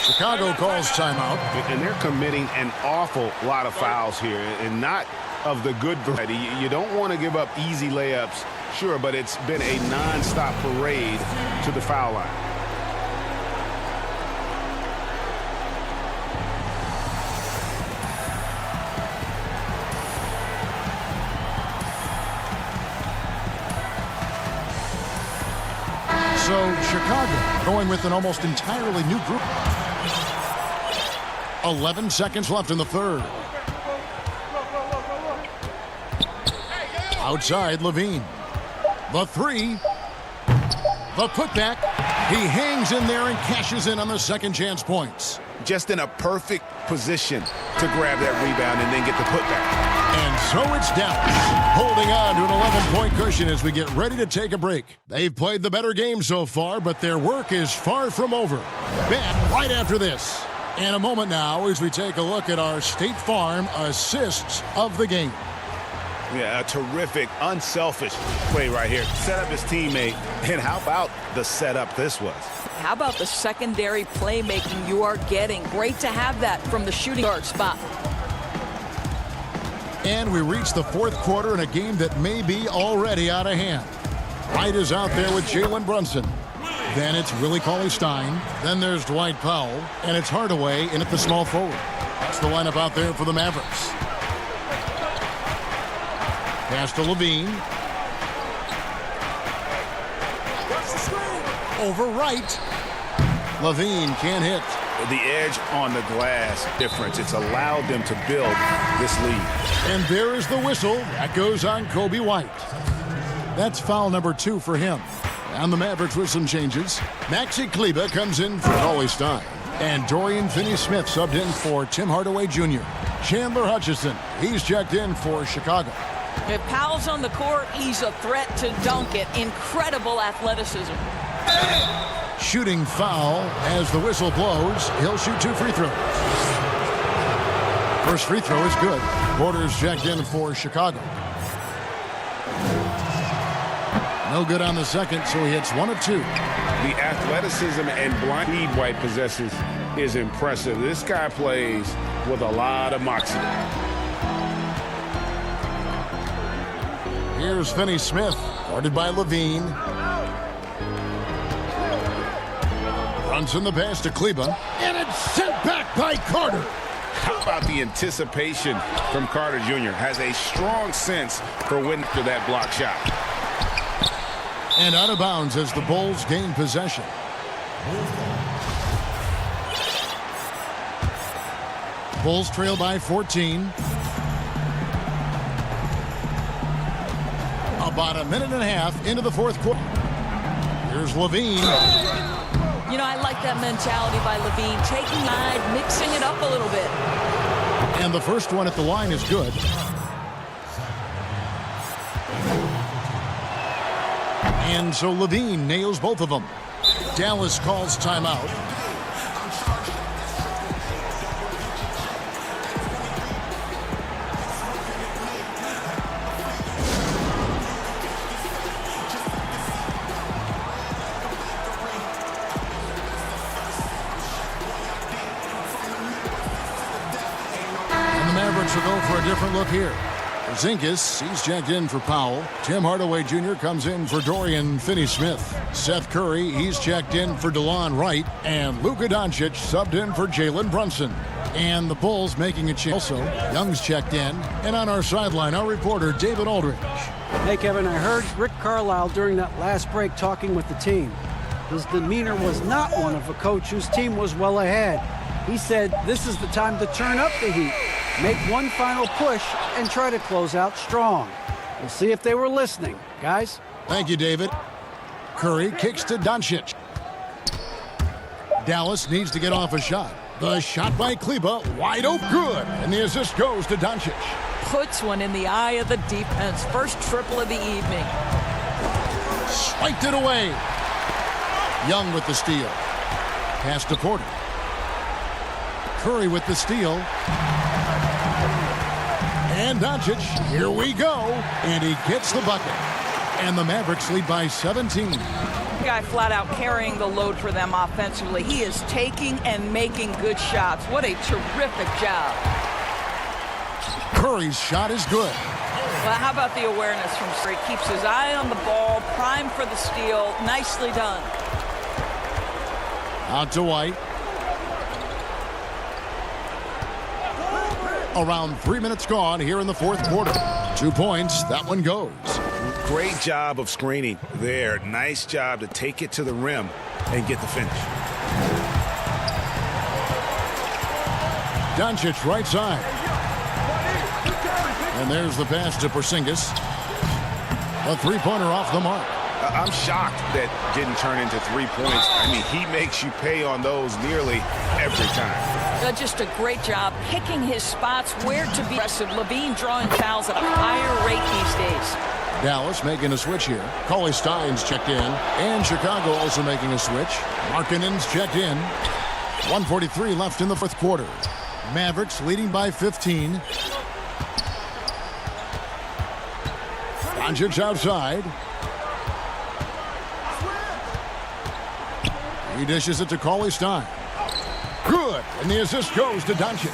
Chicago calls timeout. And they're committing an awful lot of fouls here, and not of the good variety. You don't want to give up easy layups, sure, but it's been a non-stop parade to the foul line. So Chicago going with an almost entirely new group. 11 seconds left in the third. Outside, LaVine. The 3. The putback. He hangs in there and cashes in on the second chance points. Just in a perfect position to grab that rebound and then get the putback. And so it's Dallas, holding on to an 11-point cushion as we get ready to take a break. They've played the better game so far, but their work is far from over. Back right after this. In a moment now as we take a look at our State Farm assists of the game. Yeah, a terrific, unselfish play right here. Set up his teammate, and how about the setup this was? How about the secondary playmaking you are getting? Great to have that from the shooting guard spot. And we reach the fourth quarter in a game that may be already out of hand. Wright is out there with Jalen Brunson. Then it's Willie Cauley-Stein. Then there's Dwight Powell. And it's Hardaway in at the small forward. That's the lineup out there for the Mavericks. Pass to Levine. Over right. Levine can't hit. The edge on the glass difference. It's allowed them to build this lead. And there is the whistle. That goes on Kobe White. That's foul number 2 for him. And the Mavericks with some changes. Maxi Kleber comes in for Cauley-Stein. And Dorian Finney-Smith subbed in for Tim Hardaway Jr. Chandler Hutchison, he's checked in for Chicago. If Powell's on the court, he's a threat to dunk it. Incredible athleticism. Shooting foul as the whistle blows. He'll shoot 2 free throws. First free throw is good. Porter's checked in for Chicago. No good on the second, so he hits 1 of 2. The athleticism and blind speed White possesses is impressive. This guy plays with a lot of moxie. Here's Finney-Smith, guarded by Levine. Runs in the pass to Kleber, and it's sent back by Carter. How about the anticipation from Carter Jr.? Has a strong sense for when after that block shot. And out of bounds as the Bulls gain possession. Bulls trail by 14. About a minute and a half into the fourth quarter. Here's Levine. You know, I like that mentality by Levine. Taking side, mixing it up a little bit. And the first one at the line is good. And so Levine nails both of them. Dallas calls timeout. And the Mavericks will go for a different look here. Porzingis, he's checked in for Powell. Tim Hardaway Jr. comes in for Dorian Finney-Smith. Seth Curry, he's checked in for DeLon Wright. And Luka Doncic subbed in for Jalen Brunson. And the Bulls making a change. Also, Young's checked in. And on our sideline, our reporter, David Aldridge. Hey, Kevin, I heard Rick Carlisle during that last break talking with the team. His demeanor was not one of a coach whose team was well ahead. He said this is the time to turn up the heat. Make one final push and try to close out strong. We'll see if they were listening, guys. Thank you, David. Curry kicks to Doncic. Dallas needs to get off a shot. The shot by Kleber, wide open, good. And the assist goes to Doncic. Puts one in the eye of the defense. First triple of the evening. Swiped it away. Young with the steal. Pass to Porter. Curry with the steal. And Doncic, here we go. And he gets the bucket. And the Mavericks lead by 17. Guy flat out carrying the load for them offensively. He is taking and making good shots. What a terrific job. Curry's shot is good. Well, how about the awareness from Curry? Keeps his eye on the ball, primed for the steal. Nicely done. Out to White. Around 3 minutes gone here in the fourth quarter. 2 points, that one goes. Great job of screening there. Nice job to take it to the rim and get the finish. Doncic right side. And there's the pass to Porzingis. A three-pointer off the mark. I'm shocked that didn't turn into 3 points. I mean, he makes you pay on those nearly every time. Just a great job picking his spots where to be aggressive. Levine drawing fouls at a higher rate these days. Dallas making a switch here. Cauley-Stein's checked in. And Chicago also making a switch. Markkanen's checked in. 1:43 left in the fourth quarter. Mavericks leading by 15. Doncic outside. He dishes it to Cauley-Stein. Good, and the assist goes to Doncic.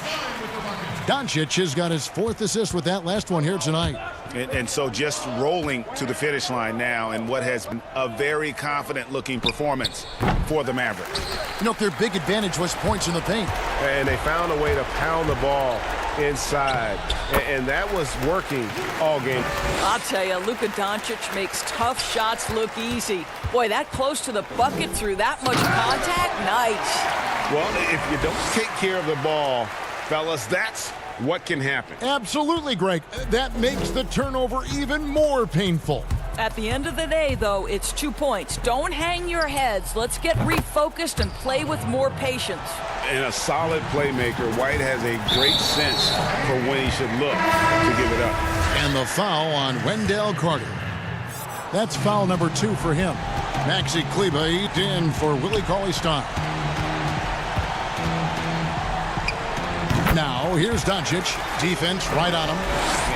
Doncic has got his fourth assist with that last one here tonight. And so just rolling to the finish line now in what has been a very confident-looking performance for the Mavericks. You know, their big advantage was points in the paint. And they found a way to pound the ball inside. And that was working all game. I'll tell you, Luka Doncic makes tough shots look easy. Boy, that close to the bucket through that much contact, nice. Well, if you don't take care of the ball, fellas, that's what can happen. Absolutely, Greg. That makes the turnover even more painful. At the end of the day, though, it's 2 points. Don't hang your heads. Let's get refocused and play with more patience. And a solid playmaker, White has a great sense for when he should look to give it up. And the foul on Wendell Carter. That's foul number 2 for him. Maxi Kleber in for Willie Cauley-Stein. Now, here's Doncic. Defense right on him.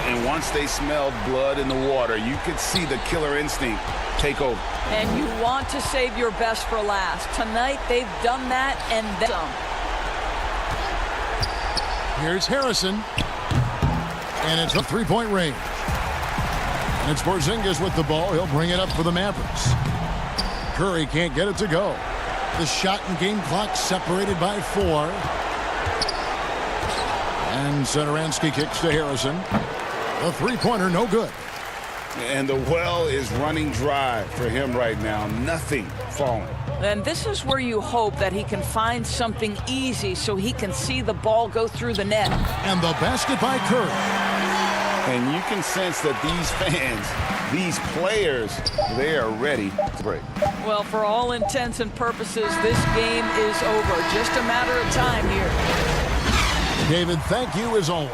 And once they smelled blood in the water, you could see the killer instinct take over. And you want to save your best for last. Tonight, they've done that and then some. Here's Harrison. And it's a three-point range. And it's Porzingis with the ball. He'll bring it up for the Mavericks. Curry can't get it to go. The shot and game clock separated by 4. And Satoransky kicks to Harrison. The three-pointer, no good. And the well is running dry for him right now. Nothing falling. And this is where you hope that he can find something easy so he can see the ball go through the net. And the basket by Curry. And you can sense that these fans, these players, they are ready to break. Well, for all intents and purposes, this game is over. Just a matter of time here. David, thank you as always.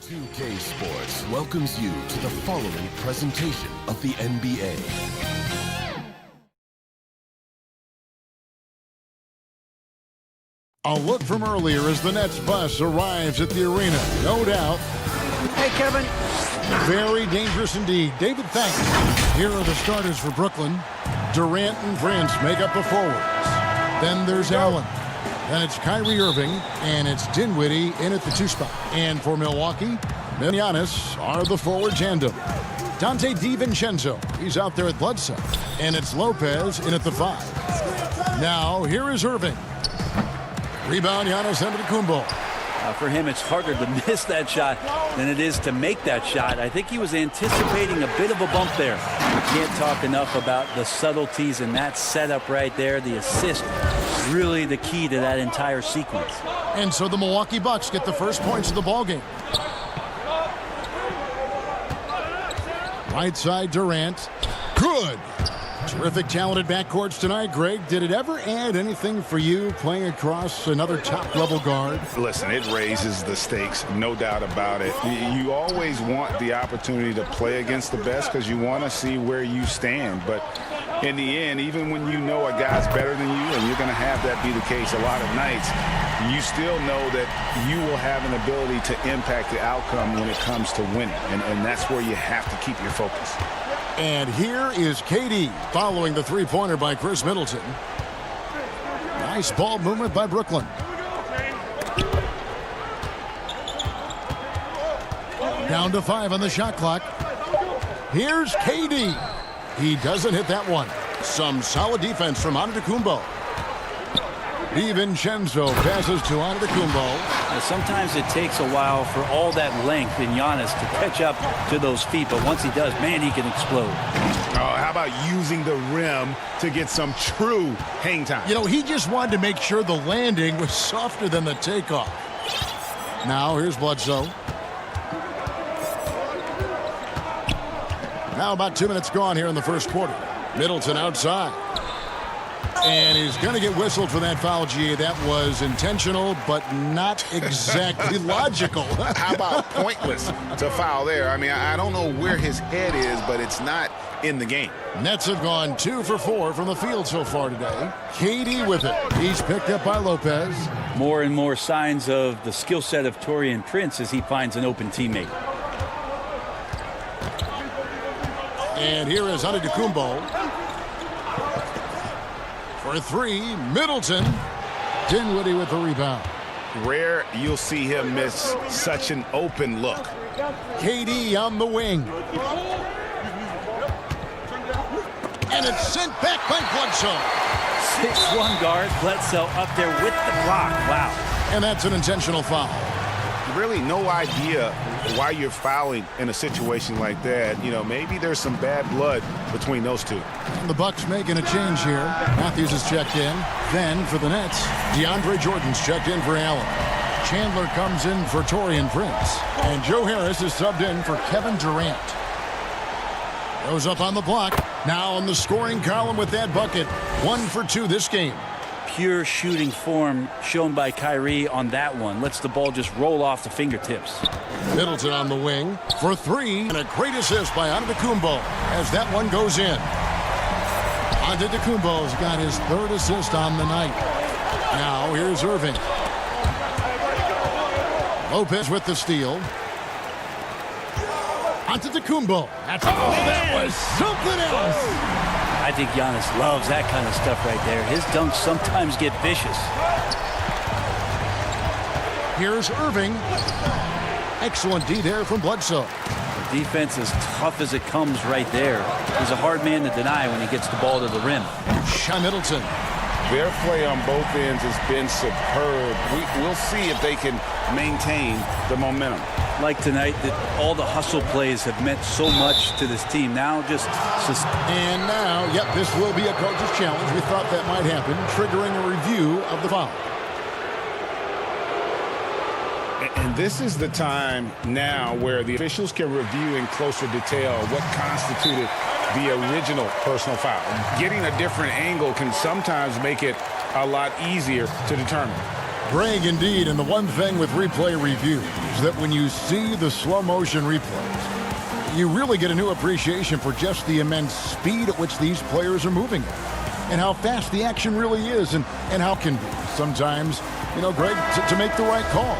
2K Sports welcomes you to the following presentation of the NBA. A look from earlier as the Nets bus arrives at the arena. No doubt. Hey, Kevin. Very dangerous indeed. David, thanks. Here are the starters for Brooklyn. Durant and Prince make up the forwards. Then there's Allen. Then it's Kyrie Irving, and it's Dinwiddie in at the 2 spot. And for Milwaukee, Giannis are the forward tandem. Dante DiVincenzo, he's out there at Bledsoe. And it's Lopez in at the 5. Now, here is Irving. Rebound, Giannis Antetokounmpo. For him, it's harder to miss that shot than it is to make that shot. I think he was anticipating a bit of a bump there. You can't talk enough about the subtleties in that setup right there. The assist, really the key to that entire sequence. And so the Milwaukee Bucks get the first points of the ballgame. Right side, Durant. Good. Terrific, talented backcourts tonight. Greg, did it ever add anything for you playing across another top-level guard? Listen, it raises the stakes, no doubt about it. You always want the opportunity to play against the best because you want to see where you stand. But in the end, even when you know a guy's better than you, and you're going to have that be the case a lot of nights, you still know that you will have an ability to impact the outcome when it comes to winning. And that's where you have to keep your focus. And here is KD following the three-pointer by Chris Middleton. Nice ball movement by Brooklyn. Down to 5 on the shot clock. Here's KD. He doesn't hit that one. Some solid defense from Antetokounmpo. DiVincenzo passes to Antetokounmpo. Sometimes it takes a while for all that length in Giannis to catch up to those feet, but once he does, man, he can explode. Oh, how about using the rim to get some true hang time? You know, he just wanted to make sure the landing was softer than the takeoff. Now, here's Bledsoe. Now about 2 minutes gone here in the first quarter. Middleton outside. And he's going to get whistled for that foul, G. That was intentional, but not exactly logical. How about pointless to foul there? I mean, I don't know where his head is, but it's not in the game. Nets have gone 2 for 4 from the field so far today. KD with it. He's picked up by Lopez. More and more signs of the skill set of Taurean Prince as he finds an open teammate. And here is Antetokounmpo. For 3, Middleton. Dinwiddie with the rebound. Rare you'll see him miss such an open look. KD on the wing. And it's sent back by Bledsoe. 6'1" guard, Bledsoe up there with the block. Wow. And that's an intentional foul. Really no idea why you're fouling in a situation like that. You know, maybe there's some bad blood between those two. And the Bucks making a change here. Matthews is checked in. Then for the Nets, DeAndre Jordan's checked in for Allen. Chandler comes in for Taurean Prince. And Joe Harris is subbed in for Kevin Durant. Goes up on the block. Now on the scoring column with that bucket. 1 for 2 this game. Pure shooting form shown by Kyrie on that one. Lets the ball just roll off the fingertips. Middleton on the wing for 3. And a great assist by Antetokounmpo as that one goes in. Antetokounmpo's got his 3rd assist on the night. Now here's Irving. Lopez with the steal. Antetokounmpo. That was something else. I think Giannis loves that kind of stuff right there. His dunks sometimes get vicious. Here's Irving. Excellent D there from Bledsoe. The defense is tough as it comes right there. He's a hard man to deny when he gets the ball to the rim. Shai Middleton. Their play on both ends has been superb. We'll see if they can maintain the momentum. Like tonight, that all the hustle plays have meant so much to this team. Now just... And now, yep, this will be a coach's challenge. We thought that might happen, triggering a review of the foul. And this is the time now where the officials can review in closer detail what constituted the original personal foul. Getting a different angle can sometimes make it a lot easier to determine. Greg, indeed, and the one thing with replay review is that when you see the slow motion replays, you really get a new appreciation for just the immense speed at which these players are moving at, and how fast the action really is, and how it can be sometimes, Greg, to make the right call.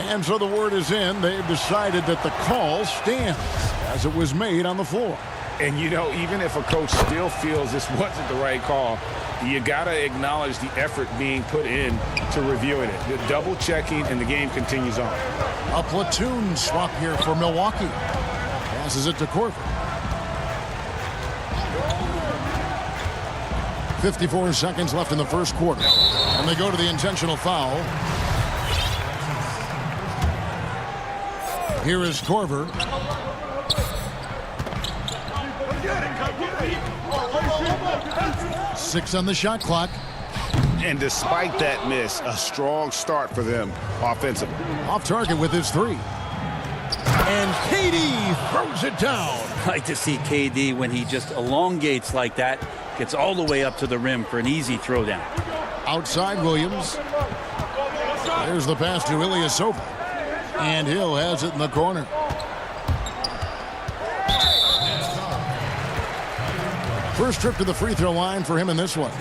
And so the word is in. They've decided that the call stands as it was made on the floor. And, even if a coach still feels this wasn't the right call, you got to acknowledge the effort being put in to reviewing it. The double checking, and the game continues on. A platoon swap here for Milwaukee. Passes it to Korver. 54 seconds left in the first quarter. And they go to the intentional foul. Here is Korver. Six on the shot clock. And despite that miss, a strong start for them offensively. Off target with his three. And KD throws it down. I like to see KD when he just elongates like that, gets all the way up to the rim for an easy throwdown. Outside Williams. There's the pass to Ilyasova. And Hill has it in the corner. First trip to the free throw line for him in this one.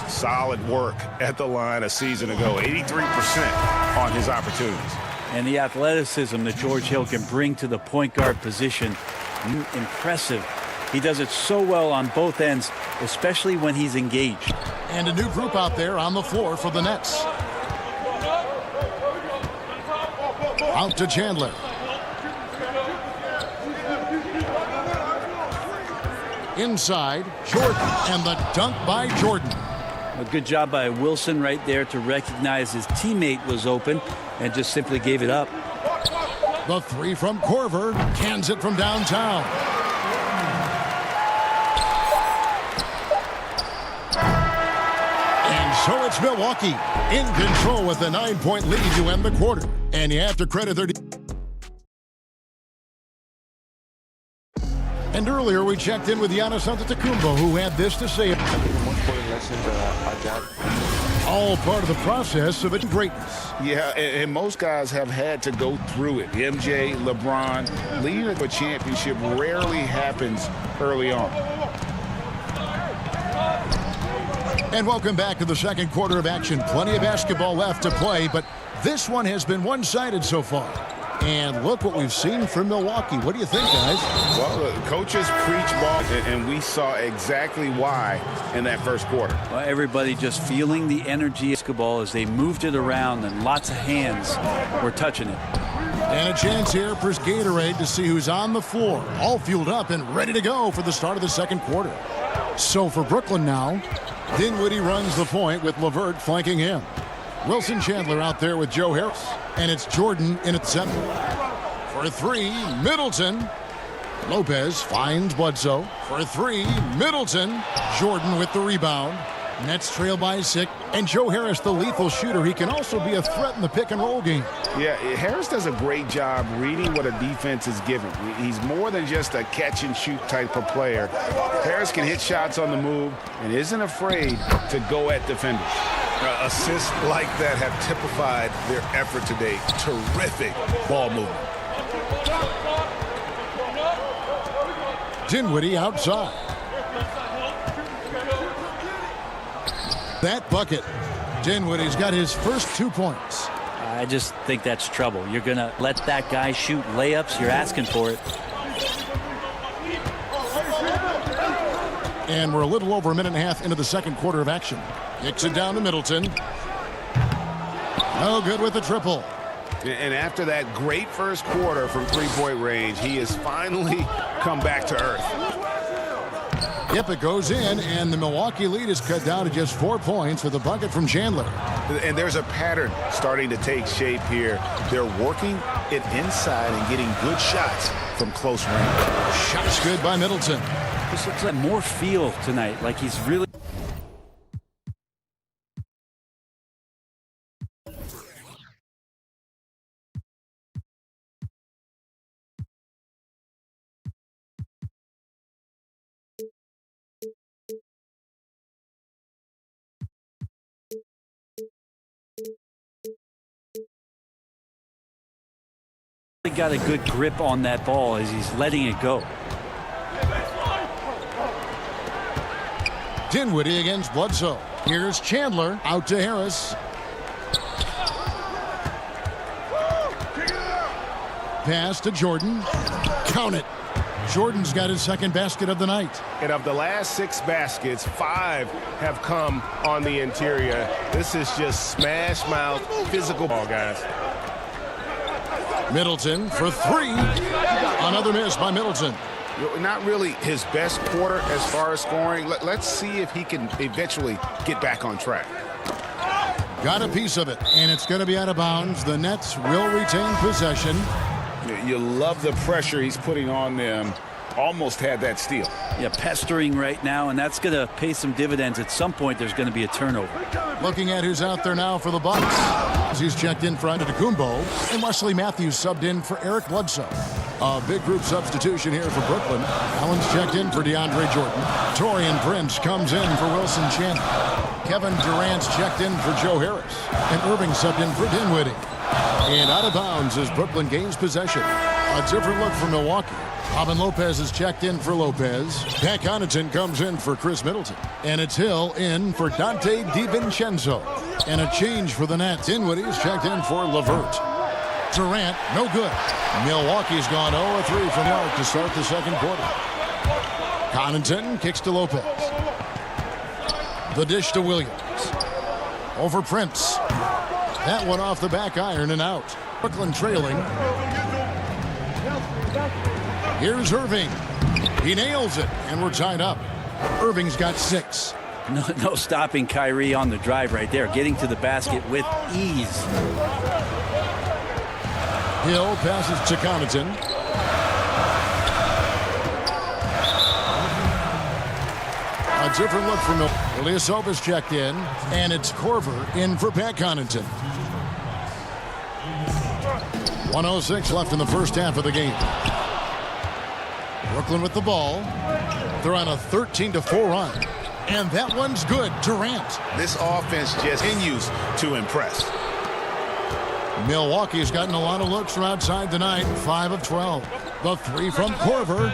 Solid work at the line a season ago. 83% on his opportunities. And the athleticism that George Hill can bring to the point guard position, impressive. He does it so well on both ends, especially when he's engaged. And a new group out there on the floor for the Nets. Out to Chandler. Inside, Jordan, and the dunk by Jordan. A good job by Wilson right there to recognize his teammate was open and just simply gave it up. The three from Korver, cans it from downtown. And so it's Milwaukee in control with a 9-point lead to end the quarter. And you have to credit their... And earlier we checked in with Giannis Antetokounmpo, who had this to say. All part of the process of its greatness. Yeah, and most guys have had to go through it. MJ, LeBron, leading a championship rarely happens early on. And welcome back to the second quarter of action. Plenty of basketball left to play, but this one has been one-sided so far. And look what we've seen from Milwaukee. What do you think, guys? Well, the coaches preach ball, and we saw exactly why in that first quarter. Well, everybody just feeling the energy of basketball as they moved it around, and lots of hands were touching it. And a chance here for Gatorade to see who's on the floor, all fueled up and ready to go for the start of the second quarter. So for Brooklyn now, Dinwiddie runs the point with LeVert flanking him. Wilson Chandler out there with Joe Harris. And it's Jordan in at center. For three, Middleton. Lopez finds Bledsoe. For three, Middleton. Jordan with the rebound. Nets trail by 6. And Joe Harris, the lethal shooter. He can also be a threat in the pick-and-roll game. Yeah, Harris does a great job reading what a defense is giving. He's more than just a catch-and-shoot type of player. Harris can hit shots on the move and isn't afraid to go at defenders. Assists like that have typified their effort today. Terrific ball movement. Dinwiddie outside. That bucket. Dinwiddie's got his first 2 points. I just think that's trouble. You're going to let that guy shoot layups. You're asking for it. And we're a little over a minute and a half into the second quarter of action. Kicks it down to Middleton. No good with the triple. And after that great first quarter from three-point range, he has finally come back to earth. Yep, it goes in, and the Milwaukee lead is cut down to just 4 points with a bucket from Chandler. And there's a pattern starting to take shape here. They're working it inside and getting good shots from close range. Shots good by Middleton. This looks like more feel tonight, like he's really... He got a good grip on that ball as he's letting it go. Dinwiddie against Bledsoe. Here's Chandler out to Harris. Pass to Jordan. Count it. Jordan's got his second basket of the night. And of the last 6 baskets, 5 have come on the interior. This is just smash mouth physical ball, guys. Middleton for 3. Another miss by Middleton. Not really his best quarter as far as scoring. Let's see if he can eventually get back on track. Got a piece of it, and it's going to be out of bounds. The Nets will retain possession. You love the pressure he's putting on them. Almost had that steal. Yeah, pestering right now, and that's going to pay some dividends. At some point, there's going to be a turnover. Looking at who's out there now for the Bucks. He's checked in for Antetokounmpo, and Wesley Matthews subbed in for Eric Bledsoe. A big group substitution here for Brooklyn. Allen's checked in for DeAndre Jordan. Taurean Prince comes in for Wilson Chandler. Kevin Durant's checked in for Joe Harris. And Irving subbed in for Dinwiddie. And out of bounds as Brooklyn gains possession. A different look for Milwaukee. Robin Lopez is checked in for Lopez. Pat Connaughton comes in for Chris Middleton. And it's Hill in for Dante DiVincenzo. And a change for the Nets. Dinwiddie is checked in for LeVert. Durant, no good. Milwaukee's gone 0-3 from the arc to start the second quarter. Connaughton kicks to Lopez. The dish to Williams. Over Prince. That one off the back iron and out. Brooklyn trailing. Here's Irving. He nails it, and we're tied up. Irving's got 6. No stopping Kyrie on the drive right there. Getting to the basket with ease. Hill passes to Connaughton. A different look from Ilyasova's checked in, and it's Korver in for Pat Connaughton. 1:06 left in the first half of the game. Brooklyn with the ball. They're on a 13-4 run. And that one's good. Durant. This offense just continues to impress. Milwaukee's gotten a lot of looks from outside tonight. 5 of 12. The 3 from Korver.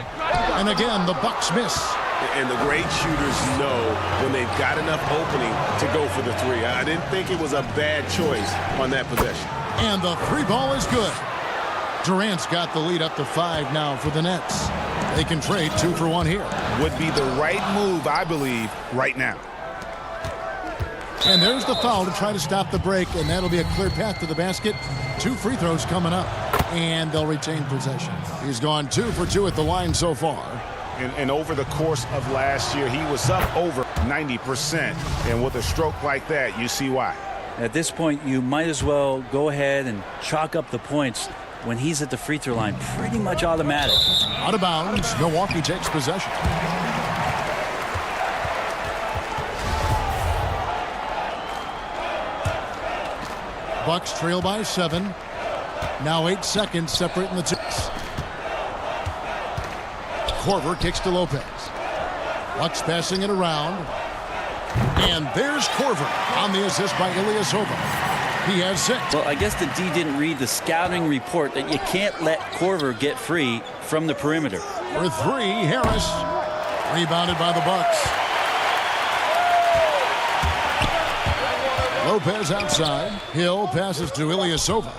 And again, the Bucks miss. And the great shooters know when they've got enough opening to go for the 3. I didn't think it was a bad choice on that possession. And the 3 ball is good. Durant's got the lead up to 5 now for the Nets. They can trade 2 for 1 here. Would be the right move, I believe, right now. And there's the foul to try to stop the break, and that'll be a clear path to the basket. 2 free throws coming up, and they'll retain possession. He's gone 2 for 2 at the line so far. And over the course of last year, he was up over 90%. And with a stroke like that, you see why. At this point, you might as well go ahead and chalk up the points when he's at the free throw line. Pretty much automatic. Out of bounds. Milwaukee takes possession. Bucks trail by 7. Now 8 seconds separating the 2. Korver kicks to Lopez. Bucks passing it around. And there's Korver on the assist by Ilyasova. He has 6. Well, I guess the D didn't read the scouting report that you can't let Korver get free from the perimeter. For 3, Harris. Rebounded by the Bucks. Lopez outside. Hill passes to Ilyasova.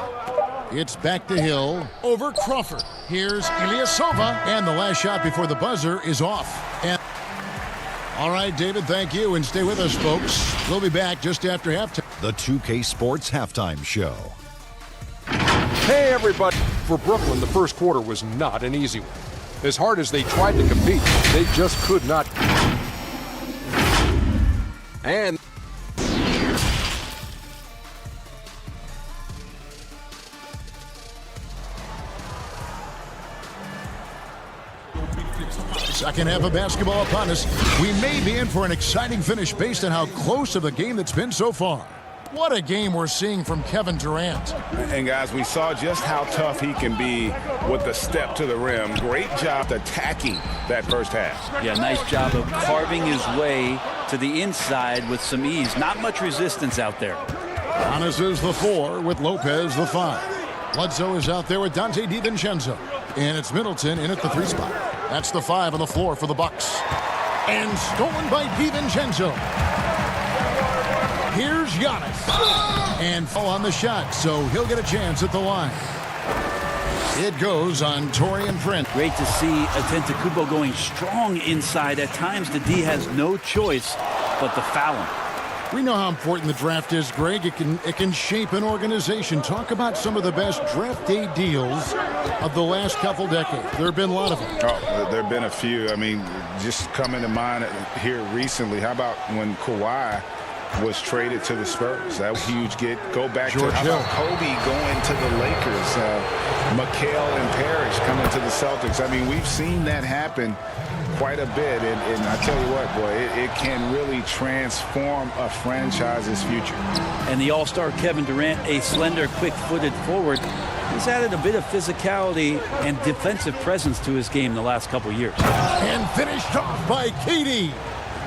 It's back to Hill over Crawford. Here's Ilyasova, and the last shot before the buzzer is off. And all right, David, thank you, and stay with us, folks. We'll be back just after halftime. The 2K Sports Halftime Show. Hey, everybody. For Brooklyn, the first quarter was not an easy one. As hard as they tried to compete, they just could not. And second half of basketball upon us. We may be in for an exciting finish based on how close of the game that's been so far. What a game we're seeing from Kevin Durant. And guys, we saw just how tough he can be with the step to the rim. Great job attacking that first half. Yeah, nice job of carving his way to the inside with some ease. Not much resistance out there. Giannis is the 4 with Lopez the 5. Bledsoe is out there with Dante DiVincenzo. And it's Middleton in at the 3 spot. That's the 5 on the floor for the Bucks. And stolen by DiVincenzo. Here's Giannis. And fall on the shot, so he'll get a chance at the line. It goes on Taurean Prince. Great to see Antetokounmpo going strong inside. At times, the D has no choice but to foul him. We know how important the draft is, Greg. It can shape an organization. Talk about some of the best draft day deals of the last couple decades. There have been a lot of them. Oh, there have been a few. I mean, just coming to mind here recently. How about when Kawhi was traded to the Spurs? That was a huge get. Go back George to how about Kobe going to the Lakers. McHale and Parrish coming to the Celtics. I mean, we've seen that happen quite a bit. And I tell you what, boy, it can really transform a franchise's future. And the all-star Kevin Durant, a slender, quick-footed forward, has added a bit of physicality and defensive presence to his game the last couple years. And finished off by KD.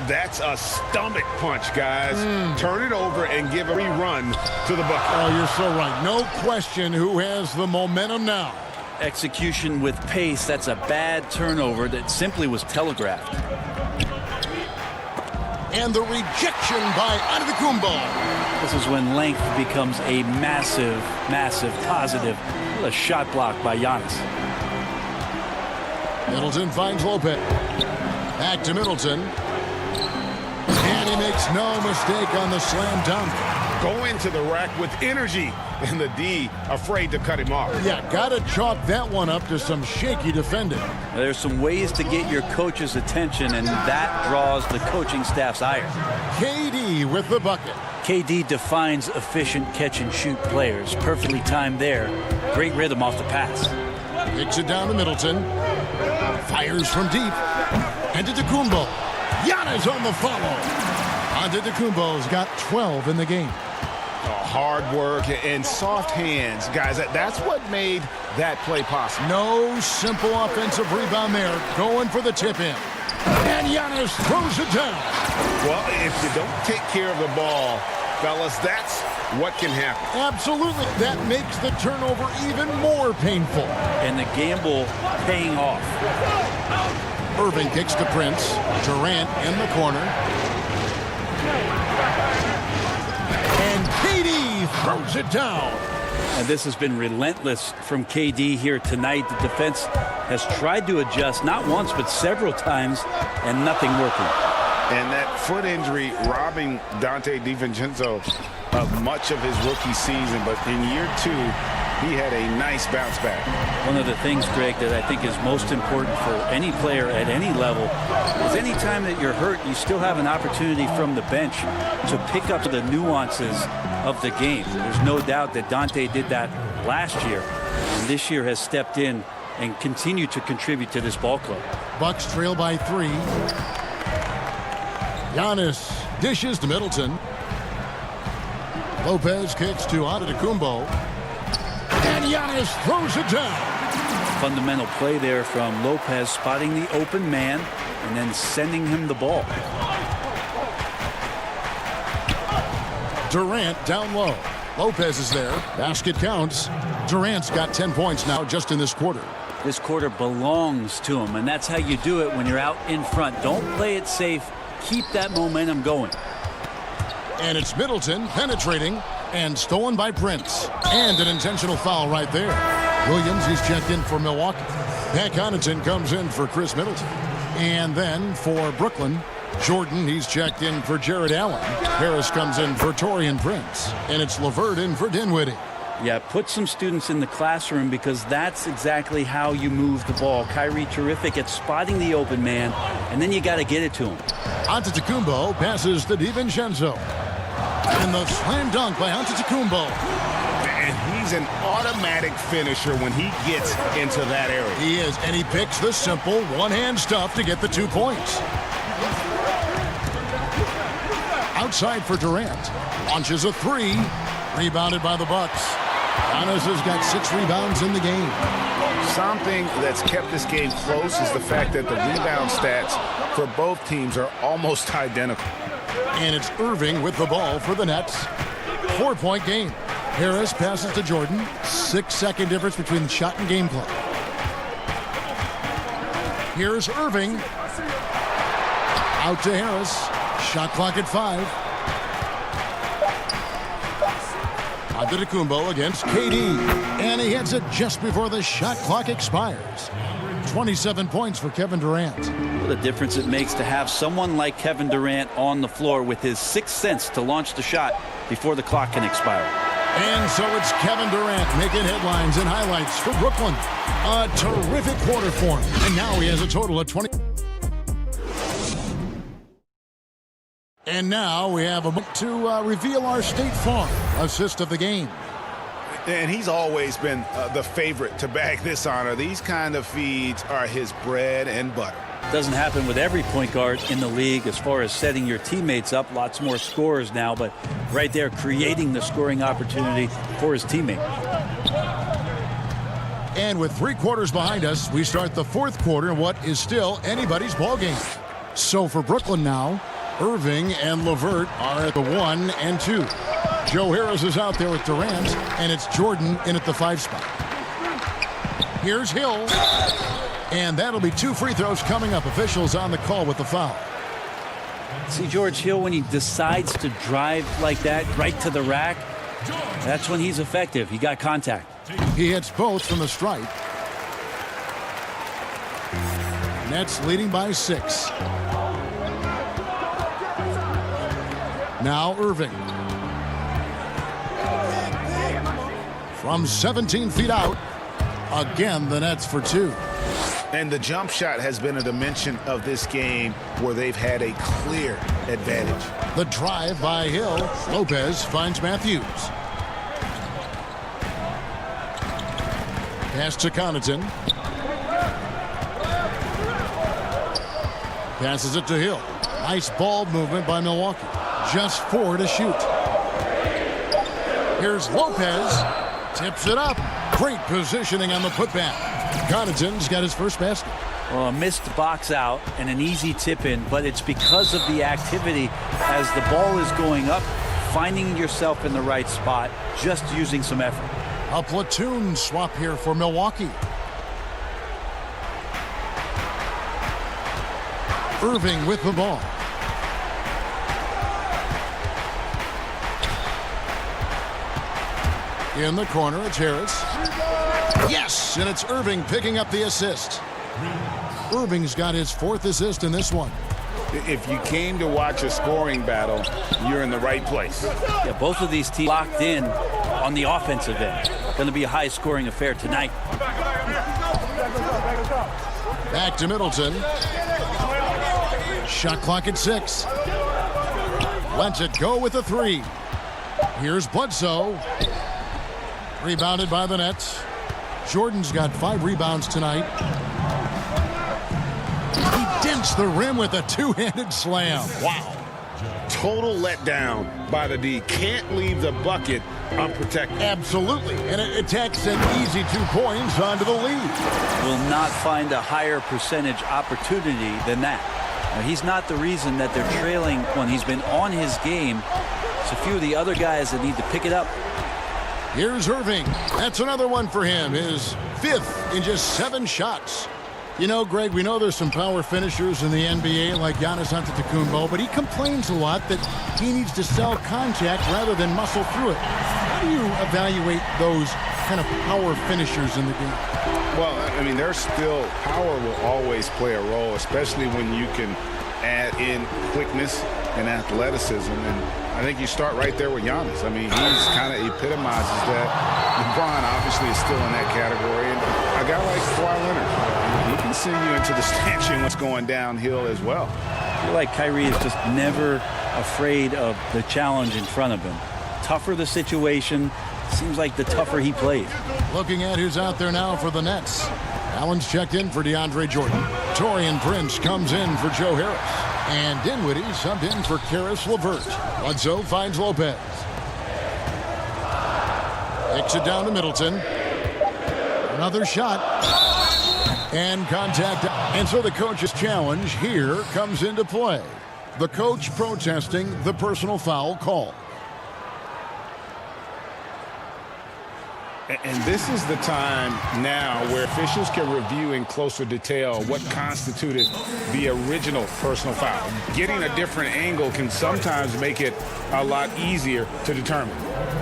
That's a stomach punch, guys. Turn it over and give a rerun to the bucket. Oh, you're so right. No question who has the momentum now. Execution with pace. That's a bad turnover that simply was telegraphed. And the rejection by Antetokounmpo. This is when length becomes a massive, massive positive. What a shot block by Giannis. Middleton finds Lopez. Back to Middleton. And he makes no mistake on the slam dunk. Going to the rack with energy, and the D afraid to cut him off. Yeah, got to chalk that one up to some shaky defending. There's some ways to get your coach's attention, and that draws the coaching staff's ire. KD with the bucket. KD defines efficient catch-and-shoot players. Perfectly timed there. Great rhythm off the pass. Kicks it down to Middleton. Fires from deep. And to Antetokounmpo. Giannis on the follow. Antetokounmpo's got 12 in the game. Hard work and soft hands, guys. That's what made that play possible. No simple offensive rebound there. Going for the tip-in. And Giannis throws it down. Well, if you don't take care of the ball, fellas, that's what can happen. Absolutely. That makes the turnover even more painful. And the gamble paying off. Irving kicks to Prince. Durant in the corner. And KD throws it down. And this has been relentless from KD here tonight. The defense has tried to adjust not once but several times, and nothing working. And that foot injury robbing Dante DiVincenzo of much of his rookie season. But in year 2, he had a nice bounce back. One of the things, Greg, that I think is most important for any player at any level is any time that you're hurt, you still have an opportunity from the bench to pick up the nuances of the game. There's no doubt that Dante did that last year, and this year has stepped in and continued to contribute to this ball club. Bucks trail by 3. Giannis dishes to Middleton. Lopez kicks to Antetokounmpo. And Giannis throws it down. Fundamental play there from Lopez, spotting the open man and then sending him the ball. Durant down low. Lopez is there. Basket counts. Durant's got 10 points now just in this quarter. This quarter belongs to him, and that's how you do it when you're out in front. Don't play it safe. Keep that momentum going. And it's Middleton penetrating and stolen by Prince. And an intentional foul right there. Williams, he's checked in for Milwaukee. Pat Connaughton comes in for Chris Middleton. And then for Brooklyn, Jordan, he's checked in for Jared Allen. Harris comes in for Taurean Prince. And it's LeVert in for Dinwiddie. Yeah, put some students in the classroom because that's exactly how you move the ball. Kyrie terrific at spotting the open man, and then you got to get it to him. Antetokounmpo passes to DiVincenzo. And the slam dunk by Antetokounmpo. And he's an automatic finisher when he gets into that area. He is, and he picks the simple one-hand stuff to get the 2 points. Outside for Durant. Launches a 3. Rebounded by the Bucks. Giannis has got 6 rebounds in the game. Something that's kept this game close is the fact that the rebound stats for both teams are almost identical. And it's Irving with the ball for the Nets. 4-point game. Harris passes to Jordan. 6-second difference between the shot and game clock. Here's Irving. Out to Harris. Shot clock at 5. Antetokounmpo against KD. And he hits it just before the shot clock expires. 27 points for Kevin Durant. What a difference it makes to have someone like Kevin Durant on the floor with his sixth sense to launch the shot before the clock can expire. And so it's Kevin Durant making headlines and highlights for Brooklyn. A terrific quarter for him. And now he has a total of 20. And now we have a moment to reveal our State Farm assist of the game. And he's always been the favorite to bag this honor. These kind of feeds are his bread and butter. Doesn't happen with every point guard in the league as far as setting your teammates up. Lots more scorers now, but right there creating the scoring opportunity for his teammate. And with 3 quarters behind us, we start the 4th quarter in what is still anybody's ball game. So for Brooklyn now, Irving and LeVert are at the 1 and 2. Joe Harris is out there with Durant, and it's Jordan in at the 5 spot. Here's Hill, and that'll be 2 free throws coming up. Officials on the call with the foul. See George Hill, when he decides to drive like that right to the rack, that's when he's effective. He got contact. He hits both from the stripe. Nets leading by 6. Now Irving. From 17 feet out. Again, the Nets for 2. And the jump shot has been a dimension of this game where they've had a clear advantage. The drive by Hill. Lopez finds Matthews. Pass to Connaughton. Passes it to Hill. Nice ball movement by Milwaukee. Just 4 to shoot. Here's Lopez. Tips it up. Great positioning on the putback. Connaughton's got his first basket. Well, a missed box out and an easy tip in, but it's because of the activity as the ball is going up, finding yourself in the right spot, just using some effort. A platoon swap here for Milwaukee. Irving with the ball. In the corner, it's Harris. Yes, and it's Irving picking up the assist. Irving's got his 4th assist in this one. If you came to watch a scoring battle, you're in the right place. Yeah, both of these teams locked in on the offensive end. Going to be a high-scoring affair tonight. Back to Middleton. Shot clock at 6. Lets it go with a 3. Here's Bledsoe. Rebounded by the Nets. Jordan's got 5 rebounds tonight. He dents the rim with a 2-handed slam. Wow. Total letdown by the D. Can't leave the bucket unprotected. Absolutely. And it takes an easy 2 points onto the lead. Will not find a higher percentage opportunity than that. Now, he's not the reason that they're trailing when he's been on his game. It's a few of the other guys that need to pick it up. Here's Irving. That's another one for him. His 5th in just 7 shots. You know, Greg, we know there's some power finishers in the NBA like Giannis Antetokounmpo, but he complains a lot that he needs to sell contact rather than muscle through it. How do you evaluate those kind of power finishers in the game? Well, I mean, there's still power will always play a role, especially when you can add in quickness and athleticism. And I think you start right there with Giannis. I mean, he's kind of epitomizes that. LeBron obviously is still in that category. And a guy like Kawhi Leonard, he can send you into the stanchion what's going downhill as well. I feel like Kyrie is just never afraid of the challenge in front of him. Tougher the situation, seems like the tougher he plays. Looking at who's out there now for the Nets. Allen's checked in for DeAndre Jordan. Taurean Prince comes in for Joe Harris. And Dinwiddie subbed in for Karis LeVert. Bledsoe finds Lopez. Kicks it down to Middleton. Another shot. And contact. And so the coach's challenge here comes into play. The coach protesting the personal foul call. And this is the time now where officials can review in closer detail what constituted the original personal foul. Getting a different angle can sometimes make it a lot easier to determine.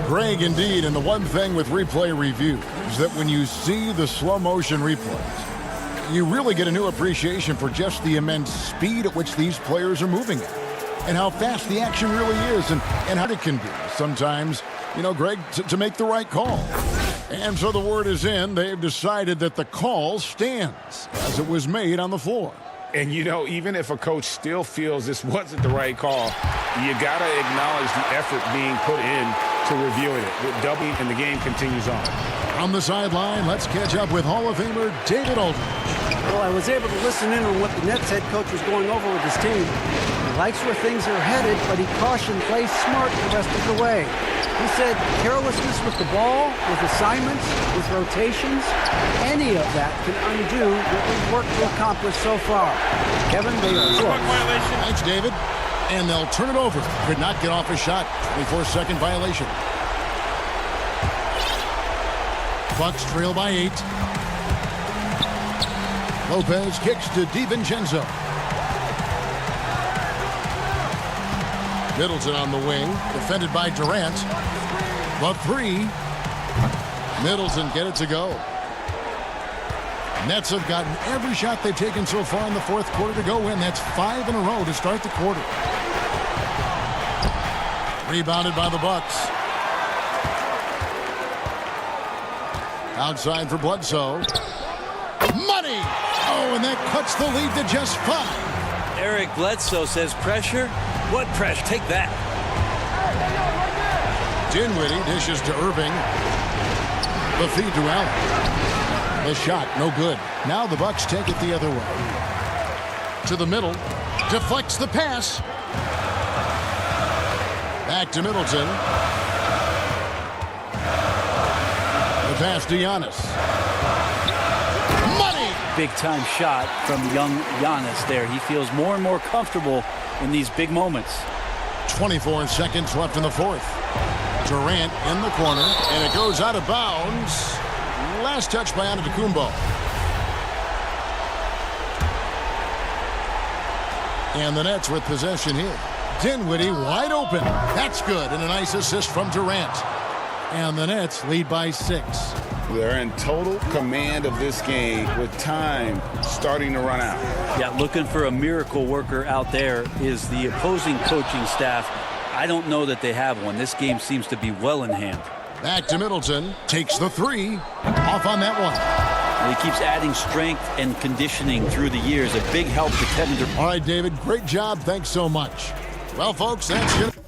Greg, indeed, and the one thing with replay review is that when you see the slow motion replays, you really get a new appreciation for just the immense speed at which these players are moving at, and how fast the action really is, and how it can be sometimes, you know, Greg, to make the right call. And so the word is in. They've decided that the call stands as it was made on the floor. And, you know, even if a coach still feels this wasn't the right call, you got to acknowledge the effort being put in to reviewing it. With W, and the game continues on. On the sideline, let's catch up with Hall of Famer David Aldridge. Well, I was able to listen in on what the Nets head coach was going over with his team. He likes where things are headed, but he cautioned play smart the rest of the way. He said carelessness with the ball, with assignments, with rotations, any of that can undo what we've worked to accomplish so far. Kevin, they are close. Thanks, David. And they'll turn it over. Could not get off a shot. 24-second violation. Bucks trail by 8. Lopez kicks to DiVincenzo. Middleton on the wing, defended by Durant. The 3. Middleton get it to go. Nets have gotten every shot they've taken so far in the fourth quarter to go in. That's 5 in a row to start the quarter. Rebounded by the Bucks. Outside for Bledsoe. Money! Oh, and that cuts the lead to just 5. Eric Bledsoe says pressure. What pressure? Take that. Dinwiddie dishes to Irving. The feed to Allen. The shot, no good. Now the Bucks take it the other way. To the middle. Deflects the pass. Back to Middleton. The pass to Giannis. Money! Big-time shot from young Giannis there. He feels more and more comfortable in these big moments. 24 seconds left in the fourth. Durant in the corner, and it goes out of bounds. Last touch by Antetokounmpo. And the Nets with possession here. Dinwiddie wide open. That's good, and a nice assist from Durant. And the Nets lead by 6. They're in total command of this game with time starting to run out. Yeah, looking for a miracle worker out there is the opposing coaching staff. I don't know that they have one. This game seems to be well in hand. Back to Middleton. Takes the 3. Off on that one. And he keeps adding strength and conditioning through the years. A big help to Kevin Durant. All right, David. Great job. Thanks so much. Well, folks, that's it.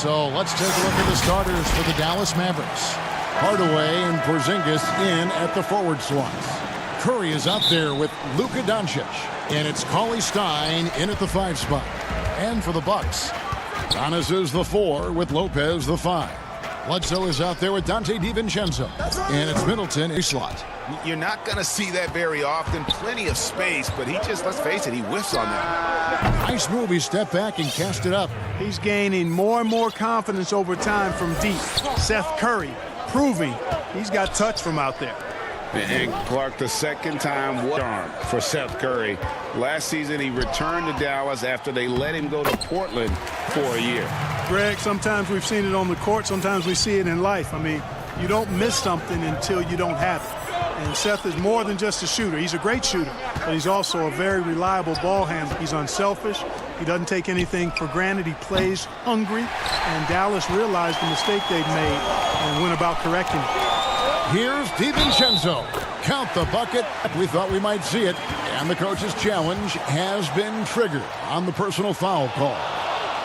So let's take a look at the starters for the Dallas Mavericks. Hardaway and Porzingis in at the forward slots. Curry is out there with Luka Doncic. And it's Cauley Stein in at the 5 spot. And for the Bucks, Giannis is the 4 with Lopez the 5. Bledsoe is out there with Dante DiVincenzo. And it's Middleton a slot. You're not going to see that very often. Plenty of space, but he just, let's face it, he whiffs on that. Nice move. He stepped back and cast it up. He's gaining more and more confidence over time from deep. Seth Curry proving he's got touch from out there. And Clark, the second time arm for Seth Curry. Last season, he returned to Dallas after they let him go to Portland for a year. Greg, sometimes we've seen it on the court. Sometimes we see it in life. I mean, you don't miss something until you don't have it. And Seth is more than just a shooter. He's a great shooter, but he's also a very reliable ball handler. He's unselfish. He doesn't take anything for granted. He plays hungry. And Dallas realized the mistake they'd made and went about correcting it. Here's DiVincenzo. Count the bucket. We thought we might see it. And the coach's challenge has been triggered on the personal foul call.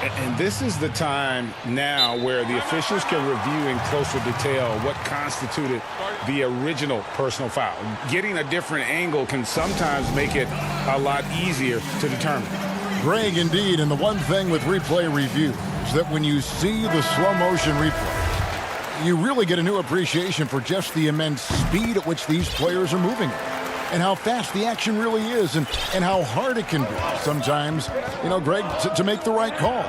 And this is the time now where the officials can review in closer detail what constituted the original personal foul. Getting a different angle can sometimes make it a lot easier to determine. Greg, indeed, and the one thing with replay review is that when you see the slow motion replay, you really get a new appreciation for just the immense speed at which these players are moving and how fast the action really is and how hard it can be sometimes, you know, Greg, to make the right call.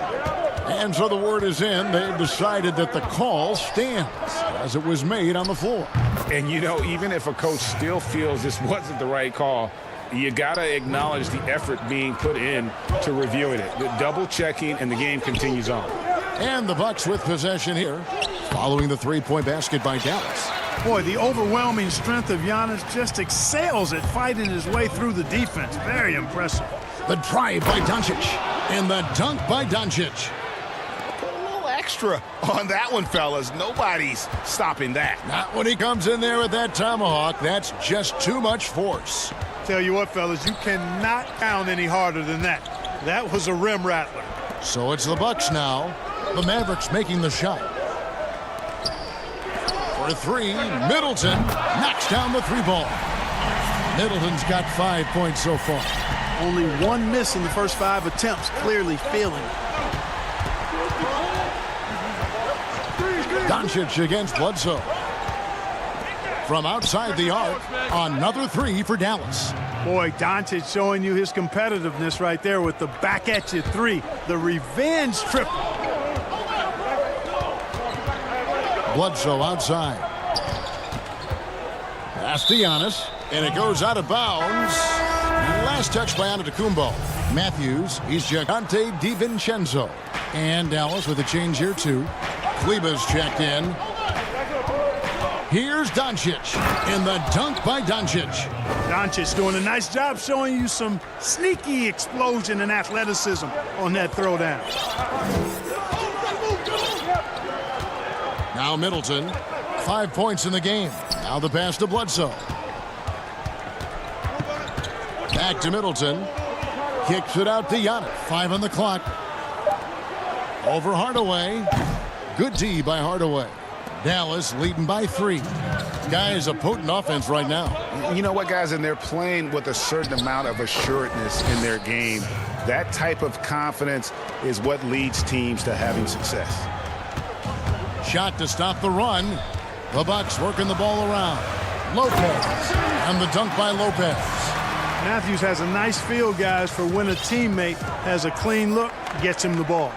And so the word is in. They've decided that the call stands as it was made on the floor. And, you know, even if a coach still feels this wasn't the right call, you got to acknowledge the effort being put in to reviewing it. The double checking, and the game continues on. And the Bucks with possession here, following the three-point basket by Dallas. Boy, the overwhelming strength of Giannis just excels at fighting his way through the defense. Very impressive. The drive by Doncic and the dunk by Doncic. Put a little extra on that one, fellas. Nobody's stopping that. Not when he comes in there with that tomahawk. That's just too much force. Tell you what, fellas, you cannot pound any harder than that. That was a rim rattler. So it's the Bucks now. The Mavericks making the shot. For 3, Middleton knocks down the 3 ball. Middleton's got 5 points so far. Only 1 miss in the first 5 attempts, clearly failing. Doncic against Bledsoe. From outside the arc, another 3 for Dallas. Boy, Doncic showing you his competitiveness right there with the back at you 3, the revenge triple. Bledsoe outside. Pass to Giannis, and it goes out of bounds. Last touch by Antetokounmpo. Matthews, he's Dante DiVincenzo. And Dallas with a change here too. Kleber's checked in. Here's Doncic, and the dunk by Doncic. Doncic doing a nice job showing you some sneaky explosion and athleticism on that throwdown. Now Middleton, 5 points in the game. Now the pass to Bledsoe. Back to Middleton. Kicks it out to Giannis. 5 on the clock. Over Hardaway. Good D by Hardaway. Dallas leading by 3. Guys, a potent offense right now. You know what, guys? And they're playing with a certain amount of assuredness in their game. That type of confidence is what leads teams to having success. Shot to stop the run. The Bucks working the ball around. Lopez. And the dunk by Lopez. Matthews has a nice feel, guys, for when a teammate has a clean look, gets him the ball.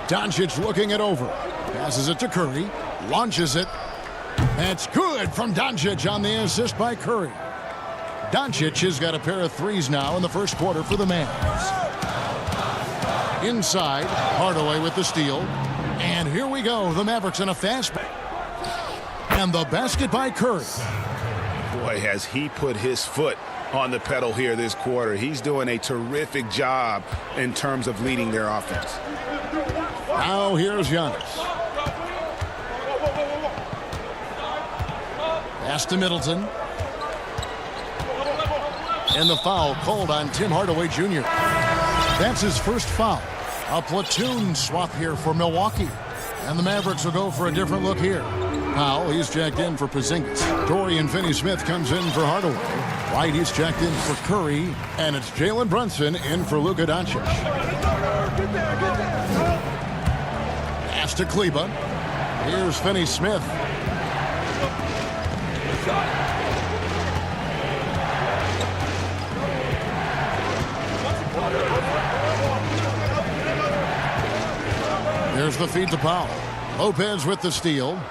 Doncic looking it over. Passes it to Curry. Launches it. That's good from Doncic on the assist by Curry. Doncic has got a pair of 3s now in the first quarter for the Mavs. Inside, Hardaway with the steal. And here we go. The Mavericks in a fast break. And the basket by Curry. Boy, has he put his foot on the pedal here this quarter. He's doing a terrific job in terms of leading their offense. Now here's Giannis. Pass to Middleton. And the foul called on Tim Hardaway Jr. That's his first foul. A platoon swap here for Milwaukee. And the Mavericks will go for a different look here. Powell, he's checked in for Porzingis. Dorian Finney-Smith comes in for Hardaway. White, he's checked in for Curry. And it's Jalen Brunson in for Luka Doncic. Pass to Kleba. Here's Finney-Smith. There's the feed to Powell. Lopez with the steal.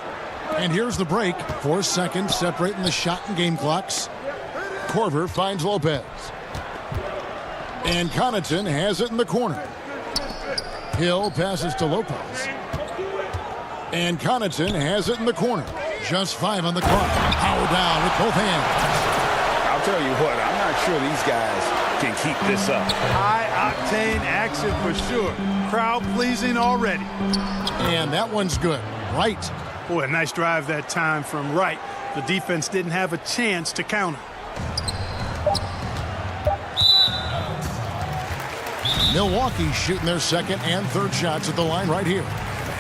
And here's the break. 4 seconds separating the shot and game clocks. Korver finds Lopez. And Connaughton has it in the corner. Hill passes to Lopez. And Connaughton has it in the corner. Just 5 on the clock. Power down with both hands. I'll tell you what, I'm not sure these guys can keep this up. High-octane action for sure. Crowd-pleasing already. And that one's good. Right. Boy, a nice drive that time from Wright. The defense didn't have a chance to counter. Milwaukee shooting their second and third shots at the line right here.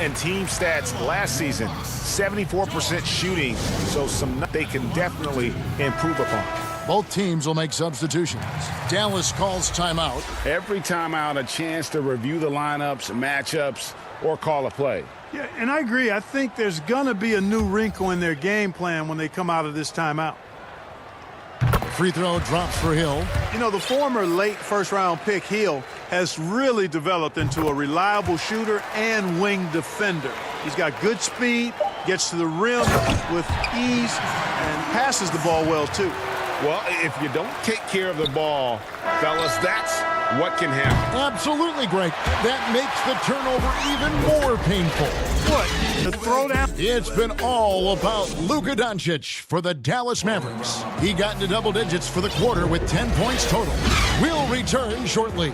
And team stats last season, 74% shooting, so they can definitely improve upon. Both teams will make substitutions. Dallas calls timeout. Every timeout, a chance to review the lineups, matchups, or call a play. Yeah, and I agree. I think there's going to be a new wrinkle in their game plan when they come out of this timeout. Free throw drops for Hill. You know, the former late first-round pick, Hill, has really developed into a reliable shooter and wing defender. He's got good speed, gets to the rim with ease, and passes the ball well, too. Well, if you don't take care of the ball, fellas, that's what can happen. Absolutely, Greg. That makes the turnover even more painful. What? The throwdown? It's been all about Luka Doncic for the Dallas Mavericks. He got into double digits for the quarter with 10 points total. We'll return shortly.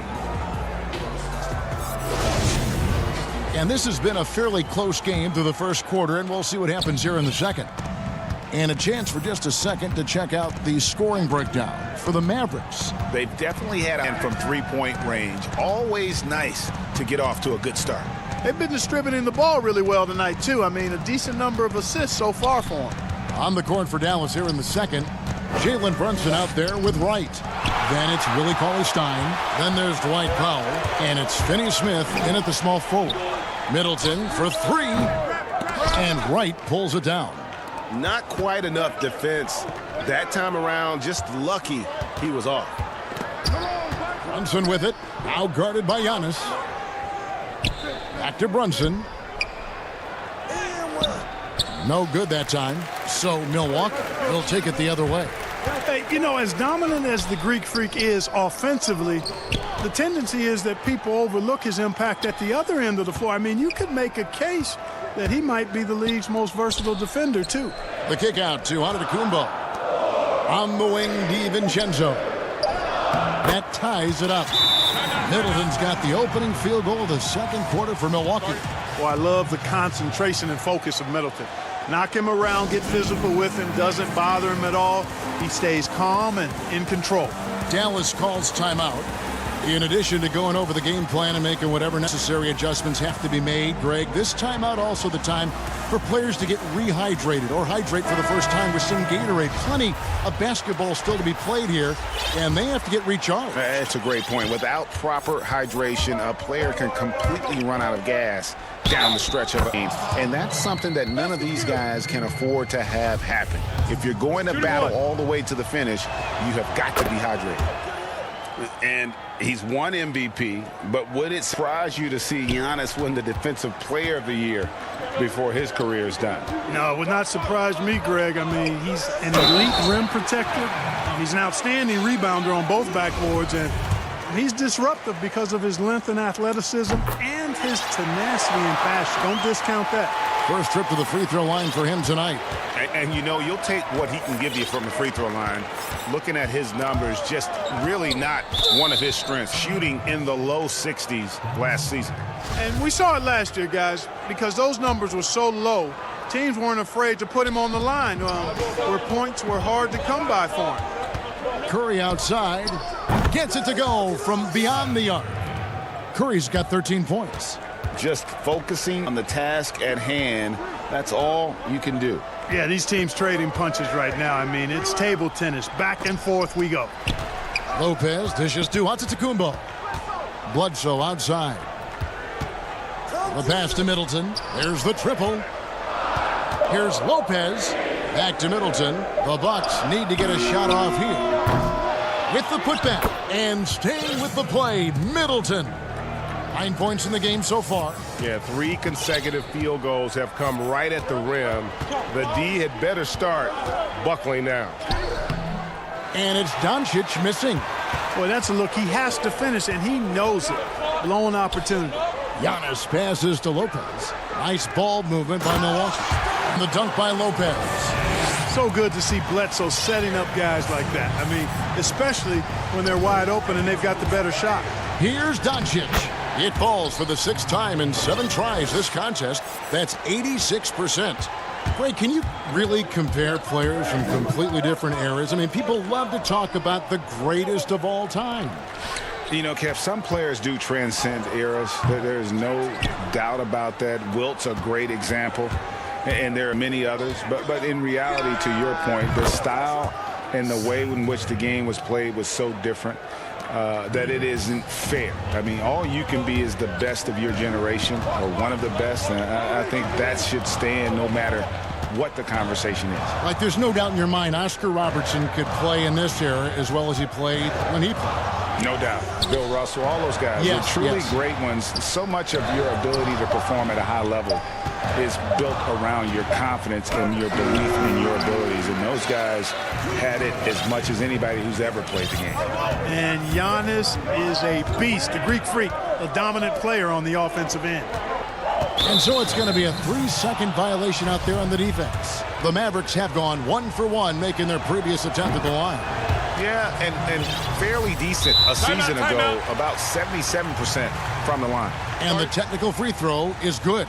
And this has been a fairly close game through the first quarter, and we'll see what happens here in the second. And a chance for just a second to check out the scoring breakdown for the Mavericks. They've definitely had it from three-point range. Always nice to get off to a good start. They've been distributing the ball really well tonight, too. I mean, a decent number of assists so far for them. On the court for Dallas here in the second, Jalen Brunson out there with Wright. Then it's Willie Cauley-Stein. Then there's Dwight Powell. And it's Finney-Smith in at the small forward. Middleton for 3. And Wright pulls it down. Not quite enough defense that time around. Just lucky he was off. Brunson with it. Now guarded by Giannis. Back to Brunson. No good that time. So Milwaukee will take it the other way. Hey, you know, as dominant as the Greek Freak is offensively, the tendency is that people overlook his impact at the other end of the floor. I mean, you could make a case that he might be the league's most versatile defender, too. The kick out to Antetokounmpo. On the wing, DiVincenzo. That ties it up. Middleton's got the opening field goal of the second quarter for Milwaukee. Well, I love the concentration and focus of Middleton. Knock him around, get physical with him, doesn't bother him at all. He stays calm and in control. Dallas calls timeout. In addition to going over the game plan and making whatever necessary adjustments have to be made, Greg, this timeout also the time for players to get rehydrated or hydrate for the first time with some Gatorade. Plenty of basketball still to be played here, and they have to get recharged. That's a great point. Without proper hydration, a player can completely run out of gas down the stretch of a game. And that's something that none of these guys can afford to have happen. If you're going to battle all the way to the finish, you have got to be hydrated. And he's won MVP, but would it surprise you to see Giannis win the Defensive Player of the Year before his career is done? No, it would not surprise me, Greg. I mean, he's an elite rim protector. He's an outstanding rebounder on both backboards, and he's disruptive because of his length and athleticism and his tenacity and passion. Don't discount that. First trip to the free throw line for him tonight. And you know, you'll take what he can give you from the free throw line. Looking at his numbers, just really not one of his strengths. Shooting in the low 60s last season. And we saw it last year, guys, because those numbers were so low. Teams weren't afraid to put him on the line where points were hard to come by for him. Curry outside. Gets it to go from beyond the arc. Curry's got 13 points. Just focusing on the task at hand, that's all you can do. Yeah, these teams trading punches right now. I mean, it's table tennis. Back and forth we go. Lopez dishes to Antetokounmpo. Bledsoe outside. The pass to Middleton. There's the triple. Here's Lopez. Back to Middleton. The Bucks need to get a shot off here. With the putback. And staying with the play, Middleton. 9 points in the game so far. Yeah, 3 consecutive field goals have come right at the rim. The D had better start buckling down. And it's Doncic missing. Boy, that's a look he has to finish, and he knows it. Blown opportunity. Giannis passes to Lopez. Nice ball movement by Milwaukee. And the dunk by Lopez. So good to see Bledsoe setting up guys like that. I mean, especially when they're wide open and they've got the better shot. Here's Doncic. It falls for the 6th time in 7 tries this contest. That's 86%. Greg, can you really compare players from completely different eras? I mean, people love to talk about the greatest of all time. You know, Kev, some players do transcend eras. There's no doubt about that. Wilt's a great example, and there are many others. But in reality, to your point, the style and the way in which the game was played was so different that it isn't fair. I mean, all you can be is the best of your generation or one of the best, and I think that should stand no matter what the conversation is. Like, there's no doubt in your mind Oscar Robertson could play in this era as well as he played when he played. No doubt. Bill Russell, all those guys. Yes, They're truly yes. great ones. So much of your ability to perform at a high level is built around your confidence and your belief in your abilities. And those guys had it as much as anybody who's ever played the game. And Giannis is a beast, a Greek freak, a dominant player on the offensive end. And so it's going to be a 3-second violation out there on the defense. The Mavericks have gone 1 for 1, making their previous attempt at the line. Yeah, and fairly decent a season ago, about 77% from the line. And the technical free throw is good.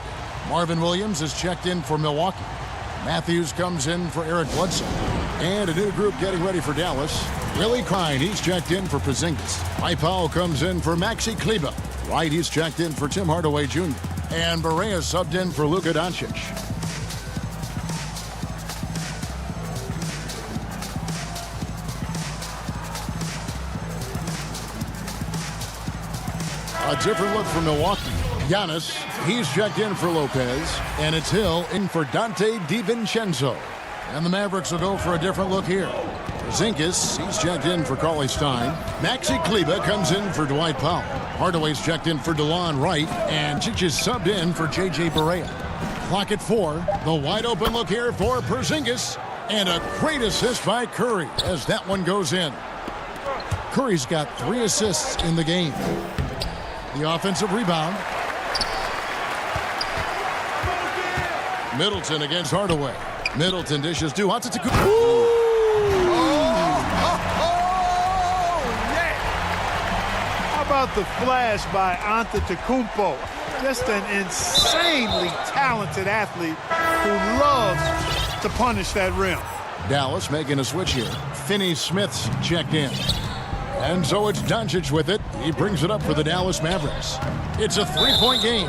Marvin Williams is checked in for Milwaukee. Matthews comes in for Eric Bledsoe. And a new group getting ready for Dallas. Willie Klein, he's checked in for Porzingis. Mike Powell comes in for Maxi Kleber. White, he's checked in for Tim Hardaway Jr. And Barea subbed in for Luka Doncic. A different look for Milwaukee. Giannis, he's checked in for Lopez, and it's Hill in for Dante DiVincenzo. And the Mavericks will go for a different look here. Porzingis, he's checked in for Cauley Stein. Maxi Kleber comes in for Dwight Powell. Hardaway's checked in for DeLon Wright, and Chic is subbed in for J.J. Barea. Clock at 4. The wide open look here for Porzingis, and a great assist by Curry as that one goes in. Curry's got 3 assists in the game. The offensive rebound. Middleton against Hardaway. Middleton dishes to Antetokounmpo. How about the flash by Antetokounmpo? Just an insanely talented athlete who loves to punish that rim. Dallas making a switch here. Finney-Smith's checked in. And so it's Doncic with it. He brings it up for the Dallas Mavericks. It's a 3-point game.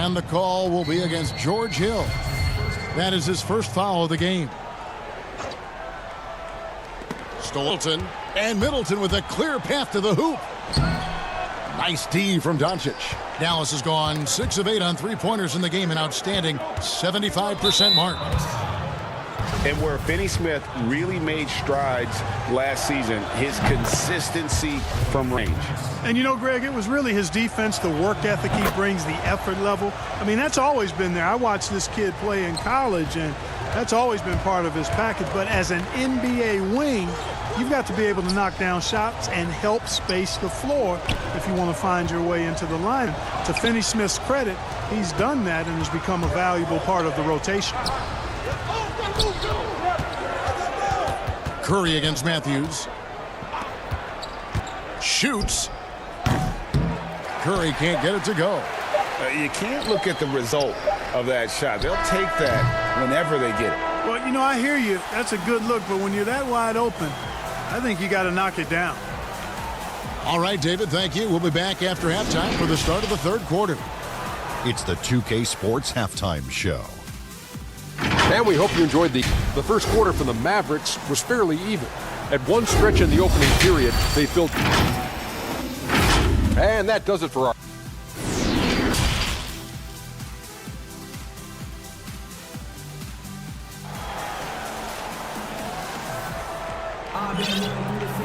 And the call will be against George Hill. That is his first foul of the game. Stolton and Middleton with a clear path to the hoop. Nice D from Doncic. Dallas has gone 6 of 8 on 3-pointers in the game, an outstanding 75% mark. And where Finney-Smith really made strides last season, his consistency from range. And you know, Greg, it was really his defense, the work ethic he brings, the effort level. I mean, that's always been there. I watched this kid play in college, and that's always been part of his package. But as an NBA wing, you've got to be able to knock down shots and help space the floor if you want to find your way into the line. To Finney-Smith's credit, he's done that and has become a valuable part of the rotation. Curry against Matthews. Shoots. Curry can't get it to go. You can't look at the result of that shot. They'll take that whenever they get it. Well, you know, I hear you. That's a good look, but when you're that wide open, I think you got to knock it down. All right, David, thank you. We'll be back after halftime for the start of the third quarter. It's the 2K Sports Halftime Show. And we hope you enjoyed the first quarter from the Mavericks was fairly even. At one stretch in the opening period, they filled. And that does it for our.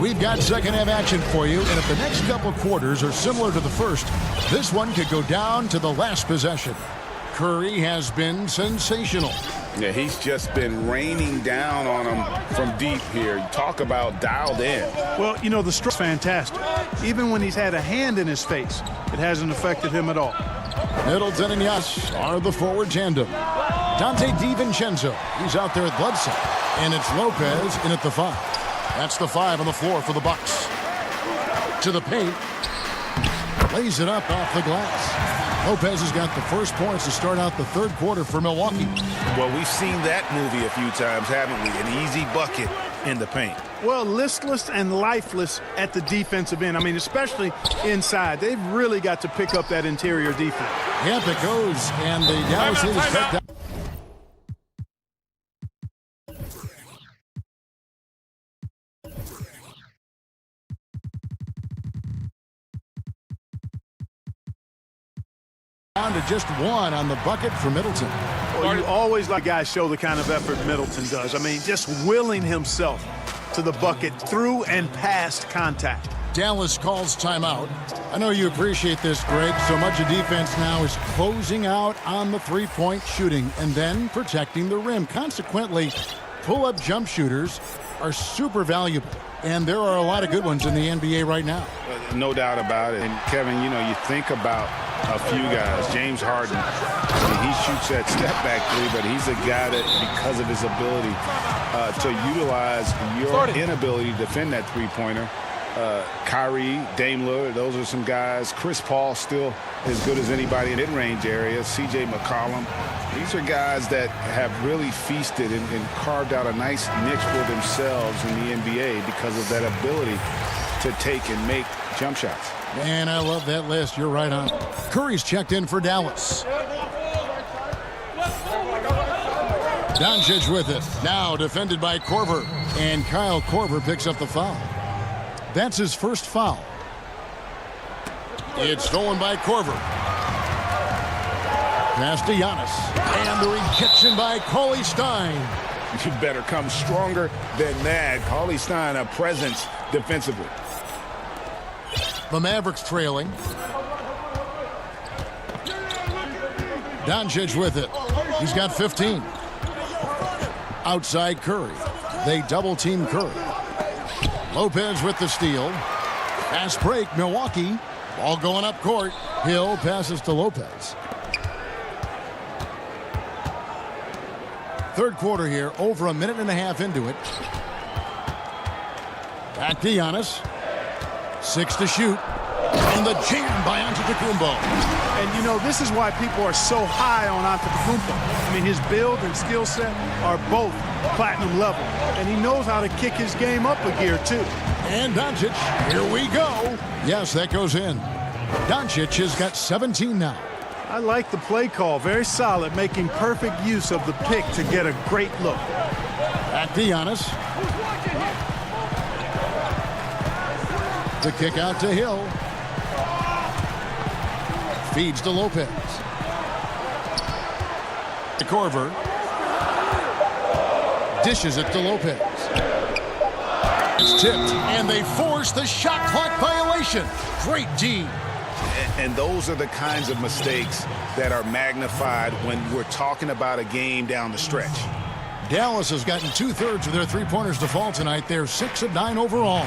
We've got second half action for you, and if the next couple quarters are similar to the first, this one could go down to the last possession. Curry has been sensational. Yeah, he's just been raining down on him from deep here. You talk about dialed in. Well, you know, the stroke's fantastic. Even when he's had a hand in his face, it hasn't affected him at all. Middleton and Yash are the forward tandem. Dante DiVincenzo, he's out there at blood cell. And it's Lopez in at the 5. That's the 5 on the floor for the Bucks. To the paint. Lays it up off the glass. Lopez has got the first points to start out the third quarter for Milwaukee. Well, we've seen that movie a few times, haven't we? An easy bucket in the paint. Well, listless and lifeless at the defensive end. I mean, especially inside. They've really got to pick up that interior defense. Yep, it goes. And the Dallas is cut down. Down to just 1 on the bucket for Middleton. Well, you always like guys show the kind of effort Middleton does. I mean, just willing himself to the bucket through and past contact. Dallas calls timeout. I know you appreciate this, Greg. So much of defense now is closing out on the three-point shooting and then protecting the rim. Consequently, pull-up jump shooters are super valuable. And there are a lot of good ones in the NBA right now. No doubt about it. And, Kevin, you know, you think about a few guys. James Harden, I mean, he shoots that step-back three, but he's a guy that, because of his ability to utilize your inability to defend that three-pointer, Kyrie, Dame Lillard, those are some guys. Chris Paul still as good as anybody in mid-range area. C.J. McCollum. These are guys that have really feasted and carved out a nice niche for themselves in the NBA because of that ability to take and make jump shots. Man, I love that list. You're right on. Curry's checked in for Dallas. Doncic with it. Now defended by Korver. And Kyle Korver picks up the foul. That's his first foul. It's stolen by Korver. Pass to Giannis. And the rejection by Cauley Stein. You better come stronger than that. Cauley Stein, a presence defensively. The Mavericks trailing. Doncic with it. He's got 15. Outside Curry. They double-team Curry. Lopez with the steal. Fast break, Milwaukee. Ball going up court. Hill passes to Lopez. Third quarter here, over a minute and a half into it. Back to Giannis. 6 to shoot. And the jam by Antetokounmpo. And, you know, this is why people are so high on Antetokounmpo. I mean, his build and skill set are both platinum level. And he knows how to kick his game up a gear, too. And Doncic, here we go. Yes, that goes in. Doncic has got 17 now. I like the play call. Very solid, making perfect use of the pick to get a great look. Back to Giannis. The kick out to Hill. Feeds to Lopez. To Korver. Dishes it to Lopez. It's tipped, and they force the shot clock violation. Great D. And those are the kinds of mistakes that are magnified when we're talking about a game down the stretch. Dallas has gotten 2/3 of their three-pointers to fall tonight. They're 6 of 9 overall.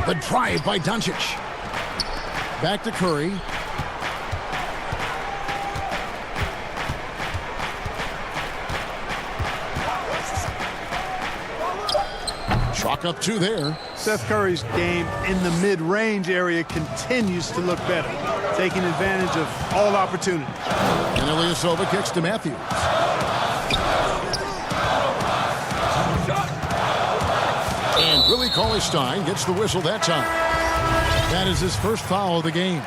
The drive by Doncic. Back to Curry. Chalk up 2 there. Seth Curry's game in the mid-range area continues to look better, taking advantage of all opportunities. And Ilyasova kicks to Matthews. And Willie Cauley-Stein gets the whistle that time. That is his first foul of the game.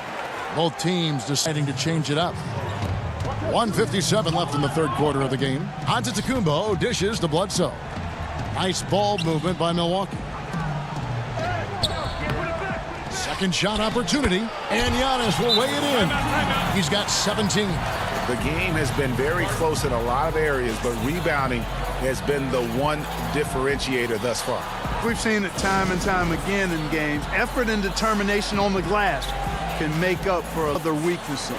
Both teams deciding to change it up. 1:57 left in the third quarter of the game. Antetokounmpo dishes to Bledsoe. Nice ball movement by Milwaukee. Second shot opportunity, and Giannis will weigh it in. He's got 17. The game has been very close in a lot of areas, but rebounding has been the one differentiator thus far. We've seen it time and time again in games. Effort and determination on the glass can make up for other weaknesses.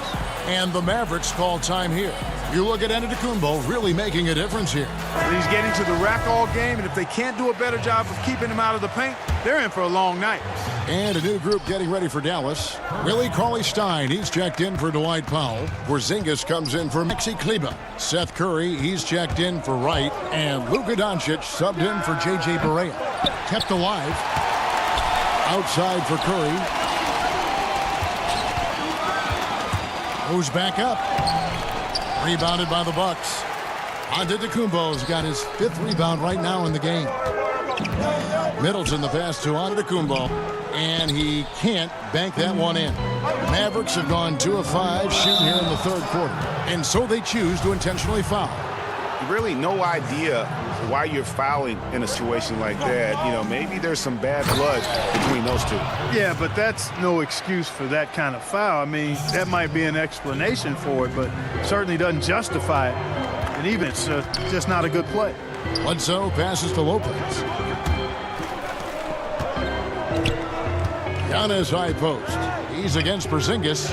And the Mavericks call time here. You look at Antetokounmpo really making a difference here. He's getting to the rack all game, and if they can't do a better job of keeping him out of the paint, they're in for a long night. And a new group getting ready for Dallas. Willie Cauley-Stein, he's checked in for Dwight Powell. Porzingis comes in for Maxi Kleber. Seth Curry, he's checked in for Wright. And Luka Doncic subbed in for J.J. Barea. Kept alive. Outside for Curry. Moves back up. Rebounded by the Bucks. Antetokounmpo's got his 5th rebound right now in the game. Middleton the pass to Antetokounmpo, and he can't bank that one in. Mavericks have gone 2 of 5 shooting here in the third quarter, and so they choose to intentionally foul. Really no idea why you're fouling in a situation like that. You know, maybe there's some bad blood between those two. Yeah, but that's no excuse for that kind of foul. I mean, that might be an explanation for it, but certainly doesn't justify it. And even it's just not a good play. Bledsoe passes to Lopez. Giannis high post. He's against Porzingis.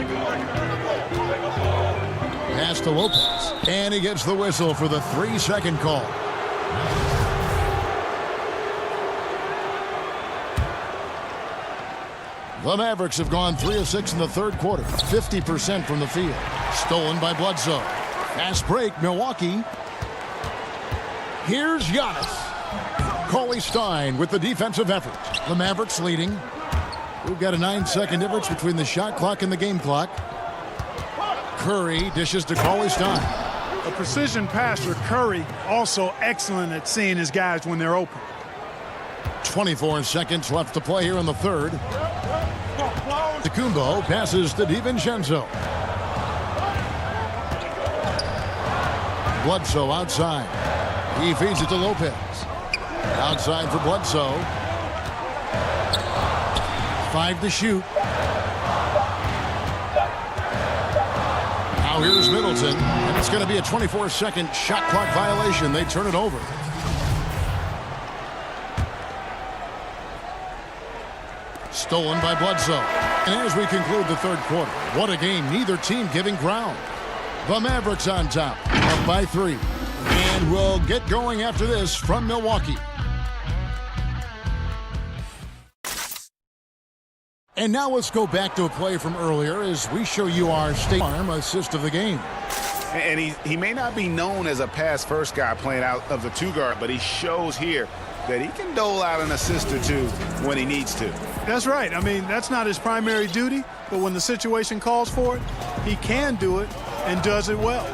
Pass to Lopez. And he gets the whistle for the 3-second call. The Mavericks have gone 3 of 6 in the third quarter. 50% from the field. Stolen by Bledsoe. Fast break, Milwaukee. Here's Giannis. Cauley-Stein with the defensive effort. The Mavericks leading. We've got a 9-second difference between the shot clock and the game clock. Curry dishes to Cauley-Stein. A precision passer, Curry, also excellent at seeing his guys when they're open. 24 seconds left to play here in the third. Antetokounmpo passes to DiVincenzo. Bledsoe outside. He feeds it to Lopez. Outside for Bledsoe. 5 to shoot. Now here's Middleton, and it's going to be a 24-second shot clock violation. They turn it over. Stolen by Bledsoe. And as we conclude the third quarter, what a game. Neither team giving ground. The Mavericks on top, up by 3. And we'll get going after this from Milwaukee. And now let's go back to a play from earlier as we show you our State Farm assist of the game. And he may not be known as a pass-first guy playing out of the 2-guard, but he shows here that he can dole out an assist or two when he needs to. That's right. I mean, that's not his primary duty, but when the situation calls for it, he can do it and does it well.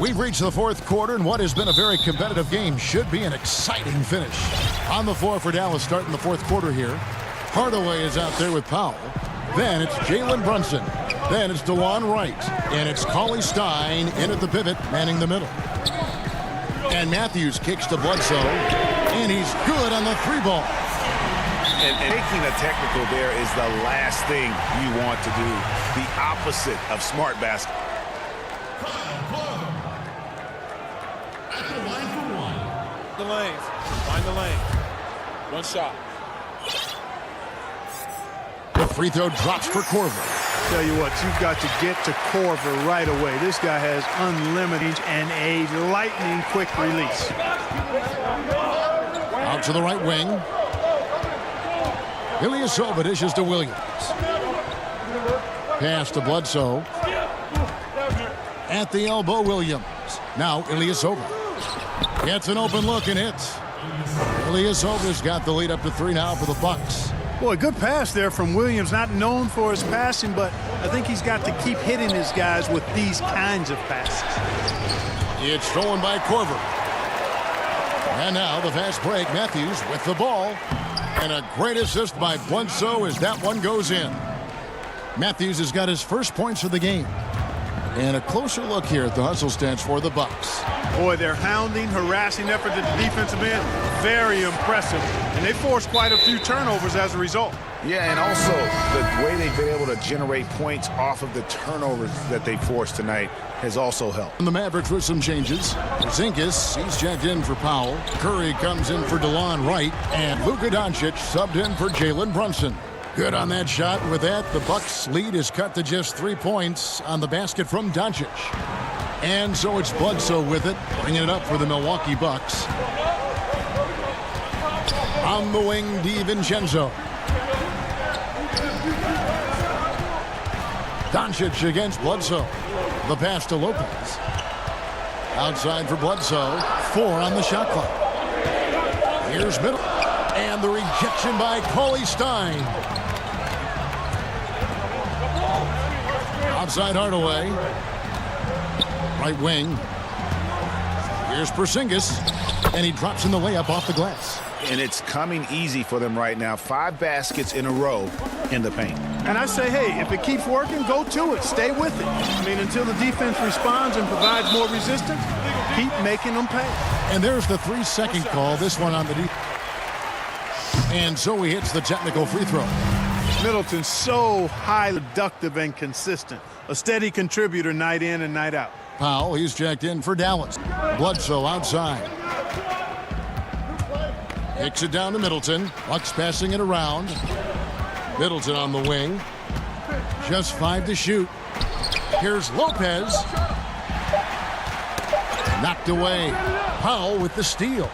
We've reached the fourth quarter, and what has been a very competitive game should be an exciting finish. On the floor for Dallas starting the fourth quarter here. Hardaway is out there with Powell. Then it's Jalen Brunson. Then it's DeLon Wright. And it's Cauley-Stein in at the pivot, manning the middle. And Matthews kicks to Bledsoe. And he's good on the 3-ball. And taking a technical there is the last thing you want to do. The opposite of smart basketball. The lane. Find the lane. One shot. The free throw drops for Korver. Tell you what, you've got to get to Korver right away. This guy has unlimited and a lightning-quick release. Out to the right wing. Ilyasova dishes to Williams. Pass to Bledsoe. At the elbow, Williams. Now Ilyasova. Gets an open look and hits. Ilyasova's got the lead up to 3 now for the Bucks. Boy, good pass there from Williams. Not known for his passing, but I think he's got to keep hitting his guys with these kinds of passes. It's stolen by Korver. And now the fast break. Matthews with the ball. And a great assist by Bledsoe as that one goes in. Matthews has got his first points of the game. And a closer look here at the hustle stats for the Bucks. Boy, their hounding, harassing effort at the defensive end, very impressive. And they forced quite a few turnovers as a result. Yeah, and also the way they've been able to generate points off of the turnovers that they forced tonight has also helped. And the Mavericks with some changes. Porzingis, he's checked in for Powell. Curry comes in for DeLon Wright. And Luka Doncic subbed in for Jalen Brunson. Good on that shot. With that, the Bucks' lead is cut to just 3 points on the basket from Doncic. And so it's Bledsoe with it, bringing it up for the Milwaukee Bucks. On the wing, DiVincenzo. Doncic against Bledsoe. The pass to Lopez. Outside for Bledsoe. 4 on the shot clock. Here's middle. And the rejection by Cauley Stein. Outside Hardaway. Right wing. Here's Porzingis. And he drops in the layup off the glass. And it's coming easy for them right now. 5 baskets in a row in the paint. And I say, hey, if it keeps working, go to it. Stay with it. I mean, until the defense responds and provides more resistance, keep making them pay. And there's the 3-second call. This one on the defense. And so he hits the technical free throw. Middleton's so highly productive and consistent. A steady contributor night in and night out. Powell, he's checked in for Dallas. Bledsoe outside. Kicks it down to Middleton. Bucks passing it around. Middleton on the wing. Just 5 to shoot. Here's Lopez. Knocked away. Powell with the steal.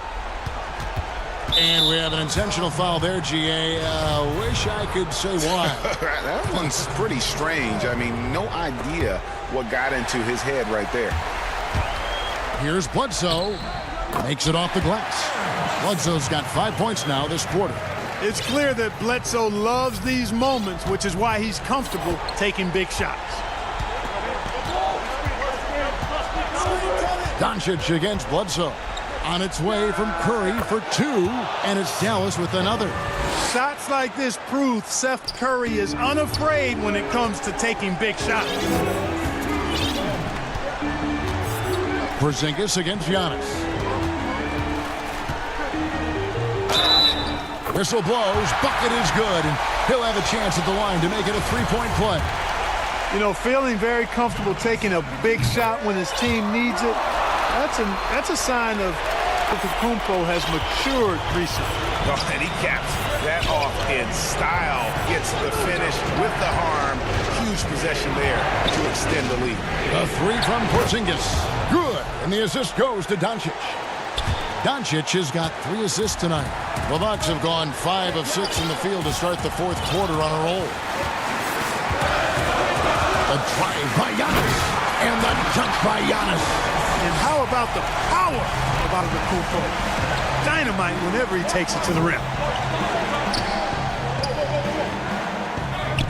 And we have an intentional foul there, GA. Wish I could say why. That one's pretty strange. I mean, no idea what got into his head right there. Here's Bledsoe. Makes it off the glass. Bledsoe's got 5 points now this quarter. It's clear that Bledsoe loves these moments, which is why he's comfortable taking big shots. Doncic against Bledsoe. On its way from Curry for 2, and it's Dallas with another. Shots like this prove Seth Curry is unafraid when it comes to taking big shots. Porzingis against Giannis. Whistle blows, bucket is good, and he'll have a chance at the line to make it a 3-point play. You know, feeling very comfortable taking a big shot when his team needs it, that's a sign of Antetokounmpo has matured recently. Oh, and he caps that off in style. Gets the finish with the harm. Huge possession there to extend the lead. A 3 from Porzingis. Good. And the assist goes to Doncic. Doncic has got 3 assists tonight. The Bucks have gone 5 of 6 in the field to start the 4th quarter on a roll. A drive by Giannis. And the jump by Giannis. And how about the power of Antetokounmpo? Dynamite whenever he takes it to the rim.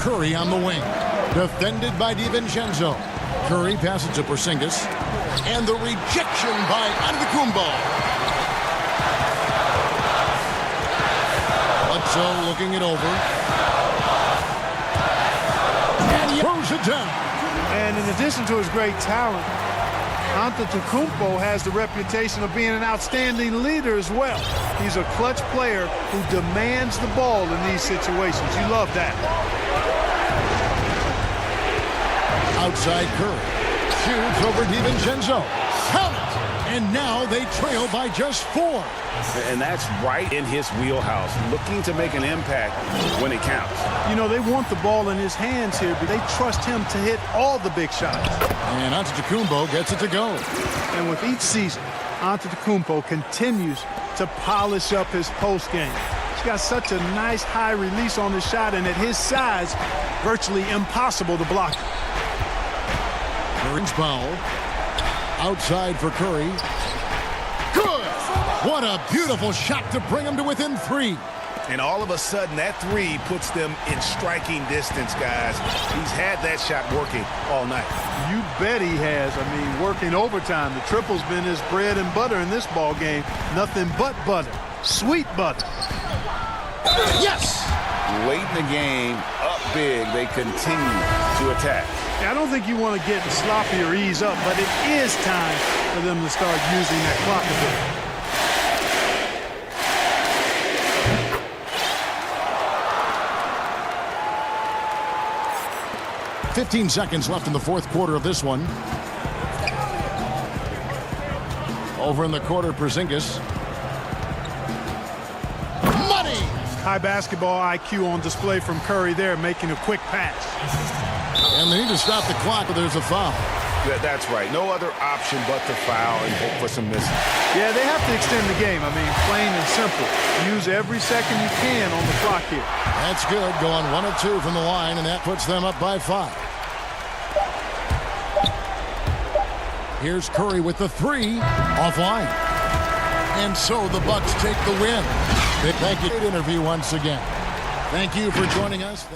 Curry on the wing. Defended by DiVincenzo. Curry passes to Porzingis. And the rejection by Antetokounmpo. Bledsoe looking it over. And he throws it down. And in addition to his great talent, Antetokounmpo has the reputation of being an outstanding leader as well. He's a clutch player who demands the ball in these situations. You love that. Outside Curry. Shoots over DiVincenzo. Count it! And now they trail by just 4. And that's right in his wheelhouse. Looking to make an impact when it counts. You know, they want the ball in his hands here, but they trust him to hit all the big shots. And Antetokounmpo gets it to go. And with each season, Antetokounmpo continues to polish up his post game. He's got such a nice high release on his shot, and at his size, virtually impossible to block. Curry's foul. Outside for Curry. Good! What a beautiful shot to bring him to within 3. And all of a sudden, that three puts them in striking distance, guys. He's had that shot working all night. You bet he has. I mean, working overtime. The triple's been his bread and butter in this ball game. Nothing but butter. Sweet butter. Yes! Late in the game, up big, they continue to attack. I don't think you want to get sloppy or ease up, but it is time for them to start using that clock a bit. 15 seconds left in the fourth quarter of this one. Over in the quarter, Porzingis. Money! High basketball IQ on display from Curry there, making a quick pass. And they need to stop the clock, but there's a foul. That's right. No other option but to foul and hope for some misses. Yeah, they have to extend the game. I mean, plain and simple. Use every second you can on the clock here. That's good. Going 1 of 2 from the line, and that puts them up by 5. Here's Curry with the 3 offline. And so the Bucks take the win. Thank you. Great interview once again. Thank you for joining us.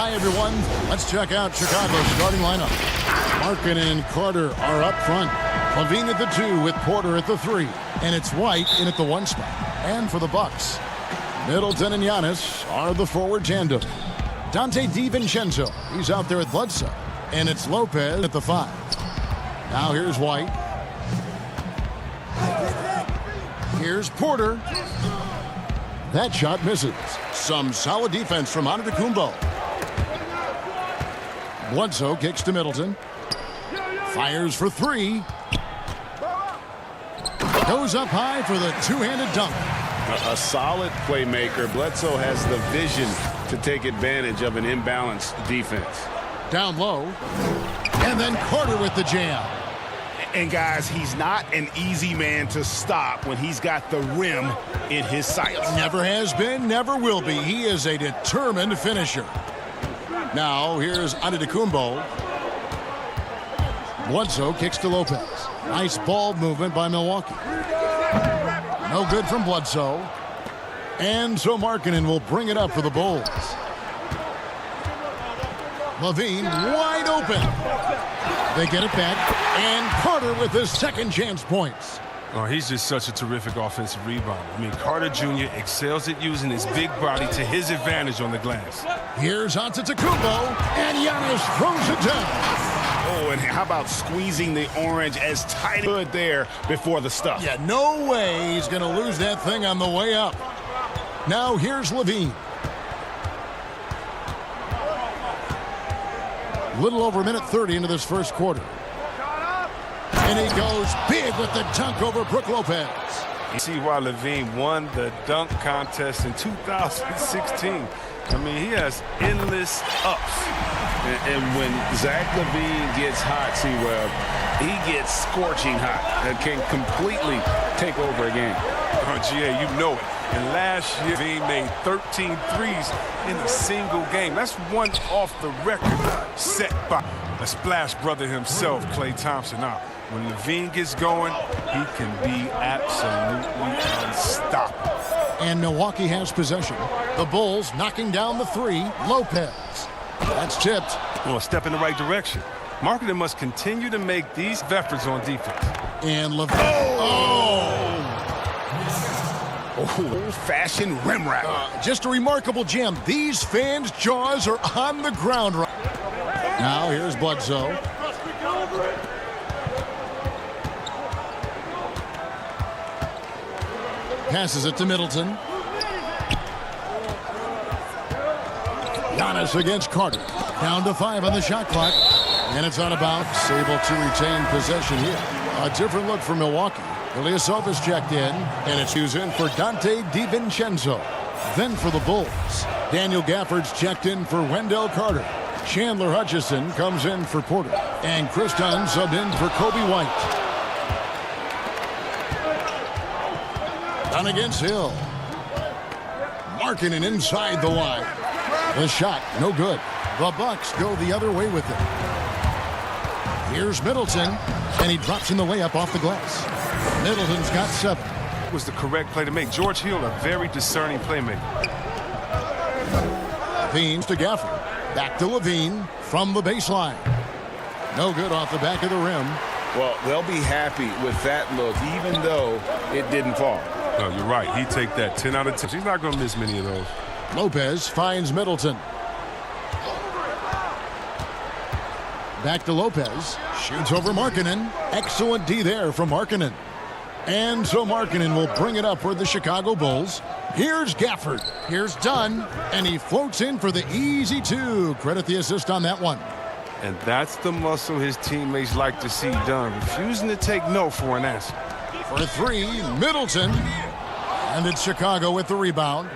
Hi, everyone. Let's check out Chicago's starting lineup. Markkanen and Carter are up front. Levine at the 2 with Porter at the 3. And it's White in at the 1 spot. And for the Bucks, Middleton and Giannis are the forward tandem. Dante DiVincenzo, he's out there at Bledsoe. And it's Lopez at the 5. Now here's White. Here's Porter. That shot misses. Some solid defense from Antetokounmpo. Bledsoe kicks to Middleton. Fires for 3. Goes up high for the two-handed dunk. A solid playmaker. Bledsoe has the vision to take advantage of an imbalanced defense. Down low. And then Carter with the jam. And guys, he's not an easy man to stop when he's got the rim in his sights. Never has been, never will be. He is a determined finisher. Now here's Antetokounmpo. Bledsoe kicks to Lopez. Nice ball movement by Milwaukee. No good from Bledsoe. And so Markkanen will bring it up for the Bulls. Levine wide open. They get it back. And Carter with his second chance points. Oh, he's just such a terrific offensive rebounder. I mean, Carter Jr. excels at using his big body to his advantage on the glass. Here's Antetokounmpo, and Giannis throws it down. Oh, and how about squeezing the orange as tight as could there before the stuff? Yeah, no way he's going to lose that thing on the way up. Now here's Levine. Little over a minute 30 into this first quarter. And he goes big with the dunk over Brook Lopez. You see why Levine won the dunk contest in 2016. I mean, he has endless ups. And when Zach LaVine gets hot, C-Web, he gets scorching hot. That can completely take over a game. Oh, GA, you know it. And last year, LaVine made 13 threes in a single game. That's one off the record set by the splash brother himself, Klay Thompson. Now, when LaVine gets going, he can be absolutely unstoppable. And Milwaukee has possession. The Bulls knocking down the 3. Lopez. That's tipped. Well, a step in the right direction. Markkanen must continue to make these efforts on defense. And LaVine. Old-fashioned rim wrap. Just a remarkable jam. These fans' jaws are on the ground right now. Here's Bledsoe. Passes it to Middleton. Giannis against Carter. Down to 5 on the shot clock. And it's on about. Able to retain possession here. A different look for Milwaukee. Ilyasovas checked in. And it's who's in for Dante DiVincenzo. Then for the Bulls, Daniel Gafford's checked in for Wendell Carter. Chandler Hutchison comes in for Porter. And Chris Dunn subbed in for Kobe White. Dunn against Hill. Markkanen inside the line. The shot, no good. The Bucks go the other way with it. Here's Middleton, and he drops in the layup off the glass. Middleton's got 7. It was the correct play to make. George Hill, a very discerning playmaker. Levine to Gafford. Back to Levine from the baseline. No good off the back of the rim. Well, they'll be happy with that look, even though it didn't fall. No, you're right. He'd take that 10 out of 10. He's not going to miss many of those. Lopez finds Middleton. Back to Lopez. Shoots over Markkanen. Excellent D there from Markkanen. And so Markkanen will bring it up for the Chicago Bulls. Here's Gafford. Here's Dunn. And he floats in for the easy 2. Credit the assist on that one. And that's the muscle his teammates like to see done. Refusing to take no for an answer. For 3, Middleton. And it's Chicago with the rebound.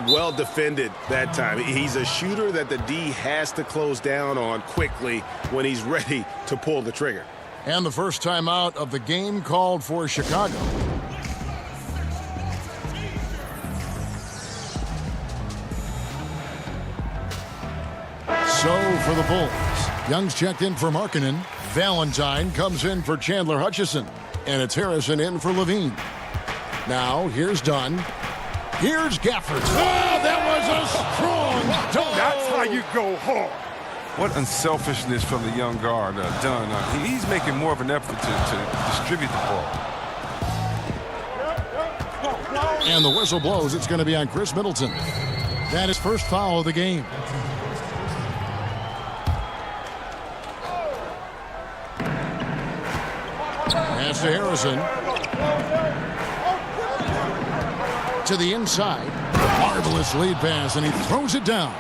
Well defended that time. He's a shooter that the D has to close down on quickly when he's ready to pull the trigger. And the first time out of the game called for Chicago. So for the Bulls, Young's checked in for Markkanen. Valentine comes in for Chandler Hutchison. And it's Harrison in for Levine. Now here's Dunn. Here's Gafford. Oh, that was a strong dunk. That's how you go hard. What unselfishness from the young guard, Dunn. He's making more of an effort to distribute the ball. And the whistle blows. It's going to be on Chris Middleton. That is first foul of the game. Pass to Harrison. To the inside. Marvelous lead pass, and he throws it down.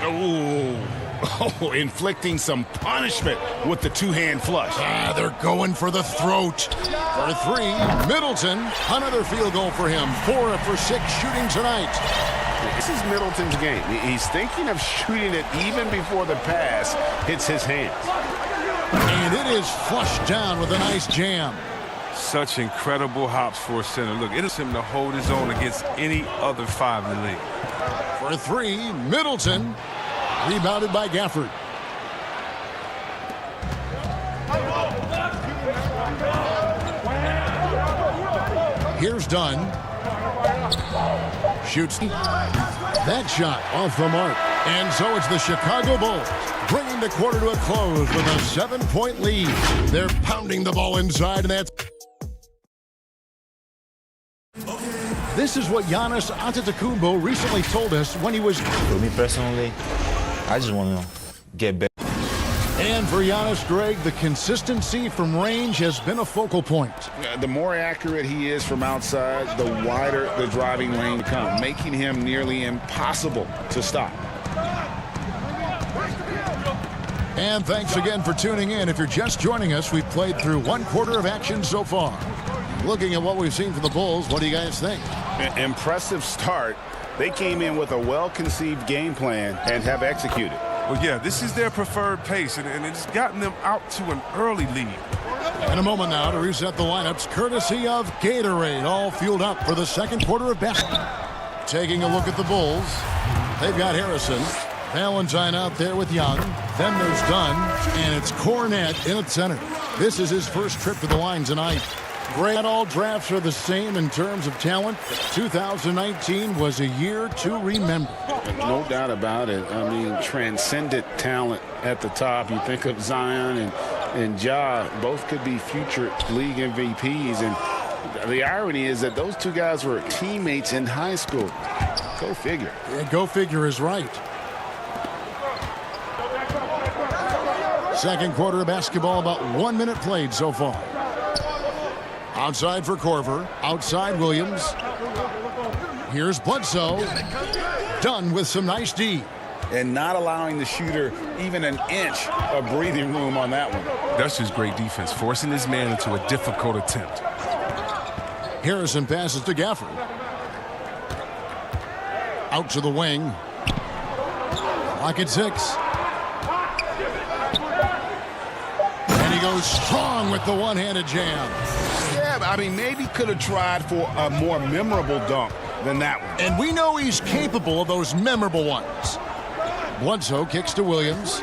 Oh, inflicting some punishment with the two-hand flush. They're going for the throat. For three, Middleton. Another field goal for him. 4 for 6 shooting tonight. This is Middleton's game. He's thinking of shooting it even before the pass hits his hands. And it is flushed down with a nice jam. Such incredible hops for a center. Look, it is him to hold his own against any other 5 in the league. For three, Middleton. Rebounded by Gafford. Here's Dunn. Shoots. That shot off the mark. And so it's the Chicago Bulls bringing the quarter to a close with a 7-point lead. They're pounding the ball inside, and that's... This is what Giannis Antetokounmpo recently told us when he was... For me personally, I just want to get better. And for Giannis, Greg, the consistency from range has been a focal point. The more accurate he is from outside, the wider the driving lane becomes, making him nearly impossible to stop. And thanks again for tuning in. If you're just joining us, we've played through 1 quarter of action so far. Looking at what we've seen from the Bulls, what do you guys think? Impressive start. They came in with a well-conceived game plan and have executed. Well, yeah, this is their preferred pace, and it's gotten them out to an early lead. In a moment now to reset the lineups, courtesy of Gatorade, all fueled up for the second quarter of basketball. Taking a look at the Bulls, they've got Harrison, Valentine out there with Young, then there's Dunn, and it's Cornette in at center. This is his first trip to the line tonight. Great, all drafts are the same in terms of talent. 2019 was a year to remember. No doubt about it. I mean, transcendent talent at the top. You think of Zion and Ja, both could be future league MVPs. And the irony is that those two guys were teammates in high school. Go figure. Yeah, go figure is right. Second quarter of basketball, about 1 minute played so far. Outside for Korver. Outside Williams. Here's Bledsoe. Dunn with some nice D. And not allowing the shooter even an inch of breathing room on that one. That's just great defense, forcing his man into a difficult attempt. Harrison passes to Gafford. Out to the wing. Clock at 6. And he goes strong with the one-handed jam. Yeah, I mean, maybe could have tried for a more memorable dunk than that one. And we know he's capable of those memorable ones. Bledsoe kicks to Williams.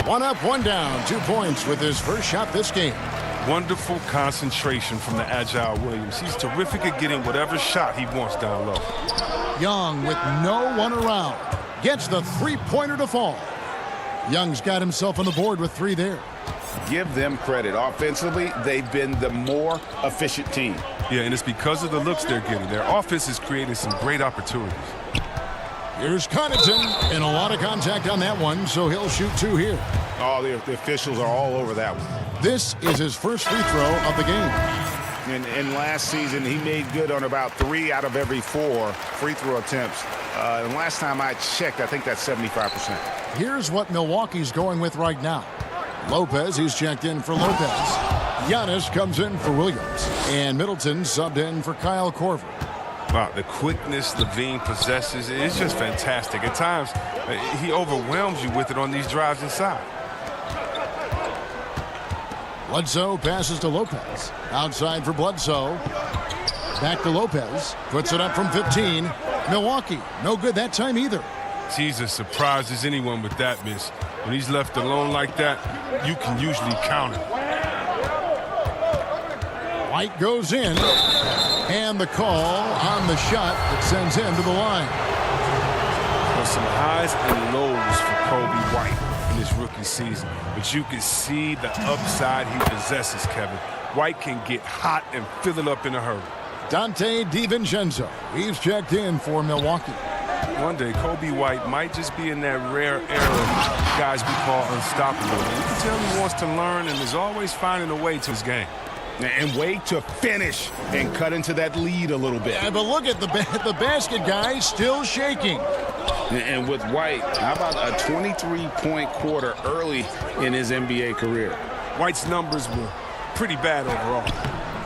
1 up, 1 down. 2 points with his first shot this game. Wonderful concentration from the agile Williams. He's terrific at getting whatever shot he wants down low. Young with no one around. Gets the three-pointer to fall. Young's got himself on the board with 3 there. Give them credit. Offensively, they've been the more efficient team. Yeah, and it's because of the looks they're getting. Their offense is creating some great opportunities. Here's Connaughton, and a lot of contact on that one, so he'll shoot 2 here. Oh, the officials are all over that one. This is his first free throw of the game. And last season, he made good on about 3 out of every 4 free throw attempts. And last time I checked, I think that's 75%. Here's what Milwaukee's going with right now. Lopez, he's checked in for Lopez. Giannis comes in for Williams. And Middleton subbed in for Kyle Korver. Wow, the quickness Levine possesses is just fantastic. At times, he overwhelms you with it on these drives inside. Bledsoe passes to Lopez. Outside for Bledsoe. Back to Lopez. Puts it up from 15. Milwaukee, no good that time either. Jesus surprises anyone with that miss. When he's left alone like that, you can usually count it. White goes in. And the call on the shot that sends him to the line. There's some highs and lows for Kobe White in his rookie season, but you can see the upside he possesses, Kevin. White can get hot and fill it up in a hurry. Dante DiVincenzo, he's checked in for Milwaukee. One day, Kobe White might just be in that rare era of guys we call unstoppable. You can tell he wants to learn and is always finding a way to his game. And wait to finish and cut into that lead a little bit. Yeah, but look at the basket guy still shaking. And with White, how about a 23-point quarter early in his NBA career? White's numbers were pretty bad overall.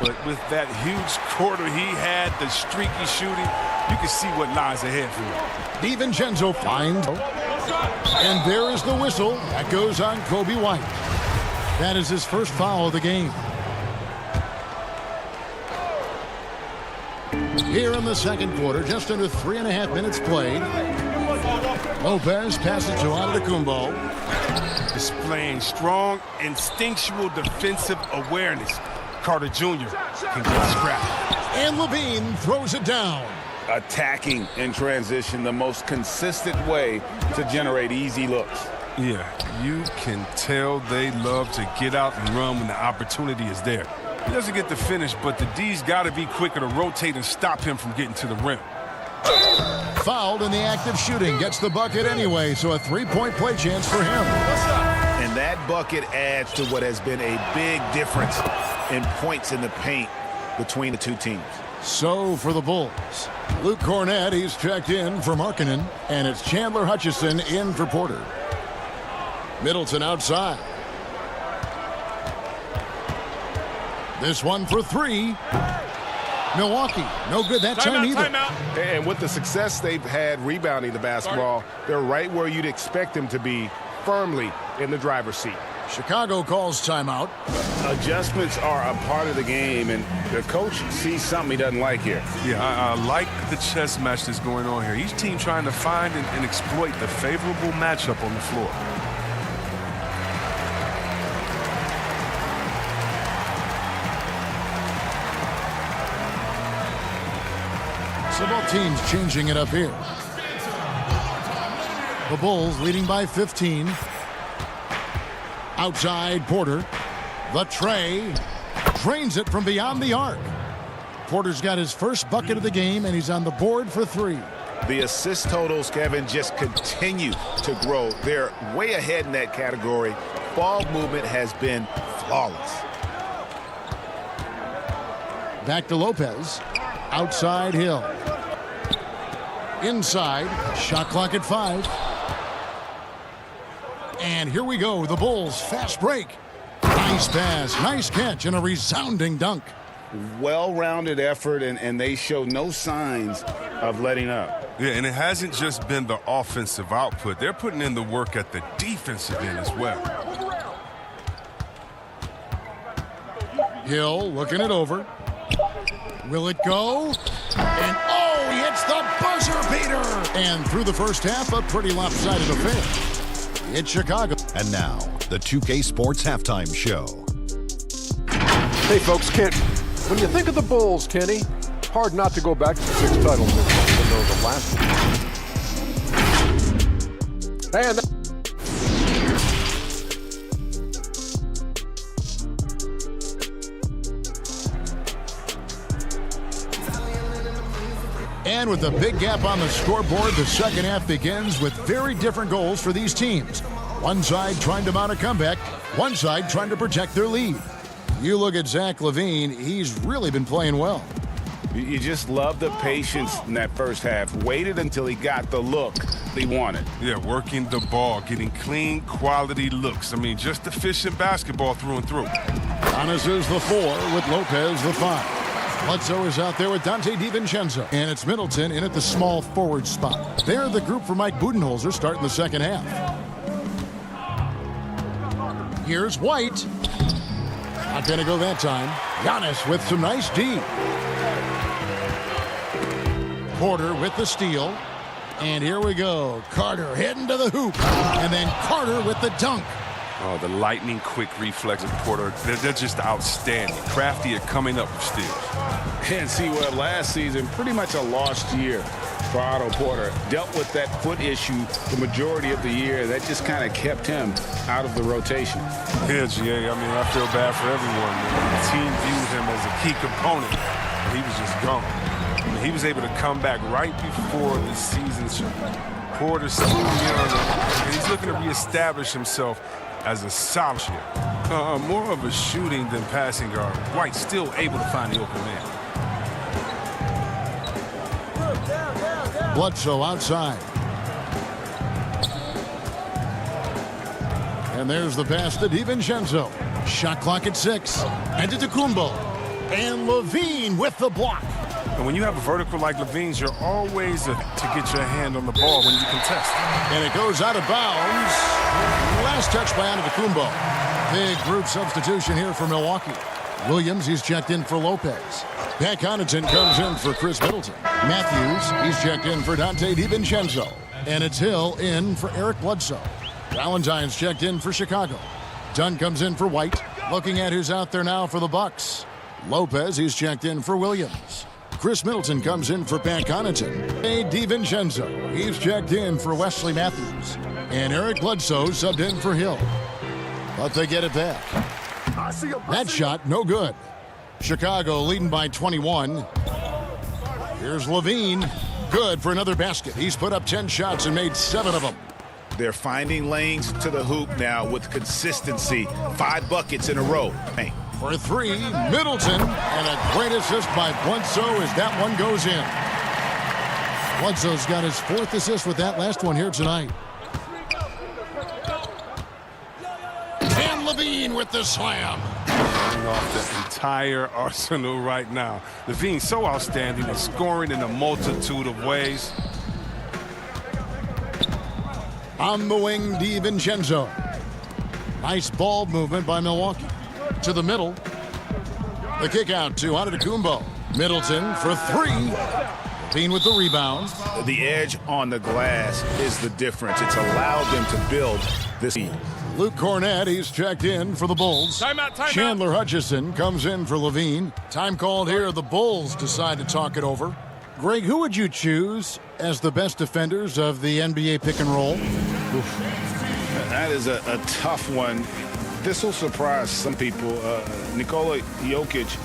But with that huge quarter he had, the streaky shooting, you can see what lies ahead for him. DiVincenzo finds. And there is the whistle. That goes on Kobe White. That is his first foul of the game. Here in the second quarter, just under 3.5 minutes played. Lopez passes to Antetokounmpo. Displaying strong, instinctual defensive awareness. Carter Jr. can get scrapped. And Levine throws it down. Attacking in transition, the most consistent way to generate easy looks. Yeah, you can tell they love to get out and run when the opportunity is there. He doesn't get the finish, but the D's got to be quicker to rotate and stop him from getting to the rim. Fouled in the act of shooting. Gets the bucket anyway, so a three-point play chance for him. And that bucket adds to what has been a big difference in points in the paint between the two teams. So for the Bulls, Luke Cornett, he's checked in for Markkanen, and it's Chandler Hutchison in for Porter. Middleton outside. This one for three. Milwaukee, no good that time either. And with the success they've had rebounding the basketball, they're right where you'd expect them to be, firmly in the driver's seat. Chicago calls timeout. Adjustments are a part of the game, and the coach sees something he doesn't like here. Yeah, I like the chess match that's going on here. Each team trying to find and exploit the favorable matchup on the floor. So both teams changing it up here. The Bulls leading by 15. Outside Porter. The tray. Drains it from beyond the arc. Porter's got his first bucket of the game, and he's on the board for three. The assist totals, Kevin, just continue to grow. They're way ahead in that category. Ball movement has been flawless. Back to Lopez. Outside Hill. Inside. Shot clock at 5. And here we go. The Bulls fast break. Nice pass, nice catch, and a resounding dunk. Well-rounded effort, and they show no signs of letting up. Yeah, and it hasn't just been the offensive output. They're putting in the work at the defensive end as well. Hill looking it over. Will it go? And oh, he hits the buzzer beater! And through the first half, a pretty lopsided affair. It's Chicago. And now, the 2K Sports Halftime Show. Hey, folks, when you think of the Bulls, Kenny, hard not to go back to the 6 titles even though the last one. And And with a big gap on the scoreboard, the second half begins with very different goals for these teams. One side trying to mount a comeback, one side trying to protect their lead. You look at Zach LaVine, he's really been playing well. You just love the patience in that first half. Waited until he got the look he wanted. Yeah, working the ball, getting clean, quality looks. I mean, just efficient basketball through and through. Giannis is the 4 with Lopez the 5. Bledsoe is out there with Dante DiVincenzo. And it's Middleton in at the small forward spot. They're the group for Mike Budenholzer starting the second half. Here's White. Not going to go that time. Giannis with some nice D. Porter with the steal. And here we go. Carter heading to the hoop. And then Carter with the dunk. Oh, the lightning quick reflex of Porter. They're just outstanding. Crafty at coming up with steals. And see, well, last season, pretty much a lost year for Otto Porter. Dealt with that foot issue the majority of the year. That just kind of kept him out of the rotation. Yeah, GA, I mean, I feel bad for everyone. The team viewed him as a key component, and he was just gone. I mean, he was able to come back right before the season started. Porter's still young, and he's looking to reestablish himself as a solid shooter. More of a shooting than passing guard. White still able to find the open man. Bledsoe outside. And there's the pass to DiVincenzo. Shot clock at 6. Antetokounmpo. And Levine with the block. And when you have a vertical like Levine's, you're always to get your hand on the ball when you contest. And it goes out of bounds. Last touch by Antetokounmpo. Big group substitution here for Milwaukee. Williams, he's checked in for Lopez. Pat Connaughton comes in for Chris Middleton. Matthews, he's checked in for Dante DiVincenzo. And it's Hill in for Eric Bledsoe. Valentine's checked in for Chicago. Dunn comes in for White. Looking at who's out there now for the Bucks. Lopez, he's checked in for Williams. Chris Middleton comes in for Pat Connaughton. DiVincenzo, he's checked in for Wesley Matthews. And Eric Bledsoe subbed in for Hill. But they get it back. That shot, no good. Chicago leading by 21. Here's Levine. Good for another basket. He's put up 10 shots and made 7 of them. They're finding lanes to the hoop now with consistency. 5 buckets in a row. Hey. For 3, Middleton. And a great assist by Bledsoe as that one goes in. Bledsoe's got his 4th assist with that last one here tonight. And Levine with the slam. Off the entire arsenal right now. Levine's so outstanding and scoring in a multitude of ways. On the wing, DiVincenzo. Nice ball movement by Milwaukee. To the middle. The kick out to Antetokounmpo. Middleton for 3. Levine with the rebound. The edge on the glass is the difference. It's allowed them to build this lead. Luke Cornett, he's checked in for the Bulls. Timeout. Chandler Hutchison comes in for Levine. Time called here. The Bulls decide to talk it over. Greg, who would you choose as the best defenders of the NBA pick and roll? Oof. That is a tough one. This will surprise some people. Nikola Jokic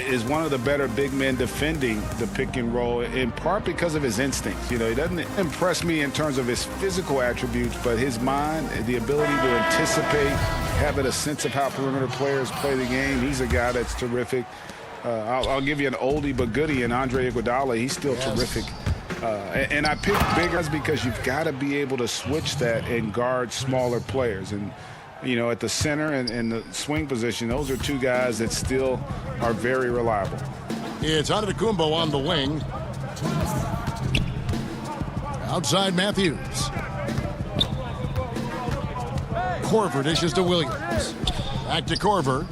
is one of the better big men defending the pick and roll, in part because of his instincts. You know, he doesn't impress me in terms of his physical attributes, but his mind, the ability to anticipate, having a sense of how perimeter players play the game. He's a guy that's terrific. I'll give you an oldie but goodie in Andre Iguodala. He's still terrific. And I pick big guys because you've got to be able to switch that and guard smaller players. And you know, at the center and the swing position, those are 2 guys that still are very reliable. It's Antetokounmpo on the wing. Outside Matthews. Korver dishes to Williams. Back to Korver.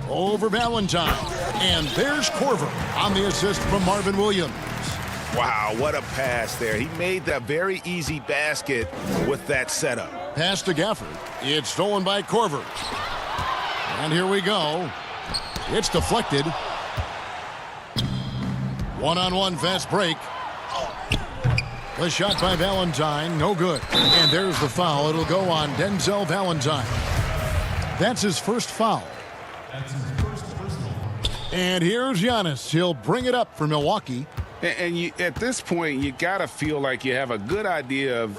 Over Valentine. And there's Korver on the assist from Marvin Williams. Wow, what a pass there. He made that very easy basket with that setup. Pass to Gafford. It's stolen by Korver. And here we go. It's deflected. One-on-one fast break. The shot by Valentine, no good. And there's the foul. It'll go on Denzel Valentine. That's his first foul. And here's Giannis. He'll bring it up for Milwaukee. And at this point, you got to feel like you have a good idea of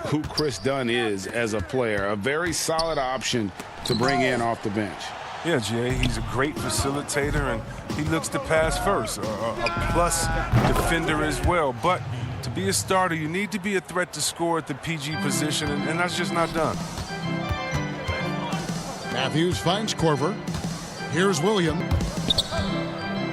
who Chris Dunn is as a player. A very solid option to bring in off the bench. Yeah, Jay, he's a great facilitator, and he looks to pass first. A plus defender as well. But to be a starter, you need to be a threat to score at the PG position, and that's just not done. Matthews finds Korver. Here's Williams.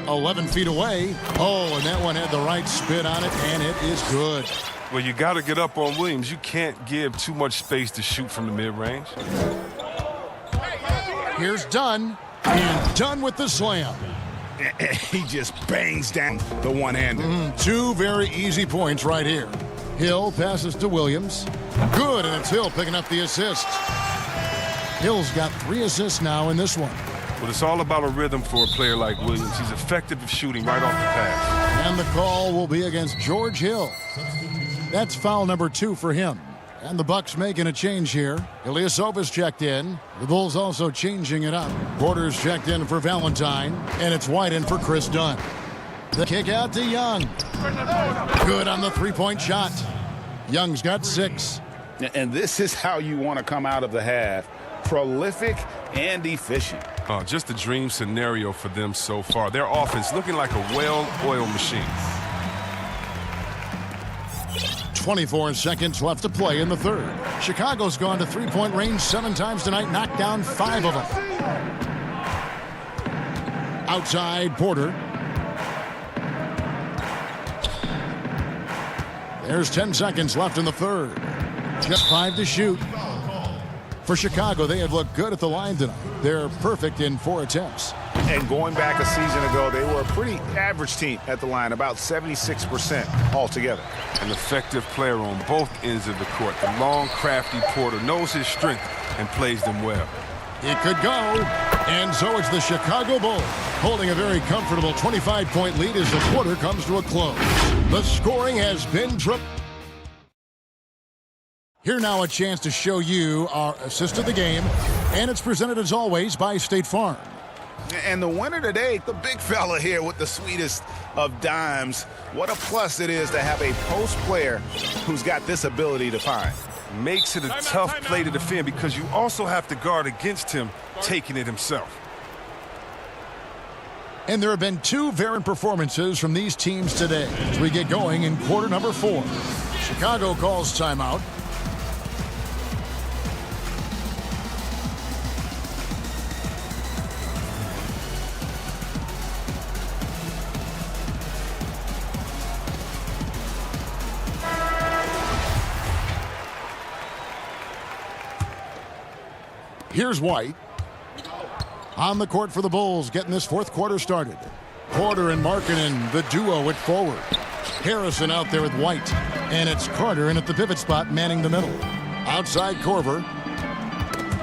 11 feet away. Oh, and that one had the right spin on it, and it is good. Well, you got to get up on Williams. You can't give too much space to shoot from the mid-range. Here's Dunn, and Dunn with the slam. He just bangs down the one-hander. 2 very easy points right here. Hill passes to Williams. Good, and it's Hill picking up the assist. Hill's got 3 assists now in this one. But it's all about a rhythm for a player like Williams. He's effective at shooting right off the pass. And the call will be against George Hill. That's foul number 2 for him. And the Bucks making a change here. Ilyasova's checked in. The Bulls also changing it up. Porter's checked in for Valentine. And it's White in for Chris Dunn. The kick out to Young. Good on the three-point shot. Young's got 6. And this is how you want to come out of the half. Prolific and efficient. Just a dream scenario for them so far. Their offense looking like a well-oiled machine. 24 seconds left to play in the third. Chicago's gone to three-point range 7 times tonight, knocked down 5 of them. Outside, Porter. There's 10 seconds left in the third. Just 5 to shoot. For Chicago, they have looked good at the line tonight. They're perfect in 4 attempts. And going back a season ago, they were a pretty average team at the line, about 76% altogether. An effective player on both ends of the court. The long, crafty Porter knows his strength and plays them well. It could go, and so it's the Chicago Bulls holding a very comfortable 25-point lead as the quarter comes to a close. The scoring has been triple. Here now a chance to show you our assist of the game, and it's presented as always by State Farm. And the winner today, the big fella here with the sweetest of dimes. What a plus it is to have a post player who's got this ability to find. Makes it a tough play to defend because you also have to guard against him taking it himself. And there have been 2 variant performances from these teams today as we get going in quarter number 4. Chicago calls timeout. Here's White. On the court for the Bulls, getting this fourth quarter started. Porter and Markkanen, the duo at forward. Harrison out there with White. And it's Carter in at the pivot spot, manning the middle. Outside Korver.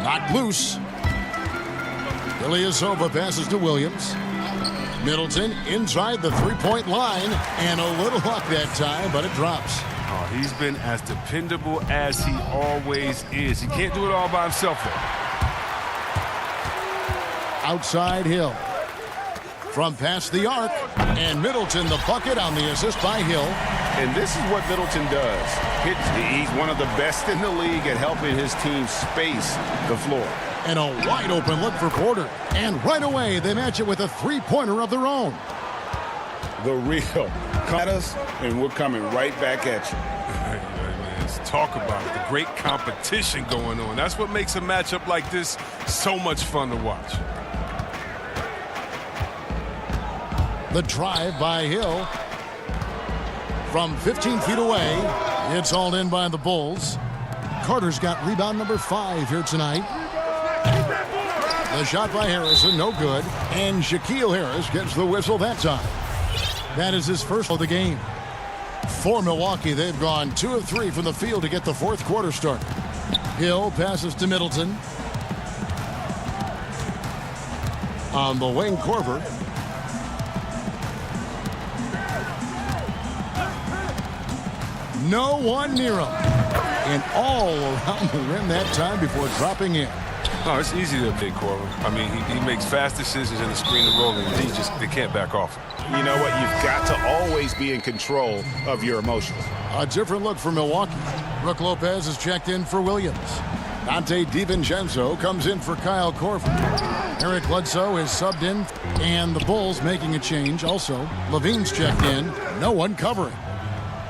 Knocked loose. Ilyasova passes to Williams. Middleton inside the three-point line. And a little luck that time, but it drops. Oh, he's been as dependable as he always is. He can't do it all by himself, though. Outside Hill. From past the arc. And Middleton the bucket on the assist by Hill. And this is what Middleton does. He's one of the best in the league at helping his team space the floor. And a wide open look for Porter. And right away they match it with a three-pointer of their own. The real. Come at us, and we're coming right back at you. Let's talk about it. The great competition going on. That's what makes a matchup like this so much fun to watch. The drive by Hill. From 15 feet away, it's hauled in by the Bulls. Carter's got rebound number 5 here tonight. The shot by Harrison, no good. And Shaquille Harris gets the whistle that time. That is his first of the game. For Milwaukee, they've gone 2 of 3 from the field to get the fourth quarter started. Hill passes to Middleton. On the wing, Korver. No one near him. And all around the rim that time before dropping in. No, it's easy to update Korver. I mean, he makes fast decisions in the screen and roll, and they can't back off him. You know what? You've got to always be in control of your emotions. A different look for Milwaukee. Brook Lopez is checked in for Williams. Dante DiVincenzo comes in for Kyle Korver. Eric Bledsoe is subbed in, and the Bulls making a change also. Levine's checked in. No one covering.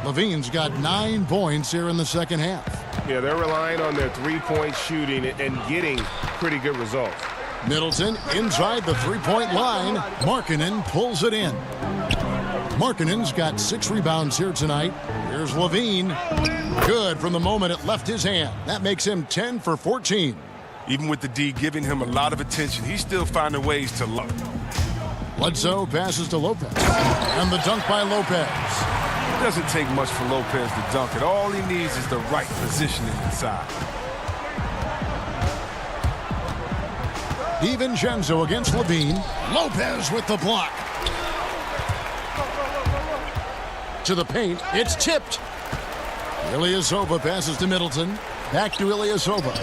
Levine's got 9 points here in the second half. Yeah, they're relying on their three-point shooting and getting pretty good results. Middleton inside the three-point line. Markkanen pulls it in. Markkanen's got 6 rebounds here tonight. Here's Levine. Good from the moment it left his hand. That makes him 10 for 14. Even with the D giving him a lot of attention, he's still finding ways to look. Bledsoe passes to Lopez. And the dunk by Lopez. It doesn't take much for Lopez to dunk it. All he needs is the right positioning inside. DiVincenzo against Levine. Lopez with the block. To the paint. It's tipped. Ilyasova passes to Middleton. Back to Ilyasova.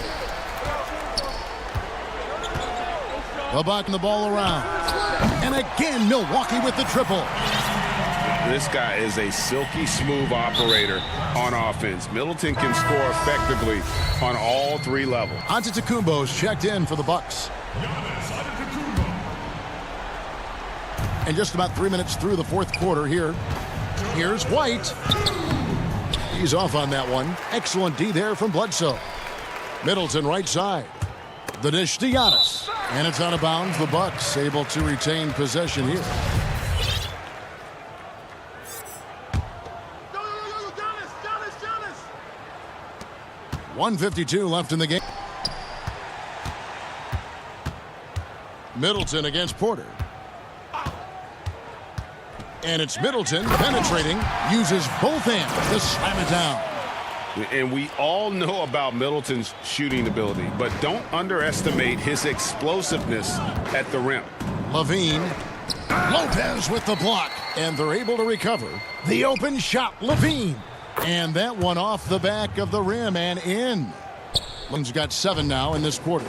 The Buck and the ball around. And again, Milwaukee with the triple. This guy is a silky smooth operator on offense. Middleton can score effectively on all three levels. Antetokounmpo's checked in for the Bucks. And just about 3 minutes through the fourth quarter here. Here's White. He's off on that one. Excellent D there from Bledsoe. Middleton right side. The dish to Giannis. And it's out of bounds. The Bucks able to retain possession here. Giannis. 1:52 left in the game. Middleton against Porter. And it's Middleton penetrating, uses both hands to slam it down. And we all know about Middleton's shooting ability, but don't underestimate his explosiveness at the rim. Levine, Lopez with the block, and they're able to recover. The open shot, Levine. And that one off the back of the rim and in. Levine's got 7 now in this quarter.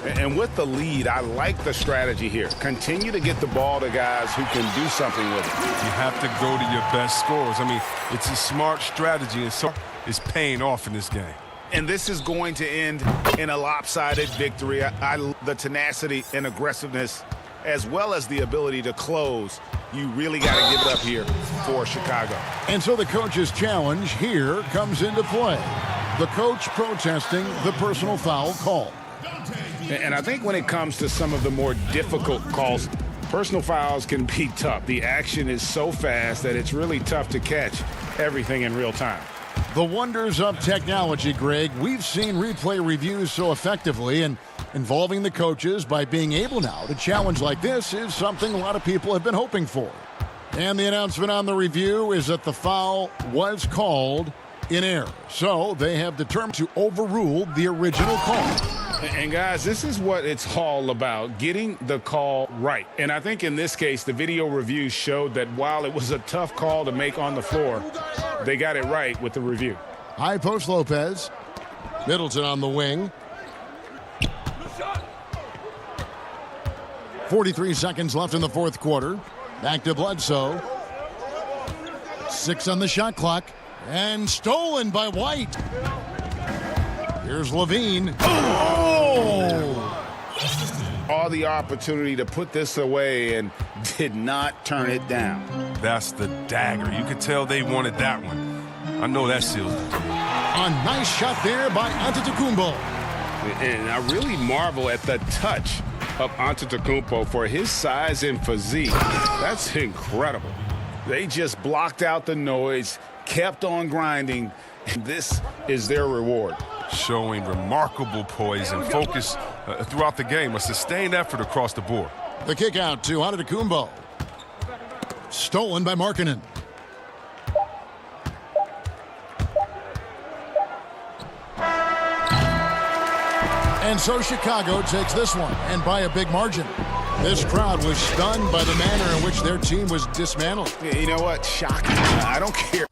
And with the lead, I like the strategy here. Continue to get the ball to guys who can do something with it. You have to go to your best scorers. I mean, it's a smart strategy, and so it's paying off in this game. And this is going to end in a lopsided victory. The tenacity and aggressiveness, as well as the ability to close. You really got to give it up here for Chicago. And so the coach's challenge here comes into play. The coach protesting the personal foul call. And I think when it comes to some of the more difficult calls, personal fouls can be tough. The action is so fast that it's really tough to catch everything in real time. The wonders of technology, Greg. We've seen replay reviews so effectively, and involving the coaches by being able now to challenge like this is something a lot of people have been hoping for. And the announcement on the review is that the foul was called in error. So they have determined to overrule the original call. And guys, this is what it's all about, getting the call right. And I think in this case, the video review showed that while it was a tough call to make on the floor, they got it right with the review. High post Lopez. Middleton on the wing. 43 seconds left in the fourth quarter. Back to Bledsoe. 6 on the shot clock. And stolen by White. Here's Levine. Oh! All the opportunity to put this away and did not turn it down. That's the dagger. You could tell they wanted that one. I know that seals it. A nice shot there by Antetokounmpo. And I really marvel at the touch of Antetokounmpo for his size and physique. That's incredible. They just blocked out the noise, kept on grinding, and this is their reward. Showing remarkable poise and focus throughout the game, a sustained effort across the board. The kick out to Antetokounmpo. Stolen by Markkanen. And so Chicago takes this one, and by a big margin. This crowd was stunned by the manner in which their team was dismantled. You know what? Shocking. I don't care.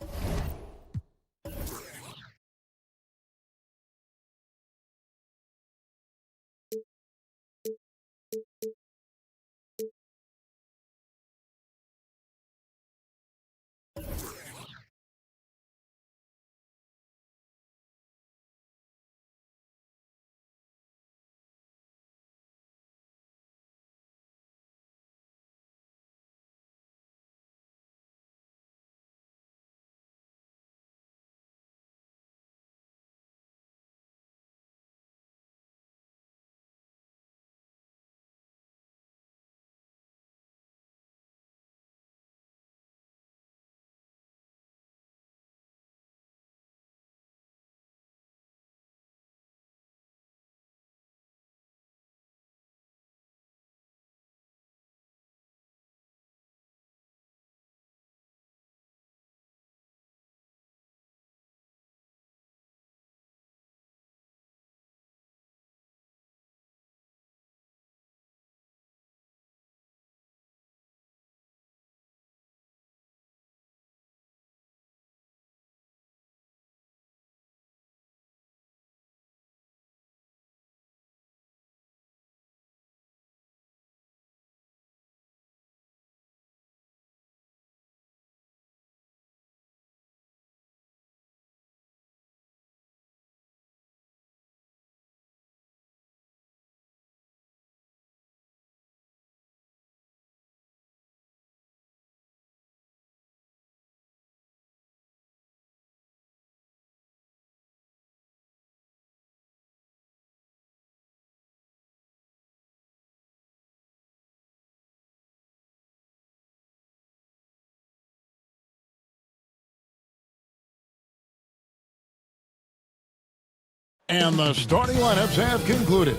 And the starting lineups have concluded.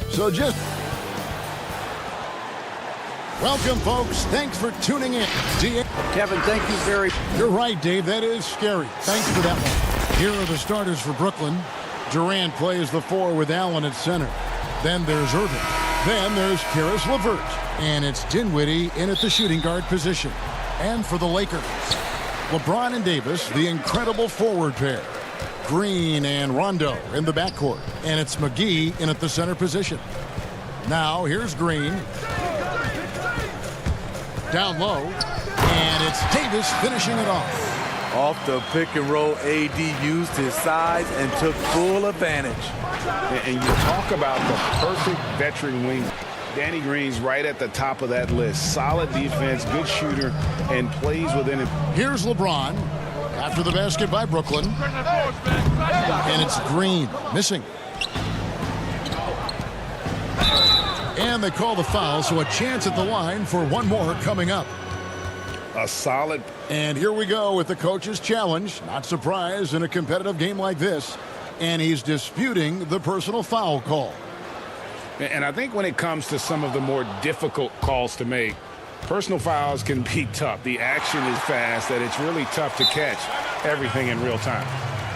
So just welcome, folks. Thanks for tuning in. Kevin, thank you very much. You're right, Dave. That is scary. Thanks for that one. Here are the starters for Brooklyn. Durant plays the 4 with Allen at center. Then there's Irving. Then there's Karis LeVert. And it's Dinwiddie in at the shooting guard position. And for the Lakers, LeBron and Davis, the incredible forward pair. Green and Rondo in the backcourt. And it's McGee in at the center position. Now here's Green. Down low. And it's Davis finishing it off. Off the pick and roll, AD used his size and took full advantage. And you talk about the perfect veteran wing. Danny Green's right at the top of that list. Solid defense, good shooter, and plays within it. Here's LeBron after the basket by Brooklyn. And it's Green missing. And they call the foul, so a chance at the line for one more coming up. A solid. And here we go with the coach's challenge. Not surprised in a competitive game like this. And he's disputing the personal foul call. And I think when it comes to some of the more difficult calls to make, personal fouls can be tough. The action is fast that it's really tough to catch everything in real time.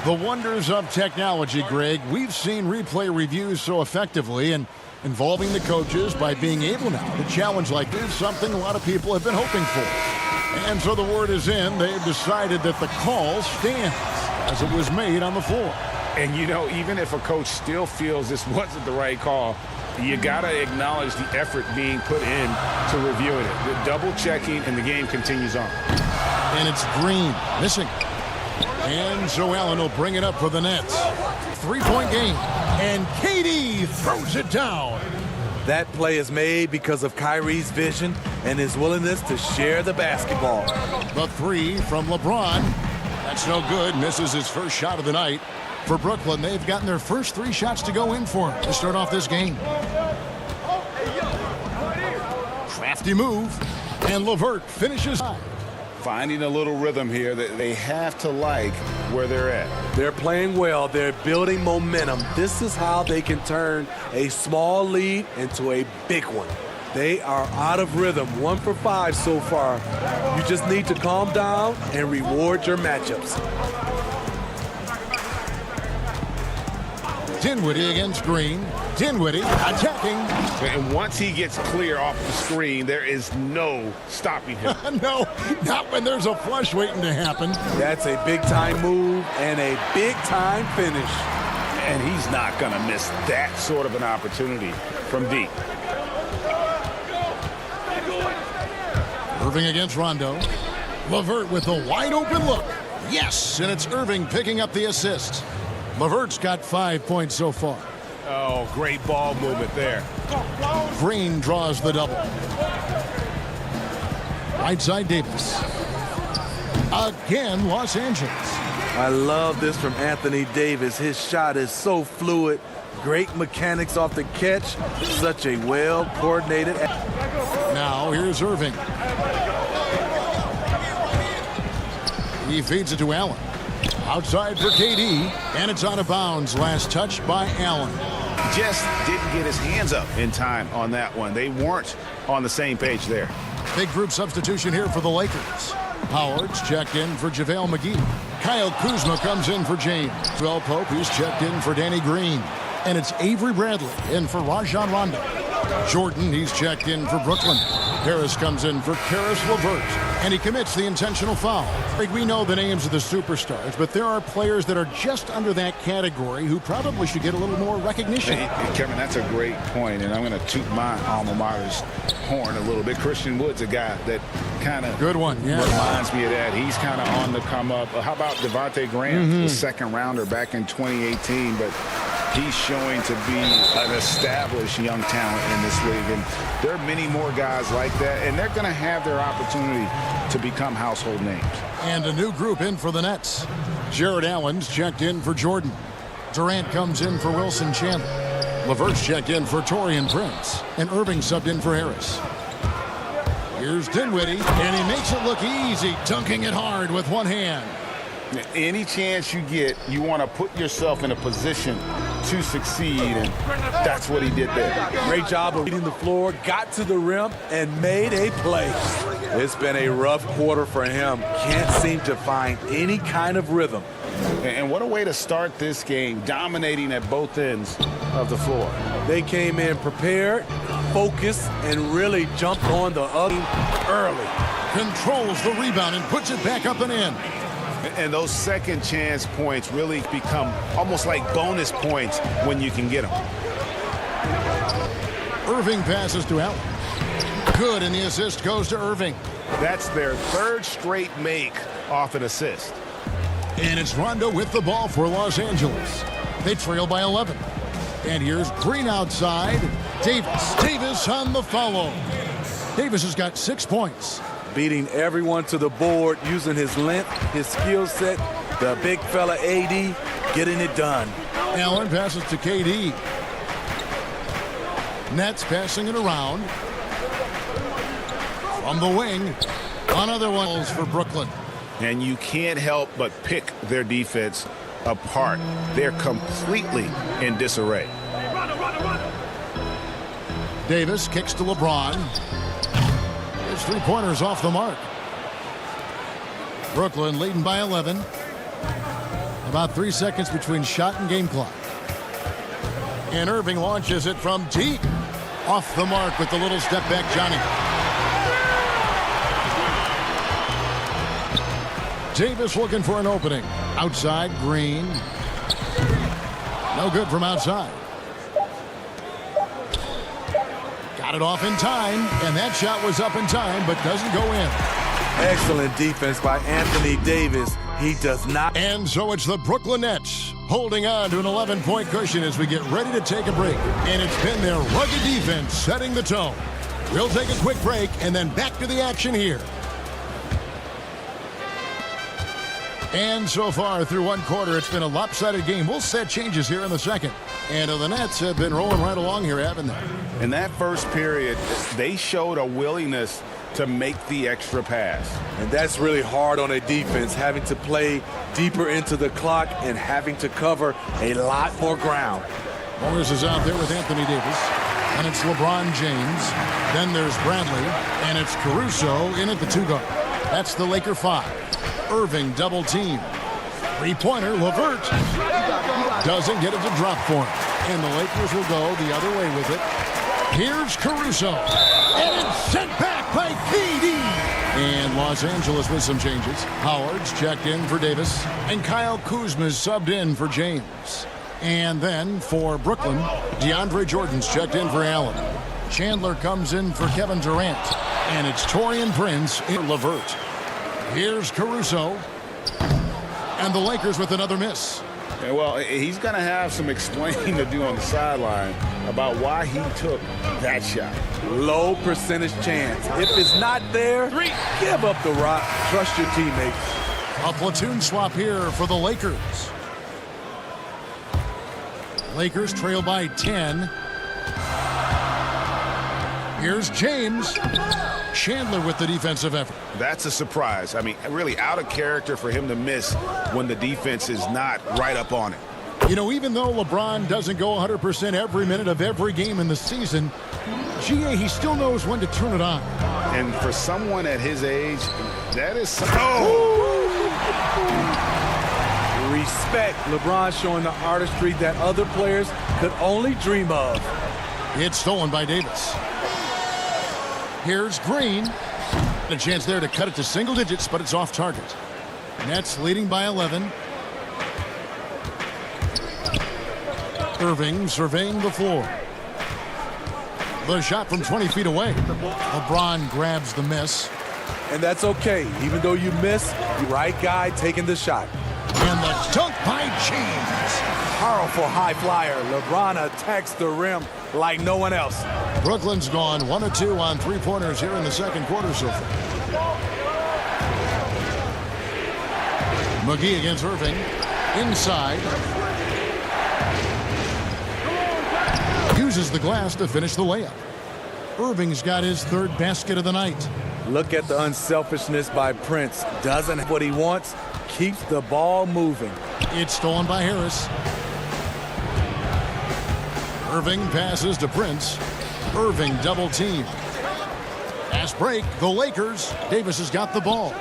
The wonders of technology, Greg. We've seen replay reviews so effectively, and involving the coaches by being able now to challenge like this, something a lot of people have been hoping for. And so the word is in. They've decided that the call stands as it was made on the floor. And, you know, even if a coach still feels this wasn't the right call, you got to acknowledge the effort being put in to reviewing it. The double checking, and the game continues on. And it's Green missing. And Joe Allen will bring it up for the Nets. 3-point game. And KD throws it down. That play is made because of Kyrie's vision and his willingness to share the basketball. The 3 from LeBron. That's no good. Misses his first shot of the night. For Brooklyn, they've gotten their first 3 shots to go in for him to start off this game. Crafty move. And LeVert finishes high. Finding a little rhythm here that they have to like where they're at. They're playing well. They're building momentum. This is how they can turn a small lead into a big one. They are out of rhythm. 1 for 5 so far. You just need to calm down and reward your matchups. Dinwiddie against Green. Dinwiddie attacking. And once he gets clear off the screen, there is no stopping him. No, not when there's a flush waiting to happen. That's a big-time move and a big-time finish. And he's not going to miss that sort of an opportunity from deep. Irving against Rondo. LeVert with a wide-open look. Yes, and it's Irving picking up the assist. LeVert's got 5 points so far. Oh, great ball movement there. Green draws the double. Right side Davis. Again, Los Angeles. I love this from Anthony Davis. His shot is so fluid. Great mechanics off the catch. Such a well-coordinated. Now here's Irving. He feeds it to Allen. Outside for KD, and it's out of bounds. Last touch by Allen. Just didn't get his hands up in time on that one. They weren't on the same page there. Big group substitution here for the Lakers. Howard's checked in for JaVale McGee. Kyle Kuzma comes in for James. Well, Pope, who's checked in for Danny Green. And it's Avery Bradley in for Rajon Rondo. Jordan, he's checked in for Brooklyn. Harris comes in for Karis LeVert, and he commits the intentional foul. We know the names of the superstars, but there are players that are just under that category who probably should get a little more recognition. Hey, Kevin, that's a great point, and I'm going to toot my alma mater's horn a little bit. Christian Wood's a guy that kind of good one, yeah, reminds me of that. He's kind of on the come up. How about Devontae Graham, the second rounder back in 2018, but he's showing to be an established young talent in this league. And there are many more guys like that, and they're going to have their opportunity to become household names. And a new group in for the Nets. Jared Allen's checked in for Jordan. Durant comes in for Wilson Chandler. LeVert's checked in for Taurean Prince. And Irving subbed in for Harris. Here's Dinwiddie, and he makes it look easy, dunking it hard with one hand. Any chance you get, you want to put yourself in a position to succeed, and that's what he did there. Great job of reading the floor, got to the rim, and made a play. It's been a rough quarter for him. Can't seem to find any kind of rhythm. And what a way to start this game, dominating at both ends of the floor. They came in prepared, focused, and really jumped on the other early. Controls the rebound and puts it back up and in. And those second chance points really become almost like bonus points when you can get them. Irving passes to Allen. Good, and the assist goes to Irving. That's their third straight make off an assist. And it's Rondo with the ball for Los Angeles. They trail by 11. And here's Green outside. Davis on the follow. Davis has got 6 points. Beating everyone to the board, using his length, his skill set, the big fella AD, getting it done. Allen passes to KD. Nets passing it around. From the wing, another one for Brooklyn. And you can't help but pick their defense apart. They're completely in disarray. Davis kicks to LeBron. His three-pointers off the mark. Brooklyn leading by 11. About 3 seconds between shot and game clock. And Irving launches it from deep. Off the mark with the little step back, Johnny. Davis looking for an opening. Outside, Green. No good from outside. Got it off in time, and that shot was up in time, but doesn't go in. Excellent defense by Anthony Davis. He does not. And so it's the Brooklyn Nets holding on to an 11-point cushion as we get ready to take a break. And it's been their rugged defense setting the tone. We'll take a quick break and then back to the action here. And so far through one quarter, it's been a lopsided game. We'll set changes here in the second. And the Nets have been rolling right along here, haven't they? In that first period, they showed a willingness to make the extra pass. And that's really hard on a defense, having to play deeper into the clock and having to cover a lot more ground. Morris is out there with Anthony Davis. And it's LeBron James. Then there's Bradley. And it's Caruso in at the 2-guard. That's the Laker 5. Irving double team. Three-pointer, LeVert. Doesn't get it to drop for him. And the Lakers will go the other way with it. Here's Caruso. And it's sent back by KD. And Los Angeles with some changes. Howard's checked in for Davis. And Kyle Kuzma's subbed in for James. And then for Brooklyn, DeAndre Jordan's checked in for Allen. Chandler comes in for Kevin Durant. And it's Taurean Prince in LeVert. Here's Caruso. And the Lakers with another miss. Yeah, well, he's going to have some explaining to do on the sideline about why he took that shot. Low percentage chance. If it's not there, give up the rock. Trust your teammates. A platoon swap here for the Lakers. Lakers trail by 10. Here's James. Chandler with the defensive effort. That's a surprise. I mean, really out of character for him to miss when the defense is not right up on it. You know, even though LeBron doesn't go 100% every minute of every game in the season, he still knows when to turn it on. And for someone at his age, that is Respect. LeBron showing the artistry that other players could only dream of. It's stolen by Davis. Here's Green. A chance there to cut it to single digits, but it's off target. Nets leading by 11. Irving surveying the floor. The shot from 20 feet away. LeBron grabs the miss. And that's okay. Even though you miss, the right guy taking the shot. And the dunk by James. Powerful high flyer. LeBron attacks the rim like no one else. Brooklyn's gone 1 of 2 on three-pointers here in the second quarter so far. McGee against Irving. Inside. Uses the glass to finish the layup. Irving's got his third basket of the night. Look at the unselfishness by Prince. Doesn't have what he wants. Keeps the ball moving. It's stolen by Harris. Irving passes to Prince. Irving double team. Fast break, the Lakers. Davis has got the ball.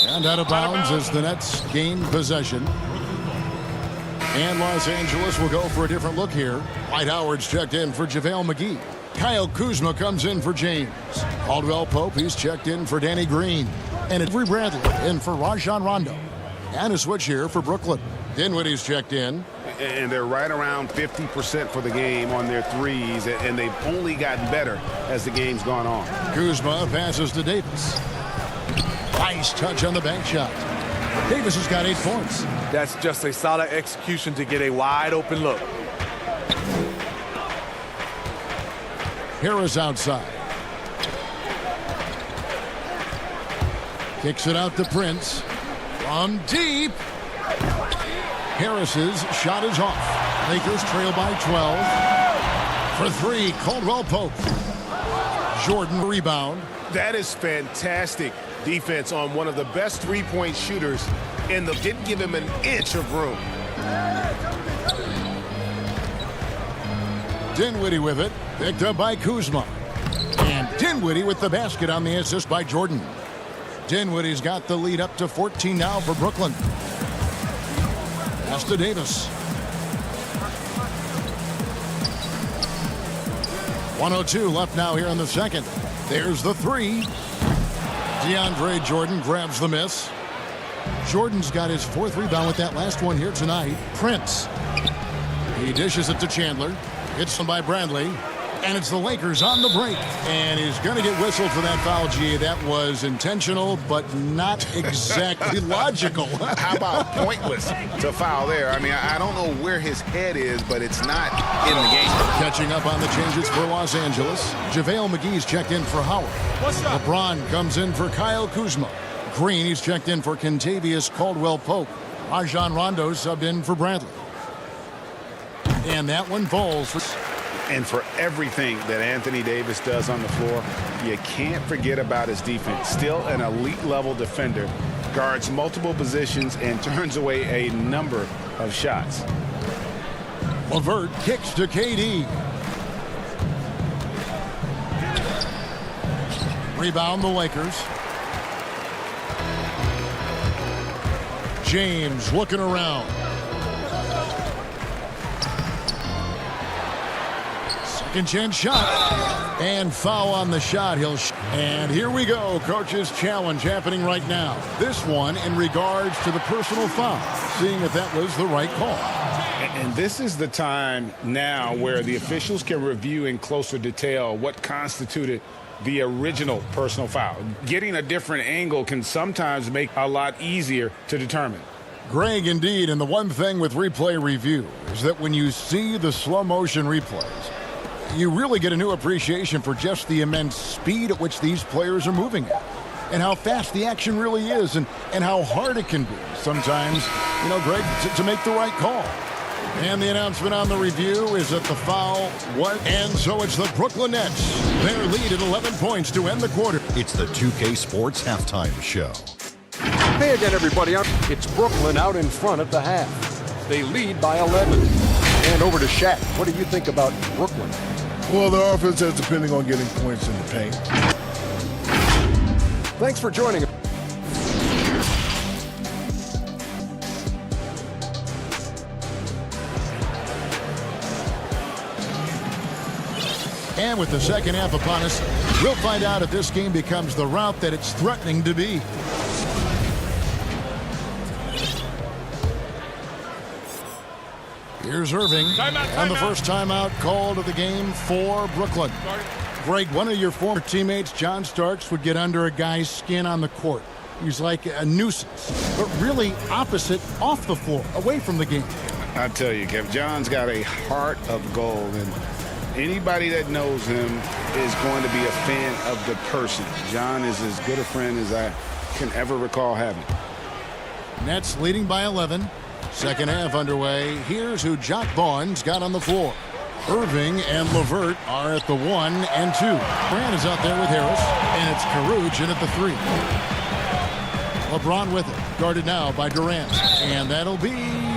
And out of bounds as the Nets gain possession. And Los Angeles will go for a different look here. Dwight Howard's checked in for JaVale McGee. Kyle Kuzma comes in for James. Caldwell Pope, he's checked in for Danny Green. And Avery Bradley in for Rajon Rondo. And a switch here for Brooklyn. Dinwiddie's checked in. And they're right around 50% for the game on their threes, and they've only gotten better as the game's gone on. Kuzma passes to Davis. Nice touch on the bank shot. Davis has got 8 points. That's just a solid execution to get a wide open look. Harris outside. Kicks it out to Prince. From deep. Harris's shot is off. Lakers trail by 12. For 3, Caldwell Pope. Jordan rebound. That is fantastic defense on one of the best three-point shooters in the... Didn't give him an inch of room. Dinwiddie with it. Picked up by Kuzma. And Dinwiddie with the basket on the assist by Jordan. Dinwiddie's got the lead up to 14 now for Brooklyn. Pass to Davis. 1:02 left now here in the second. There's the 3. DeAndre Jordan grabs the miss. Jordan's got his 4th rebound with that last one here tonight. Prince. He dishes it to Chandler. Hits him by Bradley. And it's the Lakers on the break. And he's going to get whistled for that foul, G. That was intentional, but not exactly logical. How about pointless to foul there? I mean, I don't know where his head is, but it's not in the game. Catching up on the changes for Los Angeles. JaVale McGee's checked in for Howard. LeBron comes in for Kyle Kuzma. Green, he's checked in for Kentavious Caldwell-Pope. Rajon Rondo subbed in for Bradley. And that one falls for... And for everything that Anthony Davis does on the floor, you can't forget about his defense. Still an elite-level defender, guards multiple positions, and turns away a number of shots. LeVert kicks to KD. Rebound the Lakers. James looking around. Second chance shot. And foul on the shot. And here we go. Coach's challenge happening right now. This one in regards to the personal foul. Seeing if that was the right call. And this is the time now where the officials can review in closer detail what constituted the original personal foul. Getting a different angle can sometimes make a lot easier to determine. Greg, indeed. And the one thing with replay review is that when you see the slow motion replays, you really get a new appreciation for just the immense speed at which these players are moving at and how fast the action really is and how hard it can be sometimes, you know, Greg, to make the right call. And the announcement on the review is that the foul was, and so it's the Brooklyn Nets. Their lead at 11 points to end the quarter. It's the 2K Sports Halftime Show. Hey again, everybody. It's Brooklyn out in front at the half. They lead by 11. And over to Shaq. What do you think about Brooklyn? Well, the offense is depending on getting points in the paint. Thanks for joining us. And with the second half upon us, we'll find out if this game becomes the route that it's threatening to be. Here's Irving, and the first timeout called of the game for Brooklyn. Greg, one of your former teammates, John Starks, would get under a guy's skin on the court. He's like a nuisance, but really opposite off the floor, away from the game. I tell you, Kev, John's got a heart of gold, and anybody that knows him is going to be a fan of the person. John is as good a friend as I can ever recall having. Nets leading by 11. Second half underway. Here's who Jock Vaughn's got on the floor. Irving and LeVert are at the 1 and 2. Grant is out there with Harris, and it's Caruge in at the 3. LeBron with it, guarded now by Durant. And that'll be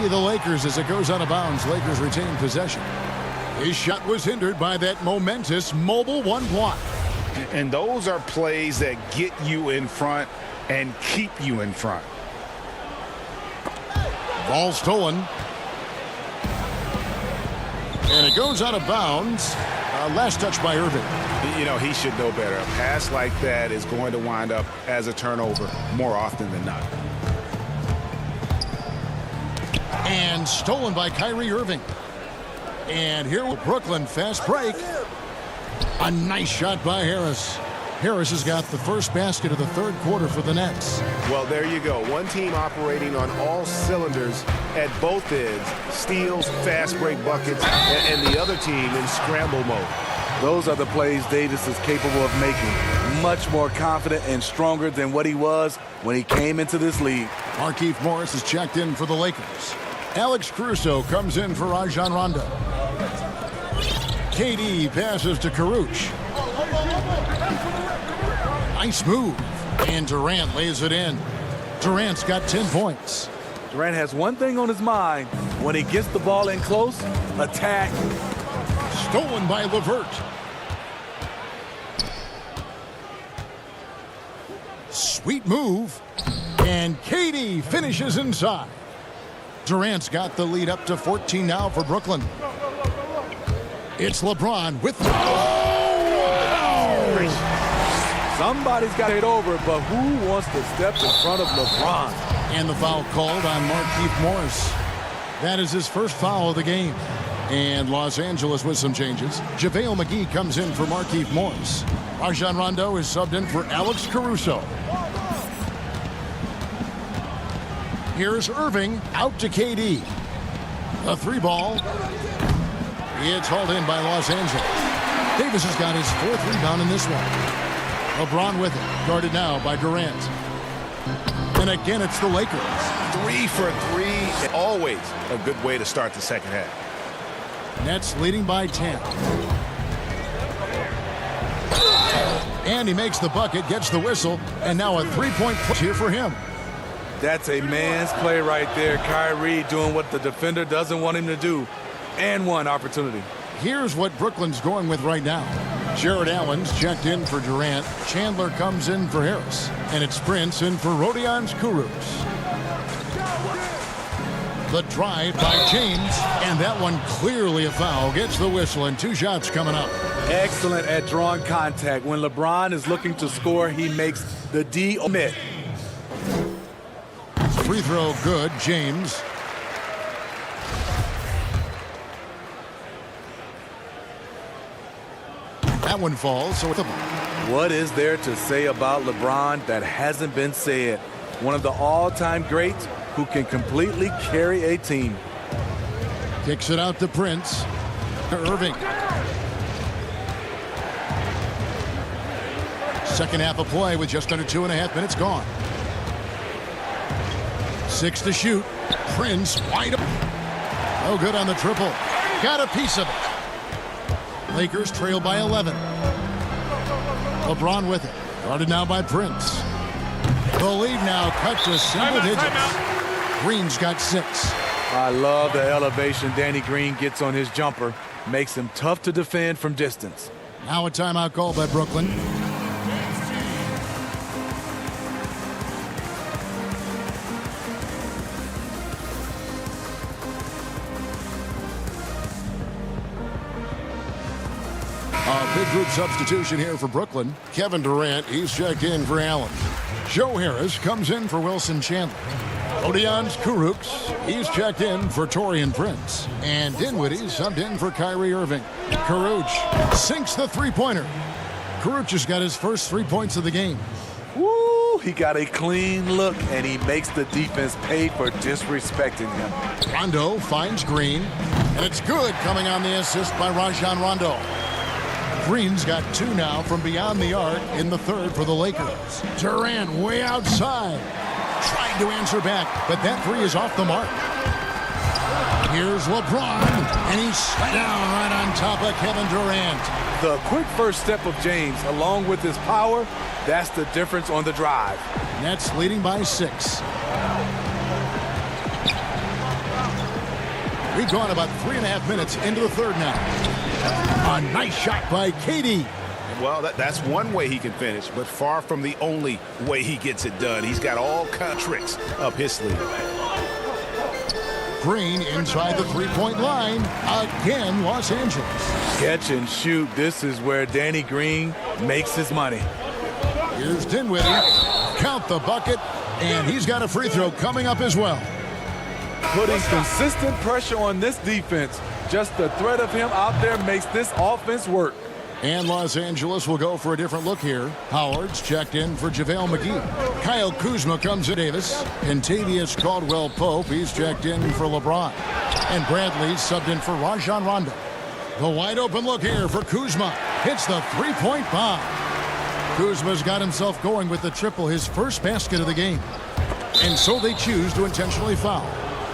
the Lakers as it goes out of bounds. Lakers retain possession. His shot was hindered by that momentous mobile one block. And those are plays that get you in front and keep you in front. Ball stolen. And it goes out of bounds. Last touch by Irving. You know, he should know better. A pass like that is going to wind up as a turnover more often than not. And stolen by Kyrie Irving. And here with Brooklyn, fast break. A nice shot by Harris. Harris has got the first basket of the third quarter for the Nets. Well, there you go. One team operating on all cylinders at both ends. Steals, fast break buckets, and the other team in scramble mode. Those are the plays Davis is capable of making. Much more confident and stronger than what he was when he came into this league. Markieff Morris is checked in for the Lakers. Alex Caruso comes in for Rajon Rondo. KD passes to Kuruc. Nice move. And Durant lays it in. Durant's got 10 points. Durant has one thing on his mind. When he gets the ball in close, attack. Stolen by LeVert. Sweet move. And KD finishes inside. Durant's got the lead up to 14 now for Brooklyn. It's LeBron with... Somebody's got it over, but who wants to step in front of LeBron? And the foul called on Markieff Morris. That is his first foul of the game. And Los Angeles with some changes. JaVale McGee comes in for Markieff Morris. Rajon Rondo is subbed in for Alex Caruso. Here's Irving out to KD. A three ball. It's hauled in by Los Angeles. Davis has got his fourth rebound in this one. LeBron with it. Guarded now by Durant. And again, it's the Lakers. 3 for 3. Always a good way to start the second half. Nets leading by 10. And he makes the bucket, gets the whistle, and now a three-point push here for him. That's a man's play right there. Kyrie doing what the defender doesn't want him to do. And one opportunity. Here's what Brooklyn's going with right now. Jared Allen's checked in for Durant. Chandler comes in for Harris. And it's Prince in for Rodion Kuruc. The drive by James. And that one clearly a foul. Gets the whistle and 2 shots coming up. Excellent at drawing contact. When LeBron is looking to score, he makes the D omit. Free throw good, James. That one falls. So what is there to say about LeBron that hasn't been said? One of the all-time greats who can completely carry a team. Kicks it out to Prince. Irving. Second half of play with just under 2.5 minutes gone. 6 to shoot. Prince wide open. No good on the triple. Got a piece of it. Lakers trail by 11. LeBron with it. Guarded now by Prince. The lead now cut to single digits. Green's got 6. I love the elevation Danny Green gets on his jumper. Makes him tough to defend from distance. Now a timeout call by Brooklyn. Big group substitution here for Brooklyn. Kevin Durant, he's checked in for Allen. Joe Harris comes in for Wilson Chandler. Rodion Kuruc, he's checked in for Taurean Prince. And Dinwiddie subbed in for Kyrie Irving. Kuruc sinks the three-pointer. Kuruc has got his first 3 points of the game. Woo! He got a clean look, and he makes the defense pay for disrespecting him. Rondo finds Green, and it's good coming on the assist by Rajon Rondo. Green's got 2 now from beyond the arc in the third for the Lakers. Durant way outside. Trying to answer back, but that 3 is off the mark. Here's LeBron, and he's down right on top of Kevin Durant. The quick first step of James, along with his power, that's the difference on the drive. Nets leading by 6. We've gone about 3.5 minutes into the third now. A nice shot by KD. Well, that's one way he can finish, but far from the only way he gets it done. He's got all kind of tricks up his sleeve. Green inside the three-point line. Again, Los Angeles. Catch and shoot. This is where Danny Green makes his money. Here's Dinwiddie. Count the bucket, and he's got a free throw coming up as well. Putting consistent pressure on this defense. Just the threat of him out there makes this offense work. And Los Angeles will go for a different look here. Howard's checked in for JaVale McGee. Kyle Kuzma comes in Davis. Kentavious Caldwell-Pope, he's checked in for LeBron. And Bradley's subbed in for Rajon Rondo. The wide open look here for Kuzma. Hits the three-point bomb. Kuzma's got himself going with the triple, his first basket of the game. And so they choose to intentionally foul.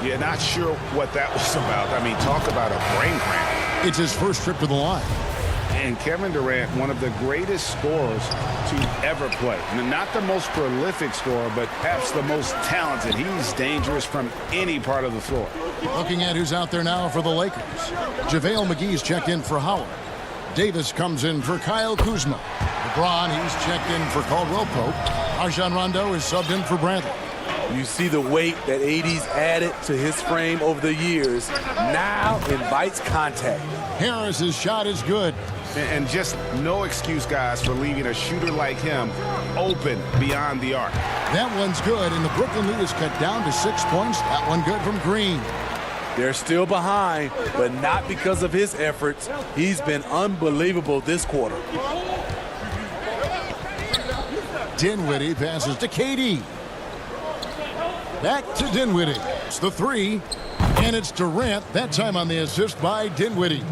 Yeah, not sure what that was about. I mean, talk about a brain cramp. It's his first trip to the line. And Kevin Durant, one of the greatest scorers to ever play. Not the most prolific scorer, but perhaps the most talented. He's dangerous from any part of the floor. Looking at who's out there now for the Lakers. JaVale McGee's checked in for Howard. Davis comes in for Kyle Kuzma. LeBron, he's checked in for Caldwell-Pope. Rajon Rondo is subbed in for Bradley. You see the weight that AD's added to his frame over the years. Now invites contact. Harris's shot is good. And just no excuse, guys, for leaving a shooter like him open beyond the arc. That one's good, and the Brooklyn lead is cut down to 6 points. That one good from Green. They're still behind, but not because of his efforts. He's been unbelievable this quarter. Dinwiddie passes to KD. Back to Dinwiddie. It's the three, and it's Durant, that time on the assist by Dinwiddie.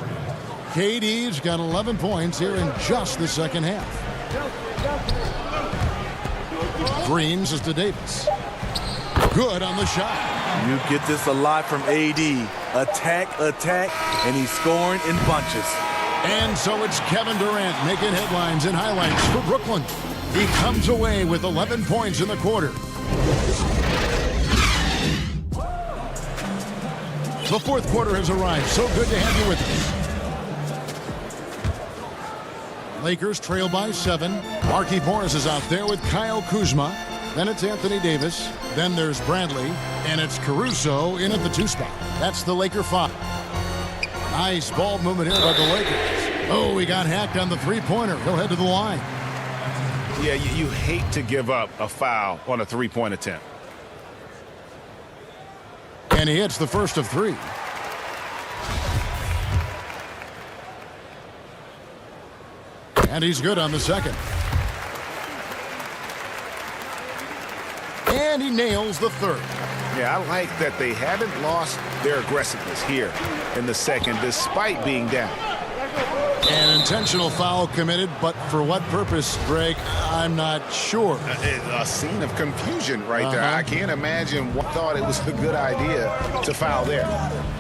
KD's got 11 points here in just the second half. Green's is to Davis. Good on the shot. You get this a lot from AD. Attack, attack, and he's scoring in bunches. And so it's Kevin Durant making headlines and highlights for Brooklyn. He comes away with 11 points in the quarter. The fourth quarter has arrived. So good to have you with us. Lakers trail by 7. Markieff Morris is out there with Kyle Kuzma. Then it's Anthony Davis. Then there's Bradley. And it's Caruso in at the 2 spot. That's the Laker 5. Nice ball movement here by the Lakers. Oh, he got hacked on the three-pointer. He'll head to the line. Yeah, you hate to give up a foul on a three-point attempt. And he hits the first of 3. And he's good on the second. And he nails the third. Yeah, I like that they haven't lost their aggressiveness here in the second, despite being down. An intentional foul committed, but for what purpose, Greg? I'm not sure. A scene of confusion right there. I can't imagine what thought it was a good idea to foul there.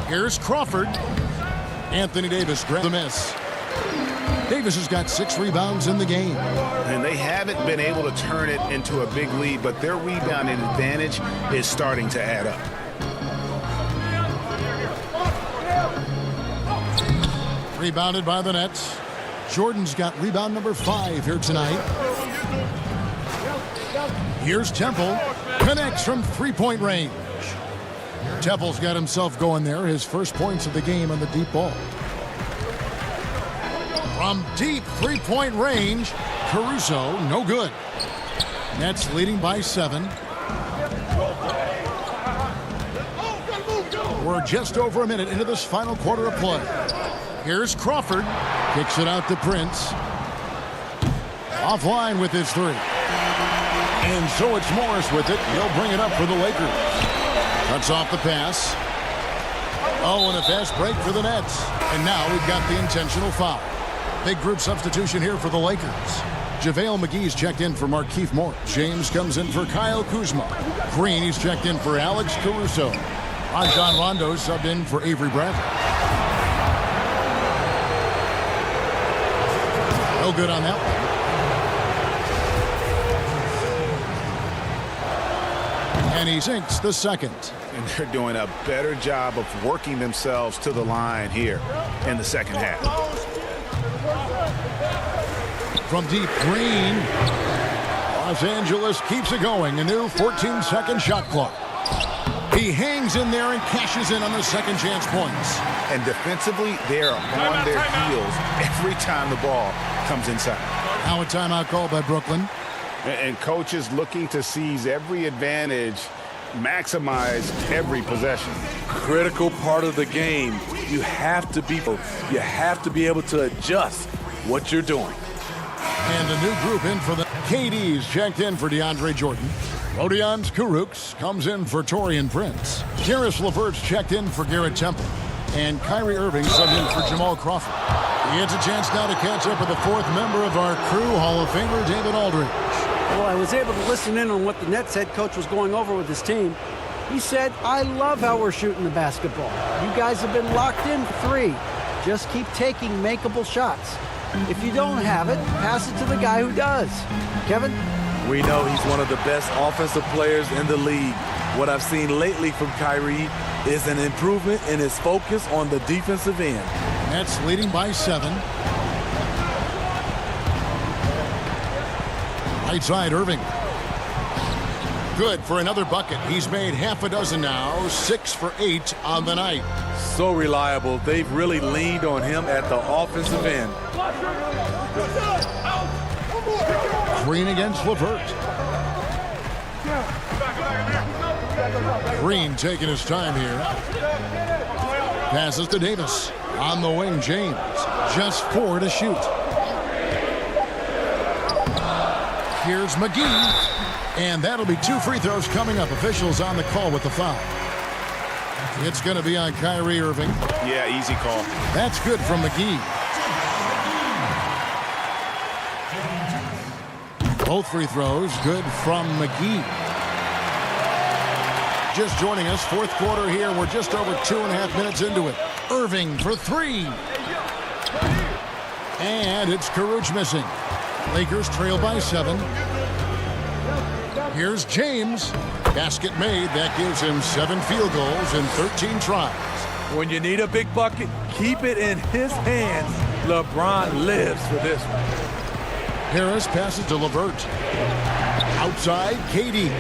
Here's Crawford. Anthony Davis grabbed the miss. Davis has got 6 rebounds in the game. And they haven't been able to turn it into a big lead, but their rebounding advantage is starting to add up. Rebounded by the Nets. Jordan's got rebound number 5 here tonight. Here's Temple. Connects from three-point range. Temple's got himself going there. His first points of the game on the deep ball. From deep three-point range, Caruso, no good. Nets leading by 7. We're just over a minute into this final quarter of play. Here's Crawford. Kicks it out to Prince. Offline with his 3. And so it's Morris with it. He'll bring it up for the Lakers. Cuts off the pass. Oh, and a fast break for the Nets. And now we've got the intentional foul. Big group substitution here for the Lakers. JaVale McGee's checked in for Markieff Morris. James comes in for Kyle Kuzma. Green, he's checked in for Alex Caruso. Rajon Rondo subbed in for Avery Bradley. No good on that one. And he sinks the second. And they're doing a better job of working themselves to the line here in the second half. From deep, Green. Los Angeles keeps it going. A new 14-second shot clock. He hangs in there and cashes in on the second chance points. And defensively, they're on their heels every time the ball comes inside. Now a timeout called by Brooklyn. And coaches looking to seize every advantage, maximize every possession. Critical part of the game. You have to be able to adjust what you're doing. And a new group in for the KD's checked in for DeAndre Jordan. Rodions Kurucs comes in for Taurean Prince. Karis LeVert's checked in for Garrett Temple. And Kyrie Irving subbed in for Jamal Crawford. He gets a chance now to catch up with the fourth member of our crew, Hall of Famer David Aldridge. Well, I was able to listen in on what the Nets head coach was going over with his team. He said, I love how we're shooting the basketball. You guys have been locked in for three. Just keep taking makeable shots. If you don't have it, pass it to the guy who does. Kevin? We know he's one of the best offensive players in the league. What I've seen lately from Kyrie is an improvement in his focus on the defensive end. Nets leading by 7. Right side, Irving. Good for another bucket. He's made half a dozen now, 6 for 8 on the night. So reliable. They've really leaned on him at the offensive end. Green against LeVert. Green taking his time here. Passes to Davis. On the wing, James. Just 4 to shoot. Here's McGee. And that'll be 2 free throws coming up. Officials on the call with the foul. It's going to be on Kyrie Irving. Yeah, easy call. That's good from McGee. Both free throws good from McGee. Just joining us, fourth quarter here. We're just over 2.5 minutes into it. Irving for 3. And it's Kurucs missing. Lakers trail by 7. Here's James. Basket made. That gives him 7 field goals in 13 tries. When you need a big bucket, keep it in his hands. LeBron lives for this one. Harris passes to LeVert. Outside, KD.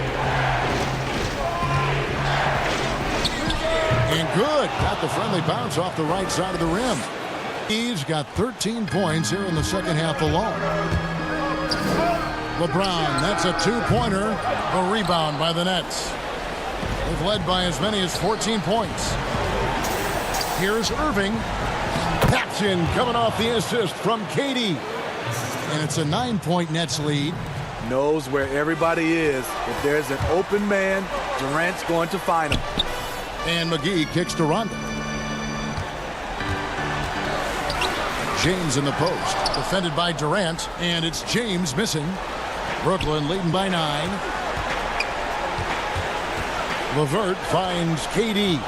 And good. Got the friendly bounce off the right side of the rim. He's got 13 points here in the second half alone. LeBron, that's a 2-pointer. A rebound by the Nets. They've led by as many as 14 points. Here's Irving. Taps in, coming off the assist from KD. And it's a 9-point Nets lead. Knows where everybody is. If there's an open man, Durant's going to find him. And McGee kicks to Rondo. James in the post. Defended by Durant. And it's James missing. Brooklyn leading by 9. LeVert finds KD.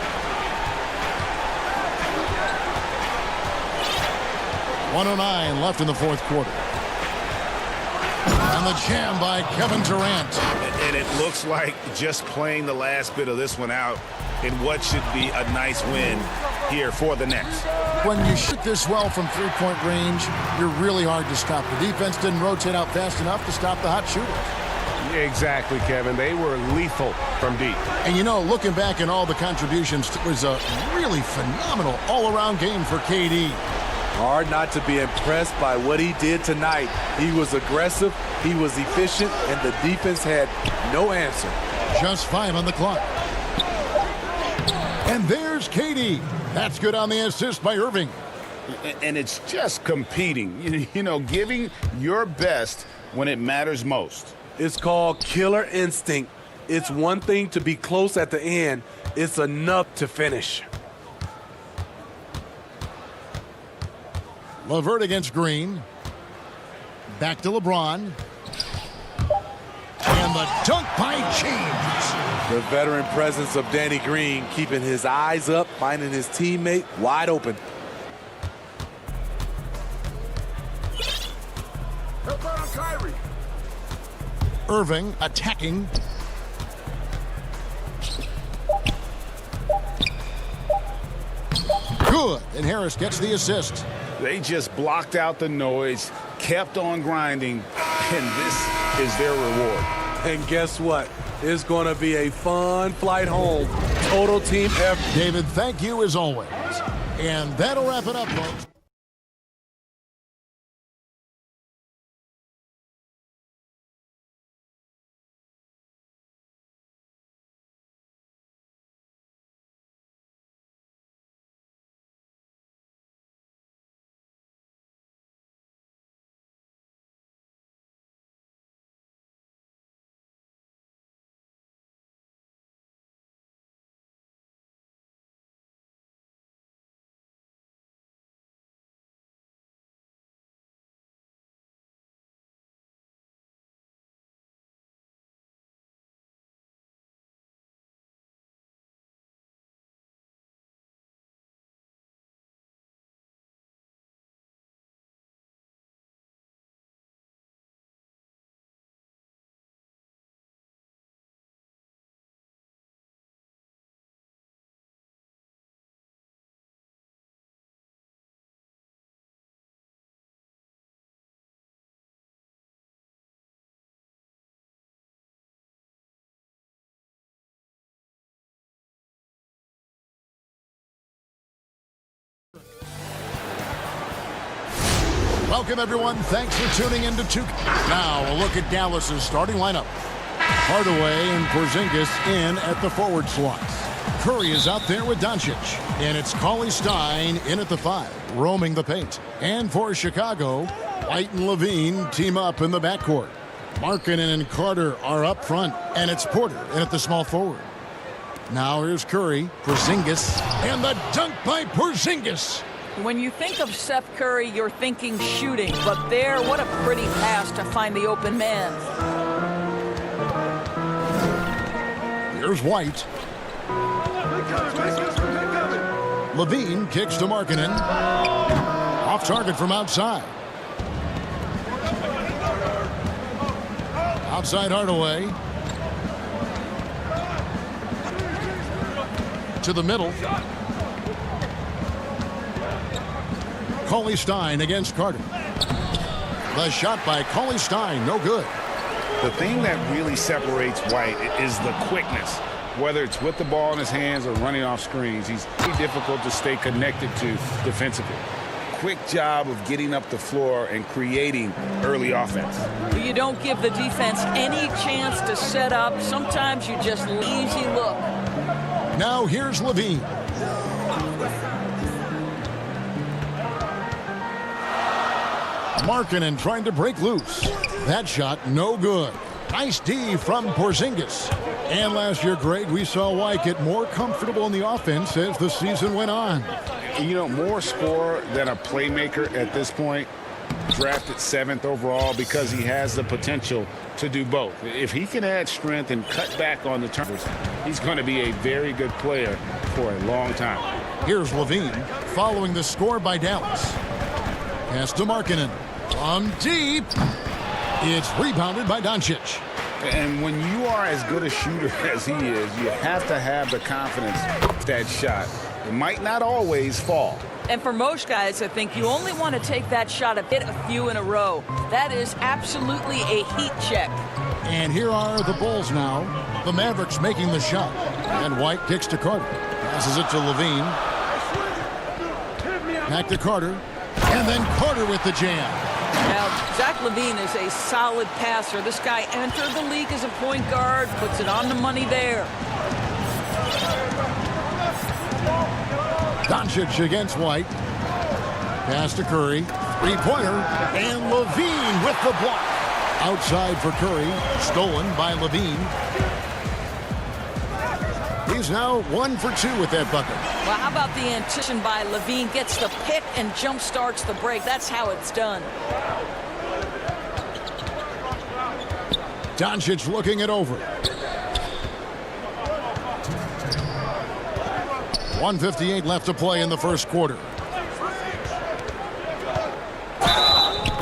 .109 left in the fourth quarter. And the jam by Kevin Durant. And it looks like just playing the last bit of this one out in what should be a nice win here for the Nets. When you shoot this well from three-point range, you're really hard to stop. The defense didn't rotate out fast enough to stop the hot shooter. Exactly, Kevin. They were lethal from deep. And, you know, looking back at all the contributions, it was a really phenomenal all-around game for KD. Hard not to be impressed by what he did tonight. He was aggressive, he was efficient, and the defense had no answer. Just 5 on the clock. And there's KD. That's good on the assist by Irving. And it's just competing, you know, giving your best when it matters most. It's called killer instinct. It's one thing to be close at the end. It's enough to finish. LeVert against Green. Back to LeBron. And the dunk by James. The veteran presence of Danny Green keeping his eyes up, finding his teammate wide open. Irving attacking. Good, and Harris gets the assist. They just blocked out the noise, kept on grinding, and this is their reward. And guess what? It's going to be a fun flight home. Total team effort. David, thank you as always. And that'll wrap it up, folks. Welcome, everyone. Thanks for tuning in to 2K. Now, a look at Dallas's starting lineup. Hardaway and Porzingis in at the forward slots. Curry is out there with Doncic. And it's Cauley-Stein in at the 5, roaming the paint. And for Chicago, White and Levine team up in the backcourt. Markkanen and Carter are up front. And it's Porter in at the small forward. Now here's Curry, Porzingis, and the dunk by Porzingis. When you think of Seth Curry, you're thinking shooting. But there, what a pretty pass to find the open man. Here's White. Levine kicks to Markkanen. Off target from outside. Outside Hardaway. To the middle. Cauley-Stein against Carter. The shot by Cauley-Stein, no good. The thing that really separates White is the quickness. Whether it's with the ball in his hands or running off screens, he's pretty difficult to stay connected to defensively. Quick job of getting up the floor and creating early offense. You don't give the defense any chance to set up. Sometimes you just easy look. Now here's Levine. Markkanen trying to break loose. That shot, no good. Nice D from Porzingis. And last year, Greg, we saw White get more comfortable in the offense as the season went on. You know, more scorer than a playmaker at this point. Drafted 7th overall because he has the potential to do both. If he can add strength and cut back on the turnovers, he's going to be a very good player for a long time. Here's Levine following the score by Dallas. Pass to Markkanen. From deep. It's rebounded by Doncic. And when you are as good a shooter as he is, you have to have the confidence of that shot. It might not always fall. And for most guys, I think you only want to take that shot hit a few in a row. That is absolutely a heat check. And here are the Bulls now. The Mavericks making the shot. And White kicks to Carter. Passes it to Levine. Back to Carter. And then Carter with the jam. Now, Zach LaVine is a solid passer. This guy entered the league as a point guard, puts it on the money there. Doncic against White. Pass to Curry. Three-pointer. And Levine with the block. Outside for Curry. Stolen by Levine. He's now 1 for 2 with that bucket. Well, how about the anticipation by Levine? Gets the pick and jump starts the break. That's how it's done. Doncic looking it over. 1:58 left to play in the first quarter.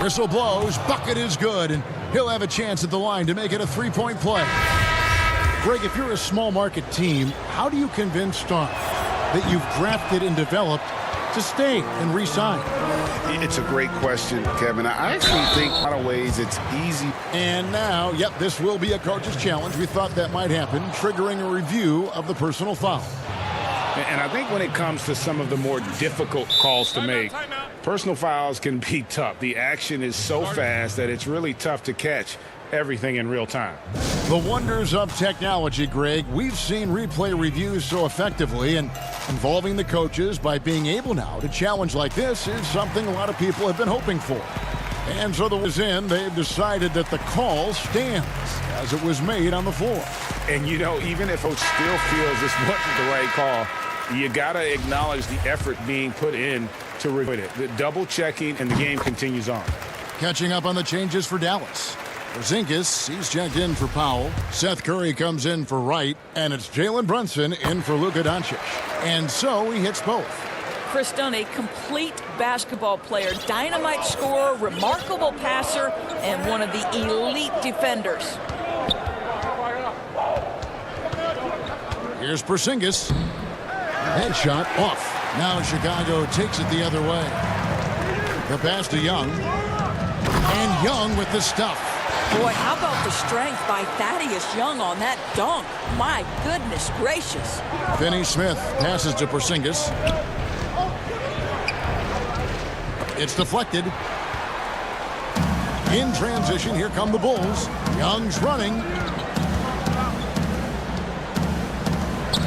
Whistle blows. Bucket is good, and he'll have a chance at the line to make it a three-point play. Greg, if you're a small market team, how do you convince stars that you've drafted and developed to stay and re-sign? It's a great question, Kevin. I actually think in a lot of ways it's easy. And now, yep, this will be a coach's challenge. We thought that might happen, triggering a review of the personal foul. And I think when it comes to some of the more difficult calls to make, personal fouls can be tough. The action is so fast that it's really tough to catch everything in real time. The wonders of technology, Greg. We've seen replay reviews so effectively, and involving the coaches by being able now to challenge like this is something a lot of people have been hoping for. And so the was in, they've decided that the call stands as it was made on the floor. And, you know, even if coach still feels this wasn't the right call, you got to acknowledge the effort being put in to review it. The double checking, and the game continues on. Catching up on the changes for Dallas. Porzingis, he's checked in for Powell. Seth Curry comes in for Wright, and it's Jalen Brunson in for Luka Doncic. And so he hits both. Chris Dunn, a complete basketball player, dynamite scorer, remarkable passer, and one of the elite defenders. Here's Porzingis. Headshot off. Now Chicago takes it the other way. The pass to Young. And Young with the stuff. Boy, how about the strength by Thaddeus Young on that dunk? My goodness gracious. Finney-Smith passes to Porzingis. It's deflected. In transition, here come the Bulls. Young's running.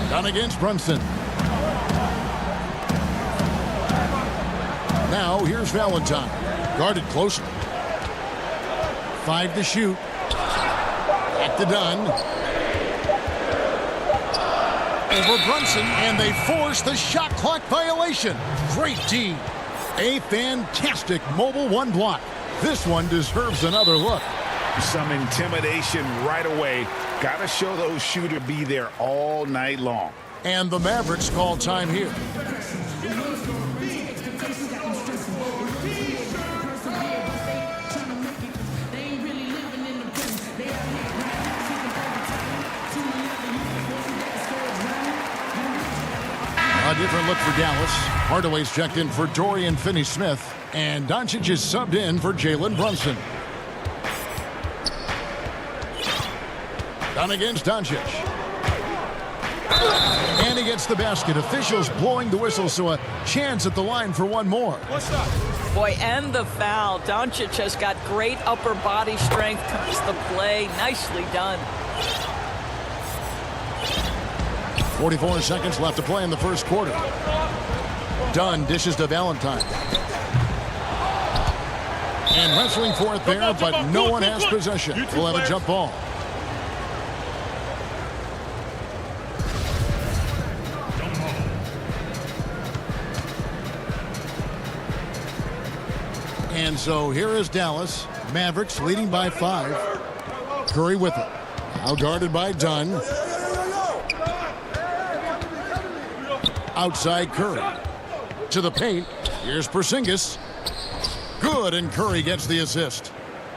Done against Brunson. Now, here's Valentine. Guarded closely. 5 to shoot. Back to Dunn. Over Brunson, and they force the shot clock violation. Great D. A fantastic mobile one block. This one deserves another look. Some intimidation right away. Got to show those shooters be there all night long. And the Mavericks call time here. A different look for Dallas. Hardaway's checked in for Dorian Finney-Smith. And Doncic is subbed in for Jalen Brunson. Done against Doncic. And he gets the basket. Officials blowing the whistle, so a chance at the line for one more. Boy, and the foul. Doncic has got great upper body strength. Comes the play. Nicely done. 44 seconds left to play in the first quarter. Dunn dishes to Valentine. And wrestling for it there, but no one has possession. We'll have a jump ball. And so here is Dallas. Mavericks leading by 5. Curry with it. Now guarded by Dunn. Outside Curry. To the paint. Here's Porzingis. Good, and Curry gets the assist.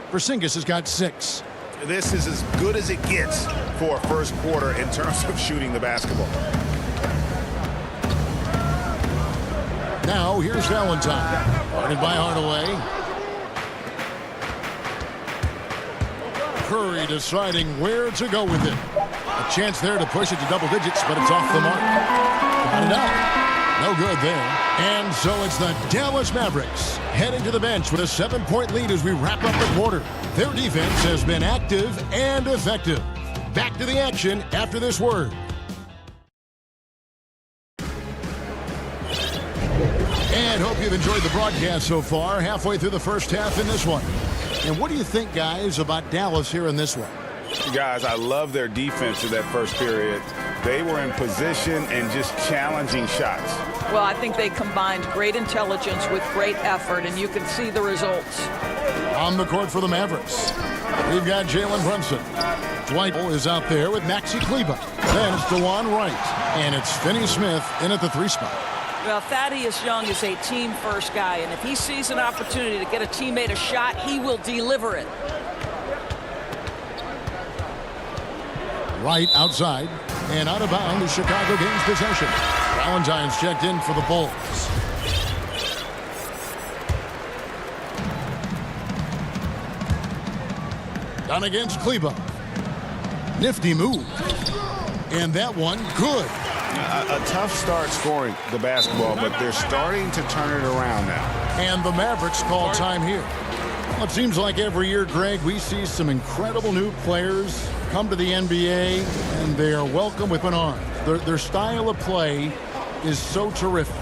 Porzingis has got 6. This is as good as it gets for a first quarter in terms of shooting the basketball. Now here's Valentine. Guarded by Hardaway. Curry deciding where to go with it. A chance there to push it to double digits, but it's off the mark. Got it out. No good there. And so it's the Dallas Mavericks heading to the bench with a 7-point lead as we wrap up the quarter. Their defense has been active and effective. Back to the action after this word. And hope you've enjoyed the broadcast so far. Halfway through the first half in this one. And what do you think, guys, about Dallas here in this one? Guys, I love their defense in that first period. They were in position and just challenging shots. Well, I think they combined great intelligence with great effort, and you can see the results. On the court for the Mavericks, we've got Jalen Brunson. Dwight is out there with Maxi Kleber. Then it's DeJuan Wright, and it's Finney-Smith in at the 3 spot. Well, Thaddeus Young is a team-first guy, and if he sees an opportunity to get a teammate a shot, he will deliver it. Wright outside, and out of bounds, Chicago gains possession. Valentine's checked in for the Bulls. Done against Kleba. Nifty move. And that one, good. A tough start scoring the basketball, but they're starting to turn it around now. And the Mavericks call time here. Well, it seems like every year, Greg, we see some incredible new players come to the NBA, and they are welcome with open arms. Their style of play is so terrific.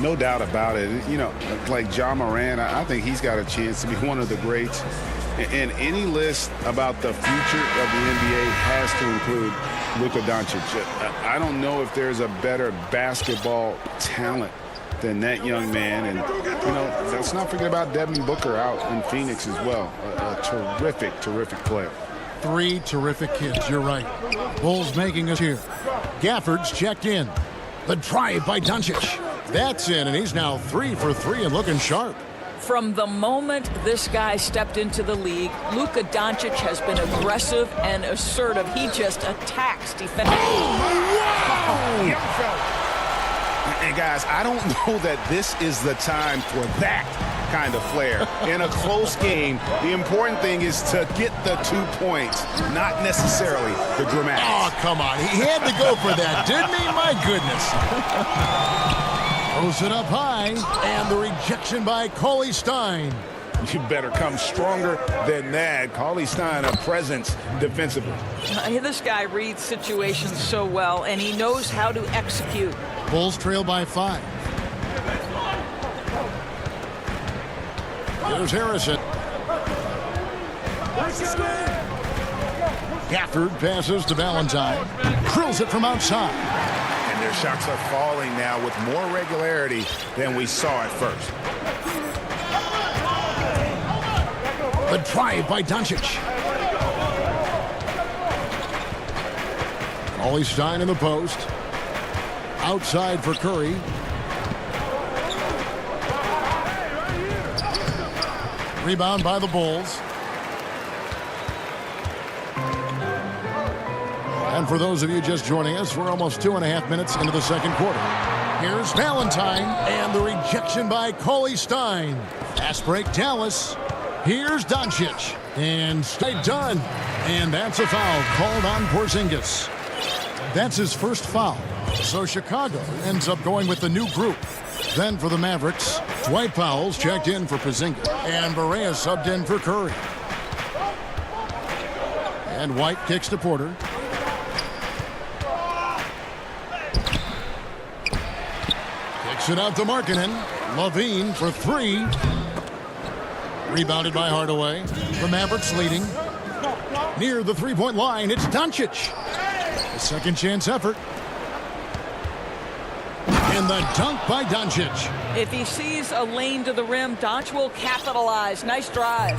No doubt about it. You know, like Ja Morant, I think he's got a chance to be one of the greats. And any list about the future of the NBA has to include Luka Doncic. I don't know if there's a better basketball talent than that young man. And, you know, let's not forget about Devin Booker out in Phoenix as well. A terrific, terrific player. Three terrific kids, you're right. Bulls making us here. Gafford's checked in. The drive by Doncic. That's in, and he's now 3 for 3 and looking sharp. From the moment this guy stepped into the league, Luka Doncic has been aggressive and assertive. He just attacks defenders. And guys, I don't know that this is the time for that kind of flair. In a close game, the important thing is to get the 2 points, not necessarily the dramatics. Oh, come on. He had to go for that, didn't he? My goodness. Throws it up high, and the rejection by Cauley Stein. You better come stronger than that. Cauley Stein, a presence defensively. This guy reads situations so well, and he knows how to execute. Bulls trail by 5. Here's Harrison. Gafford passes to Valentine. Drills it from outside. And their shots are falling now with more regularity than we saw at first. The drive by Doncic. Cauley Stein in the post. Outside for Curry. Rebound by the Bulls. And for those of you just joining us, we're almost 2.5 minutes into the second quarter. Here's Valentine, and the rejection by Cauley Stein. Fast break, Dallas. Here's Doncic, and stay done. And that's a foul called on Porzingis. That's his first foul. So Chicago ends up going with the new group. Then for the Mavericks, Dwight Powell's checked in for Porzingis, and Barea subbed in for Curry. And White kicks to Porter. Kicks it out to Markkanen. Levine for 3. Rebounded by Hardaway. The Mavericks leading. Near the three-point line, it's Doncic. A second chance effort. And the dunk by Doncic. If he sees a lane to the rim, Doncic will capitalize. Nice drive.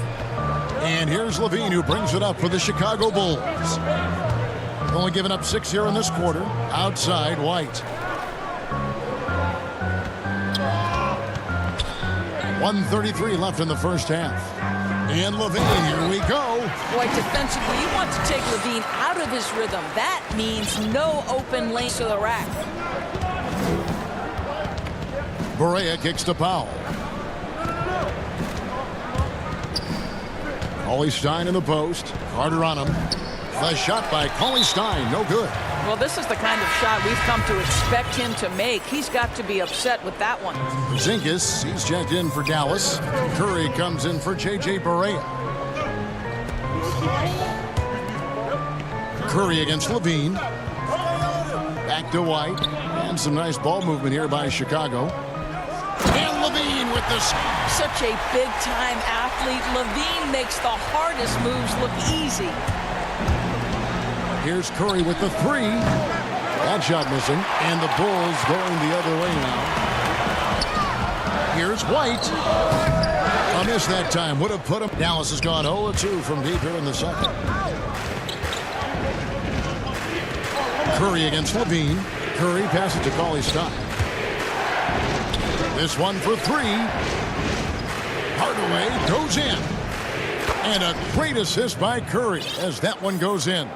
And here's Levine, who brings it up for the Chicago Bulls. Only given up 6 here in this quarter. Outside, White. 1:33 left in the first half. And Levine, here we go. Boy, defensively, you want to take Levine out of his rhythm. That means no open lane to the rack. Barea kicks to Powell. Cauley Stein in the post. Carter on him. The shot by Cauley Stein, no good. Well, this is the kind of shot we've come to expect him to make. He's got to be upset with that one. Porzingis, he's checked in for Dallas. Curry comes in for J.J. Barea. Curry against Levine. Back to White. And some nice ball movement here by Chicago. And Levine with this. Such a big-time athlete. Levine makes the hardest moves look easy. Here's Curry with the 3. That shot missing. And the Bulls going the other way now. Here's White. A miss that time. Would have put him. Dallas has gone 0-2 from deep here in the second. Curry against Levine. Curry passes to Cauley Stein. This one for 3. Hardaway goes in. And a great assist by Curry as that one goes in.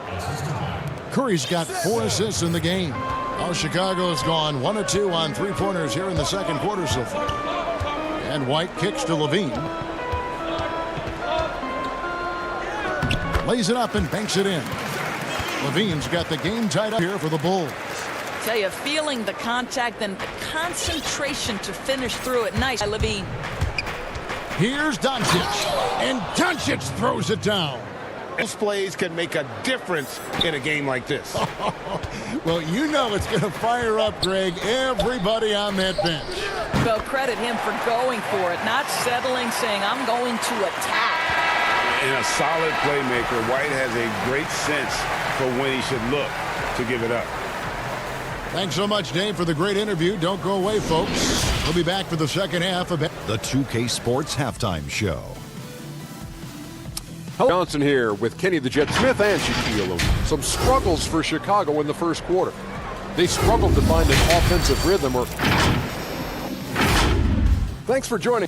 Curry's got 4 assists in the game. Now Chicago has gone 1-2 on 3-pointers here in the second quarter so far. And White kicks to Levine. Lays it up and banks it in. Levine's got the game tied up here for the Bulls. Tell you, feeling the contact and the concentration to finish through it. Nice by Levine. Here's Doncic, and Doncic throws it down. Those plays can make a difference in a game like this. Well, you know it's going to fire up, Greg, everybody on that bench. Well, credit him for going for it, not settling, saying, I'm going to attack. And a solid playmaker, White has a great sense for when he should look to give it up. Thanks so much, Dave, for the great interview. Don't go away, folks. We'll be back for the second half of The 2K Sports Halftime Show. Johnson here with Kenny the Jet Smith and Shaquille O'Neal. Some struggles for Chicago in the first quarter. They struggled to find an offensive rhythm. Thanks for joining.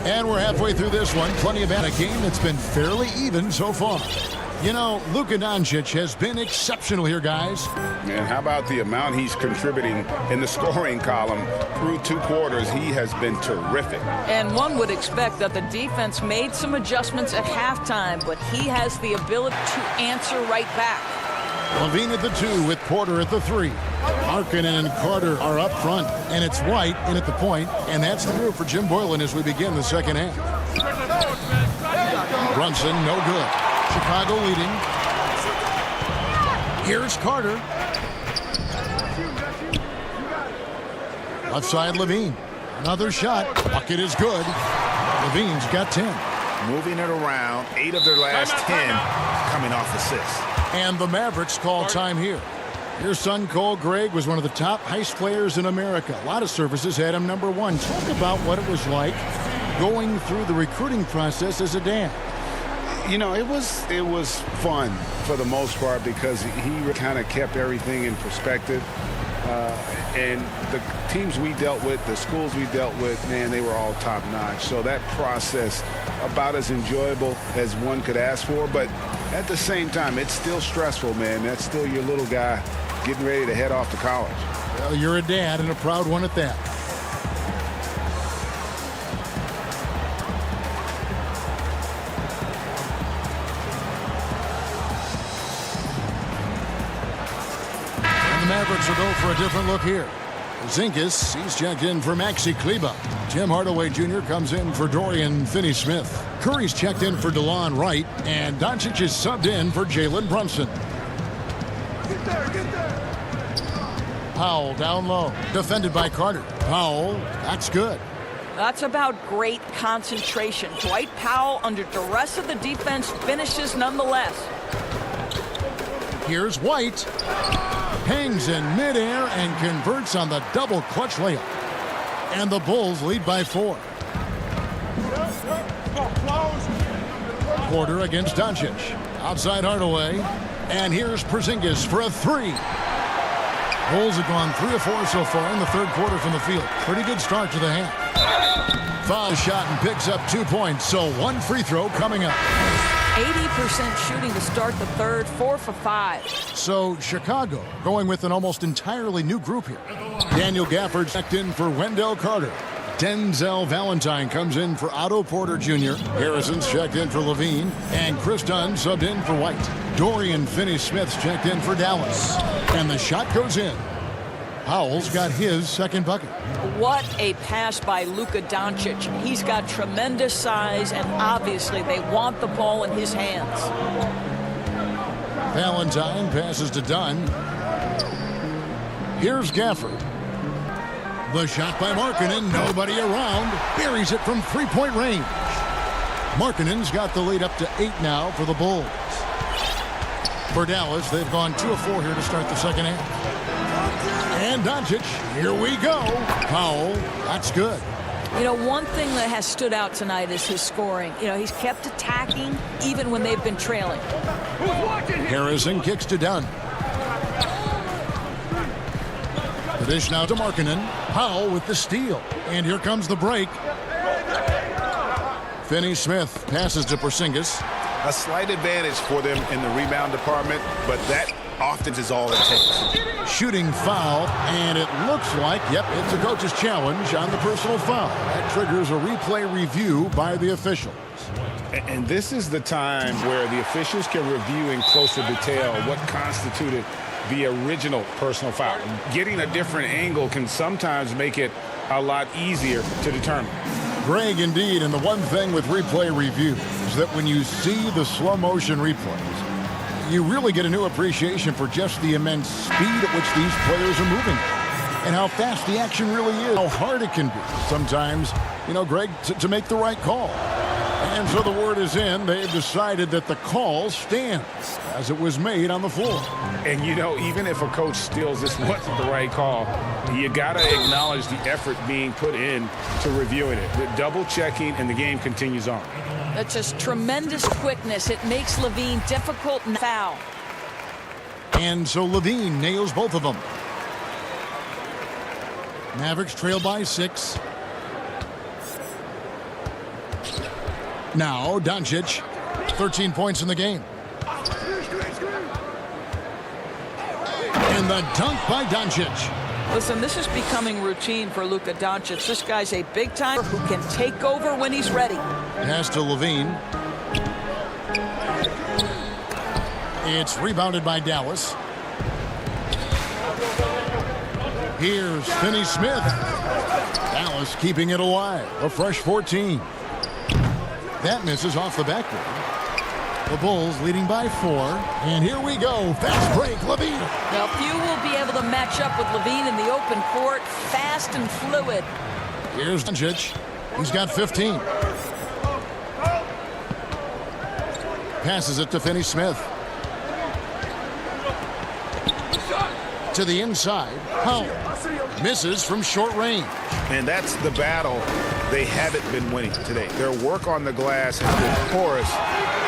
And we're halfway through this one. Plenty of a game that's been fairly even so far. You know, Luka Doncic has been exceptional here, guys. And how about the amount he's contributing in the scoring column through 2 quarters? He has been terrific. And one would expect that the defense made some adjustments at halftime, but he has the ability to answer right back. Levine at the 2 with Porter at the 3. Markkanen and Carter are up front, and it's White in at the point, and that's the group for Jim Boylen as we begin the second half. Brunson, no good. Chicago leading. Here's Carter. Left side, Levine. Another shot. Bucket is good. Levine's got 10. Moving it around, 8 of their last 10 coming off assists. And the Mavericks call time here. Your son, Cole Gregg, was one of the top heist players in America. A lot of services had him number 1. Talk about what it was like going through the recruiting process as a dad. You know, it was fun for the most part because he kind of kept everything in perspective. And the teams we dealt with, the schools we dealt with, man, they were all top-notch. So that process, about as enjoyable as one could ask for. But at the same time, it's still stressful, man. That's still your little guy getting ready to head off to college. Well, you're a dad and a proud one at that. Mavericks will go for a different look here. Zinkas, he's checked in for Maxi Kleber. Tim Hardaway Jr. comes in for Dorian Finney-Smith. Curry's checked in for DeLon Wright, and Doncic is subbed in for Jalen Brunson. Get there. Powell down low, defended by Carter. Powell, that's good. That's about great concentration. Dwight Powell, under duress of the defense, finishes nonetheless. Here's White. Hangs in midair and converts on the double clutch layup. And the Bulls lead by 4. Porter against Doncic. Outside Hardaway. And here's Porzingis for a 3. Bulls have gone 3 of 4 so far in the third quarter from the field. Pretty good start to the half. Foul shot and picks up 2 points. So 1 free throw coming up. 80% shooting to start the third, 4 for 5. So Chicago going with an almost entirely new group here. Daniel Gafford checked in for Wendell Carter. Denzel Valentine comes in for Otto Porter Jr. Harrison's checked in for Levine. And Chris Dunn subbed in for White. Dorian Finney-Smith's checked in for Dallas. And the shot goes in. Powell's got his second bucket. What a pass by Luka Doncic. He's got tremendous size, and obviously they want the ball in his hands. Valentine passes to Dunn. Here's Gafford. The shot by Markkanen, nobody around. Buries it from 3-point range. Markkanen's got the lead up to 8 now for the Bulls. For Dallas, they've gone 2 of 4 here to start the second half. And Doncic, here we go. Powell, that's good. You know, one thing that has stood out tonight is his scoring. You know, he's kept attacking even when they've been trailing. Harrison kicks to Dunn. The dish now to Markkanen. Powell with the steal. And here comes the break. Finney-Smith passes to Porzingis. A slight advantage for them in the rebound department, but that often is all it takes. Shooting foul, and it looks like, yep, it's a coach's challenge on the personal foul. That triggers a replay review by the officials. And this is the time where the officials can review in closer detail what constituted the original personal foul. Getting a different angle can sometimes make it a lot easier to determine. Greg, indeed, and the one thing with replay review is that when you see the slow motion replays, you really get a new appreciation for just the immense speed at which these players are moving and how fast the action really is, how hard it can be sometimes, you know, Greg, to make the right call. And so the word is in. They've decided that the call stands as it was made on the floor. And, you know, even if a coach steals this wasn't the right call, you got to acknowledge the effort being put in to reviewing it. The double checking, and the game continues on. That's just tremendous quickness. It makes LaVine difficult and foul. And so LaVine nails both of them. Mavericks trail by 6. Now, Doncic, 13 points in the game. And the dunk by Doncic. Listen, this is becoming routine for Luka Doncic. This guy's a big-timer who can take over when he's ready. Pass to LaVine. It's rebounded by Dallas. Here's Finney-Smith. Dallas keeping it alive. A fresh 14. That misses off the backboard. The Bulls leading by 4. And here we go. Fast break, LaVine. Now, few will be able to match up with LaVine in the open court. Fast and fluid. Here's Doncic. He's got 15. Passes it to Finney-Smith. To the inside. Powell misses from short range. And that's the battle they haven't been winning today. Their work on the glass has been porous,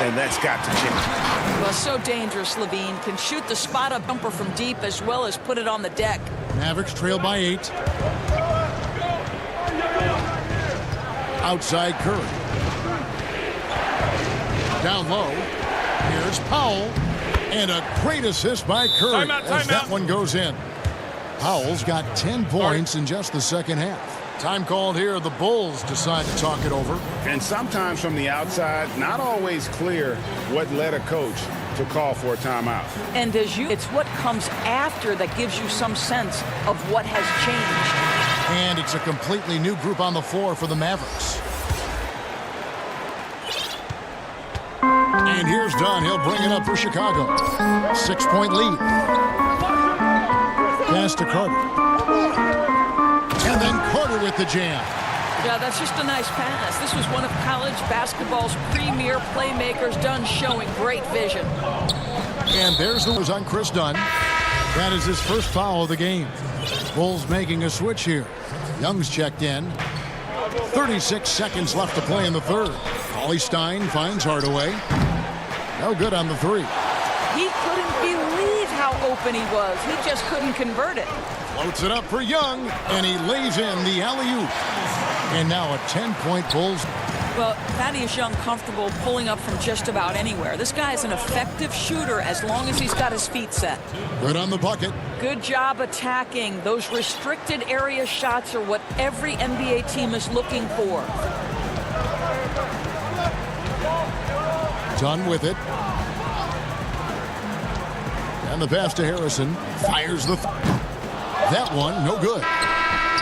and that's got to change. Well, so dangerous, LaVine. Can shoot the spot-up bumper from deep as well as put it on the deck. Mavericks trail by 8. Outside Curry. Down low. Here's Powell. And a great assist by Curry as that one goes in. Powell's got 10 points in just the second half. Time called here. The Bulls decide to talk it over. And sometimes from the outside, not always clear what led a coach to call for a timeout. And it's what comes after that gives you some sense of what has changed. And it's a completely new group on the floor for the Mavericks. And here's Dunn. He'll bring it up for Chicago. 6-point lead. Pass to Carter. And then Carter with the jam. Yeah, that's just a nice pass. This was one of college basketball's premier playmakers. Dunn showing great vision. And there's the on Chris Dunn. That is his first foul of the game. Bulls making a switch here. Young's checked in. 36 seconds left to play in the third. Ollie Stein finds Hardaway. No good on the 3. He couldn't believe how open he was. He just couldn't convert it. Floats it up for Young, and he lays in the alley-oop. And now a 10-point Bulls. Well, Thaddeus Young comfortable pulling up from just about anywhere. This guy is an effective shooter as long as he's got his feet set. Good on the bucket. Good job attacking. Those restricted area shots are what every NBA team is looking for. Dunn with it. And the pass to Harrison. Fires the... That one, no good.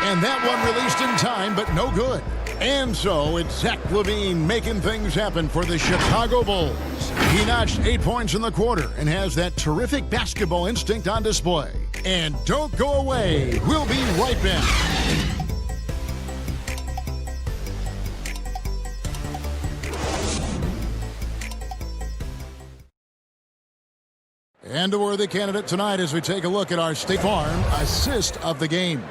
And that one released in time, but no good. And so it's Zach LaVine making things happen for the Chicago Bulls. He notched 8 points in the quarter and has that terrific basketball instinct on display. And don't go away. We'll be right back. And a worthy candidate tonight as we take a look at our State Farm assist of the game.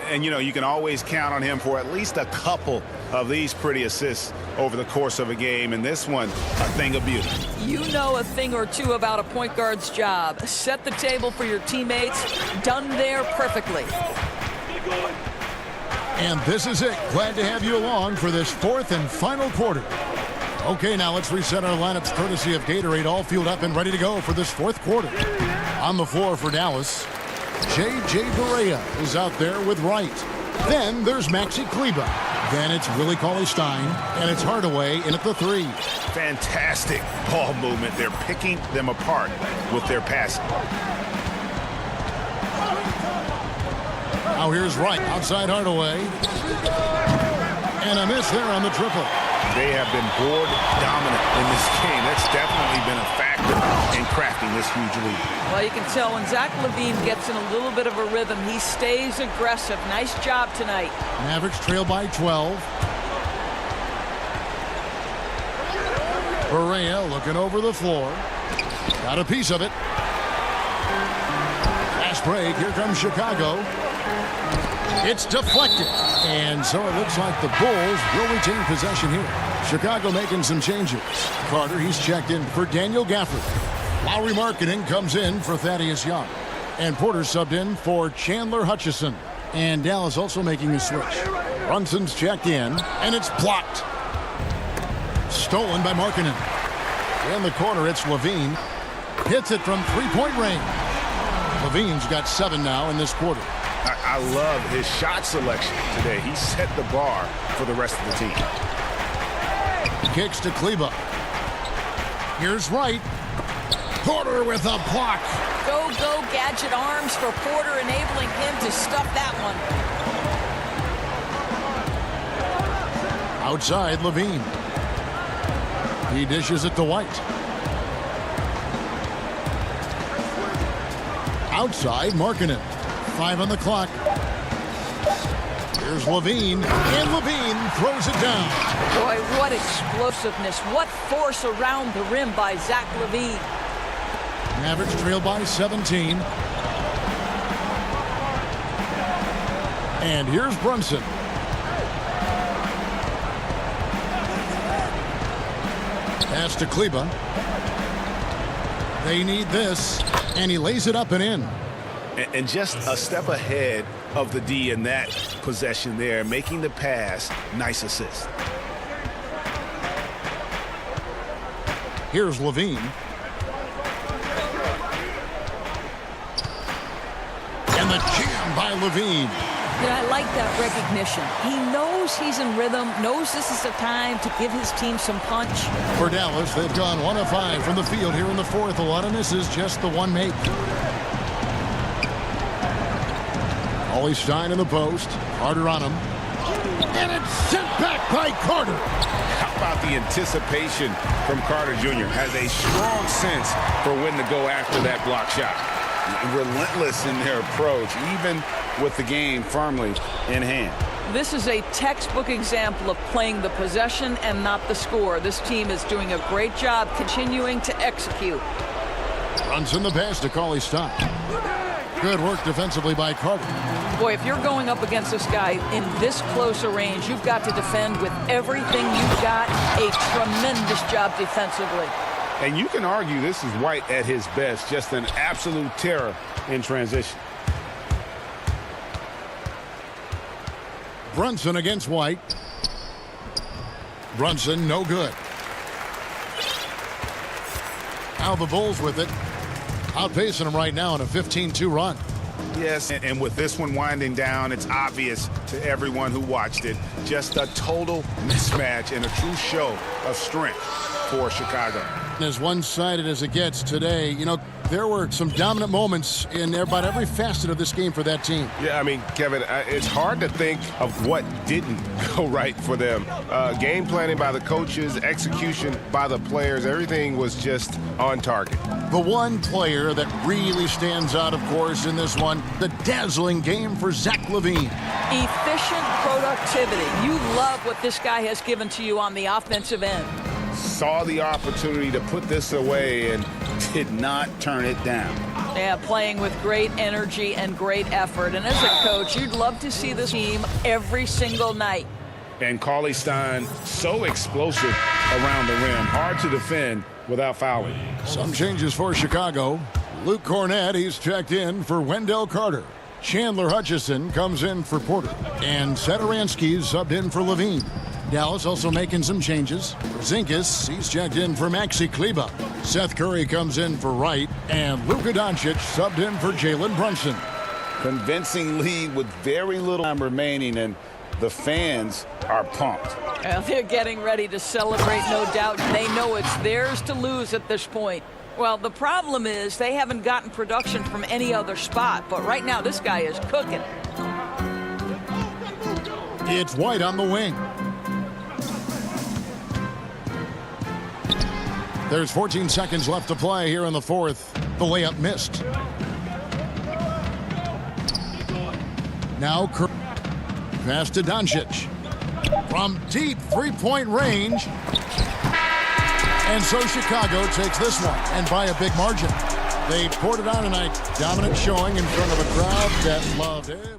And, you know, you can always count on him for at least a couple of these pretty assists over the course of a game. And this one, a thing of beauty. You know a thing or two about a point guard's job. Set the table for your teammates. Done there perfectly. And this is it. Glad to have you along for this fourth and final quarter. Okay, now let's reset our lineups courtesy of Gatorade, all fueled up and ready to go for this fourth quarter. On the floor for Dallas, J.J. Barea is out there with Wright. Then there's Maxi Kleber. Then it's Willie Cauley-Stein, and it's Hardaway in at the 3. Fantastic ball movement. They're picking them apart with their passing. Now here's Wright outside Hardaway. And a miss there on the triple. They have been board dominant in this game. That's definitely been a factor in crafting this huge lead. Well, you can tell when Zach LaVine gets in a little bit of a rhythm, he stays aggressive. Nice job tonight. Mavericks trail by 12. Barea looking over the floor. Got a piece of it. Fast break. Here comes Chicago. It's deflected. And so it looks like the Bulls will retain possession here. Chicago making some changes. Carter, he's checked in for Daniel Gafford. Lowry Markkanen comes in for Thaddeus Young. And Porter subbed in for Chandler Hutchison. And Dallas also making a switch. Brunson's checked in, and it's blocked. Stolen by Markkanen. In the corner, it's LaVine. Hits it from three-point range. LaVine's got 7 now in this quarter. I love his shot selection today. He set the bar for the rest of the team. Kicks to Kleber. Here's Wright. Porter with a block. Go, gadget arms for Porter, enabling him to stuff that one. Outside, LaVine. He dishes it to White. Outside, Markkanen. 5 on the clock. Here's LaVine, and LaVine throws it down. Boy, what explosiveness. What force around the rim by Zach LaVine. Mavericks trail by 17. And here's Brunson. Pass to Kleber. They need this, and he lays it up and in. And just a step ahead of the D in that possession there, making the pass. Nice assist. Here's LaVine. And the jam by LaVine. And I like that recognition. He knows he's in rhythm, knows this is the time to give his team some punch. For Dallas, they've gone 1 of 5 from the field here in the fourth. A lot of misses, just the one make. Cauley-Stein in the post. Carter on him. And it's sent back by Carter. How about the anticipation from Carter Jr.? Has a strong sense for when to go after that block shot. Relentless in their approach, even with the game firmly in hand. This is a textbook example of playing the possession and not the score. This team is doing a great job continuing to execute. Brunson the pass to Cauley-Stein. Good work defensively by Carter. Boy, if you're going up against this guy in this close a range, you've got to defend with everything you've got. A tremendous job defensively. And you can argue this is White at his best, just an absolute terror in transition. Brunson against White. Brunson, no good. Now the Bulls with it. Outpacing them right now in a 15-2 run. Yes, and with this one winding down, it's obvious to everyone who watched it. Just a total mismatch and a true show of strength for Chicago. As one-sided as it gets today, you know, there were some dominant moments in about every facet of this game for that team. Yeah, I mean, Kevin, it's hard to think of what didn't go right for them. Game planning by the coaches, execution by the players, everything was just on target. The one player that really stands out, of course, in this one, the dazzling game for Zach LaVine. Efficient productivity. You love what this guy has given to you on the offensive end. Saw the opportunity to put this away and did not turn it down. Yeah, playing with great energy and great effort. And as a coach, you'd love to see this team every single night. And Cauley-Stein, so explosive around the rim. Hard to defend without fouling. Some changes for Chicago. Luke Cornett, he's checked in for Wendell Carter. Chandler Hutchison comes in for Porter. And Satoransky subbed in for LaVine. Dallas also making some changes. Porzingis, he's checked in for Maxi Kleber. Seth Curry comes in for Wright, and Luka Doncic subbed in for Jalen Brunson. Convincing lead with very little time remaining, and the fans are pumped. Well, they're getting ready to celebrate, no doubt. They know it's theirs to lose at this point. Well, the problem is they haven't gotten production from any other spot, but right now this guy is cooking. It's White on the wing. There's 14 seconds left to play here in the fourth. The layup missed. Now Curry. Pass to Doncic. From deep three-point range. And so Chicago takes this one, and by a big margin. They poured it on tonight. Dominant showing in front of a crowd that loved every